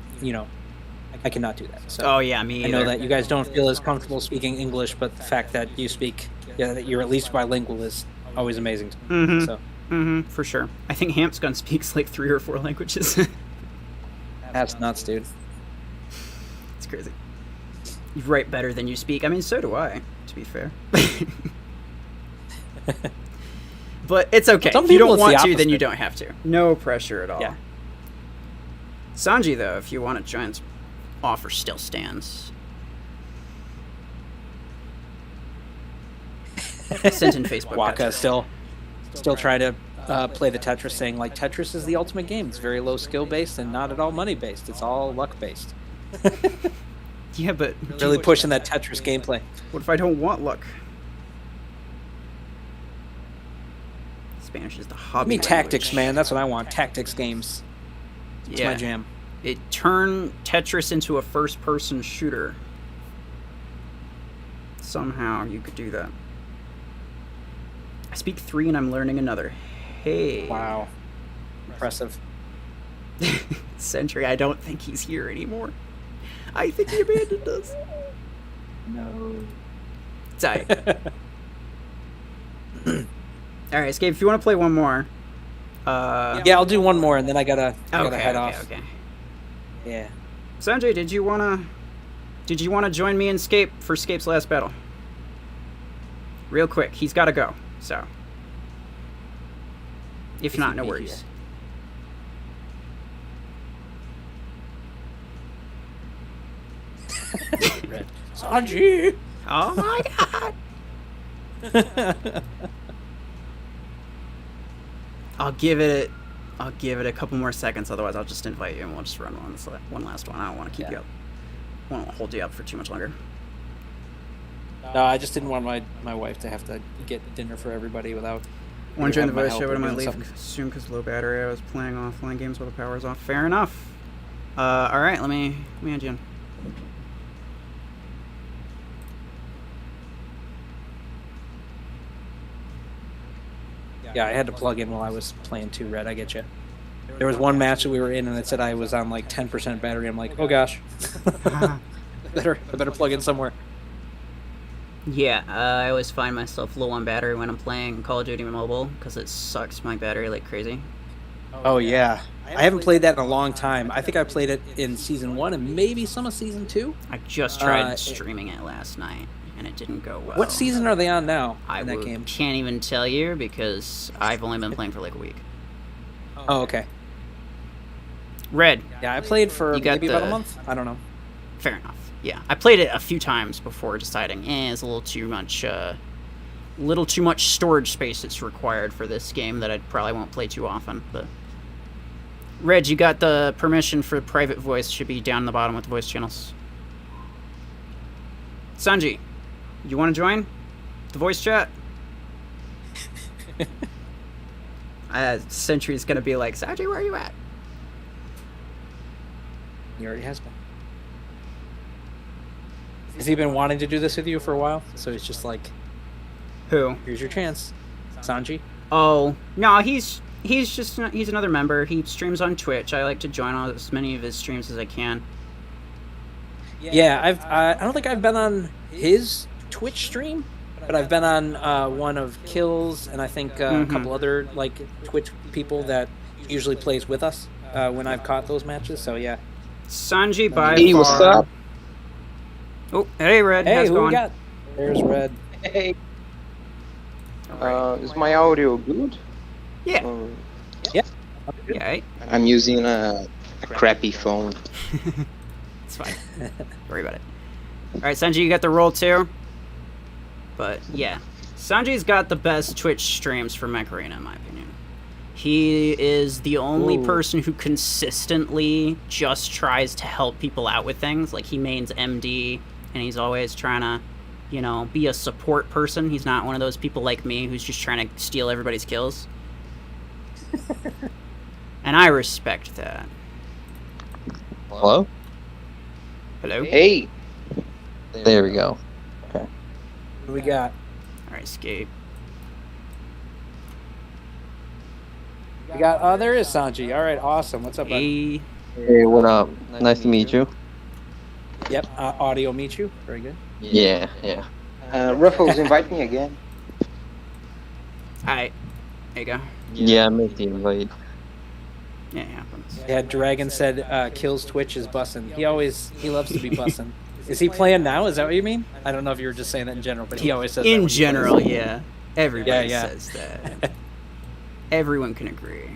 cannot do that. So Oh, yeah, me either. I know that you guys don't feel as comfortable speaking English, but the fact that you speak, that you're at least bilingual is always amazing to me. Mm-hmm. So For sure. I think Hampsgun speaks like 3 or 4 languages. that's nuts, dude. It's crazy. You write better than you speak. I mean, so do I, to be fair. But it's okay. Some If you people don't it's the want to, then you opposite. don't have to. No pressure at all. Yeah. Sanji, though, if you want to join, offer still stands. Sent in Facebook. Waka message. still try to play the Tetris, saying like Tetris is the ultimate game. It's very low skill based and not at all money based. It's all luck based. Yeah, but Really pushing that Tetris gameplay. what if I don't want luck? Spanish is the hobby. Give me tactics, language. man. That's what I want. Tactics games. It's my jam. It turned Tetris into a first-person shooter. Somehow you could do that. I speak 3 and I'm learning another. Hey. Wow. Impressive. Sentry, I don't think he's here anymore. I think he abandoned us. No. Tight. All right, Escape, if you want to play one more. Yeah, I'll do one more and then I gotta head off. Okay. Yeah. Sanjay, did you wanna join me in Scape for Scape's last battle? Real quick, he's gotta go, so. If not, no worries. Red. Sanji! Oh my god! I'll give it a couple more seconds, otherwise I'll just invite you and we'll just run one last one. I don't want to keep you up. I don't want to hold you up for too much longer. No, I just didn't want my wife to have to get dinner for everybody without. Want to join the having my voice help chat, or but I might doing leave something. soon because low battery. I was playing offline games while the power's off. Fair enough. All right, let me add you in. Yeah, I had to plug in while I was playing too, Red. I get you. There was one match that we were in, and it said I was on like 10% battery. I'm like, oh gosh, I better plug in somewhere. Yeah, I always find myself low on battery when I'm playing Call of Duty Mobile because it sucks my battery like crazy. Oh yeah, I haven't played that in a long time. I think I played it in season 1 and maybe some of season 2. I just tried streaming it last night and it didn't go well. What season are they on now I in that game? can't even tell you because I've only been playing for like a week. Oh, okay. Red. Yeah, I played for You got maybe about a the- month. I don't know. Fair enough. Yeah, I played it a few times before deciding, it's a little too much storage space that's required for this game that I probably won't play too often. But Red, you got the permission for private voice. Should be down in the bottom with the voice channels. Sanji, you want to join the voice chat? Sentry's gonna be like, Sanji, where are you at? He already has been. Has he been wanting to do this with you for a while? So he's just like, Who? here's your chance, Sanji. Oh no, he's another member. He streams on Twitch. I like to join on as many of his streams as I can. Yeah, I don't think I've been on his Twitch stream, but I've been on one of Kills and I think a couple other like Twitch people that usually plays with us when I've caught those matches. So yeah. Sanji by Hey, far. what's up? Oh, hey Red, Hey, how's it who going? we got? There's Red. Hey. Is my audio good? Yeah. Yeah. Yeah, I'm using a crappy phone. it's fine. Don't worry about it. All right, Sanji, you got the roll too. But yeah, Sanji's got the best Twitch streams for Mech Arena, in my opinion. He is the only person who consistently just tries to help people out with things. Like, he mains MD, and he's always trying to, you know, be a support person. He's not one of those people like me who's just trying to steal everybody's kills. And I respect that. Hello? Hello? Hey, There we go. What do we got? All right, escape. We got. Oh, there is Sanji. All right, awesome. What's up, bud? Hey. Hey, what up? Nice to meet you. Yep. Audio meet you. Very good. Yeah. Ruffles, invite me again. All right. There you go. Yeah, I made the invite. Yeah, it happens. Yeah, Dragon said kills Twitch is bussin'. He loves to be bussin'. Is he playing now? Is that what you mean? I don't know if you were just saying that in general, but he always says that In when he general, plays. yeah. Everybody Yeah. says that. Everyone can agree.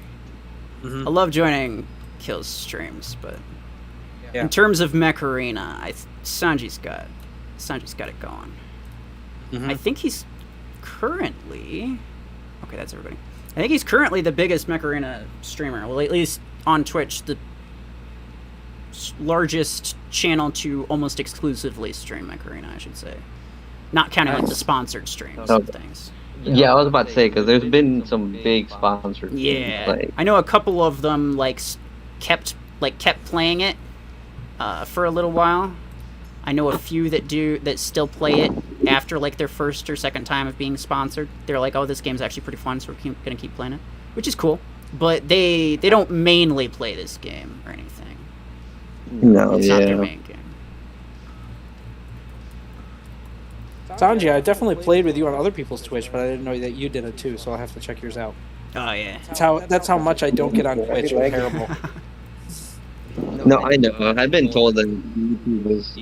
Mhm. I love joining Kills streams, but Yeah. in terms of Mech Arena, Sanji's got it going. Mhm. I think he's currently... Okay, that's everybody. I think he's currently the biggest Mech Arena streamer. Well, at least on Twitch, the largest channel to almost exclusively stream Mech Arena, I should say. Not counting like the sponsored streams and things. Yeah, I was about to say, because there's been some big sponsors. Yeah, Like, I know a couple of them kept playing it for a little while. I know a few that still play it after like their first or second time of being sponsored. They're like, "Oh, this game's actually pretty fun, so we're gonna keep playing it," which is cool. But they don't mainly play this game or anything. no, It's not their yeah. main game. Sanji, I definitely played with you on other people's Twitch, but I didn't know that you did it too, so I'll have to check yours out. Oh yeah. That's how much I don't get on Twitch. I'm terrible. No, I know. I've been told that YouTube is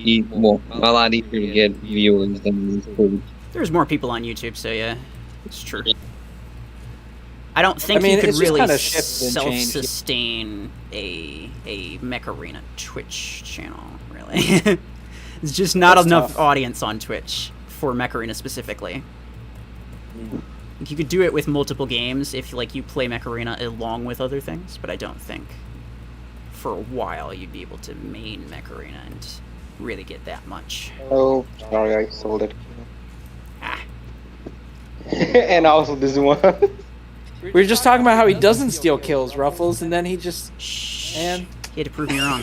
a lot easier to get viewers than Twitch. There's more people on YouTube, so yeah, it's true. I don't think I mean, you could it's just really kinda shifted and changed. self-sustain a Mech Arena Twitch channel, really. There's just not That's enough tough. audience on Twitch for Mech Arena specifically. You could do it with multiple games if you play Mech Arena along with other things, but I don't think for a while you'd be able to main Mech Arena and really get that much. Oh, sorry, I sold it. Ah. And also this one. We were just talking about how he doesn't steal kills, Ruffles, and then he just... Man. You had to prove me wrong.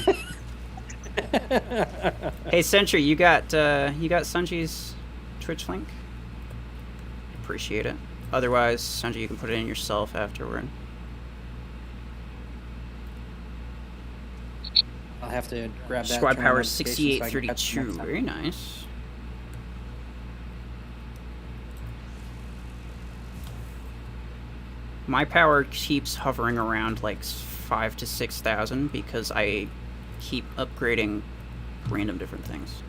Hey Sentry, you got Sanji's Twitch link? Appreciate it. Otherwise, Sanji, you can put it in yourself afterward. I'll have to grab that. Squad turn power on notifications so I can catch 6832. next time. Very nice. My power keeps hovering around like 5,000 to 6,000 because I keep upgrading random different things,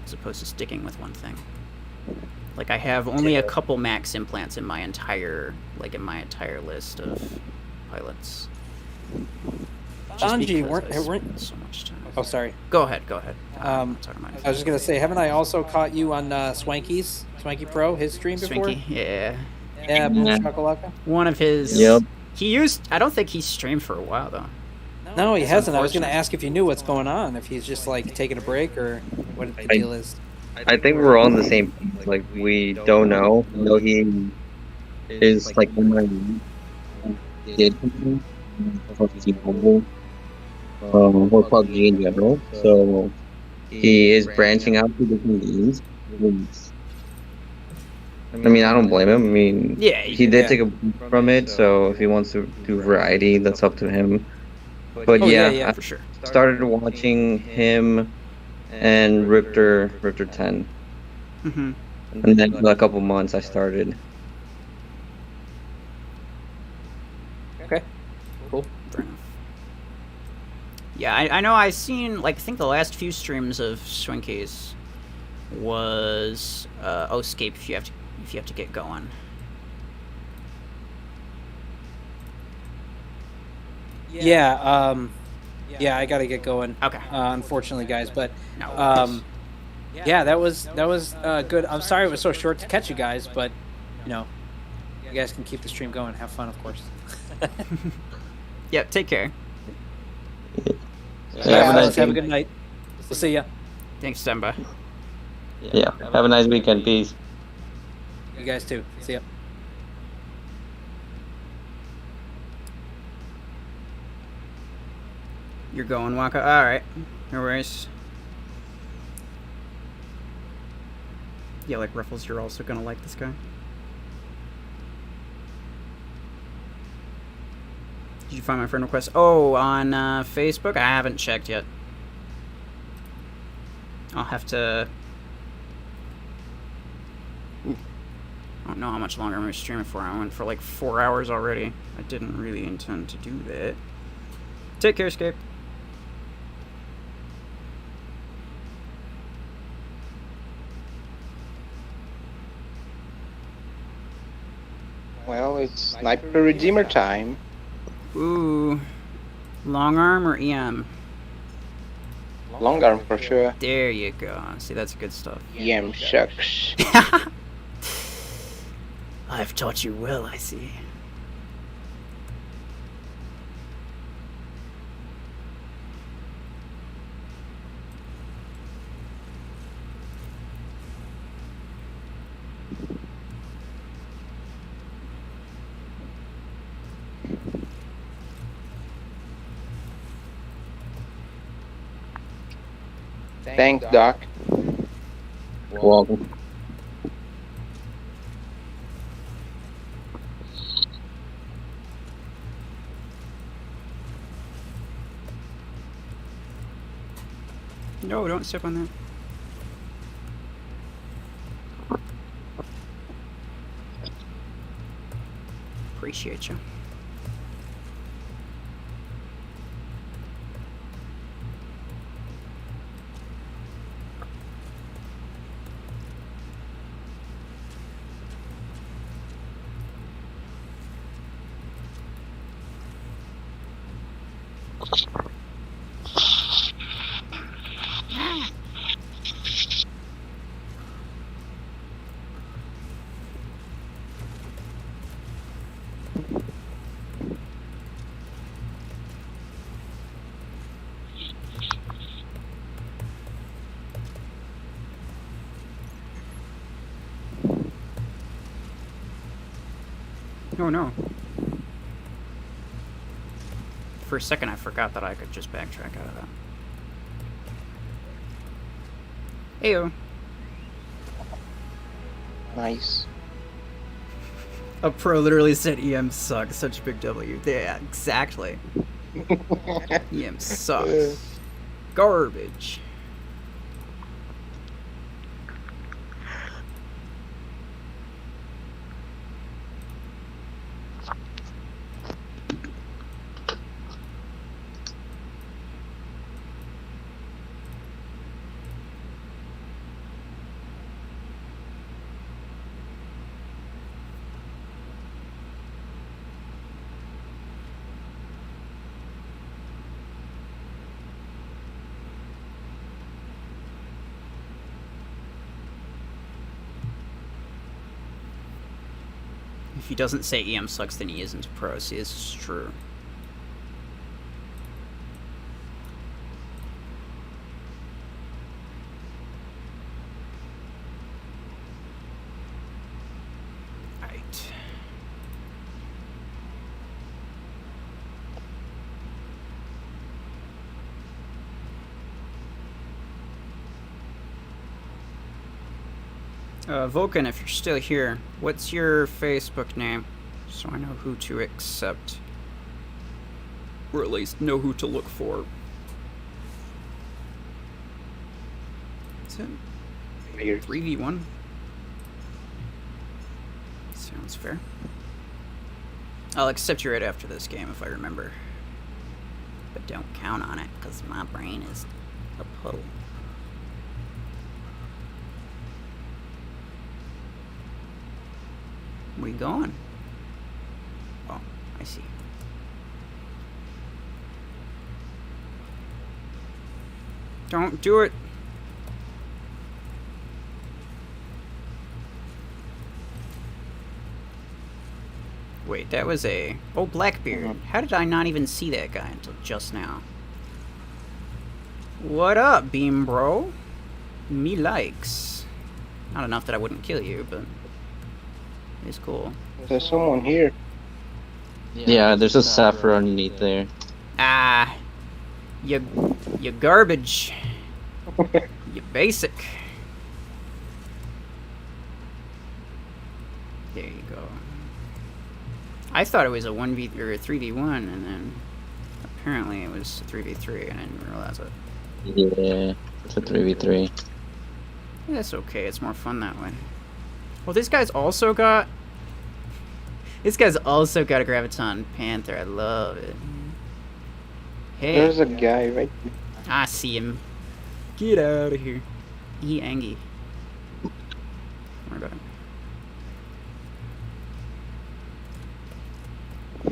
as opposed to sticking with one thing. Like, I have only a couple max implants in my entire list of pilots. Just Sanji, because weren't- I weren't- spend so much time. Oh, sorry. Go ahead. I was just gonna say, haven't I also caught you on Swanky Pro, his stream before? Swinky, yeah. Yeah, Boom Shakalaka. One of his. Yep. I don't think he streamed for a while though. No, he hasn't. I was gonna unfortunate. ask if you knew what's going on, if he's just like taking a break or what the deal is. I think we're all on the same page. Like, we don't know. No, he is like did something or PUBG in general. So he is branching out to different games. I mean, I don't blame him. I mean, Yeah, he did take a break from it. So if he wants to do variety, that's up to him. But Oh, yeah, yeah, I for sure. started watching him and Riptor 10, Mm-hmm. and then in a couple months I started. Okay. Cool. Fair enough. Yeah, I know. I've seen I think the last few streams of Swinkies was escape if you have to get going. Yeah, yeah, I gotta get going. Okay. Unfortunately, guys, but No worries. yeah, that was good. I'm sorry it was so short to catch you guys, but you know, you guys can keep the stream going. Have fun, of course. Yep, take care. Yeah, All right, have a fellas, nice have a week. good night. We'll see ya. Thanks, Demba. Yeah, have a nice weekend. Peace. You guys too. See ya. You're going, Waka? Alright. No worries. Yeah, like Ruffles, you're also gonna like this guy. Did you find my friend request? Oh, on Facebook? I haven't checked yet. I'll have to... Ooh. I don't know how much longer I'm going to stream it for. I went for like 4 hours already. I didn't really intend to do that. Take care, Escape. Well, it's Sniper Redeemer time. Ooh. Long arm or EM? Long arm for sure. There you go. See, that's good stuff. EM shucks. I've taught you well, I see. Thanks, Doc. Welcome. No, don't step on that. Appreciate you. Oh no. For a second I forgot that I could just backtrack out of that. Ayo. Nice. A pro literally said EM sucks, such a big W. Yeah, exactly. EM sucks. Garbage. If he doesn't say EM sucks, then he isn't a pro. See, this is true. Right. Vulcan, if you're still here, what's your Facebook name? So I know who to accept. Or at least know who to look for. That's it. Weird. 3v1. Sounds fair. I'll accept you right after this game if I remember. But don't count on it, because my brain is a puddle. Where you going? Oh, I see. Don't do it. Wait, that was a... Oh, Blackbeard. How did I not even see that guy until just now? What up, Beam Bro? Me likes. Not enough that I wouldn't kill you, but... It's cool. There's someone here. Yeah, there's a sapphire underneath there. Ah... You garbage. You basic. There you go. I thought it was a 1v or a 3v1, and then apparently it was a 3v3, and I didn't realize it. Yeah, it's a 3v3. Yeah, that's okay. It's more fun that way. Well, this guy's also got. This guy's also got a Graviton Panther. I love it. Hey. There's a guy right. I see him. Get out of here. He Angie. Don't worry about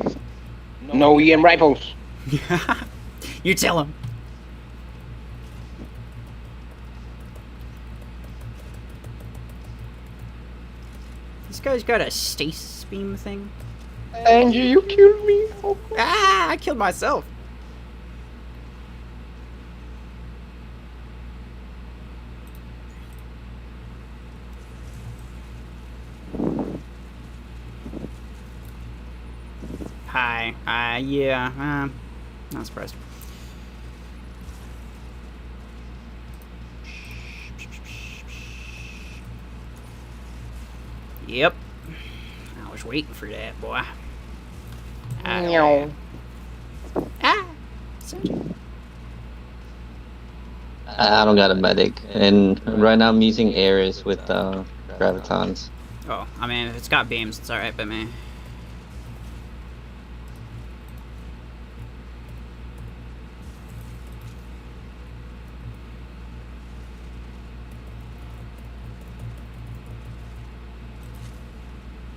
him. No EM rifles. You tell him. This guy's got a stasis beam thing. Angie, you killed me. Oh, Ah, I killed myself. Hi. Yeah. Not surprised. Yep. I was waiting for that, boy. meow. Ah! I don't got a medic, and right now I'm using Ares with Gravitons. Oh, I mean, if it's got beams, it's alright by me.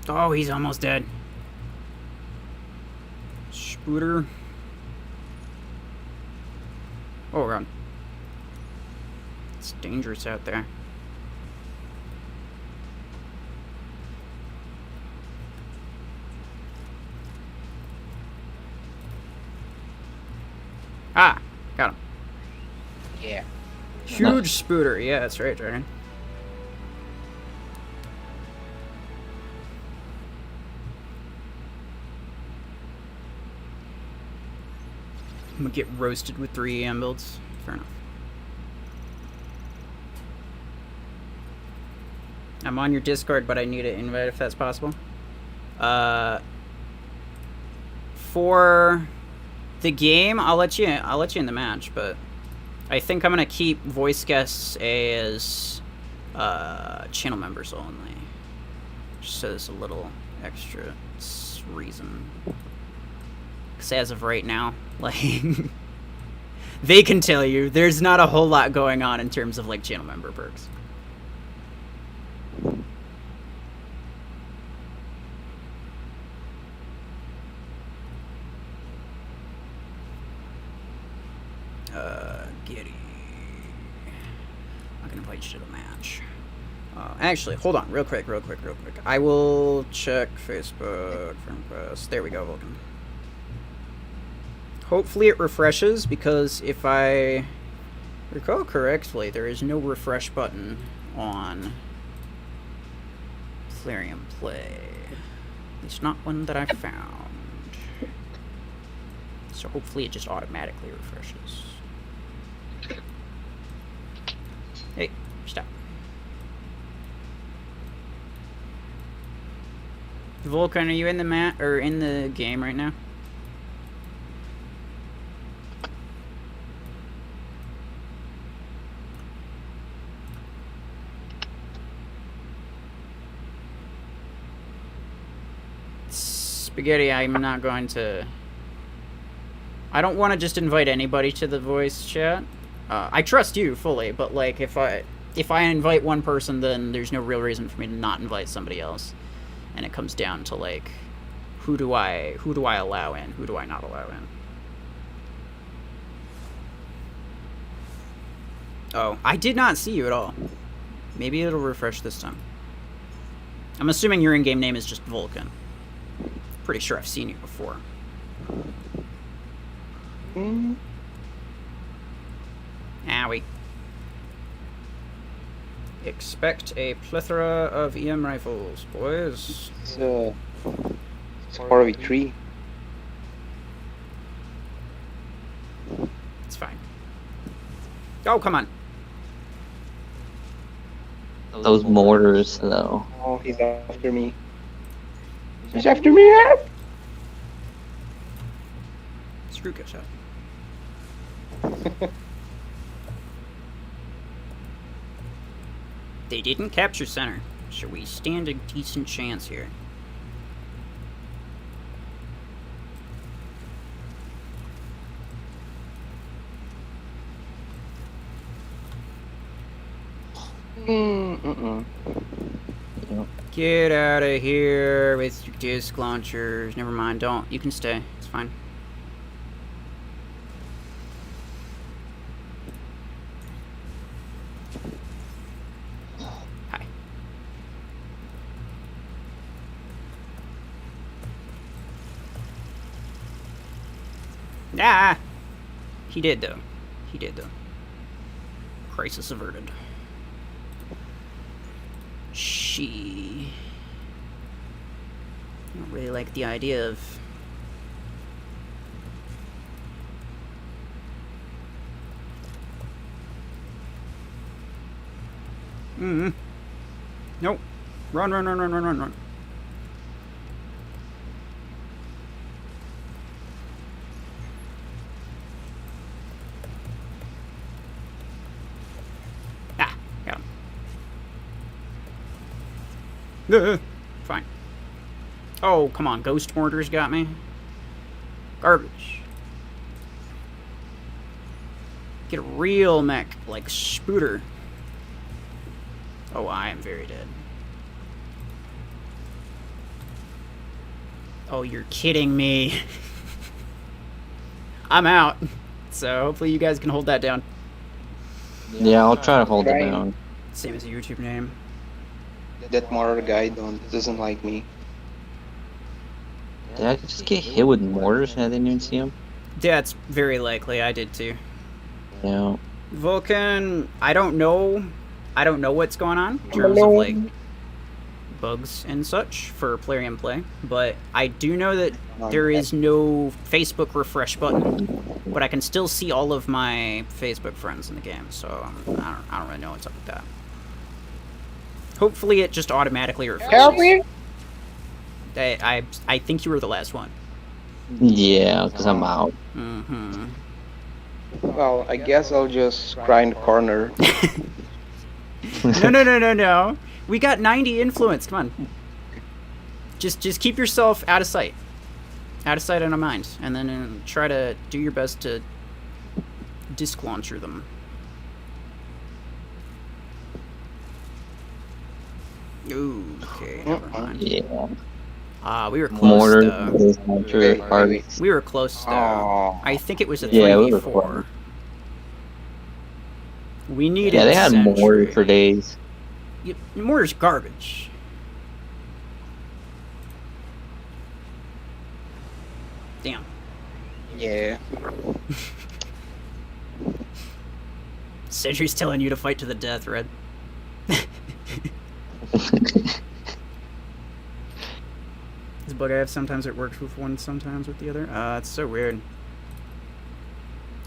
Oh, he's almost dead. Spooter. Oh, run. It's dangerous out there. Ah, got him. Yeah. Huge spooter. Yeah, that's right, Dragon. I'm gonna get roasted with 3 EM builds. Fair enough. I'm on your Discord, but I need an invite if that's possible. For the game, I'll let you in the match, but I think I'm gonna keep voice guests as channel members only. Just so there's a little extra reason. Because as of right now, like, they can tell you there's not a whole lot going on in terms of like channel member perks. Giddy. I'm gonna invite you to the match. Actually, hold on, real quick. I will check Facebook friend request. There we go, Vulcan. Hopefully it refreshes, because if I recall correctly, there is no refresh button on Plarium Play. At least not one that I found. So hopefully it just automatically refreshes. Hey, stop. Vulcan, are you in the or in the game right now? Spaghetti, I'm not going to... I don't want to just invite anybody to the voice chat. I trust you fully, but like if I invite one person, then there's no real reason for me to not invite somebody else. And it comes down to like, who do I allow in? Who do I not allow in? Oh, I did not see you at all. Maybe it'll refresh this time. I'm assuming your in-game name is just Vulcan. Pretty sure I've seen you before. Mm, Owie. Expect a plethora of EM rifles, boys. it's 4v3. It's fine. Oh, come on. Those mortars, though. Oh, he's after me. He's after me! Help! Screw gets out. They didn't capture center, so we stand a decent chance here. Mm-mm. Get out of here with your disc launchers. Never mind, don't. You can stay. It's fine. Hi. Ah! He did, though. He did, though. Crisis averted. She... I don't really like the idea of... Nope. Run, run, run, run, run, run, run. Ah, got him. Fine. Oh, come on. Ghost mortars got me. Garbage. Get a real mech, like Spooter. Oh, I am very dead. Oh, you're kidding me. I'm out. So hopefully you guys can hold that down. Yeah, I'll try to hold it down. Same as the YouTube name. That mortar guy doesn't like me. Did I just get hit with mortars and I didn't even see him? Yeah, it's very likely. I did too. Yeah. Vulcan, I don't know what's going on in terms of like bugs and such for Plarium play, but I do know that there is no Facebook refresh button, but I can still see all of my Facebook friends in the game, so I don't really know what's up with that. Hopefully it just automatically refreshes. Help me! I think you were the last one. Yeah, because I'm out. Mm-hmm. Well, I guess I'll just cry in the corner. No. We got 90 influence. Come on. Just keep yourself out of sight. Out of sight, out of mind. And then try to do your best to disc launcher them. Ooh, okay, never mind. Yeah. We were close, Mortar, though. launcher, hard. We were close, though. Oh. I think it was a Yeah, we were 3v4. close. We needed Yeah, they had Sentry. mortar for days. Mortar's garbage. Damn. Yeah. Sentry's telling you to fight to the death, Red. This bug I have, sometimes it works with one, sometimes with the other. It's so weird.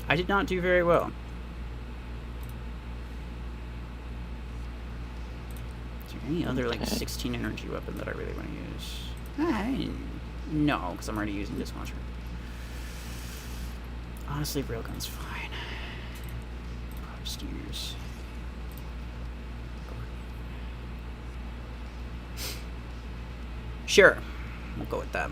I did not do very well. Is there any other, like, 16 energy weapon that I really want to use? No, because I'm already using this launcher. Honestly, railgun's fine. Just use... Sure. We'll go with that.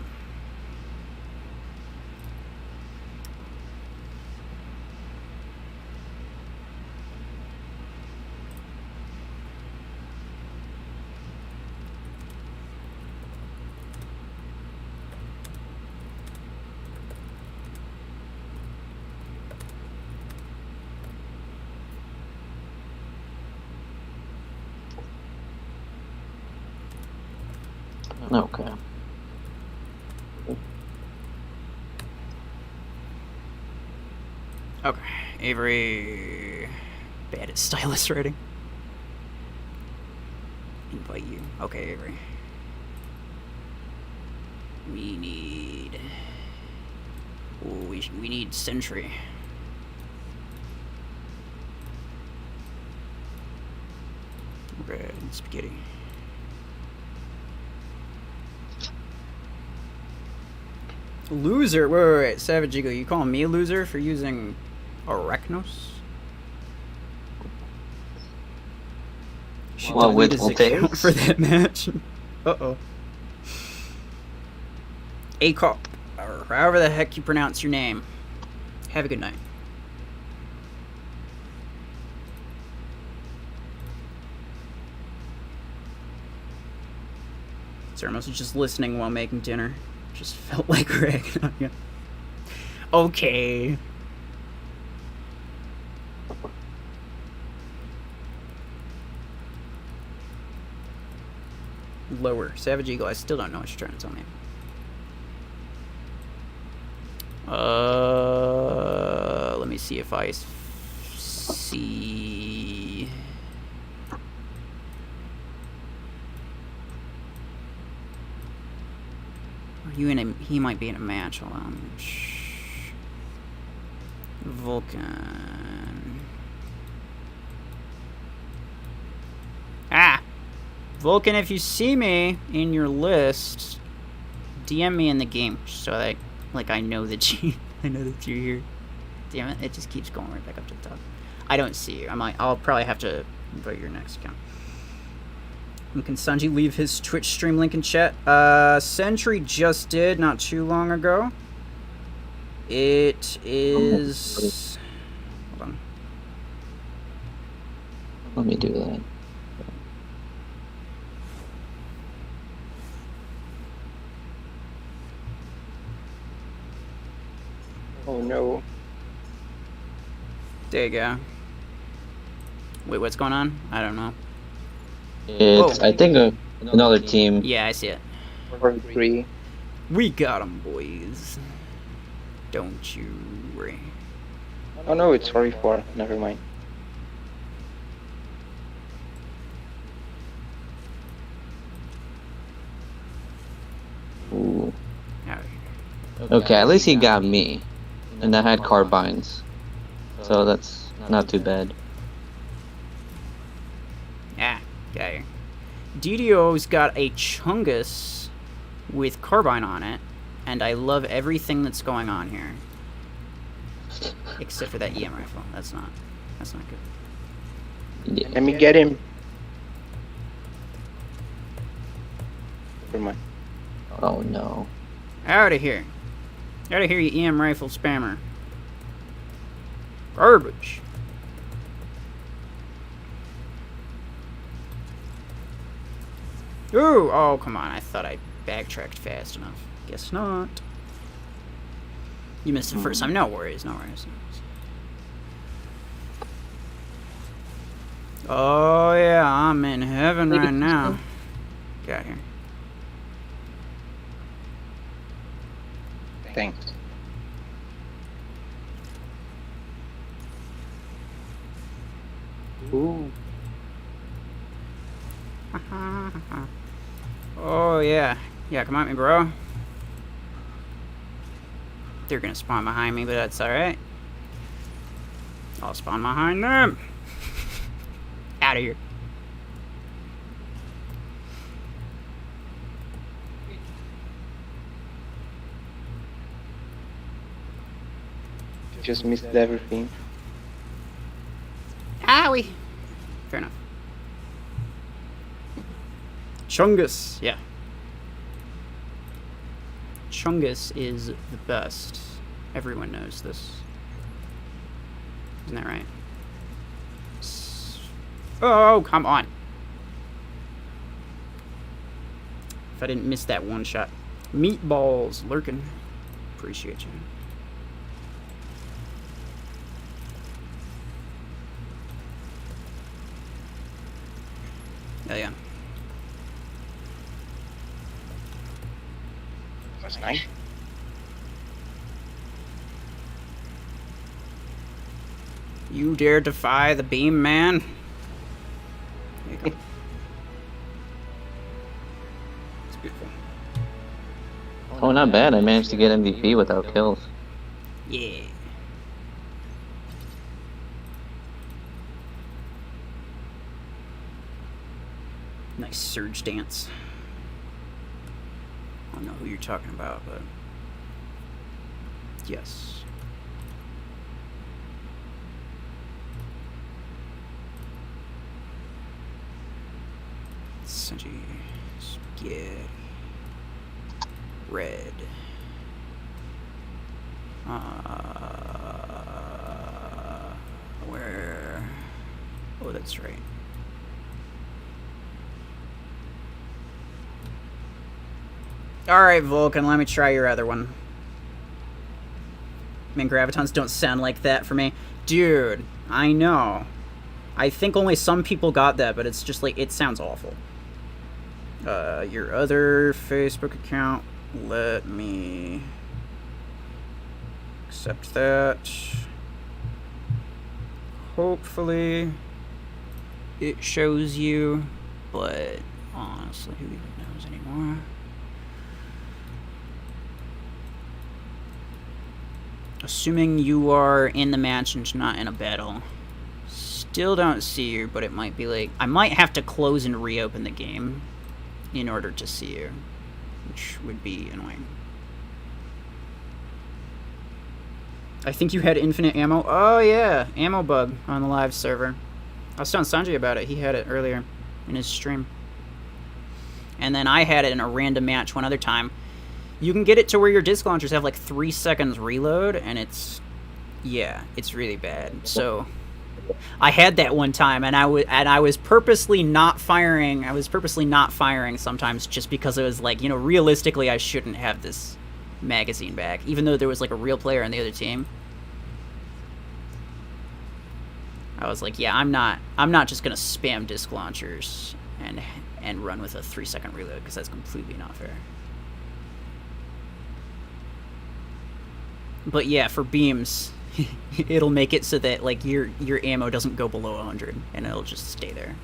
Okay. Okay, Avery. Bad at stylus writing. Invite you. Okay, Avery. We need. Ooh, we need Sentry. Red spaghetti. Loser. Wait. Savage Eagle. You calling me a loser for using Arachnos? Should Well, delete with his account voltaics? for that match. Uh-oh. Acop, or however the heck you pronounce your name. Have a good night. Sorry, I was just listening while making dinner. Just felt like ragging on you. Okay. Lower. Savage Eagle, I still don't know which turn it's on me. Let me see if I see. Are you in a? He might be in a match. Hold on. Vulcan. Ah, Vulcan. If you see me in your list, DM me in the game so that I know that you I know that you're here. Damn it! It just keeps going right back up to the top. I don't see you. I'll probably have to invite your next account. Can Sanji leave his Twitch stream link in chat? Sentry just did not too long ago. It is. Hold on. Let me do that. Oh no. There you go. Wait, what's going on? I don't know. It's, Whoa. I think, another team. Yeah, I see it. 43. We got 'em, boys. Don't you worry. Oh no, it's 44. Never mind. Ooh. Alright. Okay, at least he got me. And I had carbines. So that's not too bad. Ah, okay. DDO's got a Chungus with carbine on it, and I love everything that's going on here. Except for that EM rifle. That's not good. Yeah. Let me get him. Never mind. Oh no. Out of here. Out of here, you EM rifle spammer. Garbage. Ooh, oh, come on. I thought I backtracked fast enough. Guess not. You missed it first time. No worries, no worries, no worries. Oh, yeah, I'm in heaven right now. Get out of here. Thanks. Ooh. Oh, yeah. Yeah, come at me, bro. They're gonna spawn behind me, but that's alright. I'll spawn behind them. Out of here. Just missed everything. Owie. Fair enough. Chungus, yeah. Chungus is the best. Everyone knows this. Isn't that right? Oh, come on. If I didn't miss that one shot. Meatballs lurking. Appreciate you. Oh, yeah. Nice. You dare defy the beam, man? There you go. It's beautiful. Oh, not bad. I managed to get MVP without kills. Yeah. Nice surge dance. I don't know who you're talking about, but yes. Sanji, spaghetti, red. Where? Oh, that's right. Alright, Vulcan, let me try your other one. I mean, gravitons don't sound like that for me. Dude, I know. I think only some people got that, but it's just like, it sounds awful. Your other Facebook account, let me accept that. Hopefully it shows you, but honestly, who even knows anymore? Assuming you are in the match and not in a battle. Still don't see you, but it might be like... I might have to close and reopen the game in order to see you, which would be annoying. I think you had infinite ammo. Oh yeah, ammo bug on the live server. I was telling Sanjay about it. He had it earlier in his stream. And then I had it in a random match one other time. You can get it to where your disc launchers have like 3 seconds reload, and it's... yeah, it's really bad. So... I had that one time, and I was purposely not firing. I was purposely not firing sometimes, just because it was like, you know, realistically, I shouldn't have this magazine back, even though there was like a real player on the other team. I was like, yeah, I'm not just gonna spam disc launchers and run with a 3-second reload, because that's completely not fair. But yeah, for beams. It'll make it so that like your ammo doesn't go below 100, and it'll just stay there.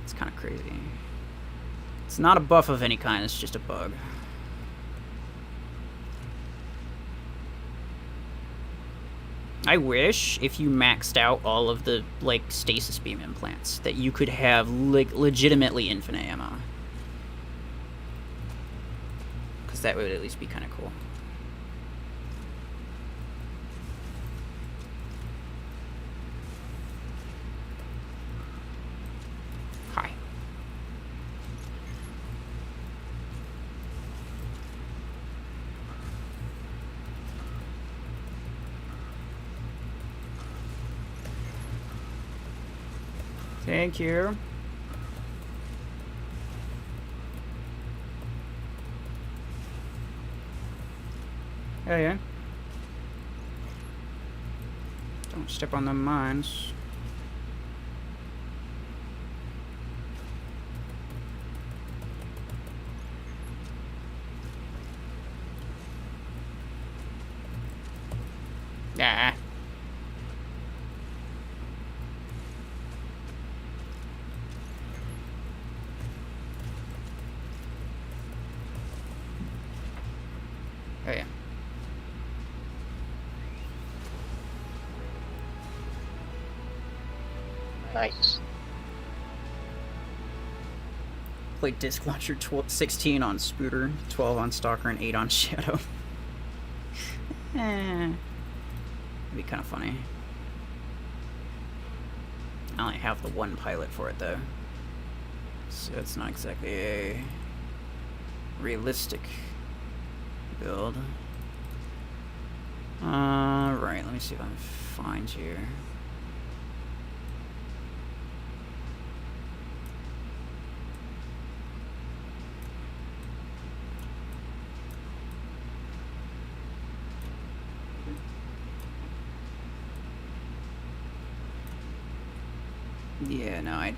It's kind of crazy. It's not a buff of any kind, it's just a bug. I wish if you maxed out all of the like stasis beam implants that you could have legitimately infinite ammo. Because that would at least be kind of cool. Thank you. Oh yeah. Don't step on the mines. Ah. Oh yeah. Nice. Played disc launcher 16 on Spooter, 12 on Stalker, and 8 on Shadow. It'd be kind of funny. I only have the one pilot for it though, so it's not exactly a realistic build. Right, let me see if I can find here. Yeah, no, I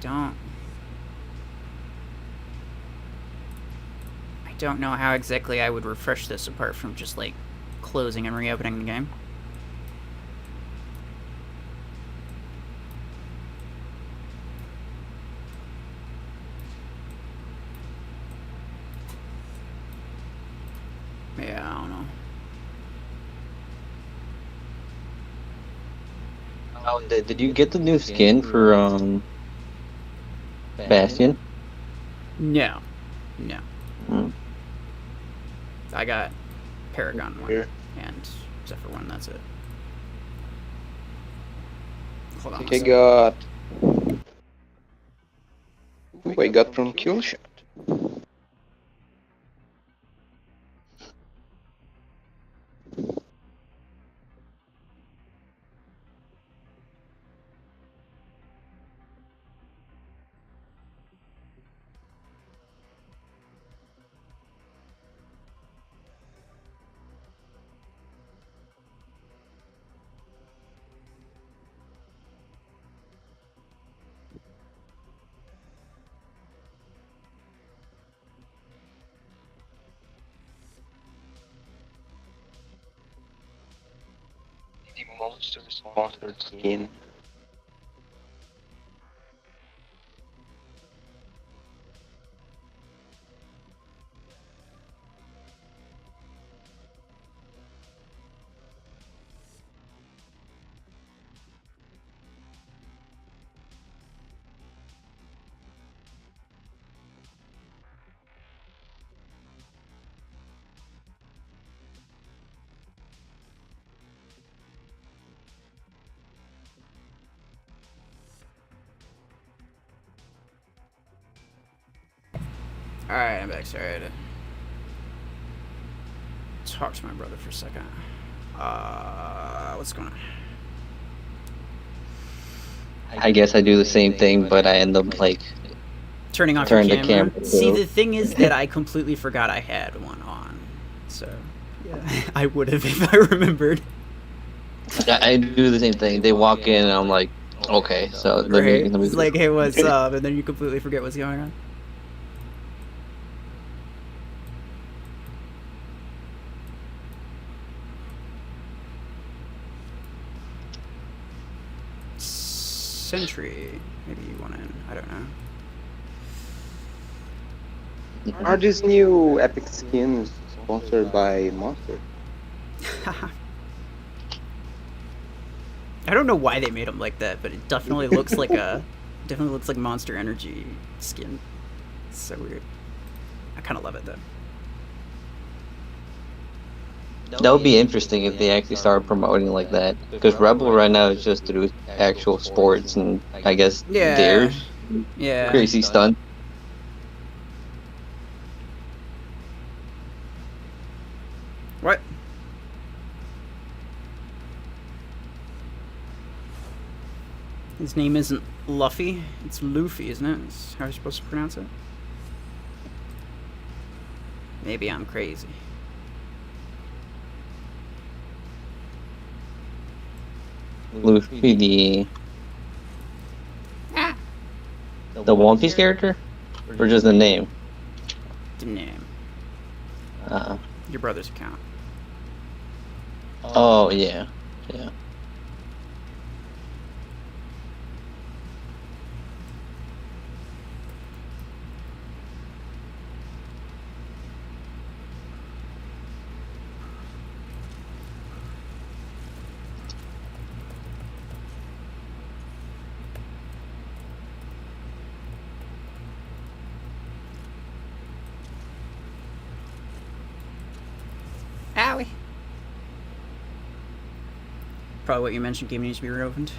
don't know how exactly I would refresh this apart from just, like, closing and reopening the game. Yeah, I don't know. Oh, did you get the new skin for Bastion? No. No. Hmm. I got Paragon 1 Here. and Zephyr 1, that's it. Hold on. I got. Ooh, I got from Killshot. The monster sponsored skin. Alright, I'm back. Sorry, I had to talk to my brother for a second. What's going on? I guess I do the same thing, but I end up like Turning off turn your the camera. camera. See, too. the thing is that I completely forgot I had one on. So, yeah, I would have if I remembered. I do the same thing. They walk in and I'm like, okay, so let me. Right? It's like, hey, what's up? And then you completely forget what's going on. Sentry. Maybe you want in. I don't know. Are these new epic skins sponsored by Monster? I don't know why they made them like that, but it definitely looks like Monster Energy skin. It's so weird. I kind of love it though. That would be interesting if they actually started promoting like that. Because Rebel right now is just through actual sports and I guess Yeah. dares, Yeah. crazy stunt. What? His name isn't Luffy, it's Luffy, isn't it? Is how you're supposed to pronounce it? Maybe I'm crazy. Luffy, the One Piece character, or just the name? The name. Uh, Your brother's account. oh yeah, yeah. Owie. Probably what you mentioned, game needs to be reopened.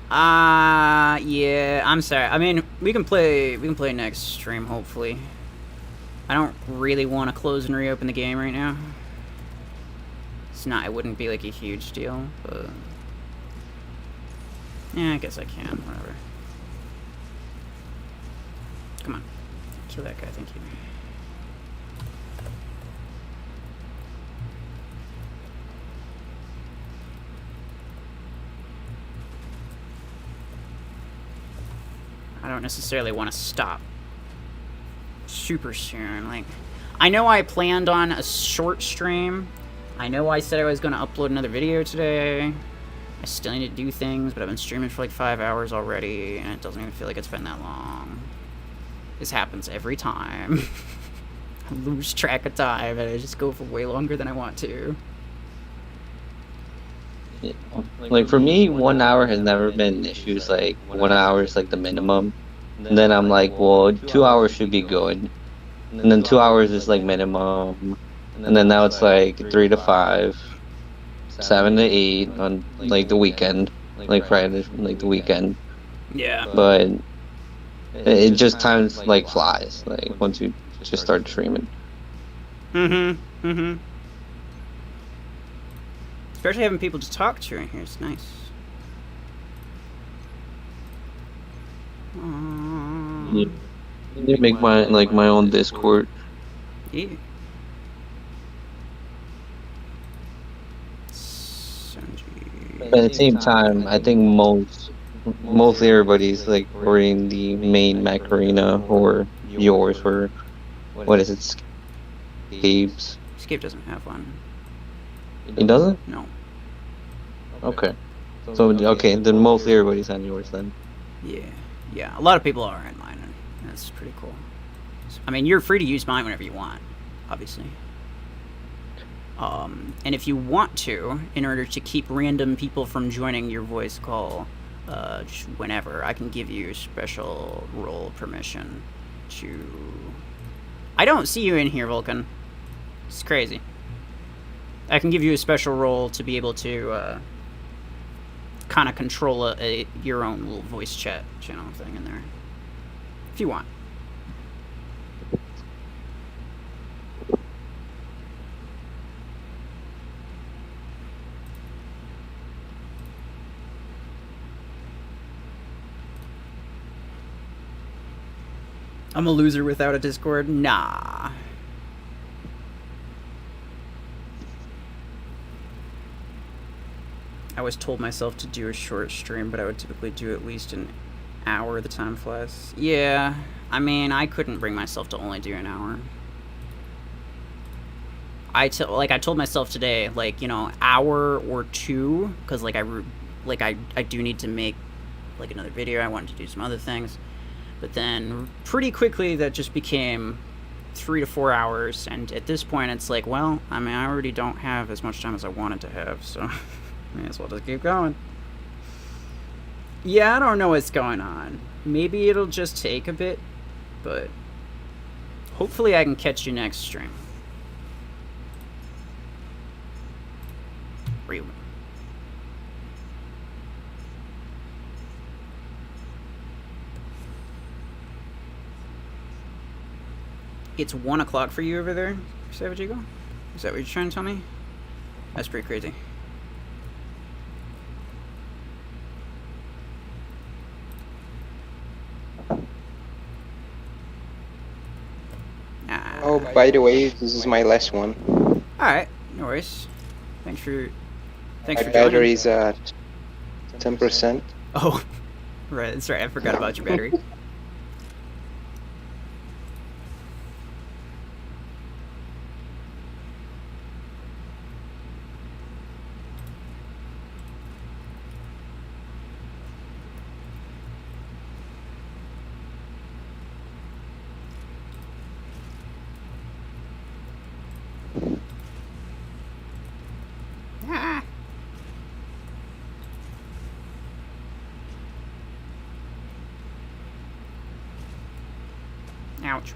Yeah, I'm sorry. I mean, we can play next stream, hopefully. I don't really want to close and reopen the game right now. It wouldn't be like a huge deal, but yeah, I guess I can, whatever. Come on. Kill that guy, thank you. I don't necessarily want to stop super soon. Like, I know I planned on a short stream. I know I said I was going to upload another video today. I still need to do things, but I've been streaming for like 5 hours already, and it doesn't even feel like it's been that long. This happens every time. I lose track of time, and I just go for way longer than I want to. Yeah. Like for me, 1 hour has never been an issue. It's like 1 hour is like the minimum. And then I'm like, well, 2 hours should be good. And then 2 hours is like minimum. And then now it's like 3 to 5, 7 to 8 on like the weekend, like Friday, like the weekend. Yeah. But it just times like flies. Like once you just start streaming. Mm-hmm. Mm-hmm. Especially having people to talk to in here. It's nice. Yeah. You make my own Discord. Yeah. But at the same time, I think mostly everybody's like wearing the main Mech Arena or yours or what is it? Escapes. Escape doesn't have one. It doesn't? No. Okay. So okay, then mostly everybody's on yours then. Yeah. Yeah. A lot of people are in mine, and that's pretty cool. I mean, you're free to use mine whenever you want, obviously. And if you want to, in order to keep random people from joining your voice call, just whenever, I can give you special role permission to... I don't see you in here, Vulcan. It's crazy. I can give you a special role to be able to kind of control your own little voice chat channel thing in there, if you want. I'm a loser without a Discord? Nah. I always told myself to do a short stream, but I would typically do at least an hour. The time flies. Yeah, I mean, I couldn't bring myself to only do an hour. I told myself today, like, you know, hour or two, because like I do need to make like another video. I wanted to do some other things, but then pretty quickly that just became 3 to 4 hours, and at this point it's like, well, I mean, I already don't have as much time as I wanted to have, so may as well just keep going. Yeah, I don't know what's going on. Maybe it'll just take a bit, but hopefully I can catch you next stream. Really. It's 1 o'clock for you over there, Savage Eagle? Is that what you're trying to tell me? That's pretty crazy. Oh, by the way, this is my last one. Alright, no worries. Thanks for My joining. battery's at 10%. Oh, right, that's right. I forgot about your battery. Ah. Ouch.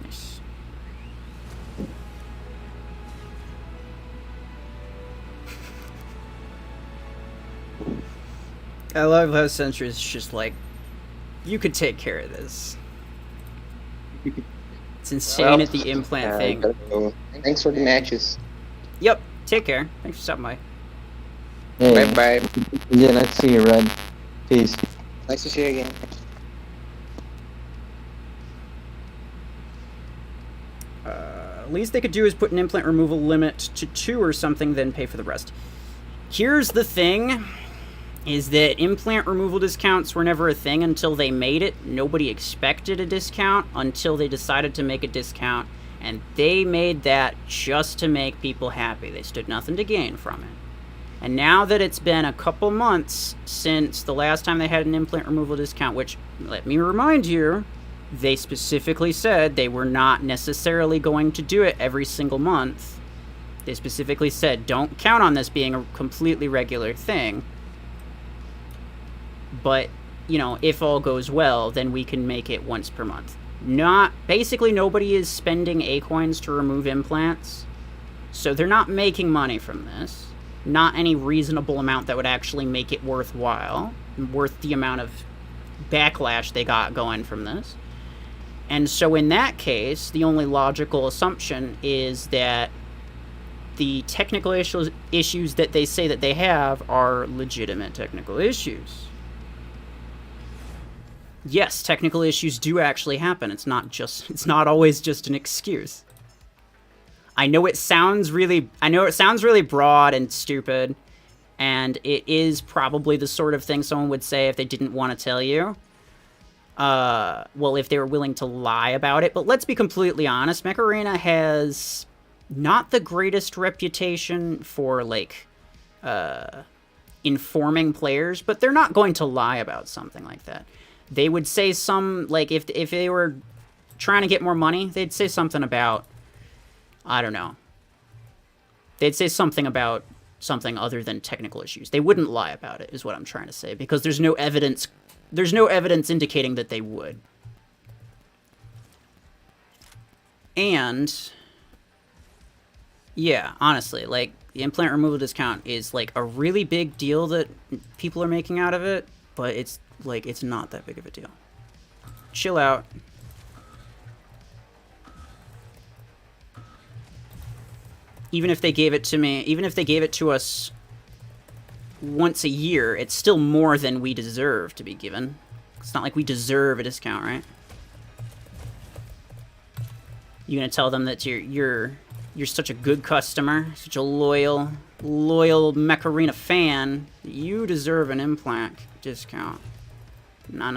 Nice. I love how Sentry's just like, you could take care of this. It's insane at the implant thing. gotta go. Thanks for the matches. Yep, take care. Thanks for stopping by. Hey, Bye bye. yeah, let's see you, Red. Peace. Nice to see you again. Least they could do is put an implant removal limit to 2 or something, then pay for the rest. Here's the thing, is that implant removal discounts were never a thing until they made it. Nobody expected a discount until they decided to make a discount, and they made that just to make people happy. They stood nothing to gain from it. And now that it's been a couple months since the last time they had an implant removal discount, which, let me remind you, they specifically said they were not necessarily going to do it every single month. They specifically said, don't count on this being a completely regular thing. But, you know, if all goes well, then we can make it once per month. Basically, nobody is spending A-coins to remove implants. So they're not making money from this. Not any reasonable amount that would actually make it worthwhile. Worth the amount of backlash they got going from this. And so in that case, the only logical assumption is that the technical issues that they say that they have are legitimate technical issues. Yes, technical issues do actually happen. It's not always just an excuse. I know it sounds really broad and stupid, and it is probably the sort of thing someone would say if they didn't want to tell you. Well, if they were willing to lie about it. But let's be completely honest, Mech Arena has not the greatest reputation for, like, informing players, but they're not going to lie about something like that. They would say if they were trying to get more money, they'd say something about, I don't know. They'd say something about something other than technical issues. They wouldn't lie about it, is what I'm trying to say, because there's no evidence indicating that they would. And yeah, honestly, like, the implant removal discount is like a really big deal that people are making out of it, but it's like, it's not that big of a deal. Chill out. Even if they gave it to us once a year, it's still more than we deserve to be given. It's not like we deserve a discount, right? You gonna tell them that you're such a good customer, such a loyal Mech Arena fan, that you deserve an implant discount. No.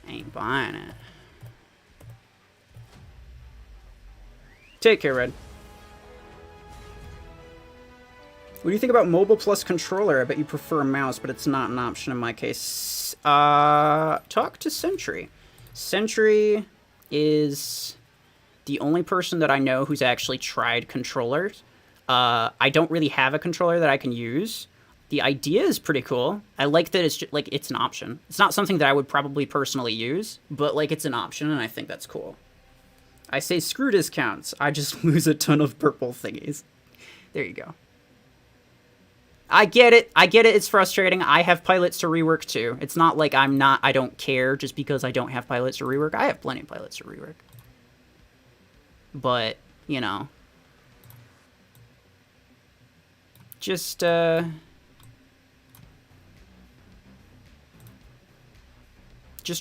Ain't buying it. Take care, Red. What do you think about mobile plus controller? I bet you prefer a mouse, but it's not an option in my case. Talk to Sentry. Sentry is the only person that I know who's actually tried controllers. I don't really have a controller that I can use. The idea is pretty cool. I like that it's just, like, it's an option. It's not something that I would probably personally use, but, like, it's an option, and I think that's cool. I say screw discounts. I just lose a ton of purple thingies. There you go. I get it. It's frustrating. I have pilots to rework too. It's not like I don't care just because I don't have pilots to rework. I have plenty of pilots to rework. But, you know. Just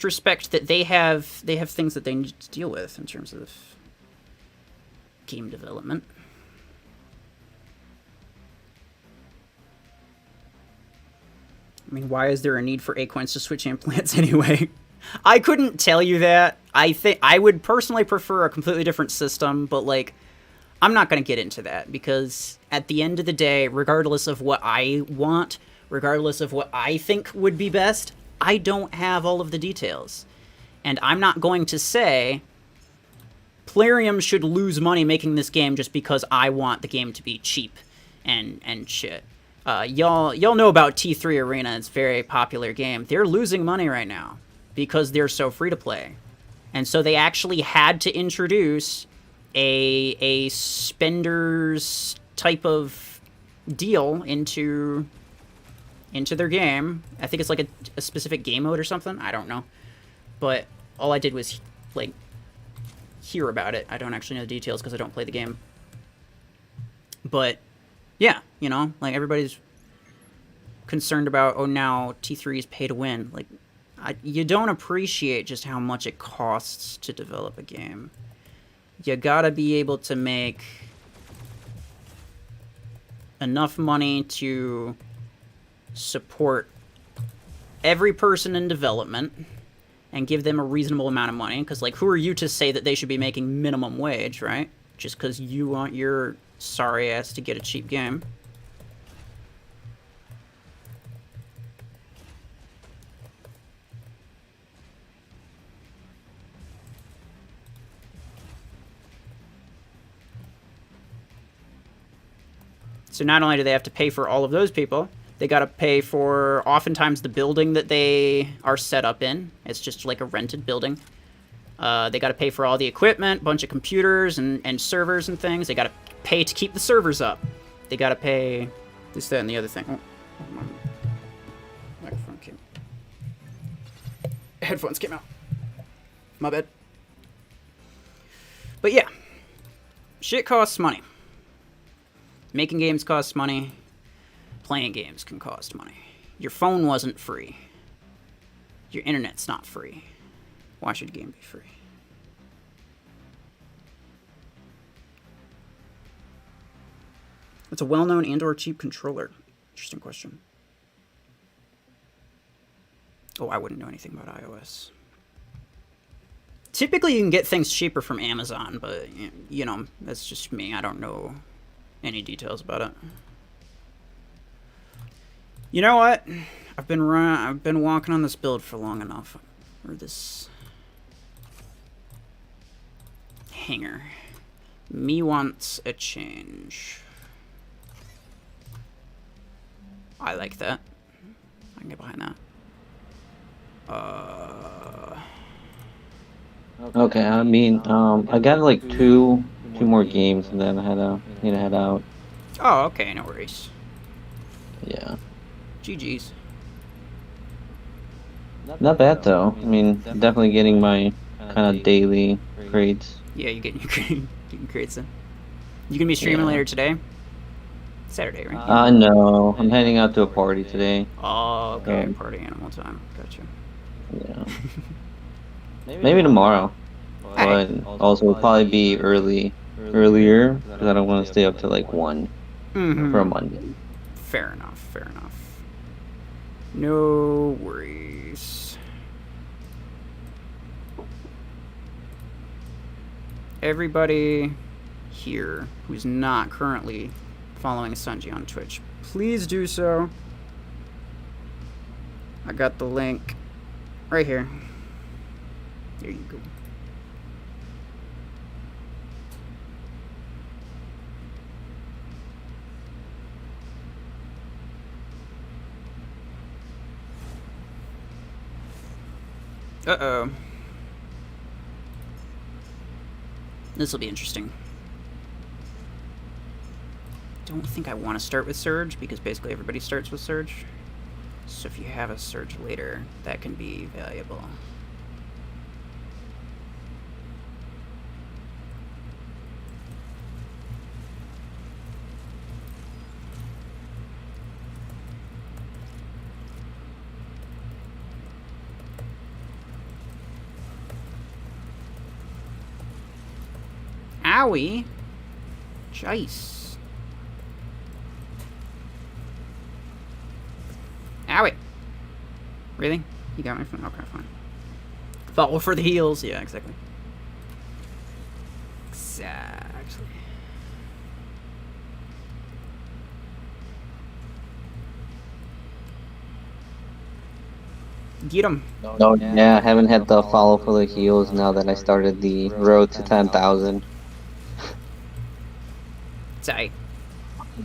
respect that they have things that they need to deal with in terms of game development. I mean, why is there a need for A-coins to switch implants anyway? I couldn't tell you that. I think I would personally prefer a completely different system, but, like, I'm not going to get into that because at the end of the day, regardless of what I want, regardless of what I think would be best, I don't have all of the details. And I'm not going to say Plarium should lose money making this game just because I want the game to be cheap and shit. Y'all know about T3 Arena. It's a very popular game. They're losing money right now because they're so free to play. And so they actually had to introduce a spenders type of deal into their game. I think it's like a specific game mode or something. I don't know. But all I did was, like, hear about it. I don't actually know the details because I don't play the game. But yeah, you know, like, everybody's concerned about, oh, now T3 is pay to win. Like, you don't appreciate just how much it costs to develop a game. You gotta be able to make enough money to support every person in development and give them a reasonable amount of money. Because, like, who are you to say that they should be making minimum wage, right? Just because you want your sorry ass to get a cheap game. So not only do they have to pay for all of those people, they got to pay for oftentimes the building that they are set up in. It's just like a rented building. They got to pay for all the equipment, bunch of computers and servers and things. They got to pay to keep the servers up. They got to pay this, that, and the other thing. Oh, microphone came. Headphones came out. My bad. But yeah, shit costs money. Making games costs money. Playing games can cost money. Your phone wasn't free. Your internet's not free. Why should a game be free? It's a well-known and/or cheap controller. Interesting question. Oh, I wouldn't know anything about iOS. Typically, you can get things cheaper from Amazon, but, you know, that's just me. I don't know any details about it. You know what? I've been walking on this build for long enough. Or this hanger. Me wants a change. I like that. I can get behind that. Okay, I mean, I got like two more games, and then I need to head out. Oh, okay, no worries. Yeah. GG's. Not bad though. I mean, definitely getting my kind of daily grades. Yeah, you getting grades in. You gonna be streaming later today? Saturday, right? No, I'm heading out to a party today. Oh, okay, party animal time. Gotcha. Yeah. Maybe tomorrow, but also it'll probably be earlier because I don't want to stay up till like 1 for a Monday. Fair enough. Fair enough. No worries. Everybody here who's not currently following Sunji on Twitch, please do so. I got the link right here. There you go. Uh-oh. This will be interesting. Don't think I want to start with Surge, because basically everybody starts with Surge. So if you have a Surge later, that can be valuable. Owie! Jice. Owie! Really? You got my phone? Okay, fine. Follow for the heels. Yeah, exactly. Exactly. Get him. No, yeah, I haven't had the follow for the heels now that I started the road to 10,000. Tight.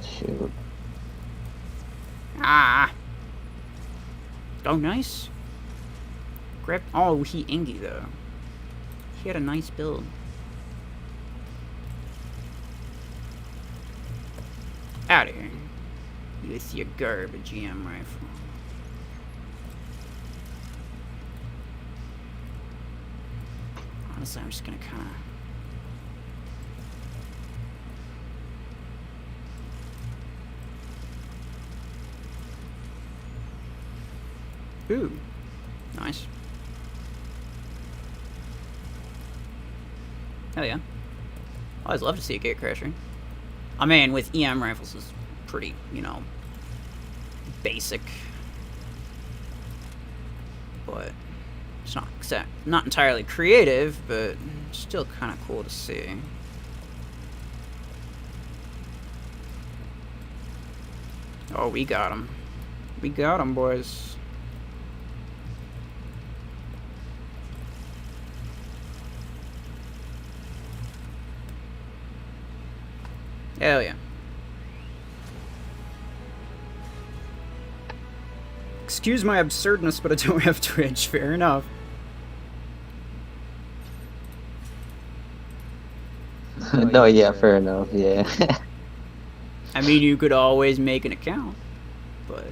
Shoot. Ah. Oh, nice. Grab. Oh, he Ingy though. He had a nice build. Out of here with your garbage EM rifle. Honestly, I'm just gonna kind of. Ooh, nice. Hell yeah. I always love to see a gatecrasher. I mean, with EM rifles is pretty, you know, basic. But it's not entirely creative, but still kind of cool to see. Oh, we got him. We got him, boys. Hell yeah. Excuse my absurdness, but I don't have Twitch. Fair enough. No, yeah, fair enough. Yeah. I mean, you could always make an account, but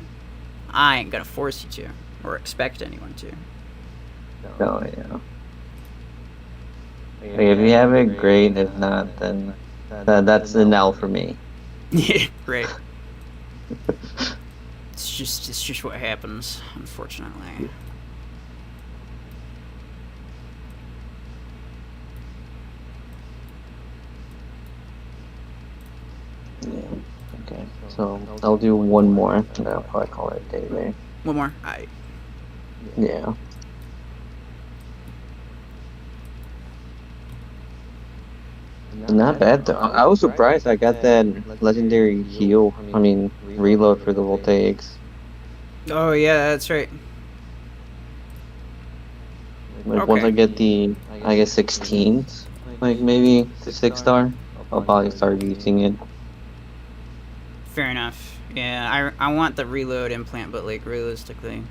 I ain't gonna force you to, or expect anyone to. No, yeah. Like, if you have it, great. If not, then that's an L for me. Yeah, right. It's just what happens, unfortunately. Yeah. Okay. So I'll do one more, and then I'll probably call it a day there. One more. Yeah. Not bad though. I was surprised I got that legendary heal. I mean, reload for the voltaics. Oh yeah, that's right. Like once I get the, I guess 16s, like maybe the 6-star, I'll probably start using it. Fair enough. Yeah, I want the reload implant, but like realistically,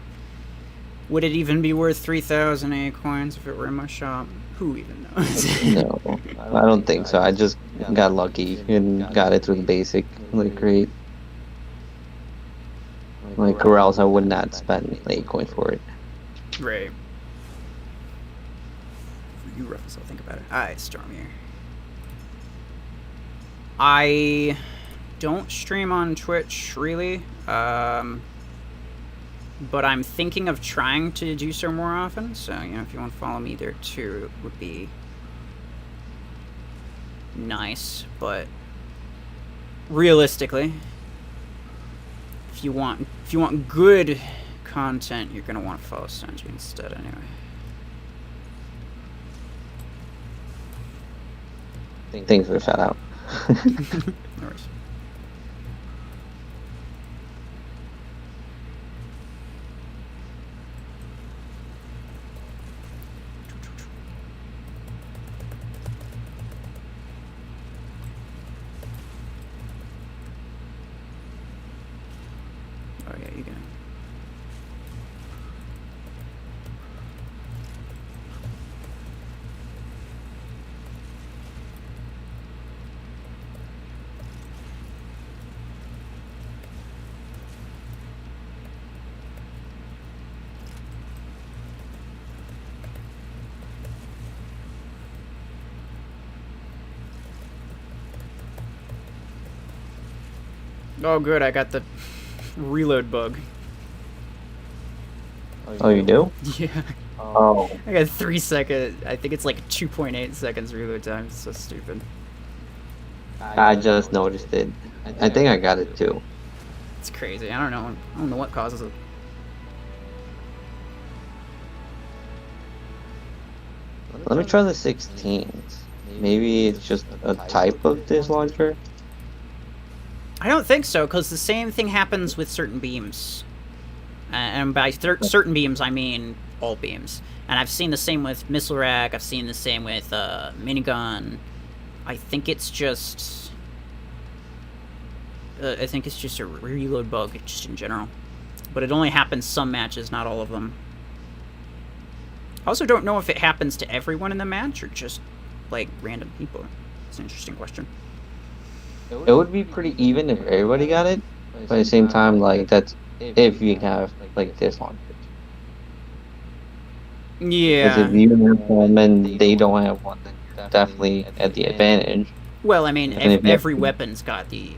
would it even be worth 3,000 A coins if it were in my shop? Who even knows? No, I don't think so. I just got lucky and got it through the basic. Like great. Like or else I would not spend 8 coins for it. Right. For you, Ruffles, I'll think about it. Alright, Stormier. I don't stream on Twitch, really. But I'm thinking of trying to do so more often. So, you know, if you want to follow me there too, it would be nice. But realistically, if you want good content, you're gonna want to follow Sanji instead, anyway. Thanks for the shout out. No worries. Oh yeah, you can. Oh good, I got the reload bug. Oh, you do? Yeah. Oh. I got 3 seconds. I think it's like 2.8 seconds reload time. It's so stupid. I just noticed it. I think I got it too. It's crazy. I don't know. I don't know what causes it. Let me try the 16s. Maybe it's just a type of this launcher. I don't think so, because the same thing happens with certain beams. And by certain beams, I mean all beams. And I've seen the same with missile rack. I've seen the same with minigun. I think it's just... I think it's just a reload bug, just in general. But it only happens some matches, not all of them. I also don't know if it happens to everyone in the match, or just, like, random people. It's an interesting question. It would be pretty even if everybody got it. But at the same time, like, that's if you have, like, this launcher. Yeah. Because if you have one and they don't have one, then you're definitely at the advantage. Well, I mean, And if every weapon's got the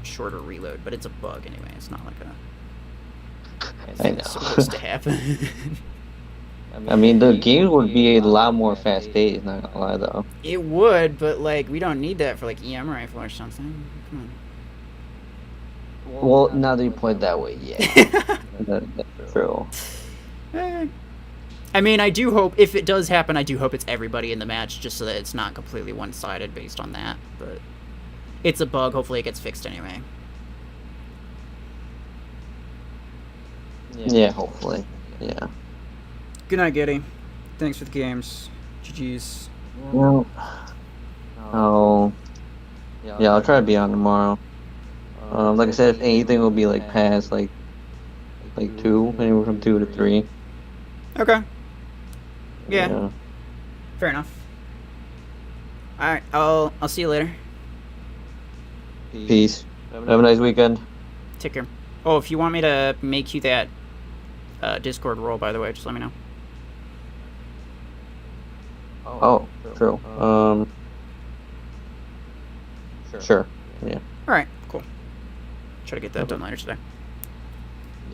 shorter reload, but it's a bug anyway. It's not like a... I know. Supposed to happen. I mean, the games would be a lot more fast paced. Not gonna lie, though. It would, but like we don't need that for like EM rifle or something. Come Well, now that you point that way, yeah, that's true. on. I mean, I do hope if it does happen, I do hope it's everybody in the match, just so that it's not completely one-sided based on that. But it's a bug. Hopefully, it gets fixed anyway. Yeah, hopefully. Yeah. Good night, Getty. Thanks for the games. GG's. Well, oh, yeah, I'll try to be on tomorrow. Like I said, if anything, will be like past like 2, anywhere from 2 to 3. Okay. Yeah. Fair enough. All right. I'll see you later. Peace. Have a nice weekend. Take care. Oh, if you want me to make you that Discord role, by the way, just let me know. Oh, true. Sure. Yeah. All right. Cool. Try to get that done later today.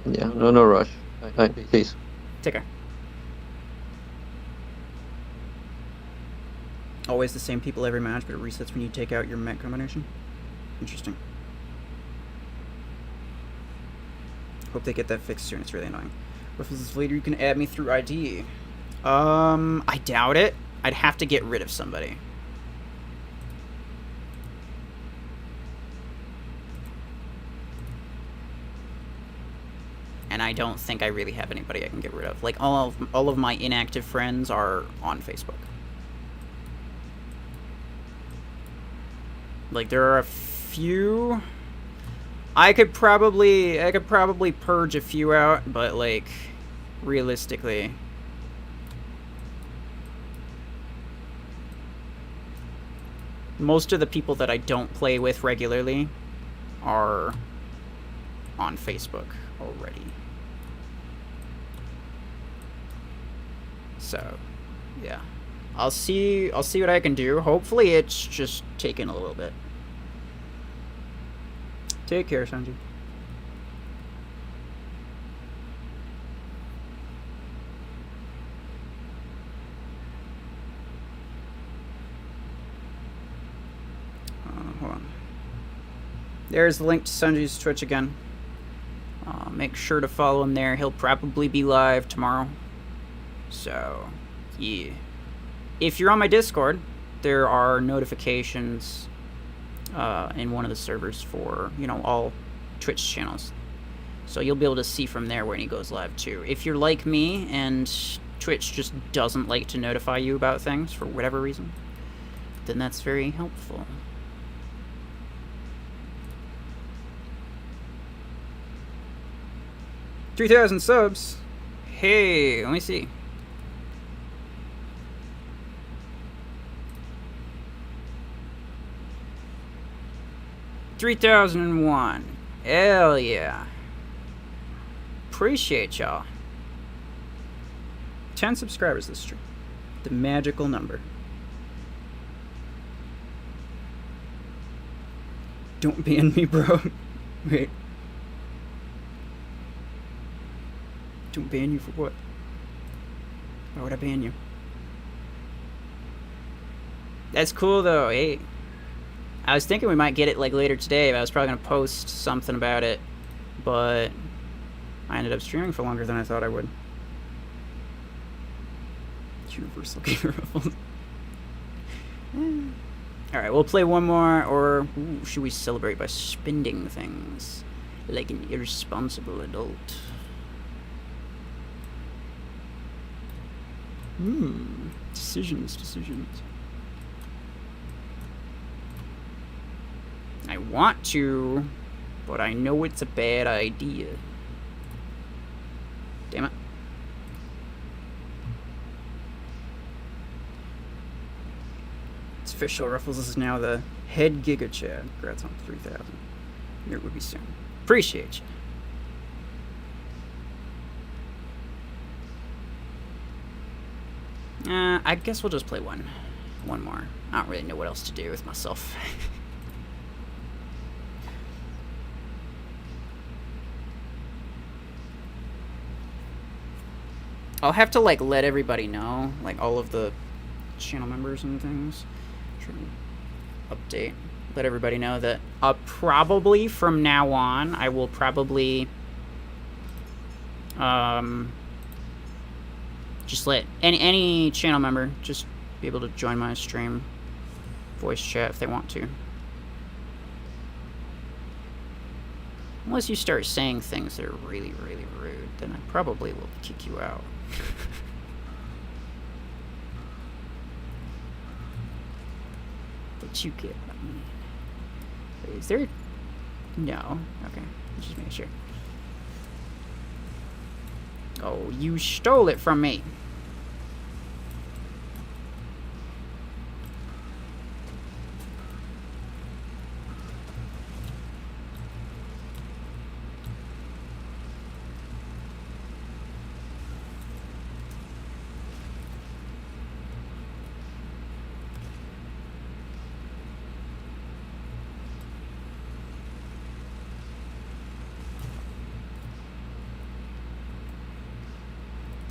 Yeah. No rush. All right. Peace. Take care. Always the same people every match, but it resets when you take out your mech combination. Interesting. Hope they get that fixed soon. It's really annoying. Ruffles is later. You can add me through ID. I doubt it. I'd have to get rid of somebody. And I don't think I really have anybody I can get rid of. Like all of my inactive friends are on Facebook. Like there are a few. I could probably purge a few out, but like realistically, most of the people that I don't play with regularly are on Facebook already. So, yeah. I'll see what I can do. Hopefully it's just taking a little bit. Take care, Sanji. Hold on. There's the link to Sanji's Twitch again. Make sure to follow him there. He'll probably be live tomorrow. So, yeah. If you're on my Discord, there are notifications in one of the servers for, all Twitch channels. So you'll be able to see from there when he goes live too. If you're like me and Twitch just doesn't like to notify you about things for whatever reason, then that's very helpful. $3,000 subs. Hey, let me see. $3,001. Hell yeah. Appreciate y'all. 10 subscribers this stream. The magical number. Don't ban me, bro. Wait. Don't ban you for what? Why would I ban you? That's cool though, hey. I was thinking we might get it like later today, but I was probably gonna post something about it, but I ended up streaming for longer than I thought I would. Universal Gamer Ruffles. Alright, we'll play one more, or should we celebrate by spending things like an irresponsible adult? Decisions. I want to, but I know it's a bad idea. Damn it. It's official. Ruffles is now the head Giga Chad. Congrats on 3,000. It would be soon. Appreciate you. I guess we'll just play one more. I don't really know what else to do with myself. I'll have to like let everybody know, like all of the channel members and things. Try and update. Let everybody know that probably from now on I will probably just let any channel member just be able to join my stream voice chat if they want to. Unless you start saying things that are really, really rude, then I probably will kick you out. But you get what I mean. Is there... No. Okay. Just make sure. Oh, you stole it from me.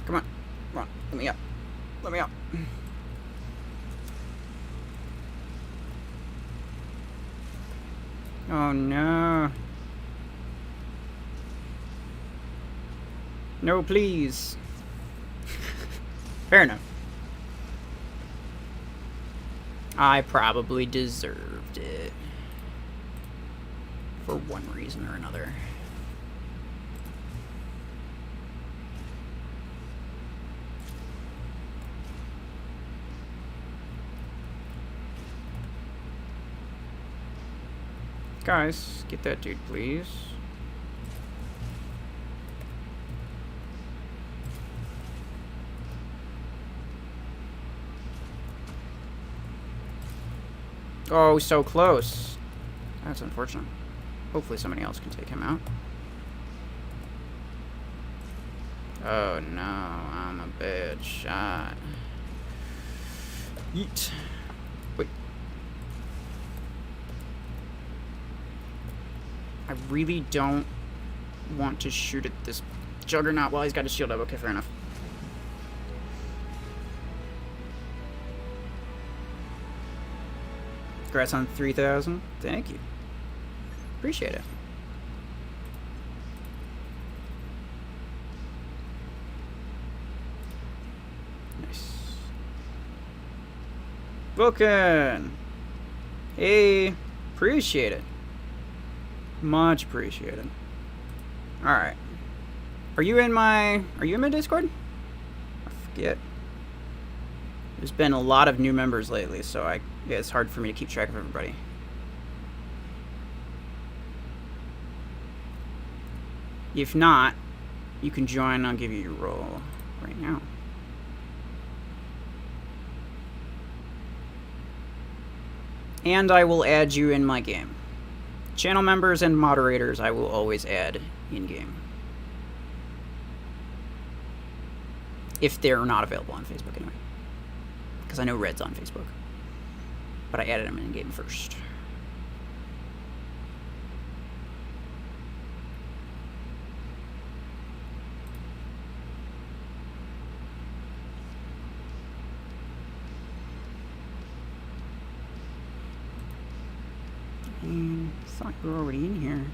Come on. Come on. Let me up. Let me up. Oh, no. No, please. Fair enough. I probably deserved it. For one reason or another. Guys, get that dude, please. Oh, so close. That's unfortunate. Hopefully somebody else can take him out. Oh no, I'm a bad shot. Yeet. Wait. I really don't want to shoot at this juggernaut while he's got his shield up. Okay, fair enough. Congrats on 3,000. Thank you. Appreciate it. Nice. Vulcan! Hey, appreciate it. Much appreciated. Alright. Are you in my Discord? I forget. There's been a lot of new members lately, so yeah, it's hard for me to keep track of everybody. If not, you can join. I'll give you your role right now. And I will add you in my game. Channel members and moderators I will always add in-game. If they're not available on Facebook anyway. Because I know Red's on Facebook. But I added him in-game first. I thought you were already in here.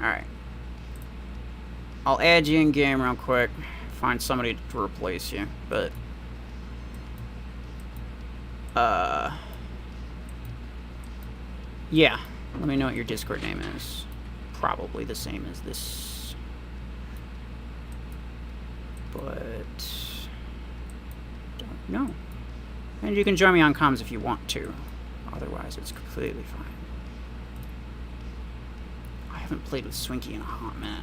Alright. I'll add you in game real quick. Find somebody to replace you, but yeah. Let me know what your Discord name is. Probably the same as this. But don't know. And you can join me on comms if you want to. Otherwise, it's completely fine. I haven't played with Swinky in a hot minute.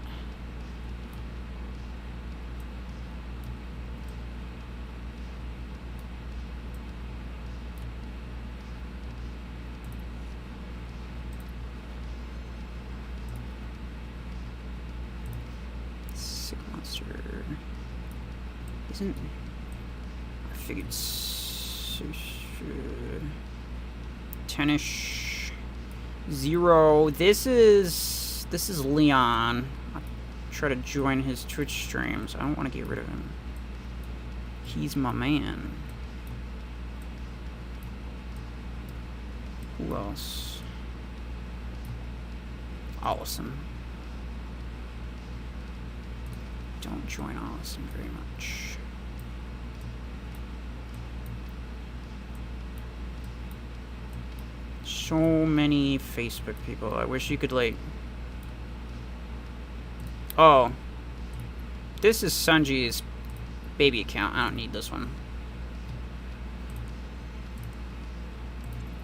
Sick monster isn't figured 10ish. 0. This is Leon. I'll try to join his Twitch streams. I don't want to get rid of him. He's my man. Who else? Awesome. Don't join Awesome very much. So many Facebook people. I wish you could, like... Oh. This is Sanji's baby account. I don't need this one.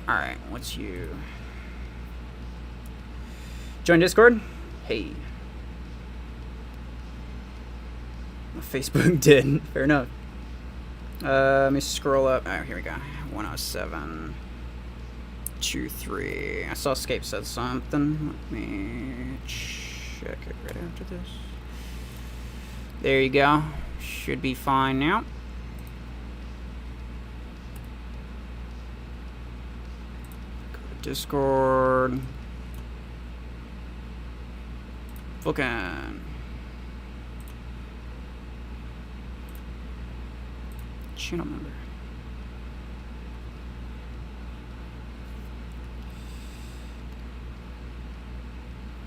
Alright, what's you? Join Discord? Hey. Facebook did. Fair enough. Let me scroll up. Oh, here we go. 107. 23. I saw Escape said something. Let me check it right after this. There you go. Should be fine now. Go to Discord. Vulcan. Channel member.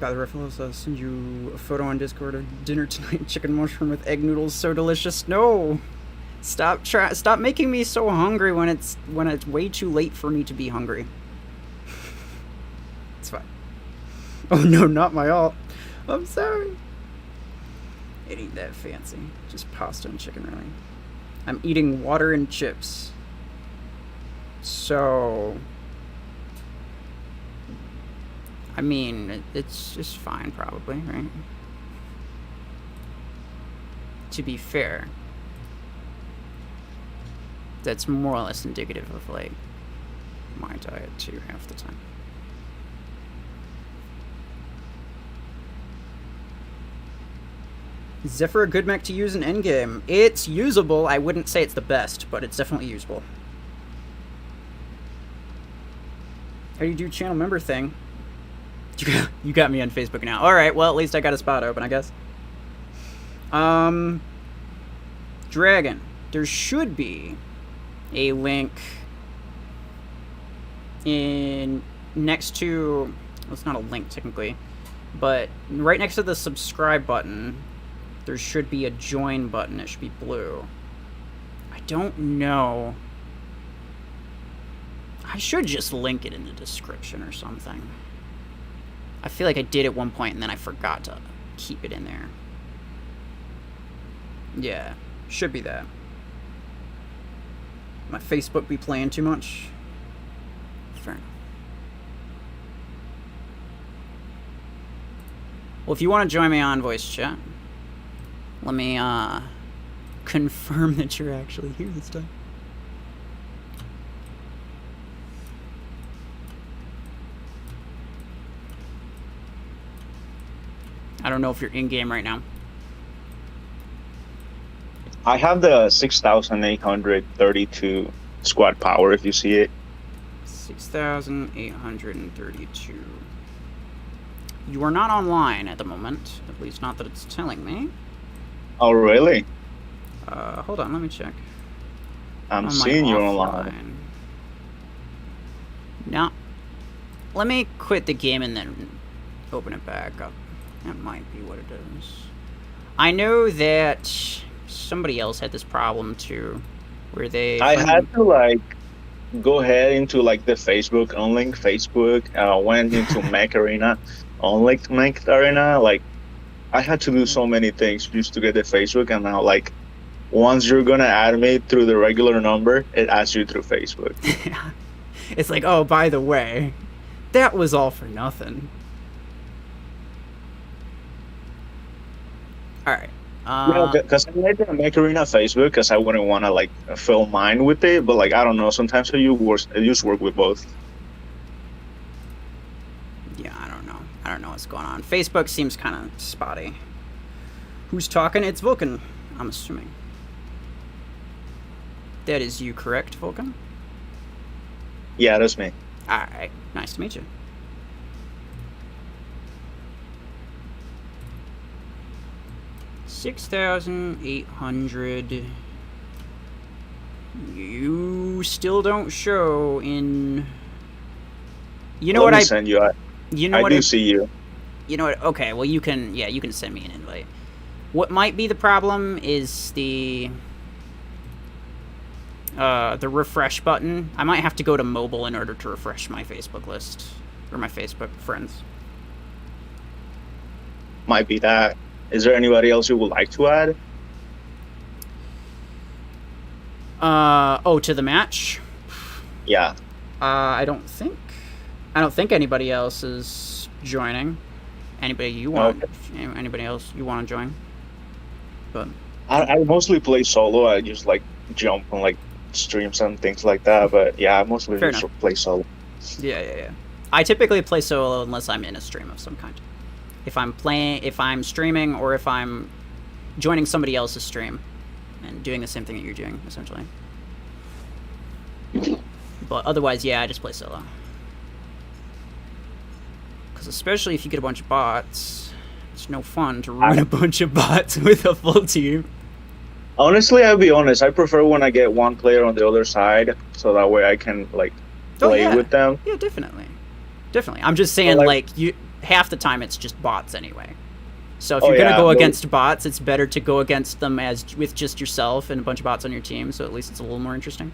By the referrals, I'll send you a photo on Discord of dinner tonight. Chicken mushroom with egg noodles, so delicious. No, stop making me so hungry when it's way too late for me to be hungry. It's fine. Oh no, not my alt. I'm sorry. It ain't that fancy. Just pasta and chicken, really. I'm eating water and chips. So... I mean, it's just fine, probably, right? To be fair, that's more or less indicative of, like, my diet, too, half the time. Is Zephyr a good mech to use in endgame? It's usable. I wouldn't say it's the best, but it's definitely usable. How do you do channel member thing? You got me on Facebook now. Alright, well, at least I got a spot open, I guess. Dragon. There should be a link in next to... Well, it's not a link, technically. But right next to the subscribe button, there should be a join button. It should be blue. I don't know. I should just link it in the description or something. I feel like I did at one point and then I forgot to keep it in there. Yeah, should be that. My Facebook be playing too much? Fair enough. Well, if you want to join me on voice chat, let me confirm that you're actually here this time. I don't know if you're in-game right now. I have the 6,832 squad power, if you see it. 6,832. You are not online at the moment. At least not that it's telling me. Oh, really? Hold on, let me check. I'm seeing you online. No. Let me quit the game and then open it back up. That might be what it is. I know that somebody else had this problem too, where they... I had to, like, go ahead into, like, the Facebook, unlink Facebook, went into Mech Arena, unlinked Mech Arena, like, I had to do so many things just to get the Facebook, and now, like, once you're gonna add me through the regular number, it adds you through Facebook. It's like, oh, by the way, that was all for nothing. Alright. Yeah, because I made the Mech Arena Facebook because I wouldn't want to, like, fill mine with it, but, like, I don't know, sometimes I just work with both. Yeah, I don't know. I don't know what's going on. Facebook seems kind of spotty. Who's talking? It's Vulcan, I'm assuming. That is you, correct, Vulcan? Yeah, that's me. Alright, nice to meet you. $6,800. You still don't show in. You know Let what me send you. You know I what do see you. You know what? Okay, well you can. Yeah, you can send me an invite. What might be the problem is the refresh button. I might have to go to mobile in order to refresh my Facebook list or my Facebook friends. Might be that. Is there anybody else you would like to add? To the match? Yeah. I don't think anybody else is joining. Anybody you want? Okay. Anybody else you want to join? But I mostly play solo. I just like jump on like streams and things like that. But yeah, I mostly just play solo. Yeah. I typically play solo unless I'm in a stream of some kind. If I'm streaming, or if I'm joining somebody else's stream and doing the same thing that you're doing, essentially. But otherwise, yeah, I just play solo. Because especially if you get a bunch of bots, it's no fun to ruin a bunch of bots with a full team. Honestly, I'll be honest. I prefer when I get one player on the other side, so that way I can like play with them. Yeah, definitely. I'm just saying, like half the time it's just bots anyway. So if you're gonna go against bots, it's better to go against them with just yourself and a bunch of bots on your team. So at least it's a little more interesting.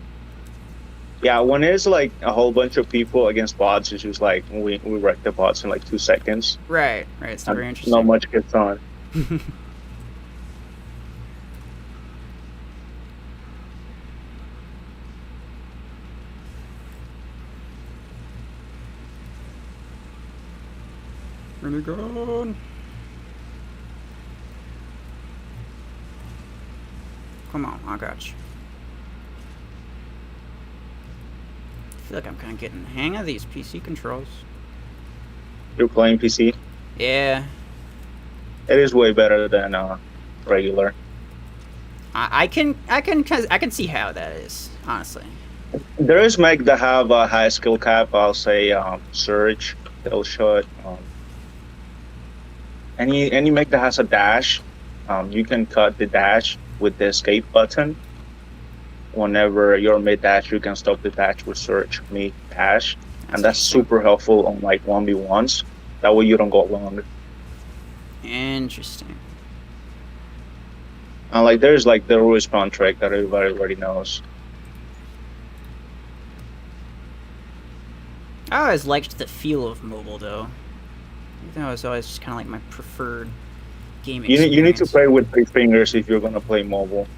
Yeah, when it's like a whole bunch of people against bots, it's just like we wreck the bots in like 2 seconds. Right. It's not very interesting. Not much gets on. Renegade. Come on, I got you. I feel like I'm kind of getting the hang of these PC controls. You're playing PC? Yeah. It is way better than regular. I can see how that is, honestly. There is mech that have a high skill cap. I'll say Surge, Killshot. Any mech that has a dash, you can cut the dash with the escape button. Whenever you're mid dash, you can stop the dash with Surge, mid dash, and that's super helpful on like 1v1s. That way you don't go long. Interesting. And like there's like the respawn trick that everybody already knows. I always liked the feel of mobile though. That was always just kind of like my preferred game experience. You need to play with 3 fingers if you're gonna play mobile.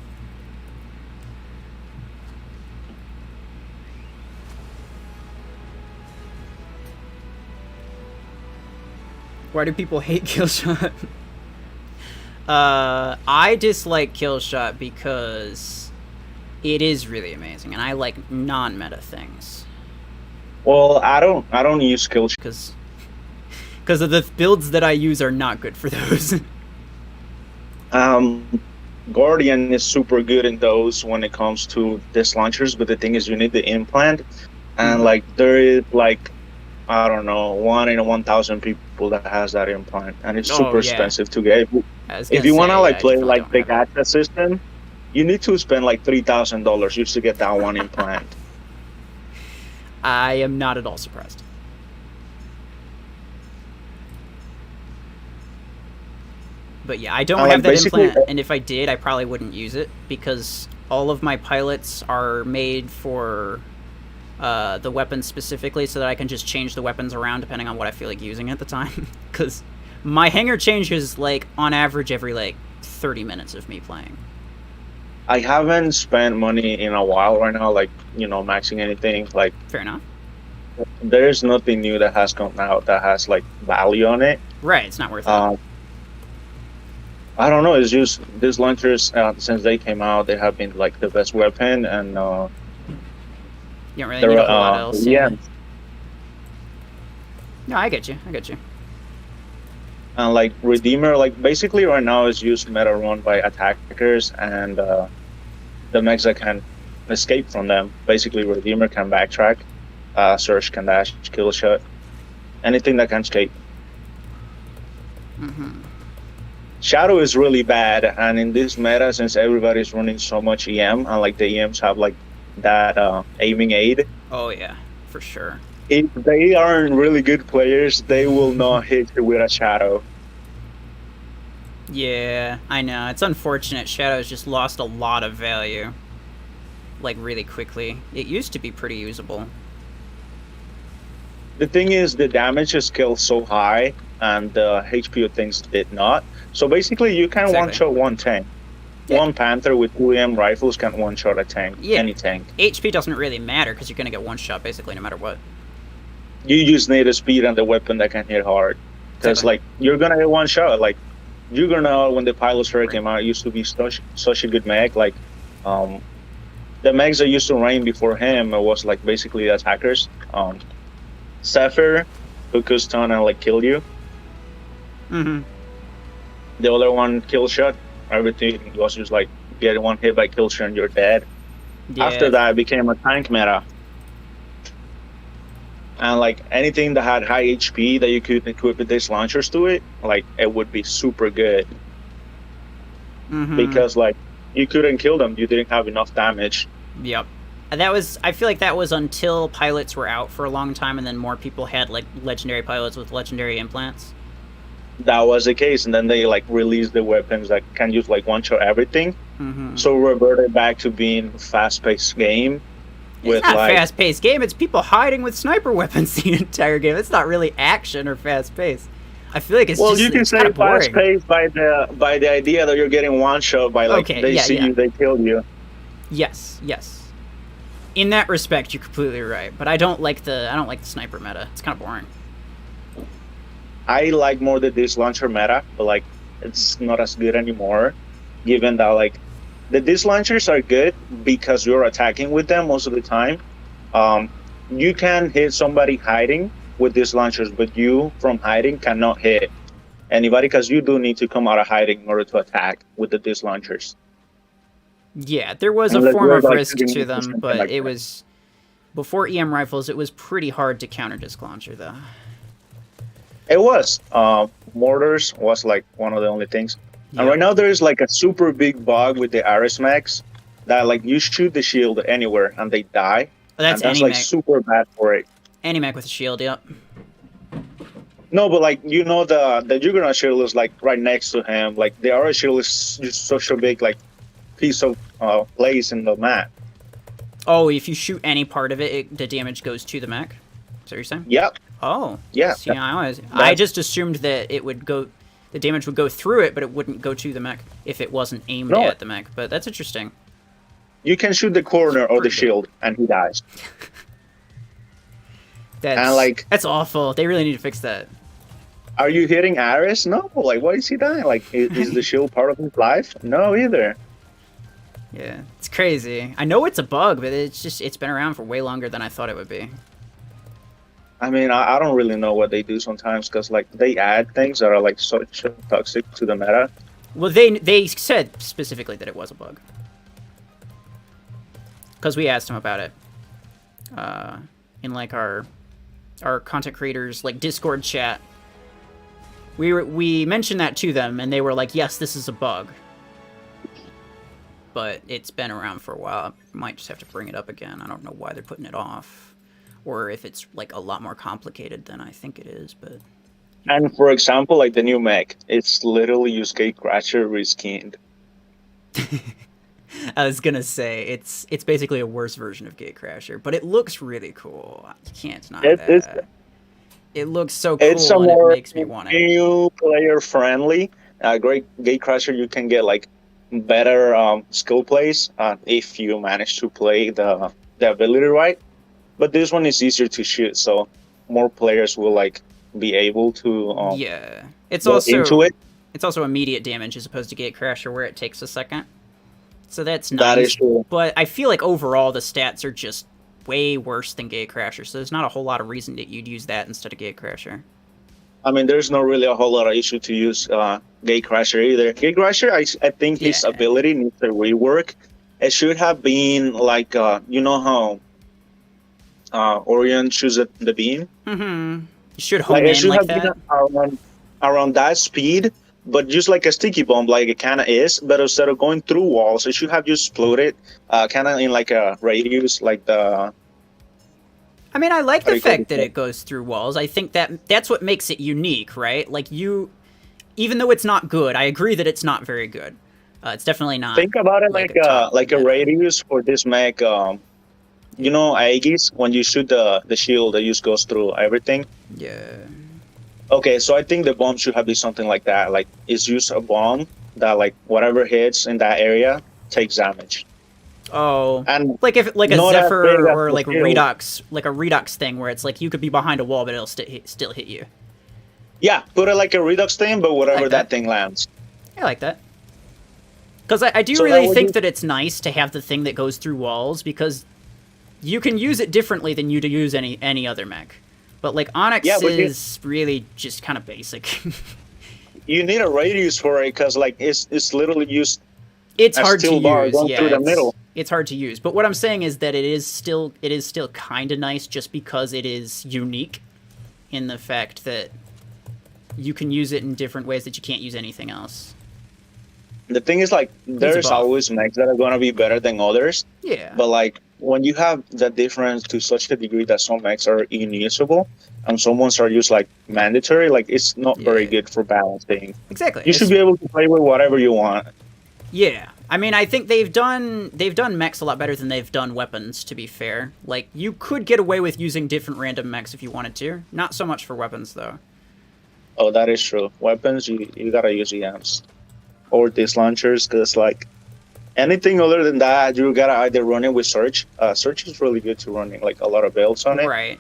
Why do people hate Killshot? I dislike Killshot because it is really amazing, and I like non-meta things. Well, I don't use Killshot because of the builds that I use are not good for those. Guardian is super good in those when it comes to disc launchers, but the thing is you need the implant, and like there is like I don't know 1 in 1,000 people that has that implant, and it's super expensive to get. If you want to like play like the gacha system, you need to spend like $3,000 just to get that one implant. I am not at all surprised. But yeah, I don't have that implant, and if I did, I probably wouldn't use it because all of my pilots are made for the weapons specifically, so that I can just change the weapons around depending on what I feel like using at the time. Because my hanger changes like on average every like 30 minutes of me playing. I haven't spent money in a while right now, like maxing anything. Like fair enough. There's nothing new that has come out that has like value on it. Right, it's not worth it. I don't know. It's just these launchers since they came out, they have been like the best weapon, and you don't really need a whole lot else. Yeah. No, I get you. And like Redeemer, like basically right now is used meta run by attackers and the mechs that can escape from them. Basically, Redeemer can backtrack, Surge can dash, kill shot, anything that can escape. Shadow is really bad, and in this meta, since everybody's running so much EM, and like the EMs have like that aiming aid, Oh yeah, for sure. if they aren't really good players, they will not hit you with a shadow. Yeah, I know. It's unfortunate. Shadow's just lost a lot of value. Like, really quickly. It used to be pretty usable. The thing is, the damage is scaled so high, and the HP of things did not. So basically, you can Exactly. one-shot one tank. Yeah. One Panther with 2M rifles can one-shot a tank, Yeah. any tank. HP doesn't really matter because you're going to get one shot basically no matter what. You just need a speed and the weapon that can hit hard. Because, Exactly. like, you're going to hit one shot. Like, Juggernaut, when the Pilot's Fair came out, used to be such a good mech. Like, the mechs that used to reign before him was, like, basically attackers. Sapphire, who could stun and, like, kill you. Mm-hmm. The other one, kill shot. Everything was just like get one hit by kill shot and you're dead. Yeah. After that, it became a tank meta. And like anything that had high HP that you could equip with these launchers to it, like it would be super good. Mm-hmm. Because like you couldn't kill them, you didn't have enough damage. Yep. And that was, I feel like that was until pilots were out for a long time and then more people had like legendary pilots with legendary implants. That was the case, and then they like released the weapons that can use like one shot everything. Mm-hmm. So reverted back to being fast-paced game. It's not a fast-paced game, it's people hiding with sniper weapons the entire game. It's not really action or fast-paced. I feel like it's well, just you can it's say kinda boring. fast-paced by the idea that you're getting one shot by like Okay, they yeah, see yeah. you, they kill you. Yes, yes. In that respect, you're completely right. But I don't like the sniper meta. It's kind of boring. I like more the disc launcher meta, but like it's not as good anymore, given that like the disc launchers are good because you're attacking with them most of the time. You can hit somebody hiding with disc launchers, but you from hiding cannot hit anybody because you do need to come out of hiding in order to attack with the disc launchers. Yeah, there was a Unless form you're, of like, risk shooting to with them, something but like it that. was before EM rifles. It was pretty hard to counter disc launcher, though. It was. Mortars was like one of the only things. Yeah. And right now there's like a super big bug with the Ares mechs that like you shoot the shield anywhere and they die. That's and that's any like mech. super bad for it. Any mech with a shield, yep. No, but like you know the Juggernaut shield is like right next to him. Like the Ares shield is just such a big like piece of place in the map. Oh, if you shoot any part of it, the damage goes to the mech? Is that what you're saying? Yep. Oh. Yeah. See, I just assumed that it would go, the damage would go through it, but it wouldn't go to the mech if it wasn't aimed No. at the mech. But that's interesting. You can shoot the corner of the shield and he dies. That's awful. They really need to fix that. Are you hitting Ares? No. Like why is he dying? Like is the shield part of his life? No, either. Yeah, it's crazy. I know it's a bug, but it's been around for way longer than I thought it would be. I mean, I don't really know what they do sometimes because like they add things that are like so toxic to the meta. Well, they said specifically that it was a bug. Because we asked them about it. In like our content creators like Discord chat. We mentioned that to them and they were like, yes, this is a bug. But it's been around for a while. I might just have to bring it up again. I don't know why they're putting it off. Or if it's like a lot more complicated than I think it is, but... And for example, like the new mech, it's literally use gatecrasher reskinned. I was gonna say, it's basically a worse version of gatecrasher, but it looks really cool. You can't deny that. It looks so cool It's a and more it makes me want it. new player friendly. Great gatecrasher, you can get like better skill plays if you manage to play the ability right. But this one is easier to shoot, so more players will like be able to yeah. It's go also into it. It's also immediate damage as opposed to gatecrasher where it takes a second. So that's nice. That is true. But I feel like overall the stats are just way worse than gatecrasher, so there's not a whole lot of reason that you'd use that instead of gatecrasher. I mean, there's not really a whole lot of issue to use gatecrasher either. Gatecrasher, I think his ability needs a rework It should have been like you know how Orion shoots the beam. Mm-hmm. You should home Like it in should like have been that. around that speed, but just like a sticky bomb, like it kind of is. But instead of going through walls, it should have just exploded, kind of in like a radius, like the. I mean, I like How do the you call fact that it? it goes through walls. I think that's what makes it unique, right? Like even though it's not good, I agree that it's not very good. It's definitely not. Think about it like like a top a meta. radius for this mech. You know, Aegis, when you shoot the shield, that just goes through everything. Yeah. Okay, so I think the bomb should have been something like that. Like it's just a bomb that like whatever hits in that area takes damage. Oh, And like if like a not as big Zephyr as or the like shield. Redux, like a Redux thing where it's like you could be behind a wall but it'll still hit you. Yeah, put it like a Redux thing, but whatever like that that. thing lands. I like that. Because I do So that really would think be- that it's nice to have the thing that goes through walls because you can use it differently than you to use any other mech. But like Onyx Yeah, but is really just kind of basic. You need a radius for it because like it's literally used. It's A hard to steel bar use. going Yeah, through the middle. it's hard to use. But what I'm saying is that it is still kind of nice just because it is unique in the fact that you can use it in different ways that you can't use anything else. The thing is like there's buff. always mechs that are gonna be better than others, Yeah. but like when you have that difference to such a degree that some mechs are unusable and some ones are used like mandatory, like it's not very Yeah. good for balancing. Exactly. You should be able to play with whatever you want. Yeah. I mean, I think they've done mechs a lot better than they've done weapons, to be fair. Like, you could get away with using different random mechs if you wanted to. Not so much for weapons, though. Oh, that is true. Weapons, you gotta use EMs or these launchers, because like anything other than that, you gotta either run it with Search. Search is really good to running like a lot of builds on it, Right.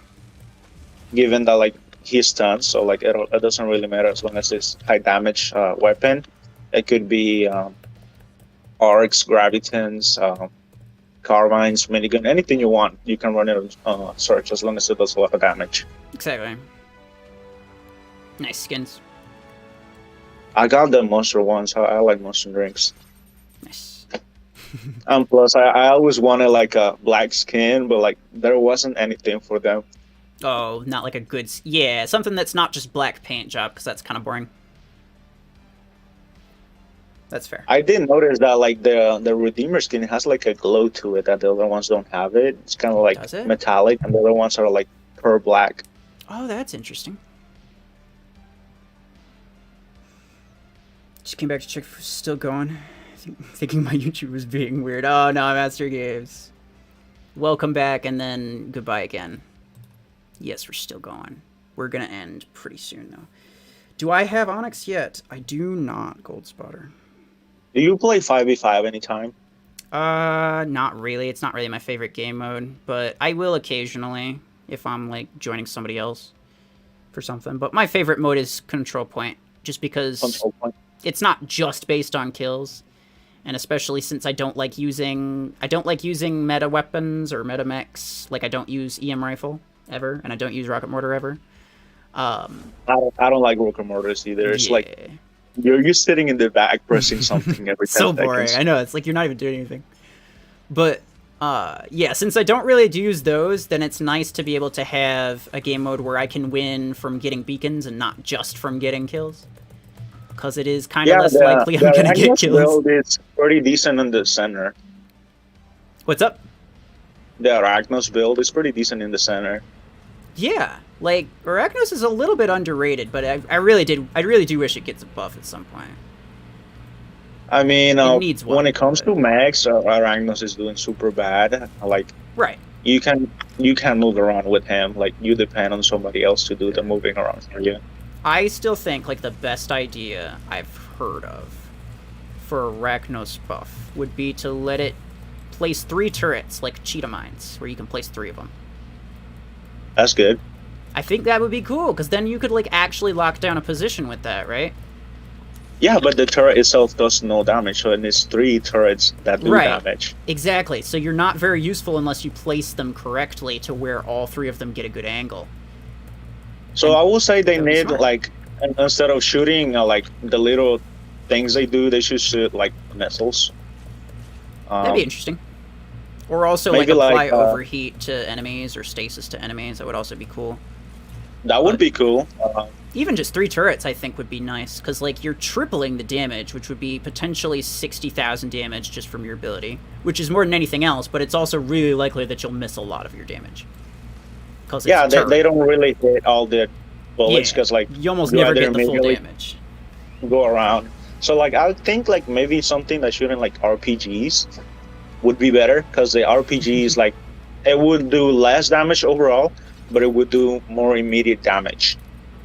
given that like he's stunned, so like it doesn't really matter as long as it's high damage weapon. It could be arcs, gravitons, carbines, minigun, anything you want. You can run it on Search as long as it does a lot of damage. Exactly. Nice skins. I got the monster ones. I like monster drinks. Nice. And plus, I always wanted like a black skin, but like there wasn't anything for them. Oh, not like a good... Yeah, something that's not just black paint job, because that's kind of boring. That's fair. I did notice that like the Redeemer skin has like a glow to it that the other ones don't have it. It's kind of like Does it? metallic, and the other ones are like pure black. Oh, that's interesting. Just came back to check if it was still going. Thinking my YouTube was being weird. Oh, no, Master Games. Welcome back, and then goodbye again. Yes, we're still going. We're gonna end pretty soon, though. Do I have Onyx yet? I do not, Gold Spotter. Do you play 5v5 anytime? Not really. It's not really my favorite game mode, but I will occasionally if I'm, like, joining somebody else for something. But my favorite mode is Control Point, just because Control Point. it's not just based on kills, and especially since I don't like using meta weapons or meta mechs. Like, I don't use EM rifle ever, and I don't use rocket mortar ever. I don't like rocket mortars either. It's Yeah. like you're just sitting in the back pressing something every 10 so boring. seconds. I know, it's like you're not even doing anything. But yeah, since I don't really use those, then it's nice to be able to have a game mode where I can win from getting beacons and not just from getting kills. Because it is kind of less likely I'm going to get Arachnos kills. build is pretty decent in the center. What's up? The Arachnos build is pretty decent in the center. Yeah, like, Arachnos is a little bit underrated, but I really do wish it gets a buff at some point. I mean, It needs one, when it comes but- to mechs, Arachnos is doing super bad. Like, Right. you can move around with him. Like, you depend on somebody else to do the moving around for you. I still think, like, the best idea I've heard of for Arachnos buff would be to let it place 3 turrets, like cheetah mines, where you can place 3 of them. That's good. I think that would be cool, because then you could, like, actually lock down a position with that, right? Yeah, but the turret itself does no damage, so it needs 3 turrets that do Right. damage. Exactly, so you're not very useful unless you place them correctly to where all 3 of them get a good angle. So I will say they That would be need, smart. like, instead of shooting, like, the little things they do, they should shoot, like, missiles. That'd be interesting. Or also like maybe apply like, overheat to enemies or stasis to enemies. That would also be cool. that would be cool. Even just 3 turrets, I think, would be nice, because like you're tripling the damage, which would be potentially 60,000 damage just from your ability, which is more than anything else. But it's also really likely that you'll miss a lot of your damage. Yeah, they don't really hit all the bullets because like you almost you never either get the full immediately damage. go around. So like I think like maybe something that shouldn't like RPGs would be better, because the RPGs like it would do less damage overall, but it would do more immediate damage.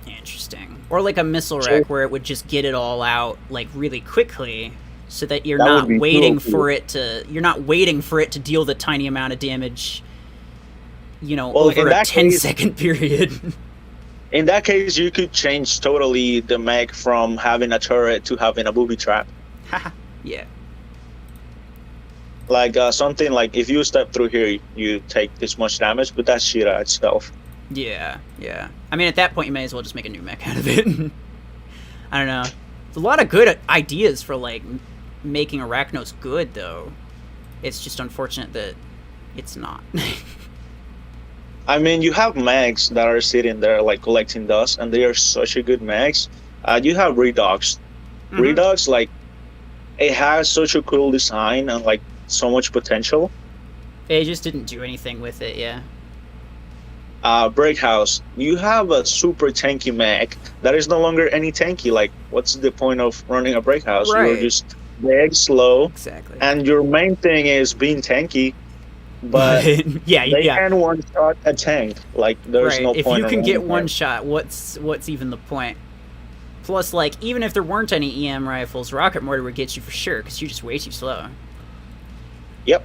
Interesting. Or like a missile rack where it would just get it all out like really quickly, so that you're That would not be waiting cool. for it to deal the tiny amount of damage, you know, Well, in over a that 10-second period. In that case, you could change totally the mech from having a turret to having a booby trap. Yeah. Like something like if you step through here, you take this much damage, but that's Shira itself. Yeah, yeah. I mean, at that point, you may as well just make a new mech out of it. I don't know. There's a lot of good ideas for, like, making Arachnos good, though. It's just unfortunate that it's not. I mean, you have mechs that are sitting there, like, collecting dust, and they are such a good mechs. You have Redux. Mhm. Redux, like, it has such a cool design and, like, so much potential. They just didn't do anything with it, yeah. Breakhouse, you have a super tanky mech that is no longer any tanky. Like, what's the point of running a breakhouse? Right. You're just big, slow, Exactly. and your main thing is being tanky. But yeah, they yeah. can one shot a tank. Like, there's Right. no If point. you in can get running one them. shot, what's even the point? Plus, like, even if there weren't any EM rifles, rocket mortar would get you for sure, because you're just way too slow. Yep.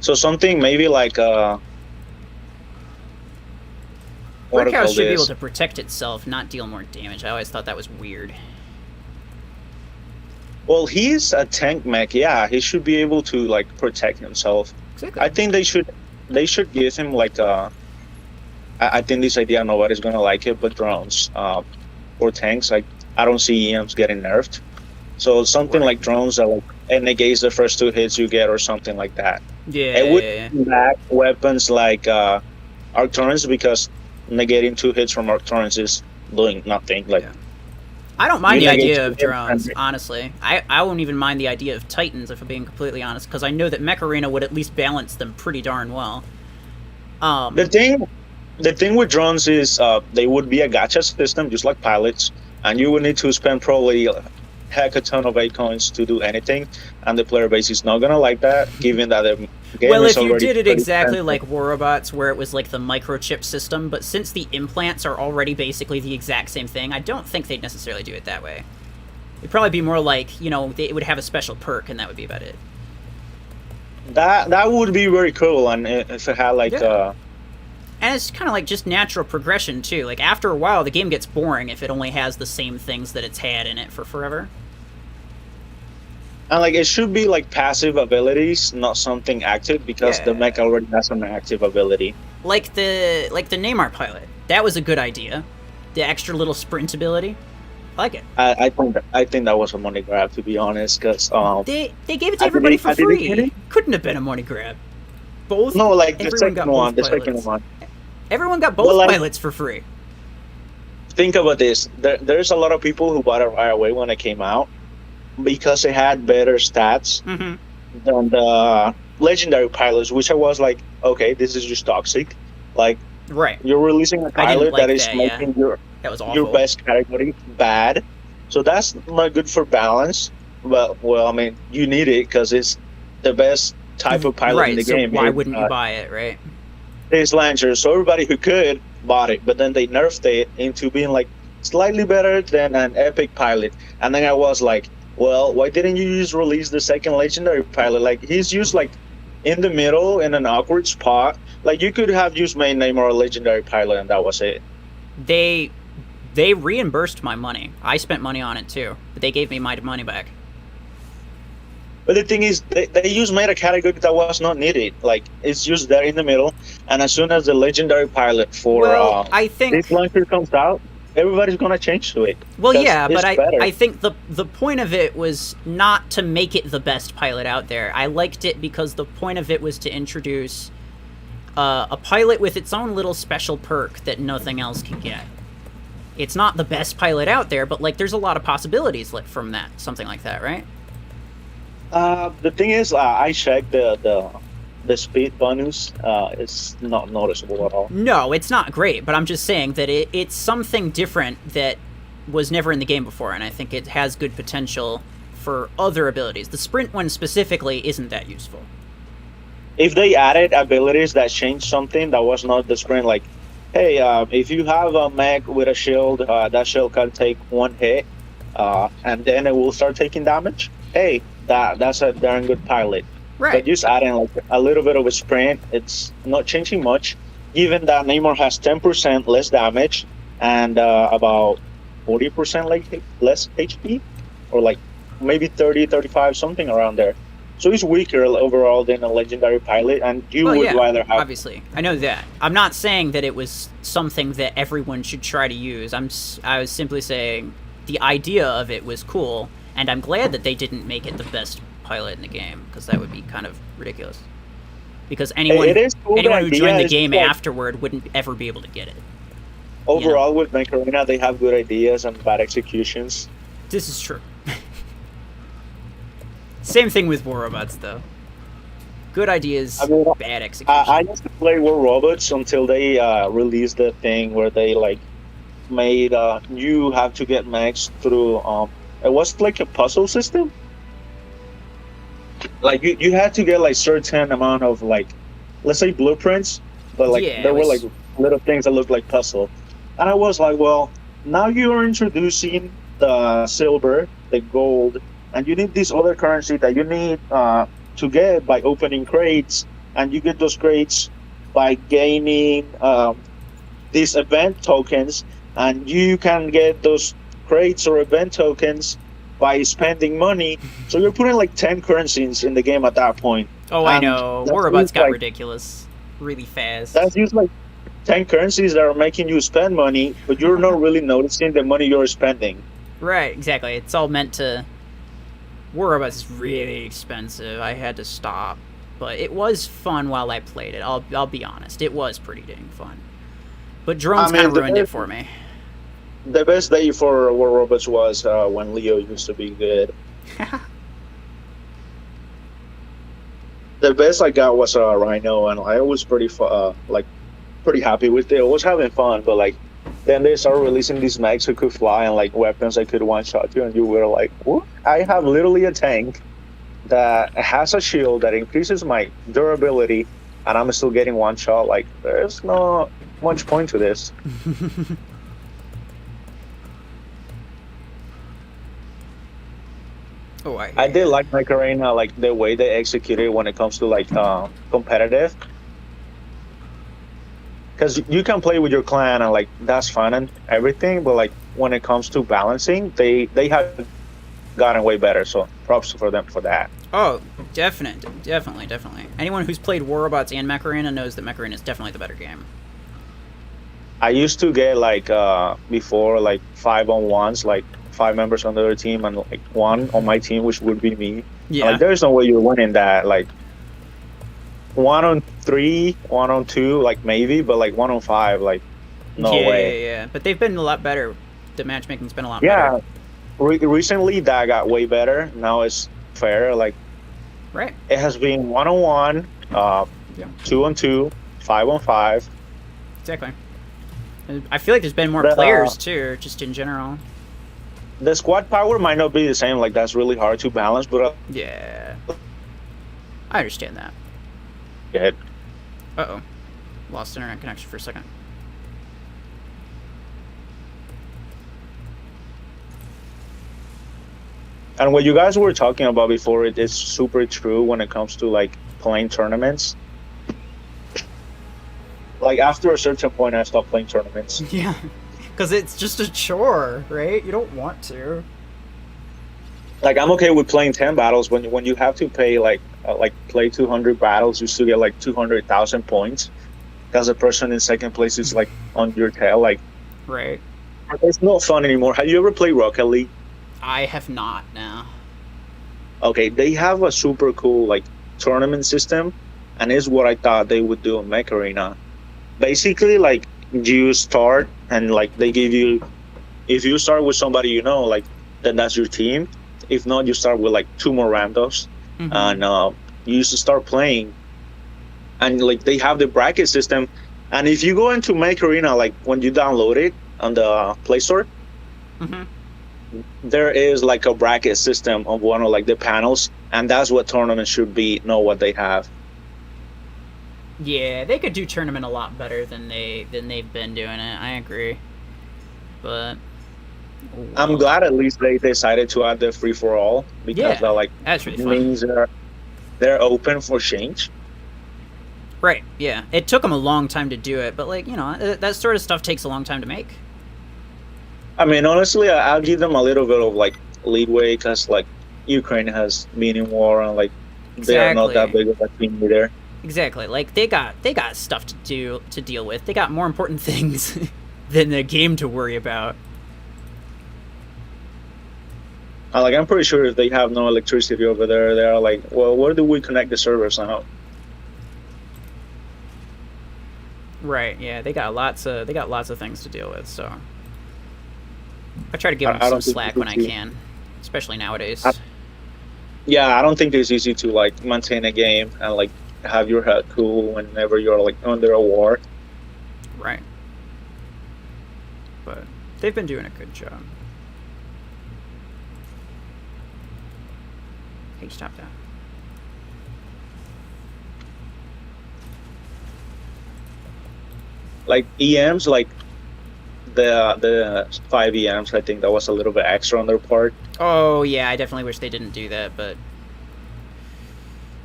So something maybe like what do you Brickhouse call should be able this? to protect itself, not deal more damage. I always thought that was weird. Well, he's a tank mech. Yeah, he should be able to like protect himself. Exactly. I think they should give him like I think this idea nobody's gonna like it, but drones for tanks. Like I don't see EMs getting nerfed, so something Right. like drones that like it negates the first 2 hits you get or something like that. Yeah, It would yeah. lack weapons like arc torrents, because negating 2 hits from arc torrents is doing nothing. Like Yeah. I don't mind You the negate idea of two drones, hits. honestly. I won't even mind the idea of Titans, if I'm being completely honest, because I know that Mech Arena would at least balance them pretty darn well. the thing with drones is they would be a gacha system just like pilots, and you would need to spend probably a heck a ton of 8 coins to do anything, and the player base is not gonna like that, given that the game Well, is if you already did it pretty exactly expensive. like War Robots, where it was like the microchip system, but since the implants are already basically the exact same thing, I don't think they'd necessarily do it that way. It'd probably be more like, you know, it would have a special perk, and that would be about it. That would be very cool, and if it had like Yeah. And it's kind of like just natural progression, too. Like, after a while, the game gets boring if it only has the same things that it's had in it for forever. and like it should be like passive abilities, not something active, because the Yeah. mech already has an active ability. Like the Neymar pilot. That was a good idea. The extra little sprint ability. I like it. I think that was a money grab, to be honest, because They gave it to I everybody didn't- for I didn't get free. it. Couldn't have been a money grab. Both. no, like the everyone second got one, both the second pilots. one. Everyone got both Well, like- pilots for free. Think about this. There's a lot of people who bought it right away when it came out because it had better stats Mm-hmm. than the legendary pilots, which I was like, okay, this is just toxic. Like Right. you're releasing a didn't pilot like that is that, yeah. making your That was awful. your best category bad. So that's not good for balance. But well, I mean, you need it because it's the best type of pilot right. in the so game. why It's, wouldn't you buy it, right? It's Launcher, so everybody who could bought it, but then they nerfed it into being like slightly better than an epic pilot. And then I was like, well, why didn't you just release the second legendary pilot? Like he's used like in the middle in an awkward spot. Like you could have used main name or a legendary pilot, and that was it. They reimbursed my money. I spent money on it too, but they gave me my money back. But the thing is, they just made a category that was not needed. Like it's just there in the middle, and as soon as the legendary pilot for Well, I think this launcher comes out, everybody's gonna change to it. Well, 'cause yeah, but it's better. I think the point of it was not to make it the best pilot out there. I liked it because the point of it was to introduce a pilot with its own little special perk that nothing else can get. It's not the best pilot out there, but like there's a lot of possibilities from that, something like that, right? The thing is, I checked the speed bonus. It's not noticeable at all. No, it's not great, but I'm just saying that it's something different that was never in the game before, and I think it has good potential for other abilities. The sprint one specifically isn't that useful. If they added abilities that changed something that was not the sprint, like, hey, if you have a mech with a shield, that shield can take one hit, and then it will start taking damage. Hey, that's a darn good pilot. Right. But just adding like a little bit of a sprint, it's not changing much. Given that Namor has 10% less damage and about 40% less HP, or like maybe 30, 35, something around there. So he's weaker overall than a legendary pilot, and you would rather have. Obviously, I know that. I'm not saying that it was something that everyone should try to use. I was simply saying the idea of it was cool, and I'm glad that they didn't make it the best pilot in the game, because that would be kind of ridiculous. Because anyone Cool, who joined the is game like, afterward wouldn't ever be able to get it. overall with Mech Arena, they have good ideas and bad executions. This is true. Same thing with War Robots, though. Good ideas, bad execution. I used to play War Robots until they released the thing where they like made you have to get mechs through it was like a puzzle system. Like you had to get like certain amount of like, let's say blueprints, but like there were like little things that looked like puzzle. And I was like, well, now you're introducing the silver, the gold, and you need this other currency that you need to get by opening crates, and you get those crates by gaining these event tokens, and you can get those crates or event tokens by spending money. So you're putting like 10 currencies in the game at that point. Oh, I know. War Robots got ridiculous really fast. That's just like 10 currencies that are making you spend money, but you're not really noticing the money you're spending. Right, exactly. It's all meant to... War Robots is really expensive. I had to stop. But it was fun while I played it. I'll be honest. It was pretty dang fun. But drones kind of ruined it for me. The best day for War Robots was when Leo used to be good. The best I got was a Rhino, and I was pretty happy with it. I was having fun, but like then they started releasing these mechs who could fly and like weapons I could one-shot you, and you were like, what? I have literally a tank that has a shield that increases my durability, and I'm still getting one shot. Like, there's not much point to this. Oh, I did like Mech Arena, like the way they executed when it comes to like competitive. Because you can play with your clan and like that's fun and everything, but like when it comes to balancing, they have gotten way better. So props for them for that. Oh, definitely. Anyone who's played War Robots and Mech Arena knows that Mech Arena is definitely the better game. I used to get like before like 5-on-1s, like 5 members on the other team and like 1 on my team, which would be me. Yeah. Like there's no way you're winning that. Like 1-on-3, 1-on-2, like maybe, but like 1-on-5, like no way. Yeah. But they've been a lot better. The matchmaking's been a lot better. Yeah. Recently that got way better. Now it's fair. Like, right. It has been 1-on-1, 2-on-2, 5-on-5. Exactly. I feel like there's been more players too, just in general. The squad power might not be the same. Like that's really hard to balance, but yeah, I understand that. Good. Uh-oh. Lost internet connection for a second. And what you guys were talking about before, it is super true when it comes to like playing tournaments. Like after a certain point, I stopped playing tournaments. Yeah, because it's just a chore, right? You don't want to. Like I'm okay with playing 10 battles when you have to pay like play 200 battles, you still get like 200,000 points. Because the person in second place is like on your tail, like. Right. It's not fun anymore. Have you ever played Rocket League? I have not now. Okay, they have a super cool like tournament system, and it's what I thought they would do in Mech Arena. Basically, like you start and like they give you, if you start with somebody you know, like then that's your team. If not, you start with like 2 more randos, and you used to start playing. And like they have the bracket system, and if you go into Mech Arena, like when you download it on the Play Store, there is like a bracket system on one of like the panels, and that's what tournaments should be. Know what they have. Yeah, they could do tournament a lot better than they've been doing it. I agree, but I'm glad at least they decided to add the free for all, because that like that's really fun. means they're open for change. Right. Yeah, it took them a long time to do it, but like that sort of stuff takes a long time to make. I mean, honestly, I'll give them a little bit of like leeway, because like Ukraine has been in war, and like they are not that big of a team either. Exactly. Like they got stuff to deal with. They got more important things than the game to worry about. Like I'm pretty sure if they have no electricity over there, they are like, well, where do we connect the servers now? Right. Yeah, they got lots of things to deal with. So I try to give them some slack when I can, especially nowadays. Yeah, I don't think it's easy to like maintain a game and like have your head cool whenever you're like under a war. Right. But they've been doing a good job. Hey, stop that. Like EMs, like the 5 EMs, I think that was a little bit extra on their part. Oh yeah, I definitely wish they didn't do that, but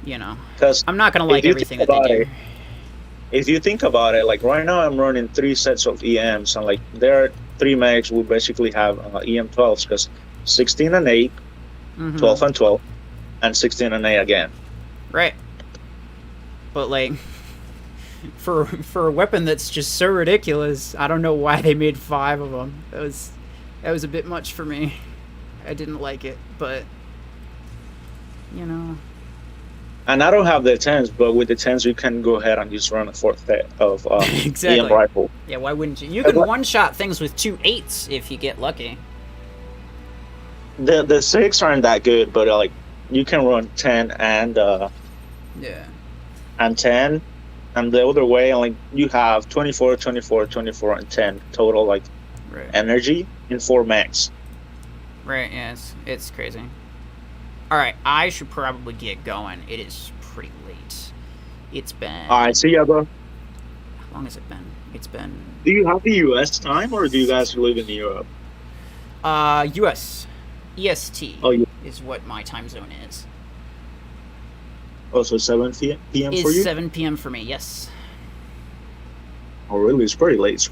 because I'm not gonna like everything that they do. If you think about it, like right now I'm running 3 sets of EMs, and like there are 3 mechs we basically have EM 12s, because 16 and 8, 12 and 12, and 16 and 8 again. Right. But like for a weapon that's just so ridiculous, I don't know why they made 5 of them. That was a bit much for me. I didn't like it, but And I don't have the 10s, but with the 10s you can go ahead and just run a 4th set of exactly. EM rifle. Yeah, why wouldn't you? You can one-shot things with 2 8s if you get lucky. The 6 aren't that good, but like you can run 10 and and 10, and the other way, and like you have 24, 24, 24, and 10 total like energy in 4 mechs. Right. Yeah, it's crazy. All right, I should probably get going. It is pretty late. It's been. All right, see ya, bro. How long has it been? It's been. Do you have the U.S. time, or do you guys live in Europe? U.S. EST is what my time zone is. Oh, so 7 p.m. for you? 7 p.m. for me, yes. Oh, really? It's pretty late. It's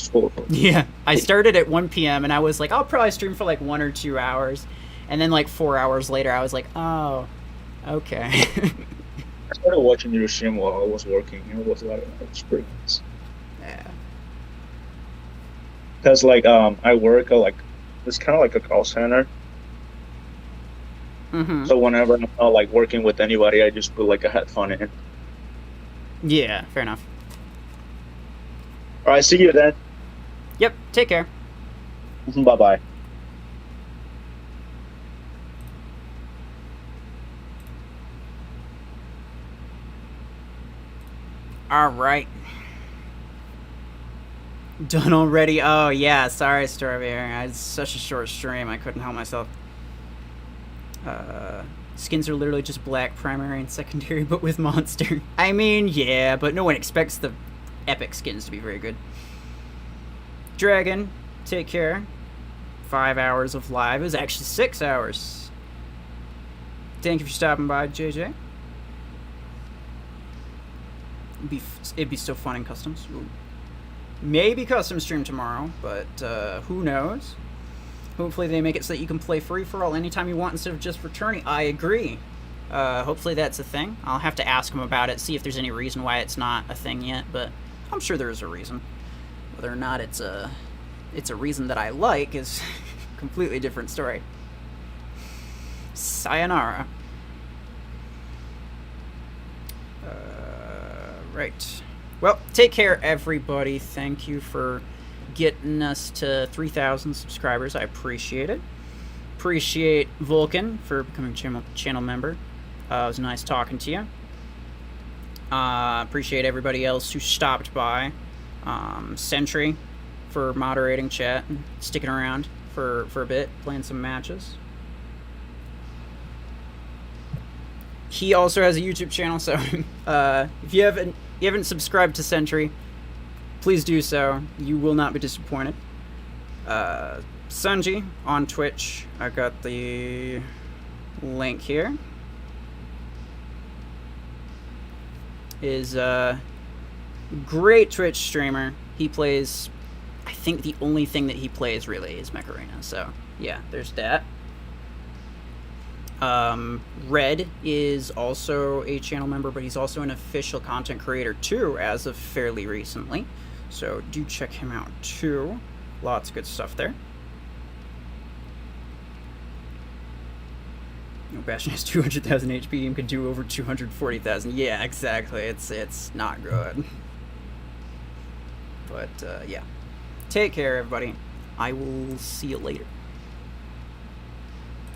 4. Yeah, I started at 1 p.m. and I was like, I'll probably stream for like 1 or 2 hours. And then like 4 hours later, I was like, oh, okay. I started watching your stream while I was working. It was pretty nice. Yeah. Because like I work like it's kind of like a call center. So whenever I'm not like working with anybody, I just put like a headphone in. Yeah, fair enough. All right, see you then. Yep, take care. Bye-bye. All right. Done already? Oh, yeah. Sorry, Starbear. It's such a short stream. I couldn't help myself. Skins are literally just black primary and secondary, but with monster. I mean, yeah, but no one expects the epic skins to be very good. Dragon, take care. 5 hours of live. It was actually 6 hours. Thank you for stopping by, JJ. It'd be so fun in customs. Ooh. Maybe custom stream tomorrow, but who knows? Hopefully they make it so that you can play free for all anytime you want instead of just returning. I agree. Hopefully that's a thing. I'll have to ask them about it, see if there's any reason why it's not a thing yet, but I'm sure there is a reason. Whether or not it's it's a reason that I like is completely different story. Sayonara. Right. Well, take care, everybody. Thank you for getting us to 3,000 subscribers. I appreciate it. Appreciate Vulcan for becoming channel member. It was nice talking to you. Appreciate everybody else who stopped by. Sentry for moderating chat and sticking around for a bit, playing some matches. He also has a YouTube channel, so if you haven't subscribed to Sentry, please do so. You will not be disappointed. Sunji on Twitch. I got the link here. Is a great Twitch streamer. He plays, I think the only thing that he plays really is Mech Arena. So yeah, there's that. Red is also a channel member, but he's also an official content creator too, as of fairly recently. So do check him out too. Lots of good stuff there. Bastion has 200,000 HP and can do over 240,000. Yeah, exactly. It's not good. But yeah. Take care, everybody. I will see you later.